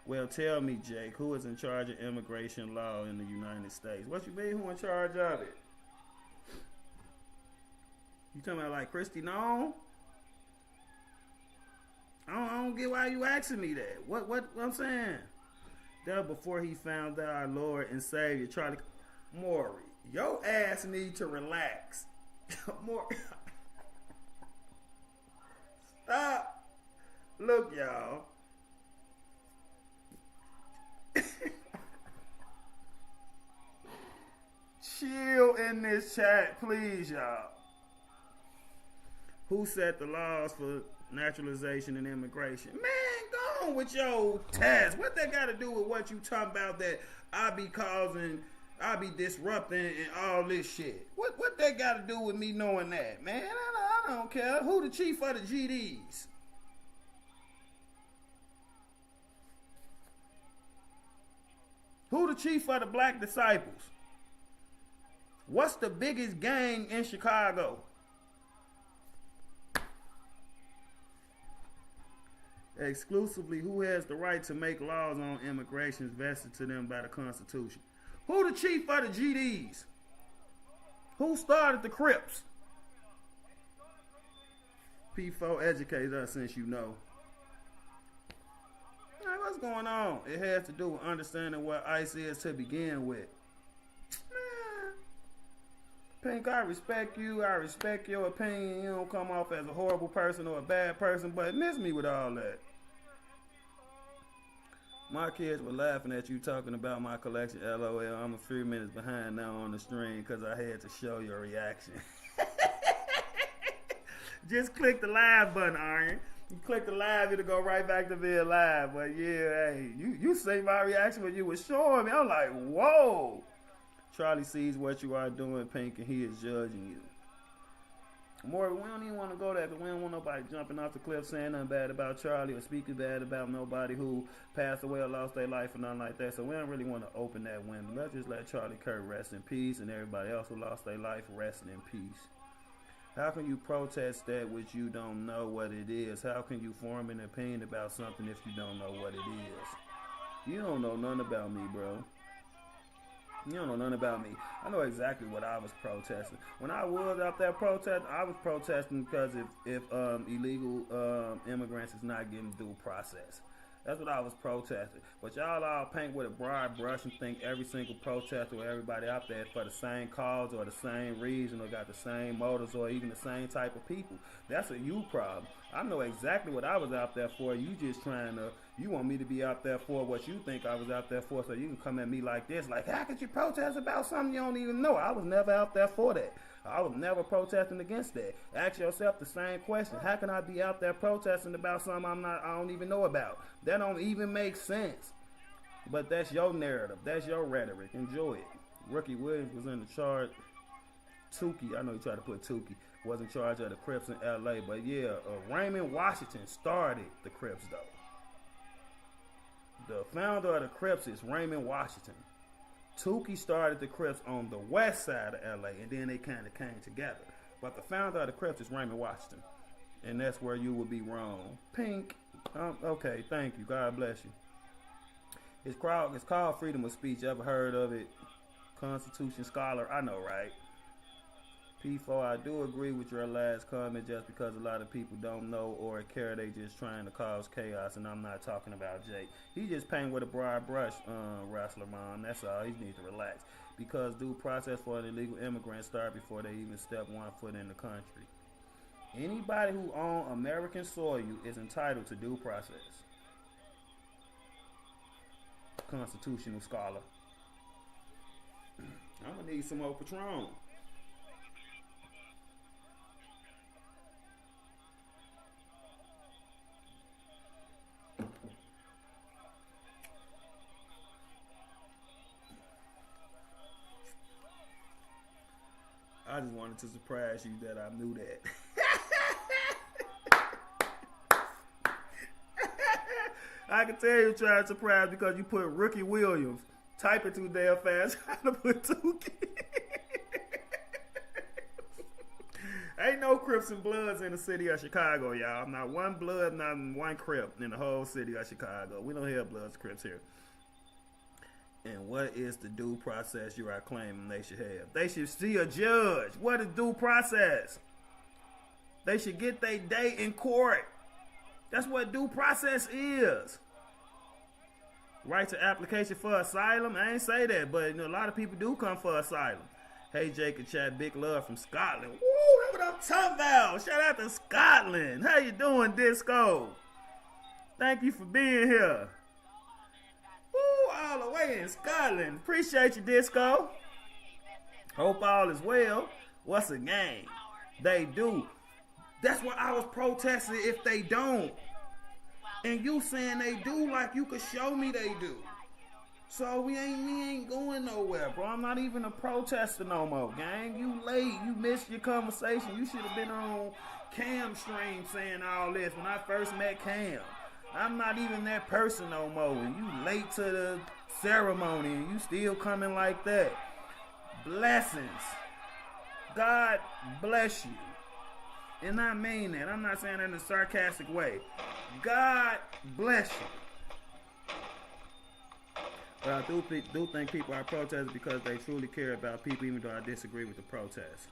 S9: Well, tell me, Jake, who is in charge of immigration law in the United States? What you mean, who in charge of it? You talking about like Christy Nome? I don't get why you asking me that. What I'm saying? That was before he found out our Lord and Savior, Charlie Maury. Your ass need to relax. Maury. Stop. Look, y'all. Chill in this chat, please, y'all. Who set the laws for naturalization and immigration? Man, go on with your test. What that got to do with what you talking about that I be disrupting and all this shit? What that got to do with me knowing that, man? I don't care. Who the chief of the GDs? Who the chief of the Black Disciples? What's the biggest gang in Chicago? Exclusively, who has the right to make laws on immigration vested to them by the Constitution? Who the chief of the GDs? Who started the Crips? P4 educate us since you know. Hey, what's going on? It has to do with understanding what ICE is to begin with. Pink, I respect you. I respect your opinion. You don't come off as a horrible person or a bad person, but miss me with all that. My kids were laughing at you talking about my collection. LOL. I'm a few minutes behind now on the stream because I had to show your reaction. Just click the live button, Iron. You click the live, it'll go right back to being live. But yeah, hey, you see my reaction when you were showing me. I'm like, whoa. Charlie sees what you are doing, Pink, and he is judging you. More, we don't even want to go there because we don't want nobody jumping off the cliff saying nothing bad about Charlie or speaking bad about nobody who passed away or lost their life or nothing like that. So we don't really want to open that window. Let's just let Charlie Kirk rest in peace and everybody else who lost their life resting in peace. How can you protest that which you don't know what it is? How can you form an opinion about something if you don't know what it is? You don't know nothing about me, bro. You don't know nothing about me. I know exactly what I was protesting. When I was out there protesting, I was protesting because if illegal immigrants is not getting due process. That's what I was protesting. But y'all all paint with a broad brush and think every single protester or everybody out there for the same cause or the same reason or got the same motives or even the same type of people. That's a you problem. I know exactly what I was out there for. You just you want me to be out there for what you think I was out there for so you can come at me like this. Like, how could you protest about something you don't even know? I was never out there for that. I was never protesting against that. Ask yourself the same question. How can I be out there protesting about something I don't even know about? That don't even make sense. But that's your narrative. That's your rhetoric. Enjoy it. Rookie Williams was in the charge. Tukey, I know you tried to put Tukey, was in charge of the Crips in LA. But yeah, Raymond Washington started the Crips though. The founder of the Crips is Raymond Washington. Tukey started the Crips on the west side of LA, and then they kind of came together. But the founder of the Crips is Raymond Washington, and that's where you would be wrong. Pink, okay, thank you. God bless you. It's called freedom of speech. Ever heard of it? Constitution scholar, I know, right? P4, I do agree with your last comment just because a lot of people don't know or care. They just trying to cause chaos, and I'm not talking about Jake. He just painting with a broad brush, wrestler mom. That's all. He needs to relax. Because due process for an illegal immigrant start before they even step one foot in the country. Anybody who owns American soil is entitled to due process. Constitutional scholar. I'm going to need some more Patron. I just wanted to surprise you that I knew that. I can tell you trying to surprise because you put Rookie Williams. Type it too damn fast. Trying to put Tukey. Ain't no no Crips and Bloods in the city of Chicago, y'all. Not one Blood, not one Crip in the whole city of Chicago. We don't have Bloods, Crips here. And what is the due process you are claiming they should have? They should see a judge. What is due process? They should get their day in court. That's what due process is. Right to application for asylum? I ain't say that, but a lot of people do come for asylum. Hey, Jake and Chad, big love from Scotland. Woo, that's what I'm talking about. Shout out to Scotland. How you doing, Disco? Thank you for being here. Woo, all the way in Scotland. Appreciate you, Disco. Hope all is well. What's a game? They do. That's what I was protesting if they don't. And you saying they do like you could show me they do. So we ain't going nowhere, bro. I'm not even a protester no more, gang. You late. You missed your conversation. You should have been on Cam stream saying all this when I first met Cam. I'm not even that person no more. And you late to the ceremony and you still coming like that. Blessings. God bless you. And I mean that. I'm not saying that in a sarcastic way. God bless you. But I do think people are protesting because they truly care about people, even though I disagree with the protest.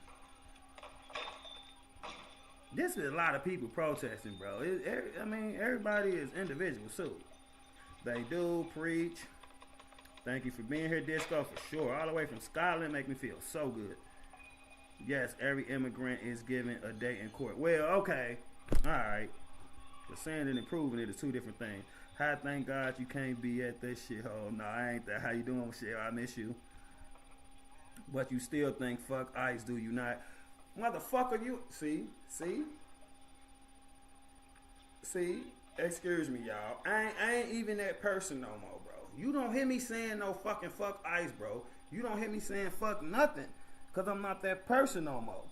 S9: This is a lot of people protesting, bro. Everybody is individuals, too. They do preach. Thank you for being here, Disco, for sure. All the way from Scotland, make me feel so good. Yes, every immigrant is given a day in court. Well, okay. All right. But saying it and proving it is two different things. Hi, thank God you can't be at this shithole. No, I ain't that. How you doing, shit? I miss you. But you still think fuck ICE, do you not? Motherfucker, you... See? Excuse me, y'all. I ain't even that person no more, bro. You don't hear me saying no fucking fuck ICE, bro. You don't hear me saying fuck nothing. Because I'm not that person no more.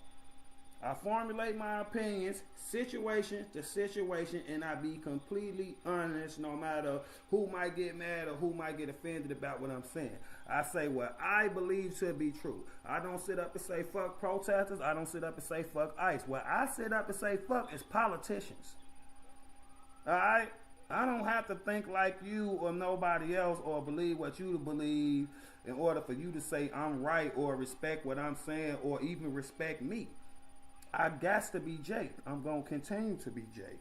S9: I formulate my opinions, situation to situation, and I be completely honest no matter who might get mad or who might get offended about what I'm saying. I say what I believe to be true. I don't sit up and say fuck protesters. I don't sit up and say fuck ICE. What I sit up and say fuck is politicians. Alright? I don't have to think like you or nobody else or believe what you believe in order for you to say I'm right or respect what I'm saying or even respect me. I got to be Jake. I'm going to continue to be Jake.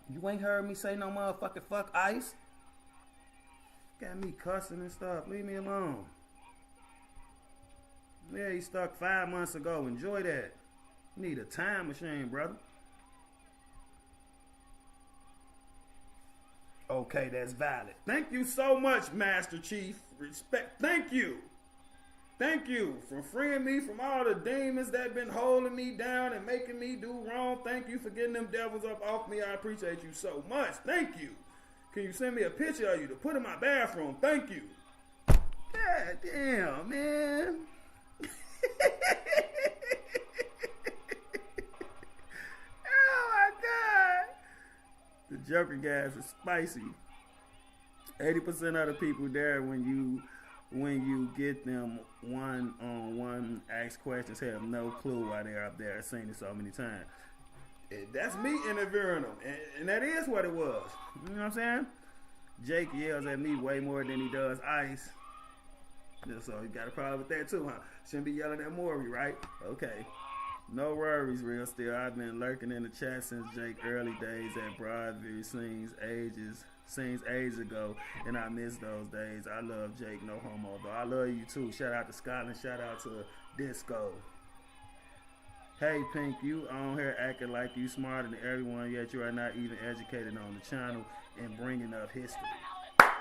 S9: You ain't heard me say no motherfucking fuck ICE. Got me cussing and stuff. Leave me alone. Yeah, he stuck 5 months ago. Enjoy that. Need a time machine, brother. Okay, that's valid. Thank you so much, Master Chief. Respect. Thank you. Thank you for freeing me from all the demons that been holding me down and making me do wrong. Thank you for getting them devils up off me. I appreciate you so much. Thank you. Can you send me a picture of you to put in my bathroom? Thank you. God damn, man. Oh, my God. The Joker gas is spicy. 80% of the people there when you get them one-on-one ask questions have no clue why they're up there. I've seen it so many times. That's me interviewing them. And that is what it was. You know what I'm saying? Jake yells at me way more than he does ICE. So you got a problem with that too, huh? Shouldn't be yelling at Maury, right? Okay. No worries, real still. I've been lurking in the chat since Jake early days at Broadview. Scenes ages ago, and I miss those days. I love Jake, no homo, though. I love you too. Shout out to Scotland. Shout out to Disco. Hey, Pink, you on here acting like you smarter than everyone, yet you are not even educated on the channel and bringing up history. What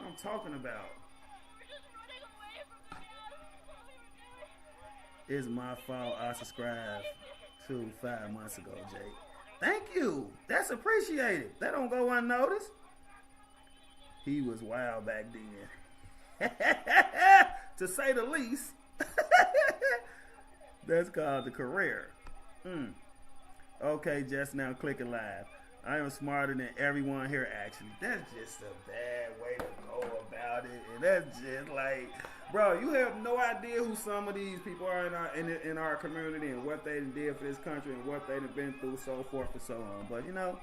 S9: I'm talking about. It's my fault I subscribed to 5 months ago, Jake. Thank you. That's appreciated. That don't go unnoticed. He was wild back then. To say the least. That's called the career. Okay, just now clicking live. I am smarter than everyone here, actually. That's just a bad way to go about it. And that's just like, bro, you have no idea who some of these people are in our community and what they did for this country and what they've been through, so forth and so on. But, you know,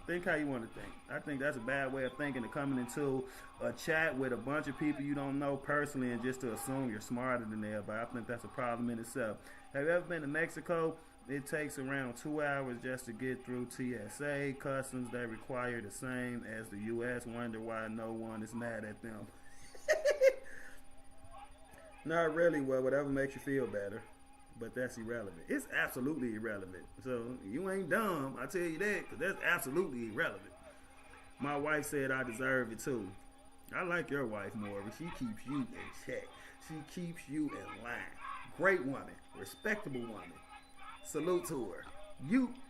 S9: think how you want to think. I think that's a bad way of thinking, to coming into a chat with a bunch of people you don't know personally and just to assume you're smarter than everybody. I think that's a problem in itself. Have you ever been to Mexico? It takes around 2 hours just to get through TSA. Customs, they require the same as the U.S. Wonder why no one is mad at them. Not really. Well, whatever makes you feel better. But that's irrelevant. It's absolutely irrelevant. So you ain't dumb, I tell you that, because that's absolutely irrelevant. My wife said I deserve it too. I like your wife more, but she keeps you in check. She keeps you in line. Great woman. Respectable woman. Salute to her.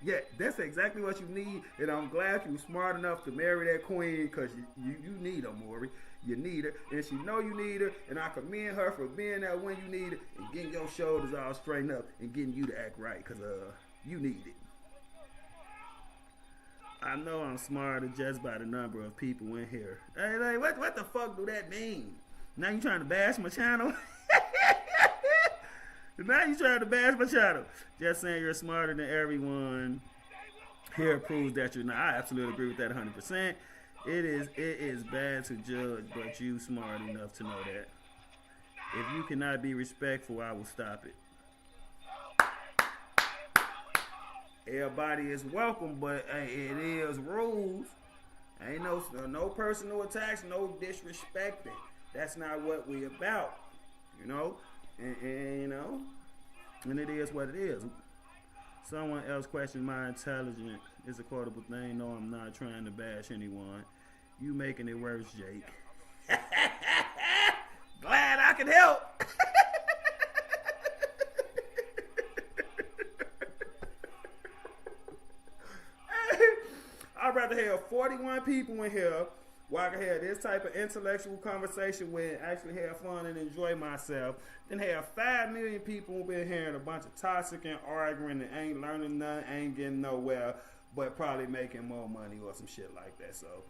S9: Yeah, that's exactly what you need, and I'm glad you were smart enough to marry that queen, because you need her, Maury. You need her, and she know you need her, and I commend her for being there when you need it and getting your shoulders all straightened up and getting you to act right, because you need it. I know I'm smarter just by the number of people in here. Hey, what the fuck do that mean? Now you trying to bash my channel? Now you trying to bash my channel. Just saying you're smarter than everyone here proves that you're not. I absolutely agree with that 100%. It is bad to judge, but you smart enough to know that. If you cannot be respectful, I will stop it. Everybody is welcome, but hey, it is rules. Ain't no personal attacks, no disrespecting. That's not what we about, you know. And you know, and it is what it is. Someone else questioned my intelligence. It's a quotable thing. No, I'm not trying to bash anyone. You making it worse, Jake. Glad I can help. I'd rather have 41 people in here where I can have this type of intellectual conversation with and actually have fun and enjoy myself, then have 5 million people who've been hearing a bunch of toxic and arguing and ain't learning nothing, ain't getting nowhere, but probably making more money or some shit like that. So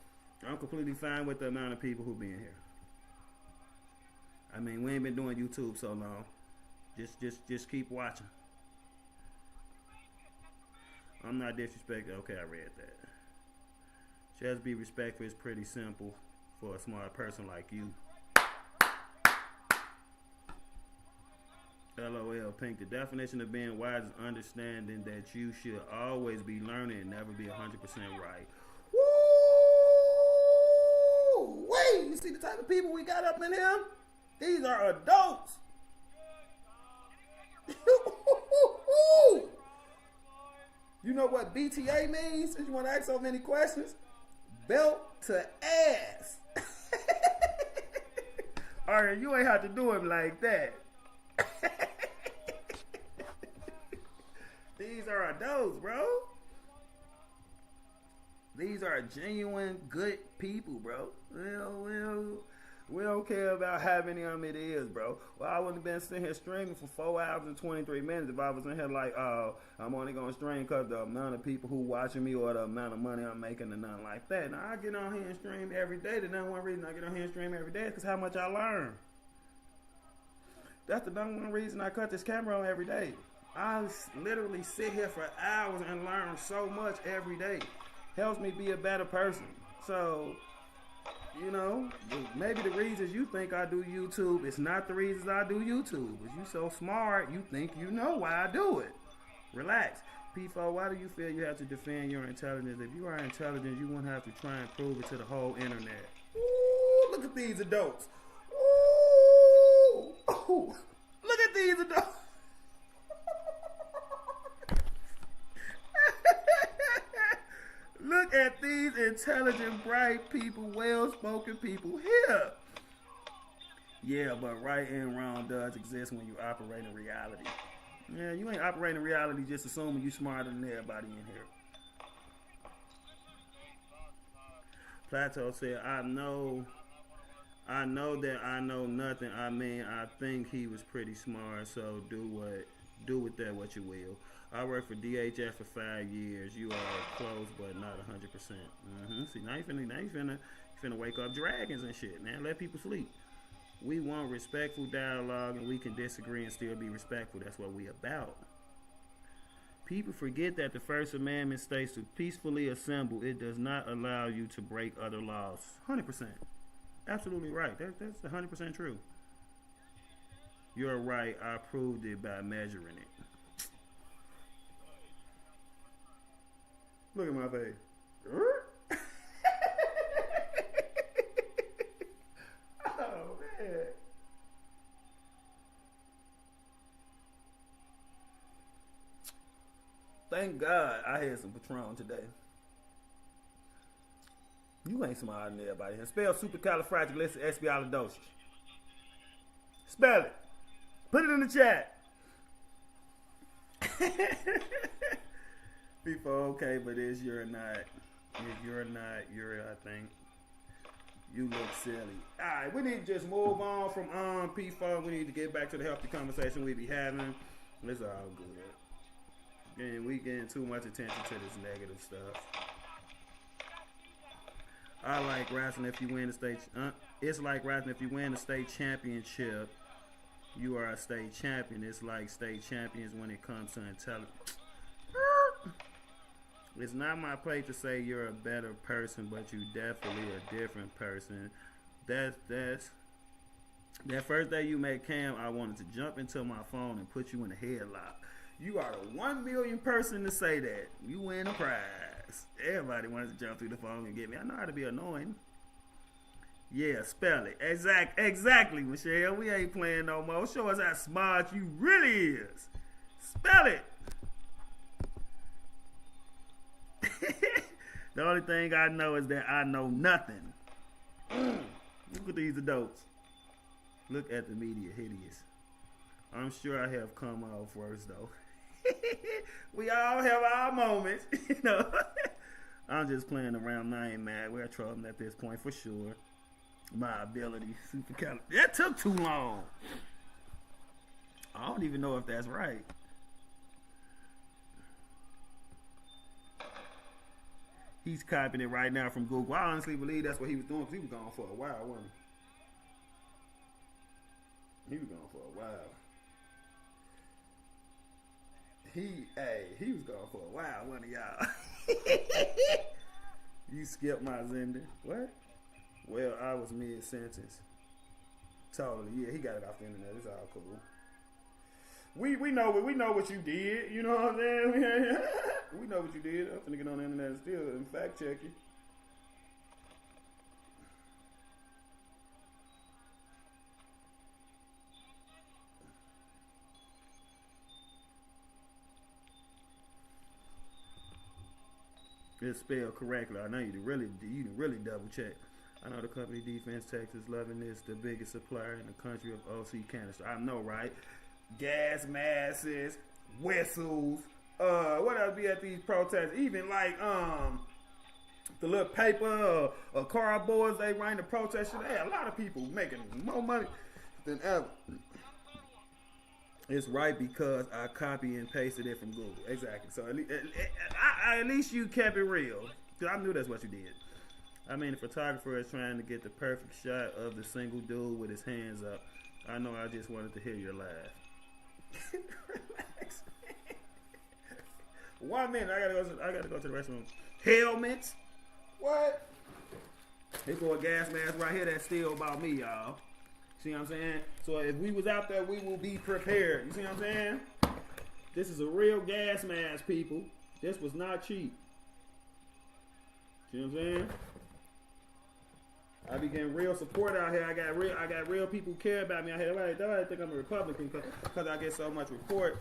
S9: I'm completely fine with the amount of people who been here. I mean, we ain't been doing YouTube so long. Just keep watching. I'm not disrespecting. Okay, I read that. Just be respectful is pretty simple for a smart person like you. LOL, Pink. The definition of being wise is understanding that you should always be learning and never be 100% right. Woo! Wait, you see the type of people we got up in here? These are adults. You know what BTA means? Since you want to ask so many questions. Belt to ass. Alright, you ain't have to do it like that. These are adults, bro. These are genuine good people, bro. We don't care about how many of them it is, bro. Well, I wouldn't have been sitting here streaming for 4 hours and 23 minutes if I was in here like, oh, I'm only going to stream because the amount of people who watching me or the amount of money I'm making and nothing like that. Now, I get on here and stream every day. The number one reason I get on here and stream every day is because how much I learn. That's the number one reason I cut this camera on every day. I literally sit here for hours and learn so much every day. Helps me be a better person. So, you know, maybe the reasons you think I do YouTube is not the reasons I do YouTube. Because you so smart, you think you know why I do it. Relax. P4, why do you feel you have to defend your intelligence? If you are intelligent, you won't have to try and prove it to the whole internet. Ooh, look at these adults. Ooh, ooh, look at these adults. Look at these intelligent, bright people, well-spoken people here. Yeah, but right and wrong does exist when you operate in reality. Yeah, you ain't operating in reality just assuming you smarter than everybody in here. Plateau said, I know that I know nothing. I mean, I think he was pretty smart, so do with that what you will. I worked for DHS for 5 years. You are close, but not 100%. See, now you finna wake up dragons and shit. Now let people sleep. We want respectful dialogue, and we can disagree and still be respectful. That's what we about. People forget that the First Amendment states to peacefully assemble. It does not allow you to break other laws. 100%. Absolutely right. That's 100% true. You're right. I proved it by measuring it. Look at my face. Oh, man. Thank God I had some Patron today. You ain't smart than everybody here. Spell supercalifragilisticexpialidocious. Spell it. Put it in the chat. People, okay, but you're not. If you're not, I think. You look silly. Alright, we need to just move on from P4. We need to get back to the healthy conversation we be having. It's all good. And we getting too much attention to this negative stuff. I like wrestling if you win the state. It's like wrestling if you win the state championship. You are a state champion. It's like state champions when it comes to intelligence. It's not my place to say you're a better person, but you definitely a different person. That first day you met Cam, I wanted to jump into my phone and put you in a headlock. You are the 1 million person to say that. You win a prize. Everybody wants to jump through the phone and get me. I know how to be annoying. Yeah, spell it. Exactly, Michelle. We ain't playing no more. Show us how smart you really is. Spell it. The only thing I know is that I know nothing. Look at these adults. Look at the media, hideous. I'm sure I have come off worse though. We all have our moments, you know. I'm just playing around. I ain't mad. We're trolling at this point for sure. My ability, that took too long. I don't even know if that's right. He's copying it right now from Google. I honestly believe that's what he was doing because he was gone for a while, wasn't he? He was gone for a while. He was gone for a while, wasn't he, y'all? You skipped my Zender. What? Well, I was mid-sentence. Totally. Yeah, he got it off the internet. It's all cool. We know what you did. You know what I'm saying? We know what you did. I'm finna get on the internet and still and fact check you. It's spelled correctly. I know you can really double check. I know the company Defense Texas loving this, the biggest supplier in the country of OC canister. I know, right? Gas masks, whistles, what else be at these protests? Even like the little paper or cardboards they run to protest. Hey, a lot of people making more money than ever. It's right because I copy and pasted it from Google. Exactly. So at least you kept it real. I knew that's what you did. I mean, the photographer is trying to get the perfect shot of the single dude with his hands up. I know I just wanted to hear your laugh. Relax. 1 minute. I gotta go to the restroom. Helmets. What? They go a gas mask right here that's still about me, y'all. See what I'm saying? So if we was out there, we will be prepared. You see what I'm saying? This is a real gas mask, people. This was not cheap. See what I'm saying? I be getting real support out here. I got real people who care about me out here. Nobody think I'm a Republican because I get so much support,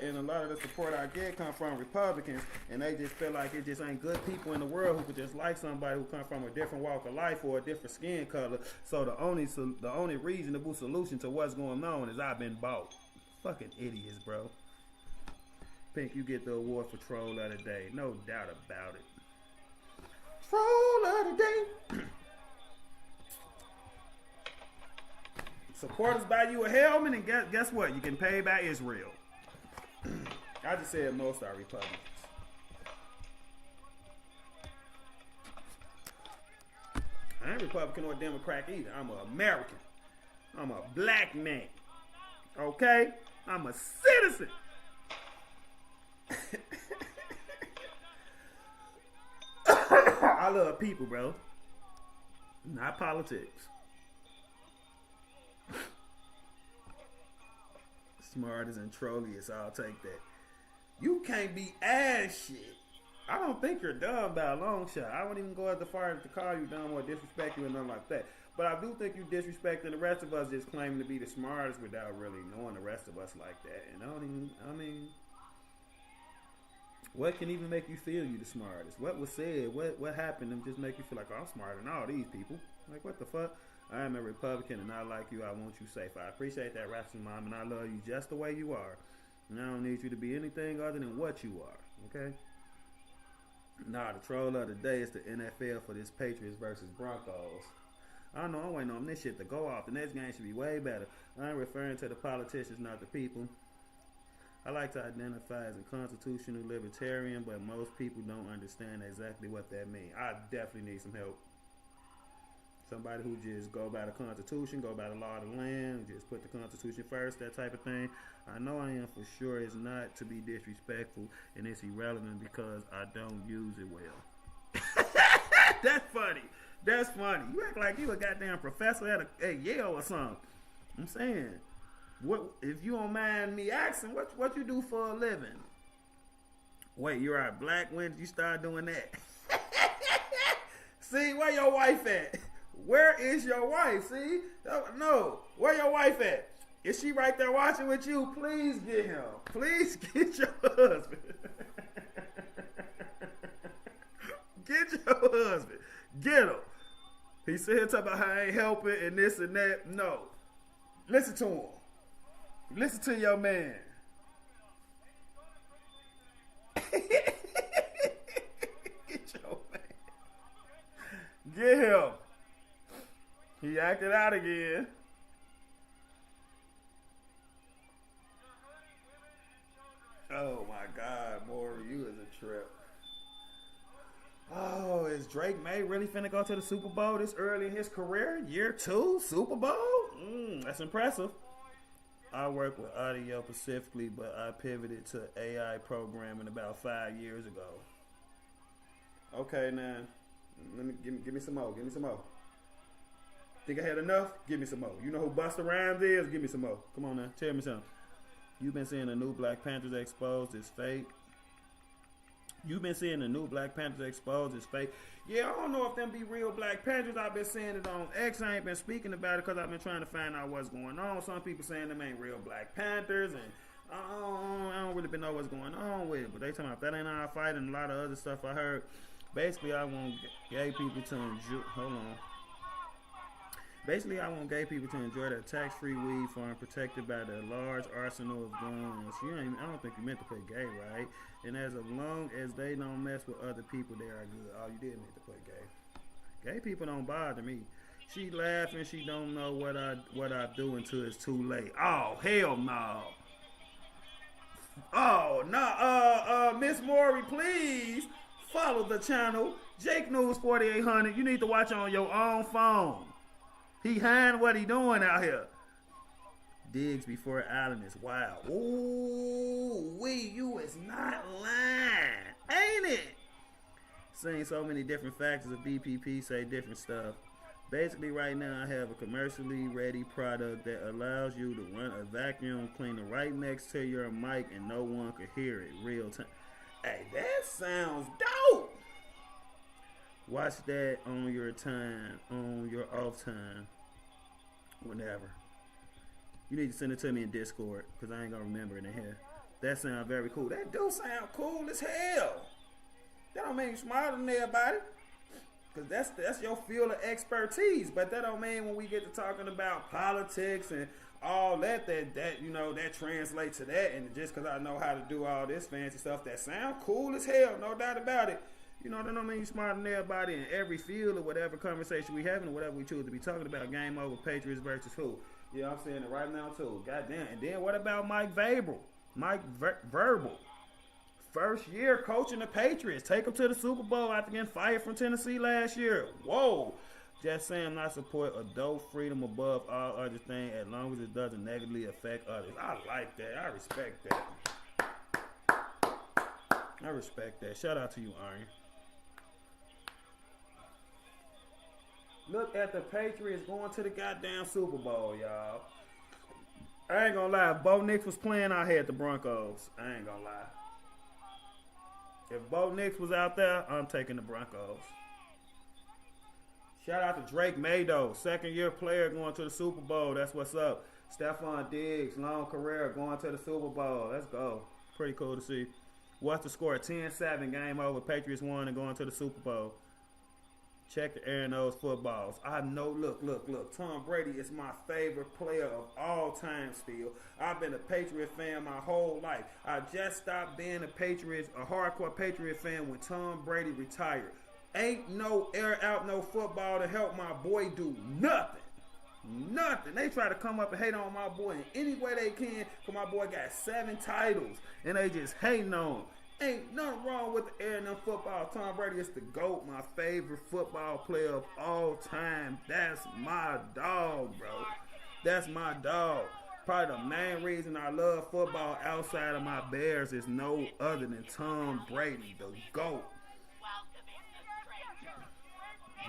S9: and a lot of the support I get come from Republicans, and they just feel like it just ain't good people in the world who could just like somebody who come from a different walk of life or a different skin color. So the only reasonable solution to what's going on is I've been bought. Fucking idiots, bro. Pink, you get the award for Troll of the Day. No doubt about it. Troll of the Day. Supporters buy you a helmet, and guess what? You can pay by Israel. I just said most are Republicans. I ain't Republican or Democrat either. I'm an American. I'm a black man. Okay? I'm a citizen. I love people, bro. Not politics. Smart as and trolliest, I'll take that. You can't be ass shit. I don't think you're dumb by a long shot. I wouldn't even go as far as to call you dumb or disrespect you or nothing like that. But I do think you disrespecting the rest of us just claiming to be the smartest without really knowing the rest of us like that. And I mean, what can even make you feel you the smartest? What was said? What happened to just make you feel like, oh, I'm smarter than all these people? Like, what the fuck? I am a Republican and I like you. I want you safe. I appreciate that, Rascal Mom, and I love you just the way you are. And I don't need you to be anything other than what you are. Okay? Nah, the troll of the day is the NFL for this Patriots versus Broncos. I don't know, I'm waiting on this shit to go off. The next game should be way better. I ain't referring to the politicians, not the people. I like to identify as a constitutional libertarian, but most people don't understand exactly what that means. I definitely need some help. Somebody who just go by the Constitution, go by the law of the land, just put the Constitution first, that type of thing. I know I am for sure. It's not to be disrespectful, and it's irrelevant because I don't use it well. That's funny. That's funny. You act like you a goddamn professor at Yale or something. I'm saying, what if you don't mind me asking, what you do for a living? Wait, you're a black. When did you start doing that? See, where your wife at? Where is your wife? See? No. Where your wife at? Is she right there watching with you? Please get him. Please get your husband. Get your husband. Get him. He said here talking about how I ain't helping and this and that. No. Listen to him. Listen to your man. Get your man. Get him. He acted out again. Oh my God, Maury, you is a trip. Oh, is Drake May really finna go to the Super Bowl this early in his career? Year 2, Super Bowl? That's impressive. I work with audio specifically, but I pivoted to AI programming about 5 years ago. Okay, now, give me some more. Give me some more. Think I had enough? Give me some more. You know who Busta Rhymes is? Give me some more. Come on now, tell me something. You've been seeing the new Black Panthers exposed as fake. You've been seeing the new Black Panthers exposed as fake. Yeah, I don't know if them be real Black Panthers. I've been seeing it on X. I ain't been speaking about it because I've been trying to find out what's going on. Some people saying them ain't real Black Panthers, and I don't really been know what's going on with it. But they talking about that ain't our fight and a lot of other stuff I heard. Basically, I want gay people to enjoy. Hold on. Basically, I want gay people to enjoy their tax-free weed farm protected by their large arsenal of guns. I don't think you meant to put gay, right? And as long as they don't mess with other people, they are good. Oh, you did mean to put gay. Gay people don't bother me. She laughing. She don't know what I do until it's too late. Oh, hell no. Oh, no. Miss Maury, please follow the channel. Jake News 4800. You need to watch on your own phone. He hiding what he doing out here. Digs before Allen is wild. Ooh, you is not lying, ain't it? Seeing so many different factors of BPP say different stuff. Basically, right now, I have a commercially ready product that allows you to run a vacuum cleaner right next to your mic and no one could hear it real time. Hey, that sounds dope. Watch that on your time, on your off time, whenever. You need to send it to me in Discord, because I ain't going to remember it in here. That sounds very cool. That do sound cool as hell. That don't mean you smarter than everybody, because that's your field of expertise. But that don't mean when we get to talking about politics and all that translates to that. And just because I know how to do all this fancy stuff, that sound cool as hell, no doubt about it. That don't mean you smarter than everybody in every field or whatever conversation we having or whatever we choose to be talking about. Game over, Patriots versus who? Yeah, I'm saying it right now too. Goddamn. And then what about Mike Verbal? Mike Verbal. First year coaching the Patriots. Take them to the Super Bowl after getting fired from Tennessee last year. Whoa. Just saying I support adult freedom above all other things as long as it doesn't negatively affect others. I like that. I respect that. I respect that. Shout out to you, Iron. Look at the Patriots going to the goddamn Super Bowl, y'all. I ain't gonna lie. If Bo Nix was playing, I had the Broncos. I ain't gonna lie. If Bo Nix was out there, I'm taking the Broncos. Shout out to Drake Mayo, second-year player going to the Super Bowl. That's what's up. Stephon Diggs, long career, going to the Super Bowl. Let's go. Pretty cool to see. What's the score? 10-7, game over. Patriots won and going to the Super Bowl. Check the air in those footballs. I know, look. Tom Brady is my favorite player of all time still. I've been a Patriot fan my whole life. I just stopped being a hardcore Patriot fan when Tom Brady retired. Ain't no air out, no football to help my boy do nothing. Nothing. They try to come up and hate on my boy in any way they can, because my boy got 7 titles, and they just hating on him. Ain't nothing wrong with the air and them football. Tom Brady is the GOAT, my favorite football player of all time. That's my dog, bro. That's my dog. Probably the main reason I love football outside of my Bears is no other than Tom Brady, the GOAT.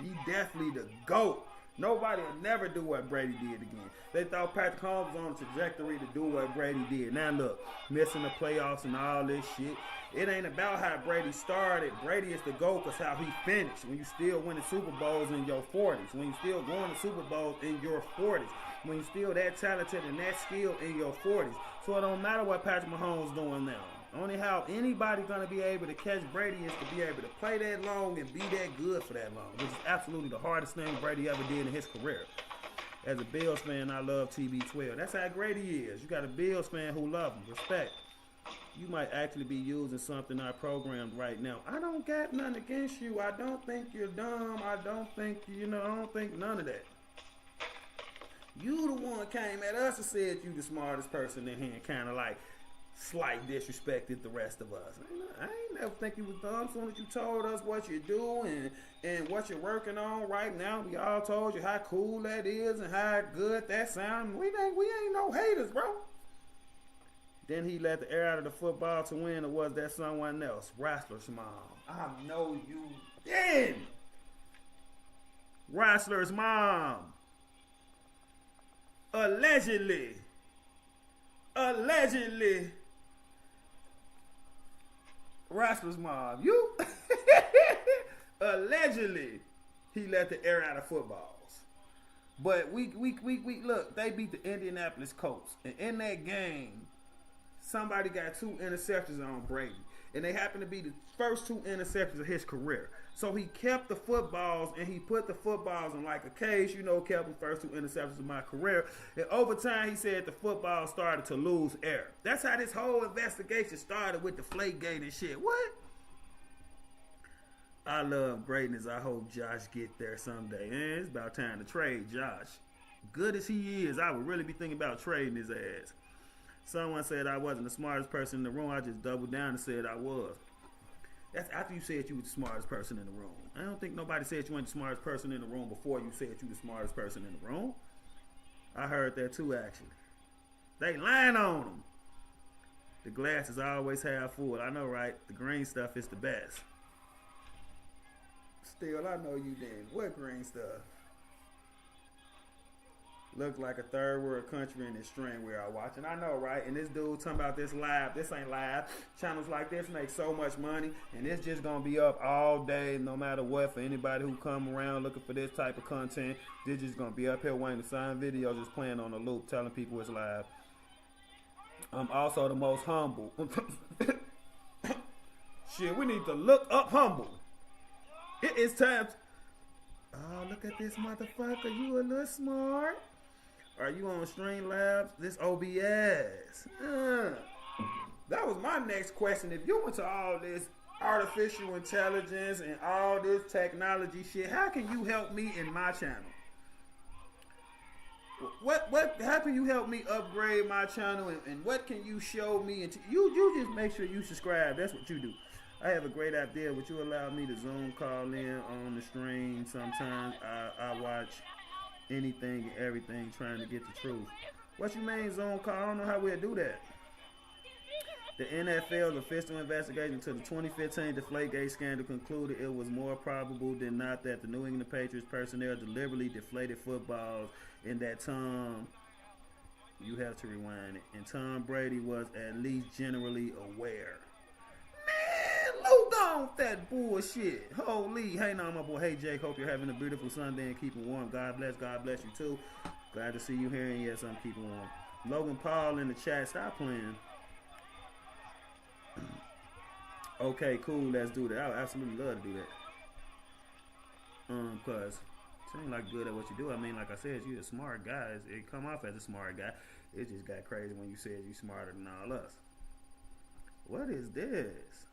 S9: He definitely the GOAT. Nobody will never do what Brady did again. They thought Patrick Mahomes was on a trajectory to do what Brady did. Now look, missing the playoffs and all this shit. It ain't about how Brady started. Brady is the GOAT because how he finished. When you still winning Super Bowls in your 40s. When you still going to Super Bowls in your 40s. When you still that talented and that skilled in your 40s. So it don't matter what Patrick Mahomes doing now. Only how anybody going to be able to catch Brady is to be able to play that long and be that good for that long, which is absolutely the hardest thing Brady ever did in his career. As a Bills fan, I love TB12. That's how great he is. You got a Bills fan who love him. Respect. You might actually be using something I programmed right now. I don't got nothing against you. I don't think you're dumb. I don't think, I don't think none of that. You the one came at us and said you the smartest person in here and kind of like slight disrespected the rest of us. I ain't never think you was dumb. As soon as you told us what you do and what you're working on right now, we all told you how cool that is and how good that sounds. We ain't no haters, bro. Then he let the air out of the football to win, or was that someone else? Wrestler's mom. I know you did. Wrestler's mom. Allegedly. Wrestler's mom. You? Allegedly, he let the air out of footballs. But we look, they beat the Indianapolis Colts. And in that game, somebody got 2 interceptions on Brady. And they happened to be the first 2 interceptions of his career. So he kept the footballs and he put the footballs in like a cage, kept the first 2 interceptions of my career. And over time, he said the football started to lose air. That's how this whole investigation started with the Flakegate and shit. What? I love greatness. I hope Josh get there someday. And it's about time to trade Josh. Good as he is, I would really be thinking about trading his ass. Someone said I wasn't the smartest person in the room. I just doubled down and said I was. That's after you said you were the smartest person in the room. I don't think nobody said you weren't the smartest person in the room before you said you were the smartest person in the room. I heard that too, actually. They lying on them. The glass is always half full. I know, right? The green stuff is the best. Still, I know you did. What green stuff? Looks like a third world country in this stream we are watching. I know, right? And this dude talking about this live. This ain't live. Channels like this make so much money, and it's just gonna be up all day, no matter what. For anybody who come around looking for this type of content, this just gonna be up here waiting. The same video just playing on a loop, telling people it's live. I'm also the most humble. Shit, we need to look up humble. It is time. Oh, look at this motherfucker. You a little smart. Are you on Streamlabs? This OBS. That was my next question. If you went to all this artificial intelligence and all this technology shit, how can you help me in my channel? What? How can you help me upgrade my channel, and what can you show me? And you just make sure you subscribe. That's what you do. I have a great idea. Would you allow me to Zoom call in on the stream? Sometimes I watch anything and everything trying to get the truth. What you mean Zoom call? I don't know how we'll do that. The NFL's official investigation into the 2015 Deflategate scandal concluded it was more probable than not that the New England Patriots personnel deliberately deflated footballs and that you have to rewind it, and Tom Brady was at least generally aware. Man, load on that bullshit. Holy. Hey, now, my boy. Hey, Jake. Hope you're having a beautiful Sunday and keeping warm. God bless you too. Glad to see you here, and yes, I'm keeping warm. Logan Paul in the chat. Stop playing. Okay, cool. Let's do that. I would absolutely love to do that. Cause it ain't like good at what you do. I mean, like I said, you're a smart guy. It come off as a smart guy. It just got crazy when you said you smarter than all us. What is this?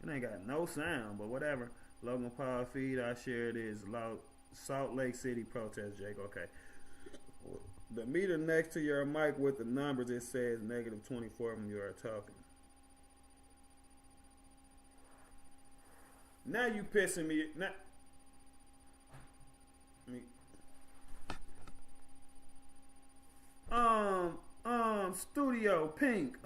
S9: It ain't got no sound, but whatever. Logan Paul feed I shared is Salt Lake City protest, Jake. Okay. The meter next to your mic with the numbers, it says -24 when you are talking. Now you pissing me. Studio Pink.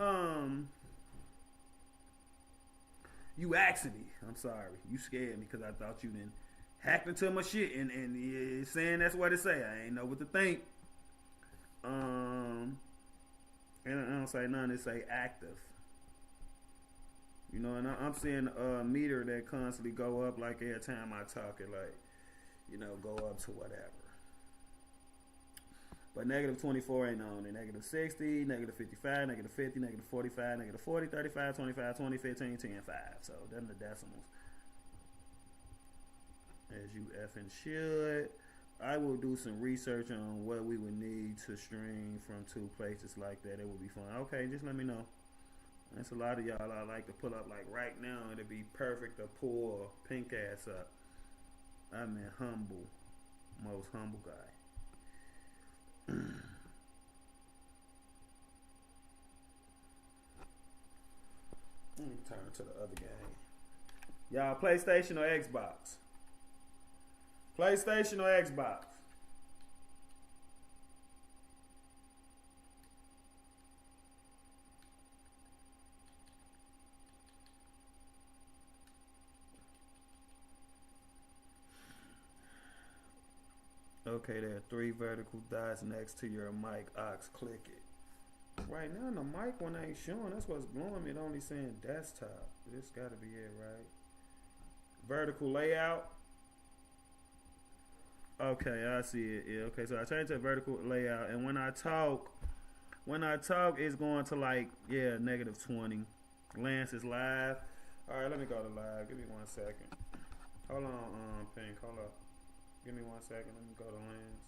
S9: You asked me. I'm sorry. You scared me because I thought you didn't hacked into my shit and it's saying that's what it say. I ain't know what to think. And I don't say none. It say active. You know, and I'm seeing a meter that constantly go up like every time I talk it, like, you know, go up to whatever. But -24 ain't on it. -60, -55, -50, -45, -40, 35, 25, 20, 15, 10, 5. So them the decimals. As you effing should. I will do some research on what we would need to stream from 2 places like that. It would be fun. Okay, just let me know. That's a lot of y'all I like to pull up like right now. It'd be perfect to pull Pink ass up. I'm a humble, most humble guy. Let me turn to the other game. Y'all, PlayStation or Xbox? PlayStation or Xbox? Okay, there are 3 vertical dots next to your mic. Ox, click it. Right now, the mic one ain't showing. That's what's blowing me. It only saying desktop. This gotta be it, right? Vertical layout. Okay, I see it. Yeah, okay, so I changed to vertical layout, and when I talk, it's going to like, yeah, -20. Lance is live. All right, let me go to live. Give me 1 second. Hold on, Pink. Hold up. Give me 1 second. Let me go to Lance.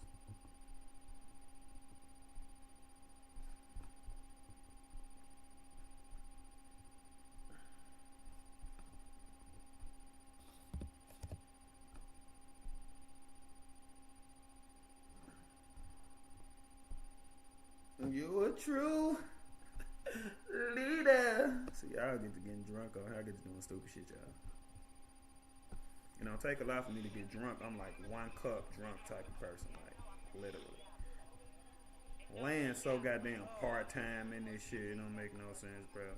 S9: You a true leader. See, y'all get to getting drunk on. I get to doing stupid shit, y'all. You know, it take a lot for me to get drunk. I'm like 1 cup drunk type of person, like literally. Land so goddamn part-time in this shit. It don't make no sense, bro.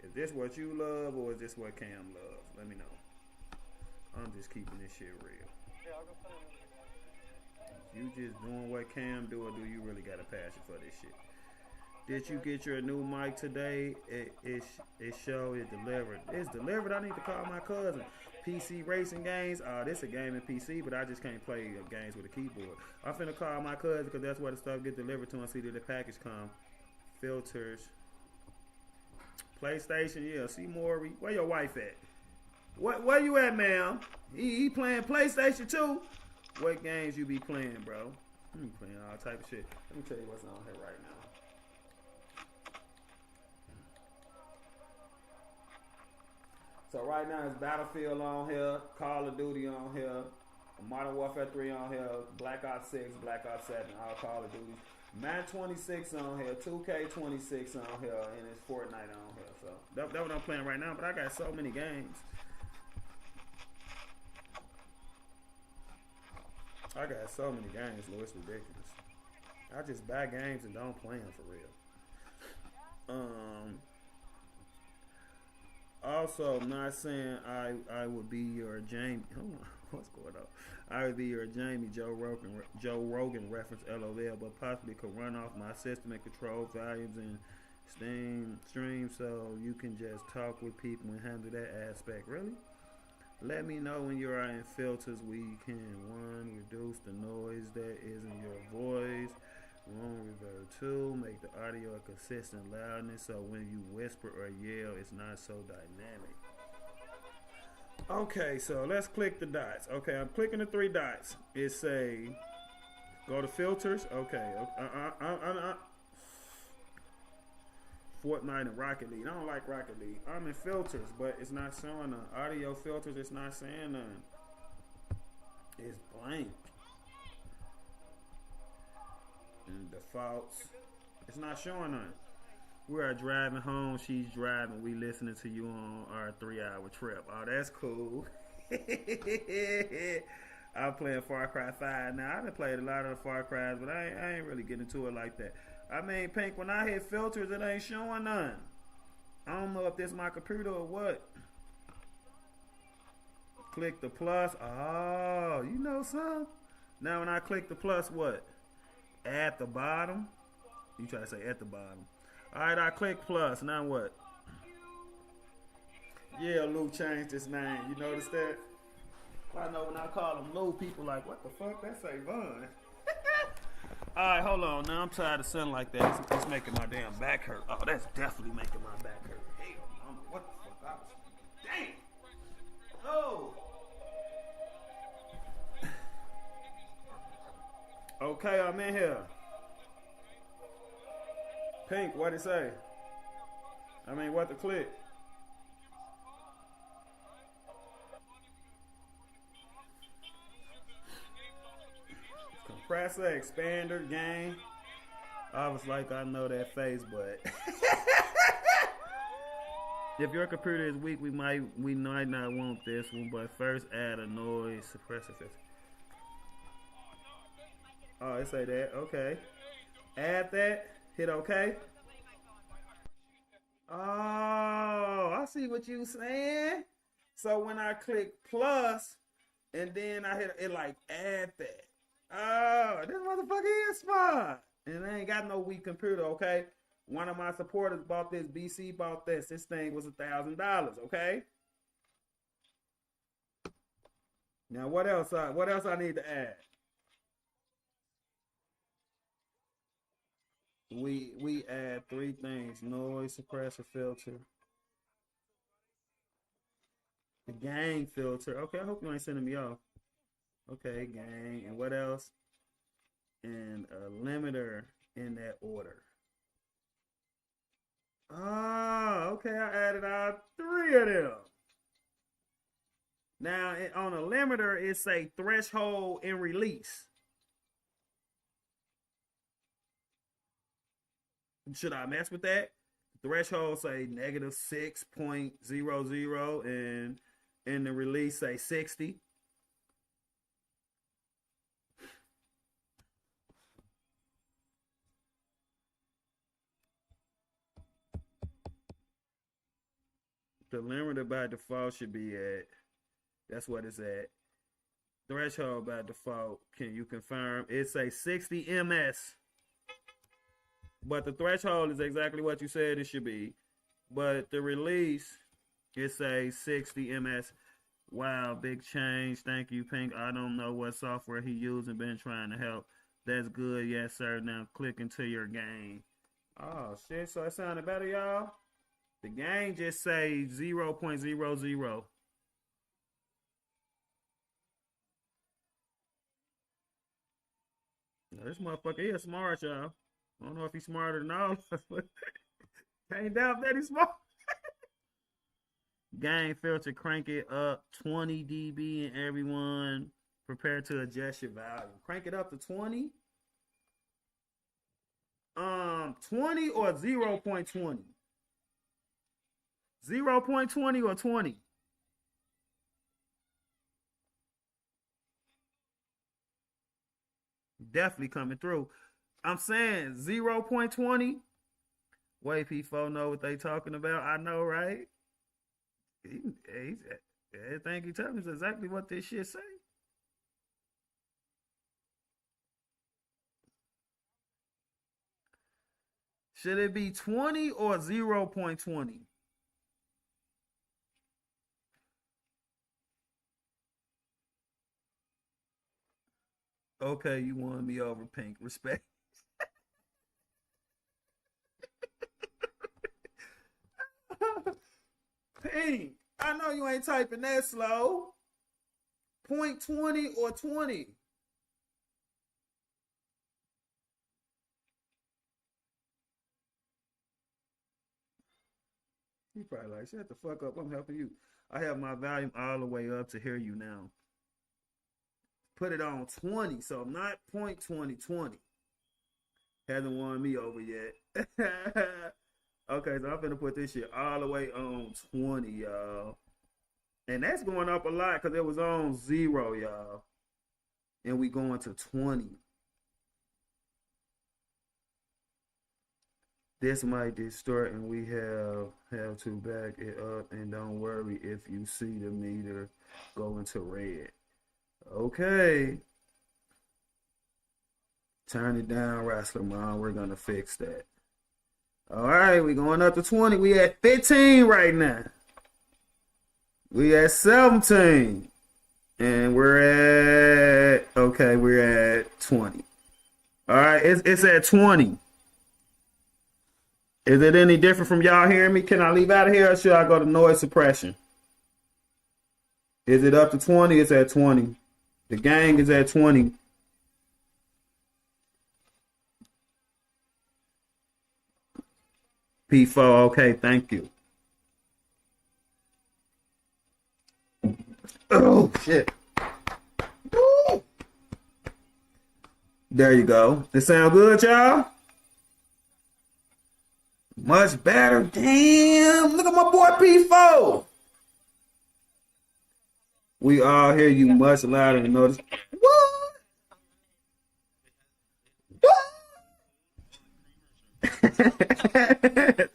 S9: Is this what you love or is this what Cam loves? Let me know. I'm just keeping this shit real. You just doing what Cam do, or do you really got a passion for this shit? Did you get your new mic today? It show it delivered. It's delivered. I need to call my cousin. PC racing games. This a game in PC, but I just can't play games with a keyboard. I'm finna call my cousin because that's where the stuff get delivered to and see that the package come. Filters. PlayStation, yeah. See Maury. Where your wife at? Where you at, ma'am? He playing PlayStation 2? What games you be playing, bro? You be playing all type of shit. Let me tell you what's on here right now. So right now it's Battlefield on here, Call of Duty on here, Modern Warfare 3 on here, Black Ops 6, Black Ops 7, all Call of Duty. Man 26 on here, 2K26 on here, and it's Fortnite on here. So that's what I'm playing right now, but I got so many games. I got so many games, Lou, it's ridiculous. I just buy games and don't play them for real. Also, I'm not saying I would be your Jamie. Hold on, what's going on? I would be your Jamie Joe Rogan reference, LOL, but possibly could run off my system and control volumes and stream, so you can just talk with people and handle that aspect. Really? Let me know when you're in filters. We can 1, reduce the noise that is in your voice. 1, reverb. 2, make the audio a consistent loudness so when you whisper or yell, it's not so dynamic. Okay, so let's click the dots. Okay, I'm clicking the 3 dots. It say go to filters. Okay, Fortnite and Rocket League. I don't like Rocket League. I'm in filters, but it's not showing none. Audio filters, it's not saying none. It's blank. And defaults, it's not showing none. We are driving home. She's driving. We listening to you on our 3-hour trip. Oh, that's cool. I'm playing Far Cry 5 now. I done played a lot of the Far Cries, but I ain't really getting into it like that. I mean, Pink, when I hit filters, it ain't showing none. I don't know if this is my computer or what. Click the plus. Oh, you know something? Now when I click the plus, what? At the bottom? You try to say at the bottom. Alright, I click plus. Now what? Yeah, Lou changed his name. You notice that? I know when I call him Lou, people like, what the fuck? That's Avon. Alright, hold on. Now I'm tired of sounding like that. It's making my damn back hurt. Oh, that's definitely making my back hurt. Hell, I don't know what the fuck I was thinking. Damn. Oh. Okay, I'm in here. Pink, what'd it say? I mean, what to click? Compressor, expander, game. I was like, I know that face, but if your computer is weak, we might not want this one. But first, add a noise suppressor. Oh, it say that. Okay. Add that. Hit OK. Oh, I see what you saying. So when I click plus, and then I hit it, like add that. Oh, this motherfucker is smart. And I ain't got no weak computer, okay? One of my supporters bought this. BC bought this. This thing was $1,000, okay? Now what else I need to add? We add 3 things: noise suppressor filter, the gain filter. Okay, I hope you ain't sending me off. Okay, gain, and what else? And a limiter in that order. Oh, okay, I added all 3 of them. Now on a limiter, it say threshold and release. Should I mess with that? Threshold say -6.00 and the release say 60. The limiter by default should be at, that's what it's at. Threshold by default, can you confirm? It say 60 ms. But the threshold is exactly what you said it should be. But the release, it says 60 ms. Wow, big change. Thank you, Pink. I don't know what software he used and been trying to help. That's good. Yes, sir. Now click into your game. Oh, shit. So it sounded better, y'all? The game just say 0.00. Now, this motherfucker is smart, y'all. I don't know if he's smarter than all of us, but can't doubt that he's smart. Gain filter, crank it up 20 dB in everyone. Prepare to adjust your volume. Crank it up to 20. 20 or 0.20? 0.20 or 20? Definitely coming through. I'm saying 0.20. Wait, P4 know what they talking about. I know, right? Everything he tells me is exactly what this shit say. Should it be 20 or 0.20? Okay, you won me over, Pink. Respect. Pink, I know you ain't typing that slow. 0.20 or 20? He probably like, shut the fuck up. I'm helping you. I have my volume all the way up to hear you now. Put it on 20, so not 0.20, 20. Hasn't won me over yet. Okay, so I'm finna put this shit all the way on 20, y'all. And that's going up a lot because it was on 0, y'all. And we going to 20. This might distort and we have to back it up. And don't worry if you see the meter go into red. Okay. Turn it down, Wrestler Mom. We're going to fix that. All right, we going up to 20. We at 15 right now. We at 17. And we're at 20. All right, it's at 20. Is it any different from y'all hearing me? Can I leave out of here or should I go to noise suppression? Is it up to 20? It's at 20. The gang is at 20. P4, okay, thank you. Oh, shit. Woo. There you go. This sound good, y'all? Much better. Damn, look at my boy P4. We all hear you much louder than notice. What?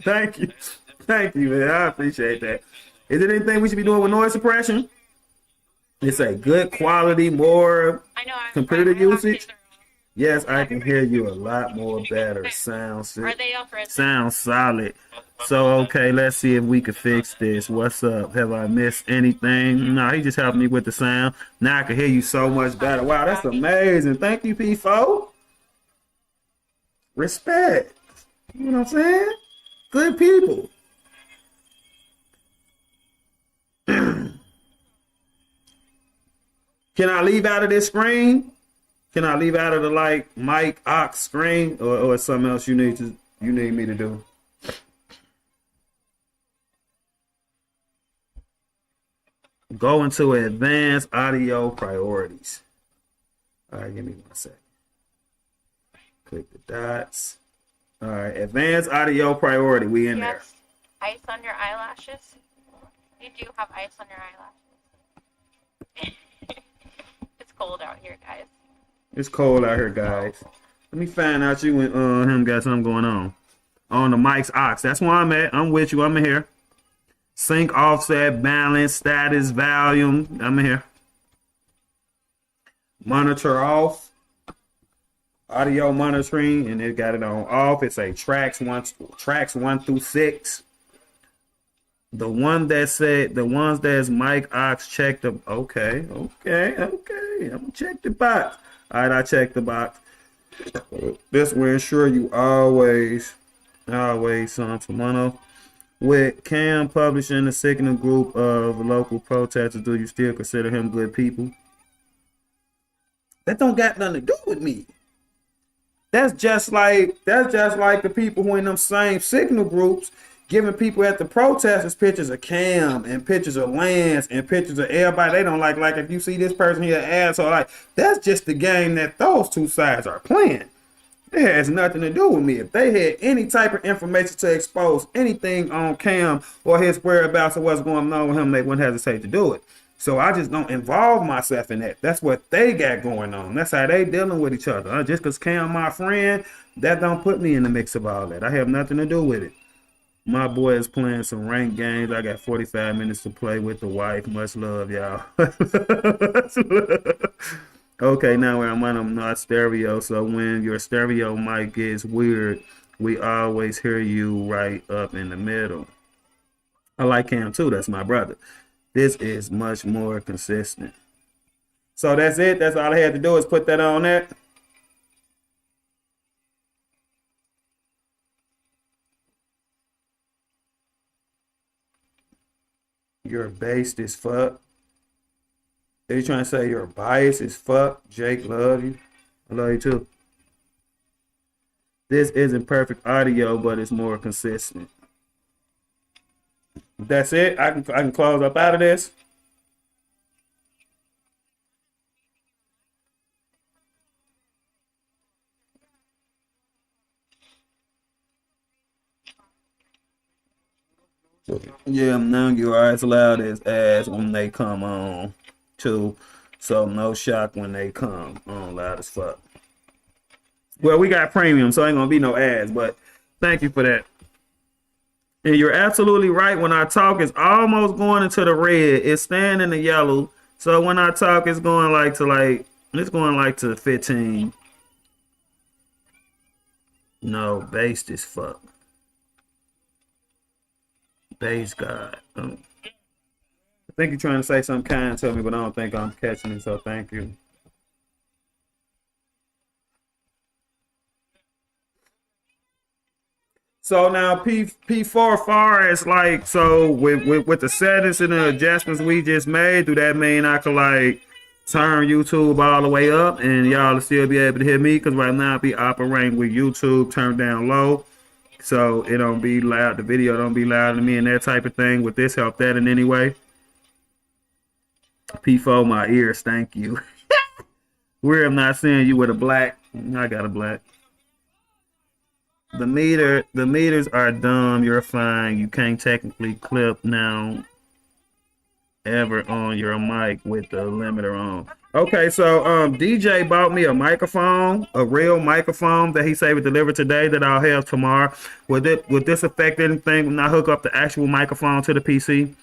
S9: Thank you. Thank you, man. I appreciate that. Is there anything we should be doing with noise suppression? It's a good quality, more computer usage. Yes, I can hear you a lot more better. Sounds solid. So, okay, let's see if we can fix this. What's up? Have I missed anything? No, he just helped me with the sound. Now I can hear you so much better. Wow, that's amazing. Thank you, P4. Respect. You know what I'm saying? Good people. Can I leave out of this screen? Can I leave out of the like mic aux screen, or something else you need me to do? Go into advanced audio priorities. All right, give me 1 second. Click the dots. All right, advanced audio priority. We in there.
S2: Ice on your eyelashes? You do have ice on your eyelashes. It's cold out here, guys.
S9: It's cold out here, guys. Let me find out you and him got something going on. On the mic's aux. That's where I'm at. I'm with you. I'm in here. Sync, offset, balance, status, volume. I'm in here. Monitor off. Audio monitoring, and it got it on off. It's a tracks 1 through 6. The ones that's mic aux check the okay. I'm gonna check the box. All right, I checked the box. This will ensure you always on Toronto. With Cam publishing the sickening group of local protesters, do you still consider him good people? That don't got nothing to do with me. That's just like the people who in them same signal groups giving people at the protesters pictures of Cam and pictures of Lance and pictures of everybody they don't like if you see this person here asshole, like that's just the game that those two sides are playing. It has nothing to do with me. If they had any type of information to expose anything on Cam or his whereabouts or what's going on with him, they wouldn't hesitate to do it. So I just don't involve myself in that. That's what they got going on. That's how they dealing with each other. Just because Cam my friend, that don't put me in the mix of all that. I have nothing to do with it. My boy is playing some ranked games. I got 45 minutes to play with the wife. Much love, y'all. Much love. Okay, now I'm not stereo, so when your stereo mic gets weird, we always hear you right up in the middle. I like Cam too, that's my brother. This is much more consistent. So that's it. That's all I had to do is put that on there. You're based as fuck. Are you trying to say you're biased as fuck? Jake, love you. I love you too. This isn't perfect audio, but it's more consistent. That's it. I can close up out of this. Yeah, now you are as loud as when they come on too. So no shock when they come on loud as fuck. Well, we got premium, so ain't gonna be no ads, but thank you for that. And you're absolutely right. When I talk, it's almost going into the red. It's staying in the yellow. So when I talk, it's going to 15. No, based as fuck. Base God. I think you're trying to say something kind to me, but I don't think I'm catching it, so thank you. So now P4 far as like, so with the settings and the adjustments we just made, do that mean I could like turn YouTube all the way up and y'all will still be able to hear me? Because right now I be operating with YouTube turned down low. So it don't be loud, the video don't be loud to me and that type of thing. Would this help that in any way? P4, my ears, thank you. Weird, I'm not seeing you with a black. I got a black. The meters are dumb. You're fine. You can't technically clip now ever on your mic with the limiter on. Okay, so DJ bought me a microphone, a real microphone that he said would deliver today that I'll have tomorrow. Would this affect anything when I hook up the actual microphone to the PC?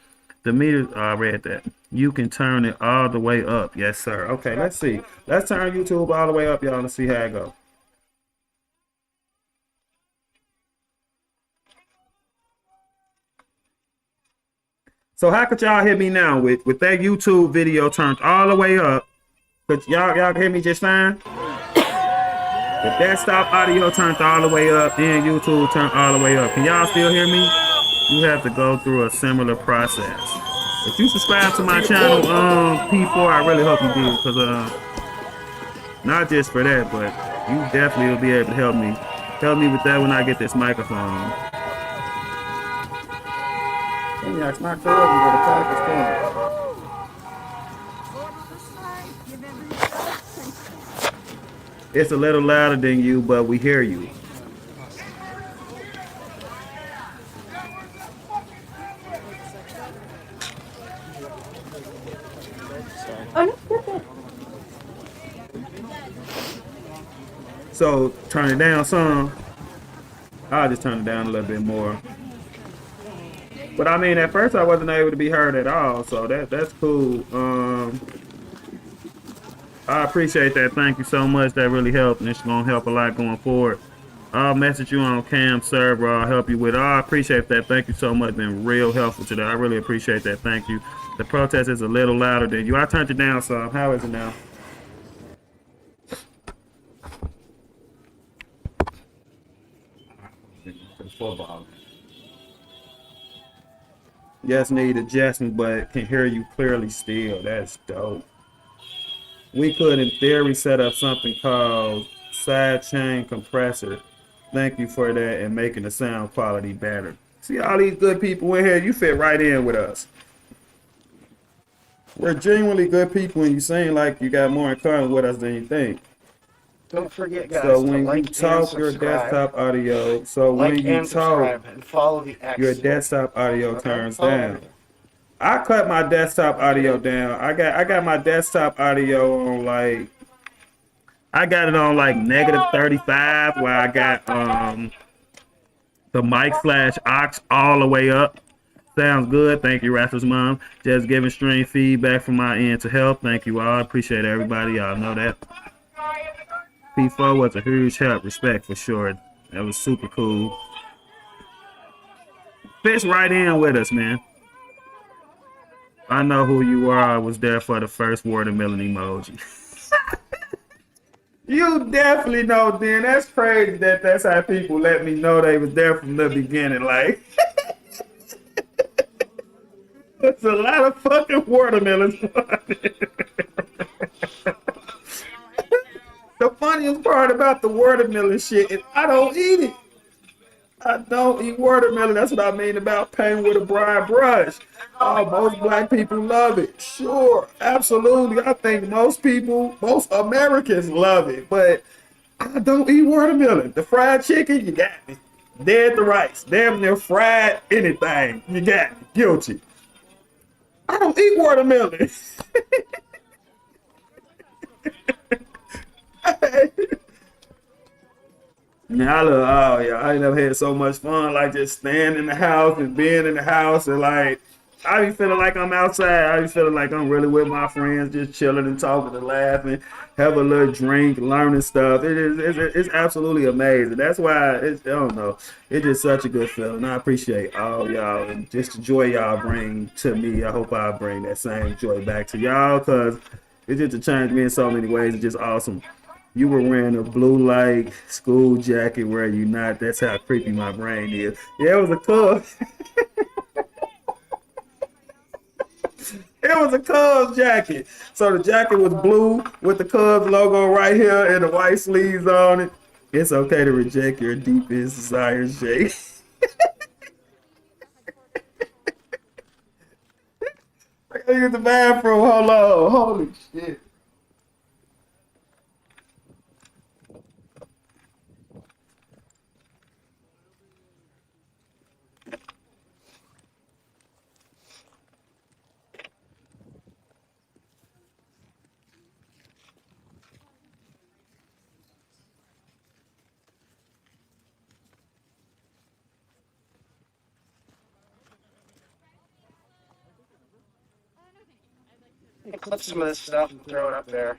S9: The meters, I read that. You can turn it all the way up. Yes, sir. Okay, let's see. Let's turn YouTube all the way up, y'all, and see how it goes. So how could y'all hear me now with that YouTube video turned all the way up? Could y'all hear me just fine? The desktop audio turned all the way up and YouTube turned all the way up. Can y'all still hear me? You have to go through a similar process. If you subscribe to my channel, P4, I really hope you do, because not just for that, but you definitely will be able to help me. Help me with that when I get this microphone. Let me ask my cousin where the talk is coming. It's a little louder than you, but we hear you. So turn it down some. I'll just turn it down a little bit more. But I mean, at first I wasn't able to be heard at all, so that's cool. I appreciate that. Thank you so much. That really helped, and it's gonna help a lot going forward. I'll message you on Cam server. I'll help you with it. I appreciate that. Thank you so much. Been real helpful today. I really appreciate that. Thank you. The protest is a little louder than you. I turned it down some. How is it now? Football. Yes, need adjustment, but can hear you clearly still. That's dope. We could, in theory, set up something called sidechain compressor. Thank you for that and making the sound quality better. See all these good people in here. You fit right in with us. We're genuinely good people, and you seem like you got more in common with us than you think.
S6: Don't forget, guys,
S9: So
S6: to
S9: when you
S6: like and
S9: talk your
S6: subscribe.
S9: desktop audio, so when
S6: Like
S9: you
S6: and subscribe
S9: talk
S6: and follow the X.
S9: your desktop audio
S6: Okay?
S9: turns
S6: Follow
S9: down.
S6: everything.
S9: I cut my desktop audio down. I got my desktop audio on like I got it on like negative 35 where I got the mic slash aux all the way up. Sounds good. Thank you, Raptor's mom. Just giving stream feedback from my end to help. Thank you all. Appreciate everybody. Y'all know that. P4 was a huge help. Respect for sure. That was super cool. Fits right in with us, man. I know who you are. I was there for the first watermelon emoji. You definitely know, Dan. That's crazy that that's how people let me know they was there from the beginning. Like, it's a lot of fucking watermelons. The funniest part about the watermelon shit is I don't eat it. I don't eat watermelon. That's what I mean about paint with a broad brush. Oh, most black people love it. Sure, absolutely. I think most people, most Americans love it. But I don't eat watermelon. The fried chicken, you got me. Dead the rice. Damn near fried anything. You got me. Guilty. I don't eat watermelon. Now I love, oh yeah, I ain't never had so much fun like just staying in the house and being in the house and like I be feeling like I'm outside. I be feeling like I'm really with my friends, just chilling and talking and laughing, have a little drink, learning stuff. It's absolutely amazing. That's why it's, I don't know, it's just such a good feeling. I appreciate all y'all and just the joy y'all bring to me. I hope I bring that same joy back to y'all because it just changed me in so many ways. It's just awesome. You were wearing a blue light school jacket, were you not? That's how creepy my brain is. Yeah, it was a Cubs. It was a Cubs jacket. So the jacket was blue with the Cubs logo right here and the white sleeves on it. It's okay to reject your deepest desires, Jay. I gotta use the bathroom. Hold on. Holy shit.
S6: Clip some of this stuff and throw it up there.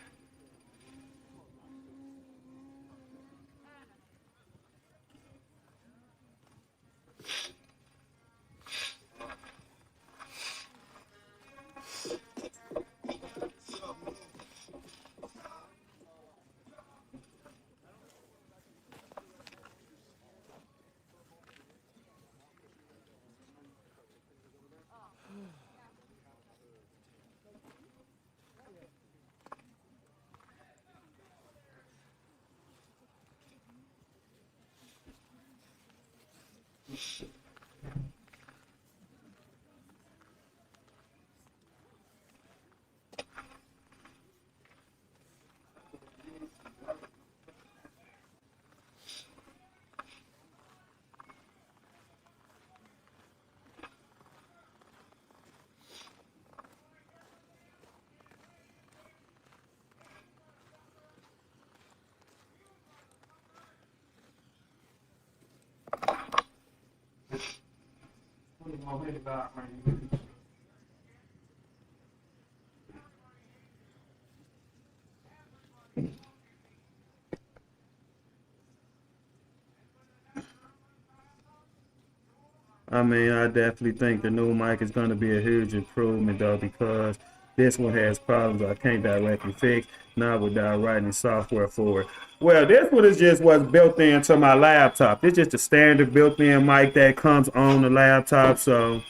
S9: I mean, I definitely think the new mic is going to be a huge improvement, though, because this one has problems I can't directly fix, not without writing software for it. Well, this one is just what's built into my laptop. It's just a standard built-in mic that comes on the laptop, so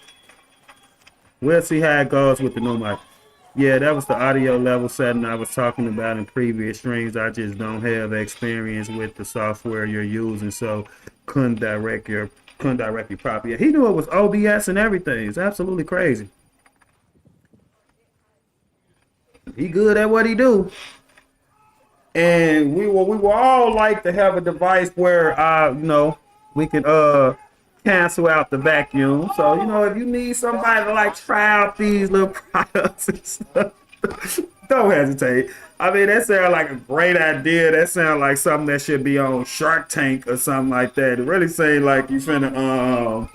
S9: we'll see how it goes with the new mic. Yeah, that was the audio level setting I was talking about in previous streams. I just don't have experience with the software you're using, so couldn't direct your couldn't direct you properly. He knew it was OBS and everything. It's absolutely crazy. He good at what he do. And we will all like to have a device where we can cancel out the vacuum. So, if you need somebody to like try out these little products and stuff, don't hesitate. I mean, that sounds like a great idea. That sounds like something that should be on Shark Tank or something like that. It really seems like you finna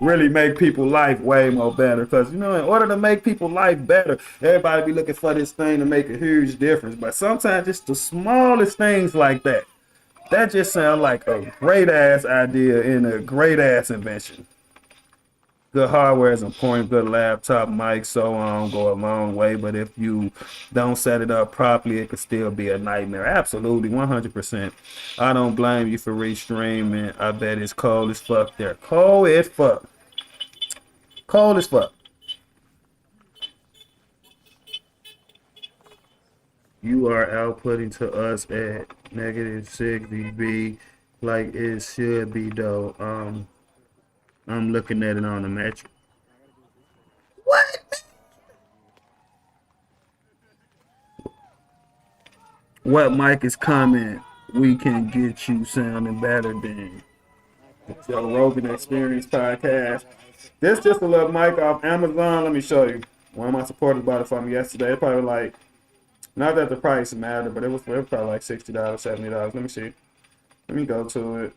S9: really make people's life way more better. Because, in order to make people's life better, everybody be looking for this thing to make a huge difference. But sometimes just the smallest things like that, that just sounds like a great-ass idea and a great-ass invention. Good hardware is important. Good laptop, mic, so on, go a long way. But if you don't set it up properly, it could still be a nightmare. Absolutely, 100%. I don't blame you for restreaming. I bet it's cold as fuck there. Cold as fuck. Cold as fuck. You are outputting to us at -6 dB like it should be though. I'm looking at it on the metric. What mic is coming? We can get you sounding better than Joe Rogan Experience podcast. This just a little mic off Amazon. Let me show you. One of my supporters bought it for me yesterday. It probably like, not that the price mattered, but it was probably like $60, $70. Let me see. Let me go to it.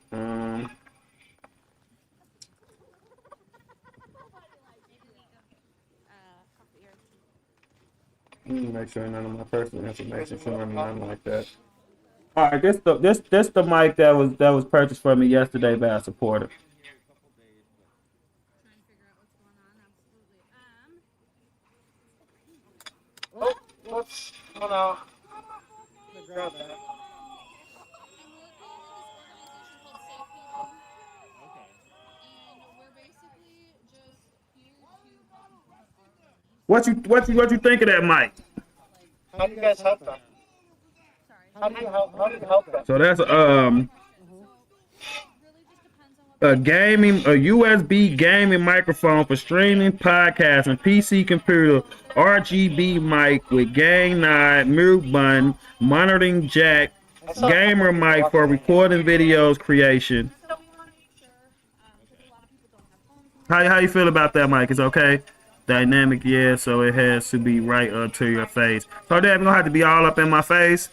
S9: Let me make sure none of my personal information showing me nothing like that. All right, this the mic that was purchased for me yesterday by a supporter.
S6: Oh, whoops. Oh no. Grab that.
S9: What you think of that mic?
S6: How do you guys help them? How do you help them?
S9: So that's a USB gaming microphone for streaming, podcasting, PC computer, RGB mic with gain knob, mute button, monitoring jack, gamer mic for recording videos creation. How you feel about that mic? It's okay? Dynamic, yeah, so it has to be right up to your face. So that gonna have to be all up in my face.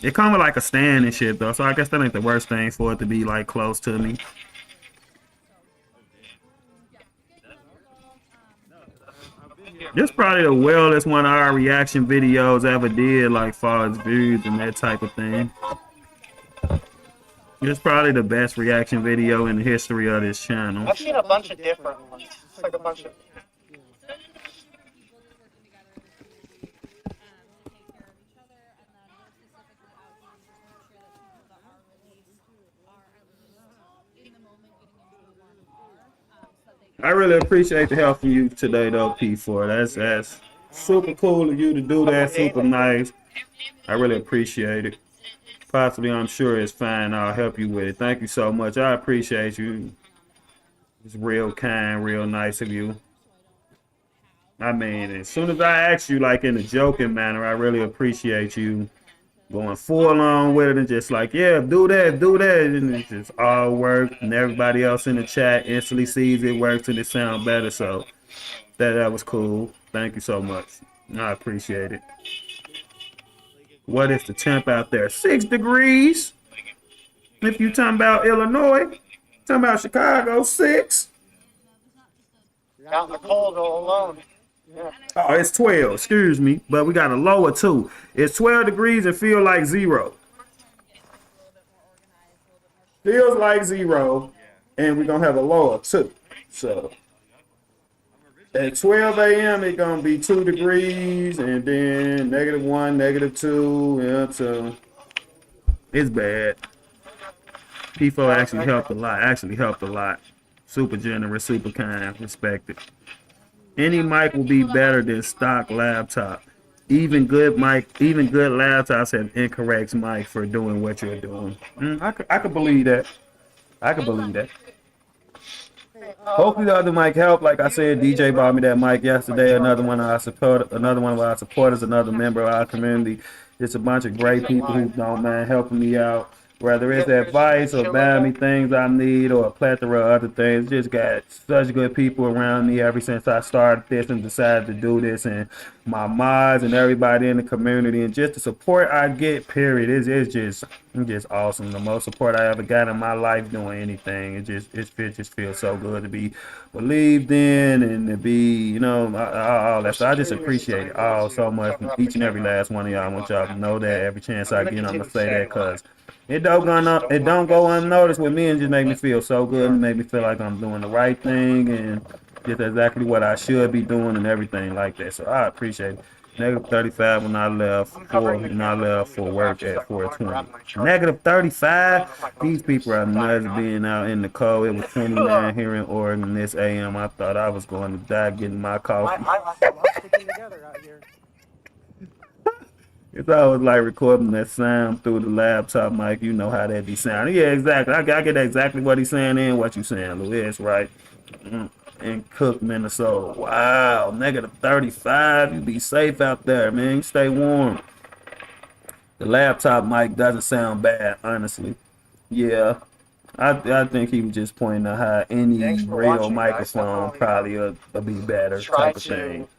S9: It comes with like a stand and shit though, so I guess that ain't the worst thing for it to be like close to me. This is probably the wildest one of our reaction videos ever did, like far as views and that type of thing. It's probably the best reaction video in the history of this channel.
S6: I've seen a bunch of different ones. It's like a bunch of...
S9: I really appreciate the help from you today, though, P4. That's super cool of you to do that. Super nice. I really appreciate it. Possibly, I'm sure it's fine. I'll help you with it. Thank you so much. I appreciate you. It's real kind, real nice of you. I mean, as soon as I ask you, like in a joking manner, I really appreciate you going full on with it and just like, yeah, do that, and it just all works, and everybody else in the chat instantly sees it works and it sounds better. So that was cool. Thank you so much. I appreciate it. What is the temp out there? 6 degrees. If you talking about Illinois, talking about Chicago, 6.
S6: Out in the cold all alone. Yeah.
S9: Oh, it's 12, excuse me, but we got a lower too. It's 12 degrees and feel like 0. Feels like 0, and we're gonna have a lower too. So at 12 a.m. it's gonna be 2 degrees, and then -1, -2, yeah, so it's bad. P4 actually helped a lot. Super generous, super kind, respected. Any mic will be better than stock laptop. Even good laptops have incorrect mic for doing what you're doing. I could believe that. I could believe that. Hopefully the other mic help. Like I said, DJ bought me that mic yesterday. Another one of our supporters, another member of our community. It's a bunch of great people who don't mind helping me out. Whether it's advice or buying me things I need or a plethora of other things. Just got such good people around me ever since I started this and decided to do this. And my mods and everybody in the community and just the support I get, period. It's just awesome. The most support I ever got in my life doing anything. It just feels so good to be believed in and to be, you know, all that. So I just appreciate it all so much from each and every last one of y'all. I want y'all to know that every chance I get, I'm gonna say that because it don't go unnoticed with me and just make me feel so good and make me feel like I'm doing the right thing and just exactly what I should be doing and everything like that. So I appreciate it. Negative 35 when I left for work at 420. Negative 35? These people are nuts being out in the cold. It was 29 here in Oregon this AM. I thought I was going to die getting my coffee. It's always like recording that sound through the laptop mic. You know how that be sounding. Yeah, exactly. I get exactly what he's saying and what you saying, Louis, right? In Cook, Minnesota. Wow, negative 35. You be safe out there, man. You stay warm. The laptop mic doesn't sound bad, honestly. Yeah, I think he was just pointing out how any real microphone probably will be better type of thing.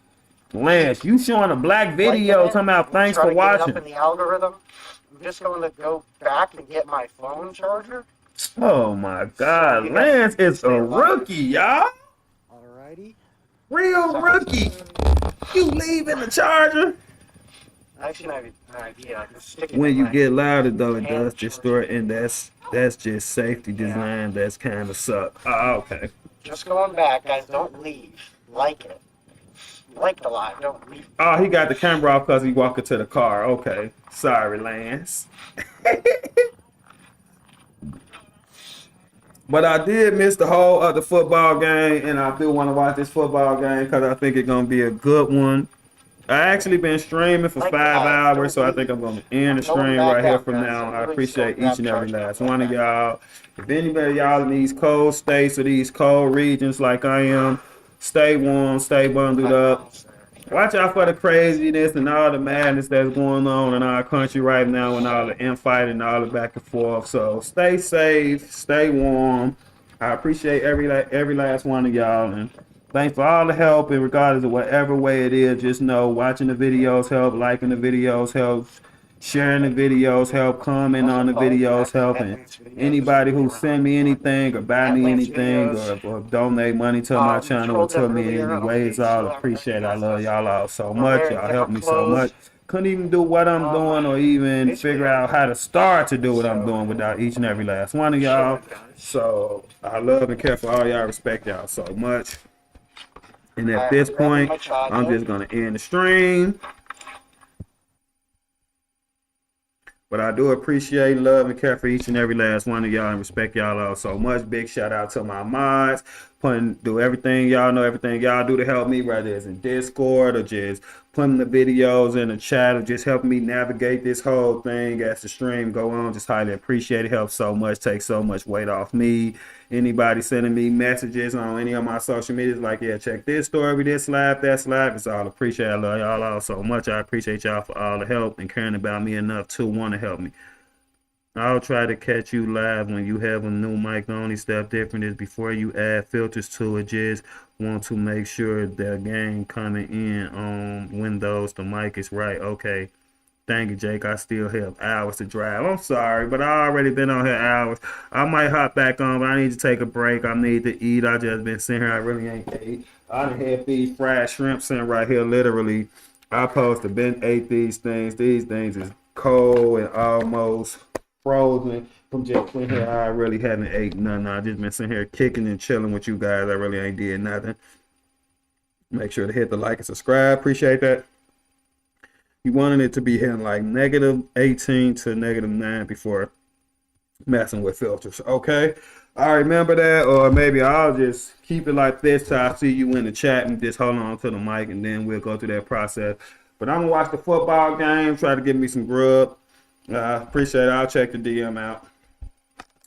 S9: Lance, you showing a black video talking about thanks for watching.
S11: In the algorithm, I'm just going to go back and get my phone charger.
S9: Oh my God, Lance is a rookie, y'all.
S11: Alrighty.
S9: Real rookie. You leaving the charger?
S11: I actually have an idea. I can stick it
S9: When
S11: in
S9: you
S11: my
S9: get louder though, it does distort, and that's just safety design. That's kind of suck. Oh, okay.
S11: Just going back, guys. Don't leave. Like it. Like it a lot. Don't leave.
S9: Oh, he got the camera off because he walked into the car. Okay. Sorry, Lance. But I did miss the whole other football game, and I do want to watch this football game because I think it's going to be a good one. I actually been streaming for 5 hours, so I think I'm going to end the stream right here from now. I appreciate each and every last one of y'all. If anybody y'all in these cold states or these cold regions like I am, stay warm, stay bundled up. Watch out for the craziness and all the madness that's going on in our country right now and all the infighting and all the back and forth. So stay safe, stay warm. I appreciate every last one of y'all. And thanks for all the help, and regardless of whatever way it is, just know watching the videos help, liking the videos helps, sharing the videos help, comment on the videos help, and anybody who send me anything or buy me anything or donate money to my channel or to me in any ways, I'll appreciate it. I love y'all all so much. Y'all help me so much. Couldn't even do what I'm doing or even figure out how to start to do what I'm doing without each and every last one of y'all. So I love and care for all y'all. Respect y'all so much. And at this point, I'm just going to end the stream. But I do appreciate, love, and care for each and every last one of y'all and respect y'all all so much. Big shout out to my mods. Do everything y'all know, everything y'all do to help me, whether it's in Discord or just putting the videos in the chat or just helping me navigate this whole thing as the stream go on. Just highly appreciate it. Helps so much, takes so much weight off me. Anybody sending me messages on any of my social medias like, yeah, check this story, this live, that's live. It's all appreciated. I love y'all all so much. I appreciate y'all for all the help and caring about me enough to want to help me. I'll try to catch you live when you have a new mic. The only step different is before you add filters to it, just want to make sure the game coming in on Windows, the mic is right. Okay. Thank you, Jake. I still have hours to drive. I'm sorry, but I already been on here hours. I might hop back on, but I need to take a break. I need to eat. I just been sitting here. I really ain't ate. I done had these fried shrimp sitting right here, literally. I supposed to been ate these things. These things is cold and almost frozen from just sitting here. I really haven't ate nothing. I just been sitting here kicking and chilling with you guys. I really ain't did nothing. Make sure to hit the like and subscribe. Appreciate that. You wanted it to be hitting like negative 18 to negative 9 before messing with filters. Okay. I remember that, or maybe I'll just keep it like this till I see you in the chat and just hold on to the mic and then we'll go through that process. But I'm gonna watch the football game, try to get me some grub. Appreciate it. I'll check the DM out.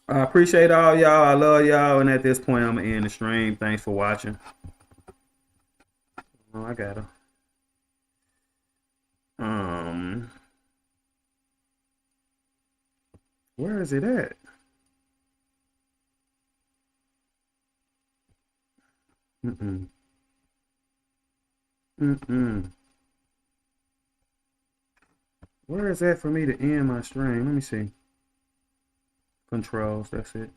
S9: I appreciate all y'all. I love y'all. And at this point, I'm going to end the stream. Thanks for watching. Oh, I got her. Where is it at? Mm-mm. Mm-mm. Where is that for me to end my stream? Let me see. Controls, that's it.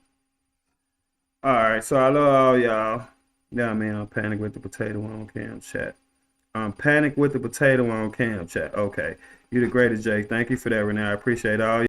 S9: Alright, so I love all y'all. Yeah, man, I'm Panic with the Potato on Cam Chat. I'm Panic with the Potato on Cam Chat. Okay. You the greatest, Jake. Thank you for that, Renee. I appreciate all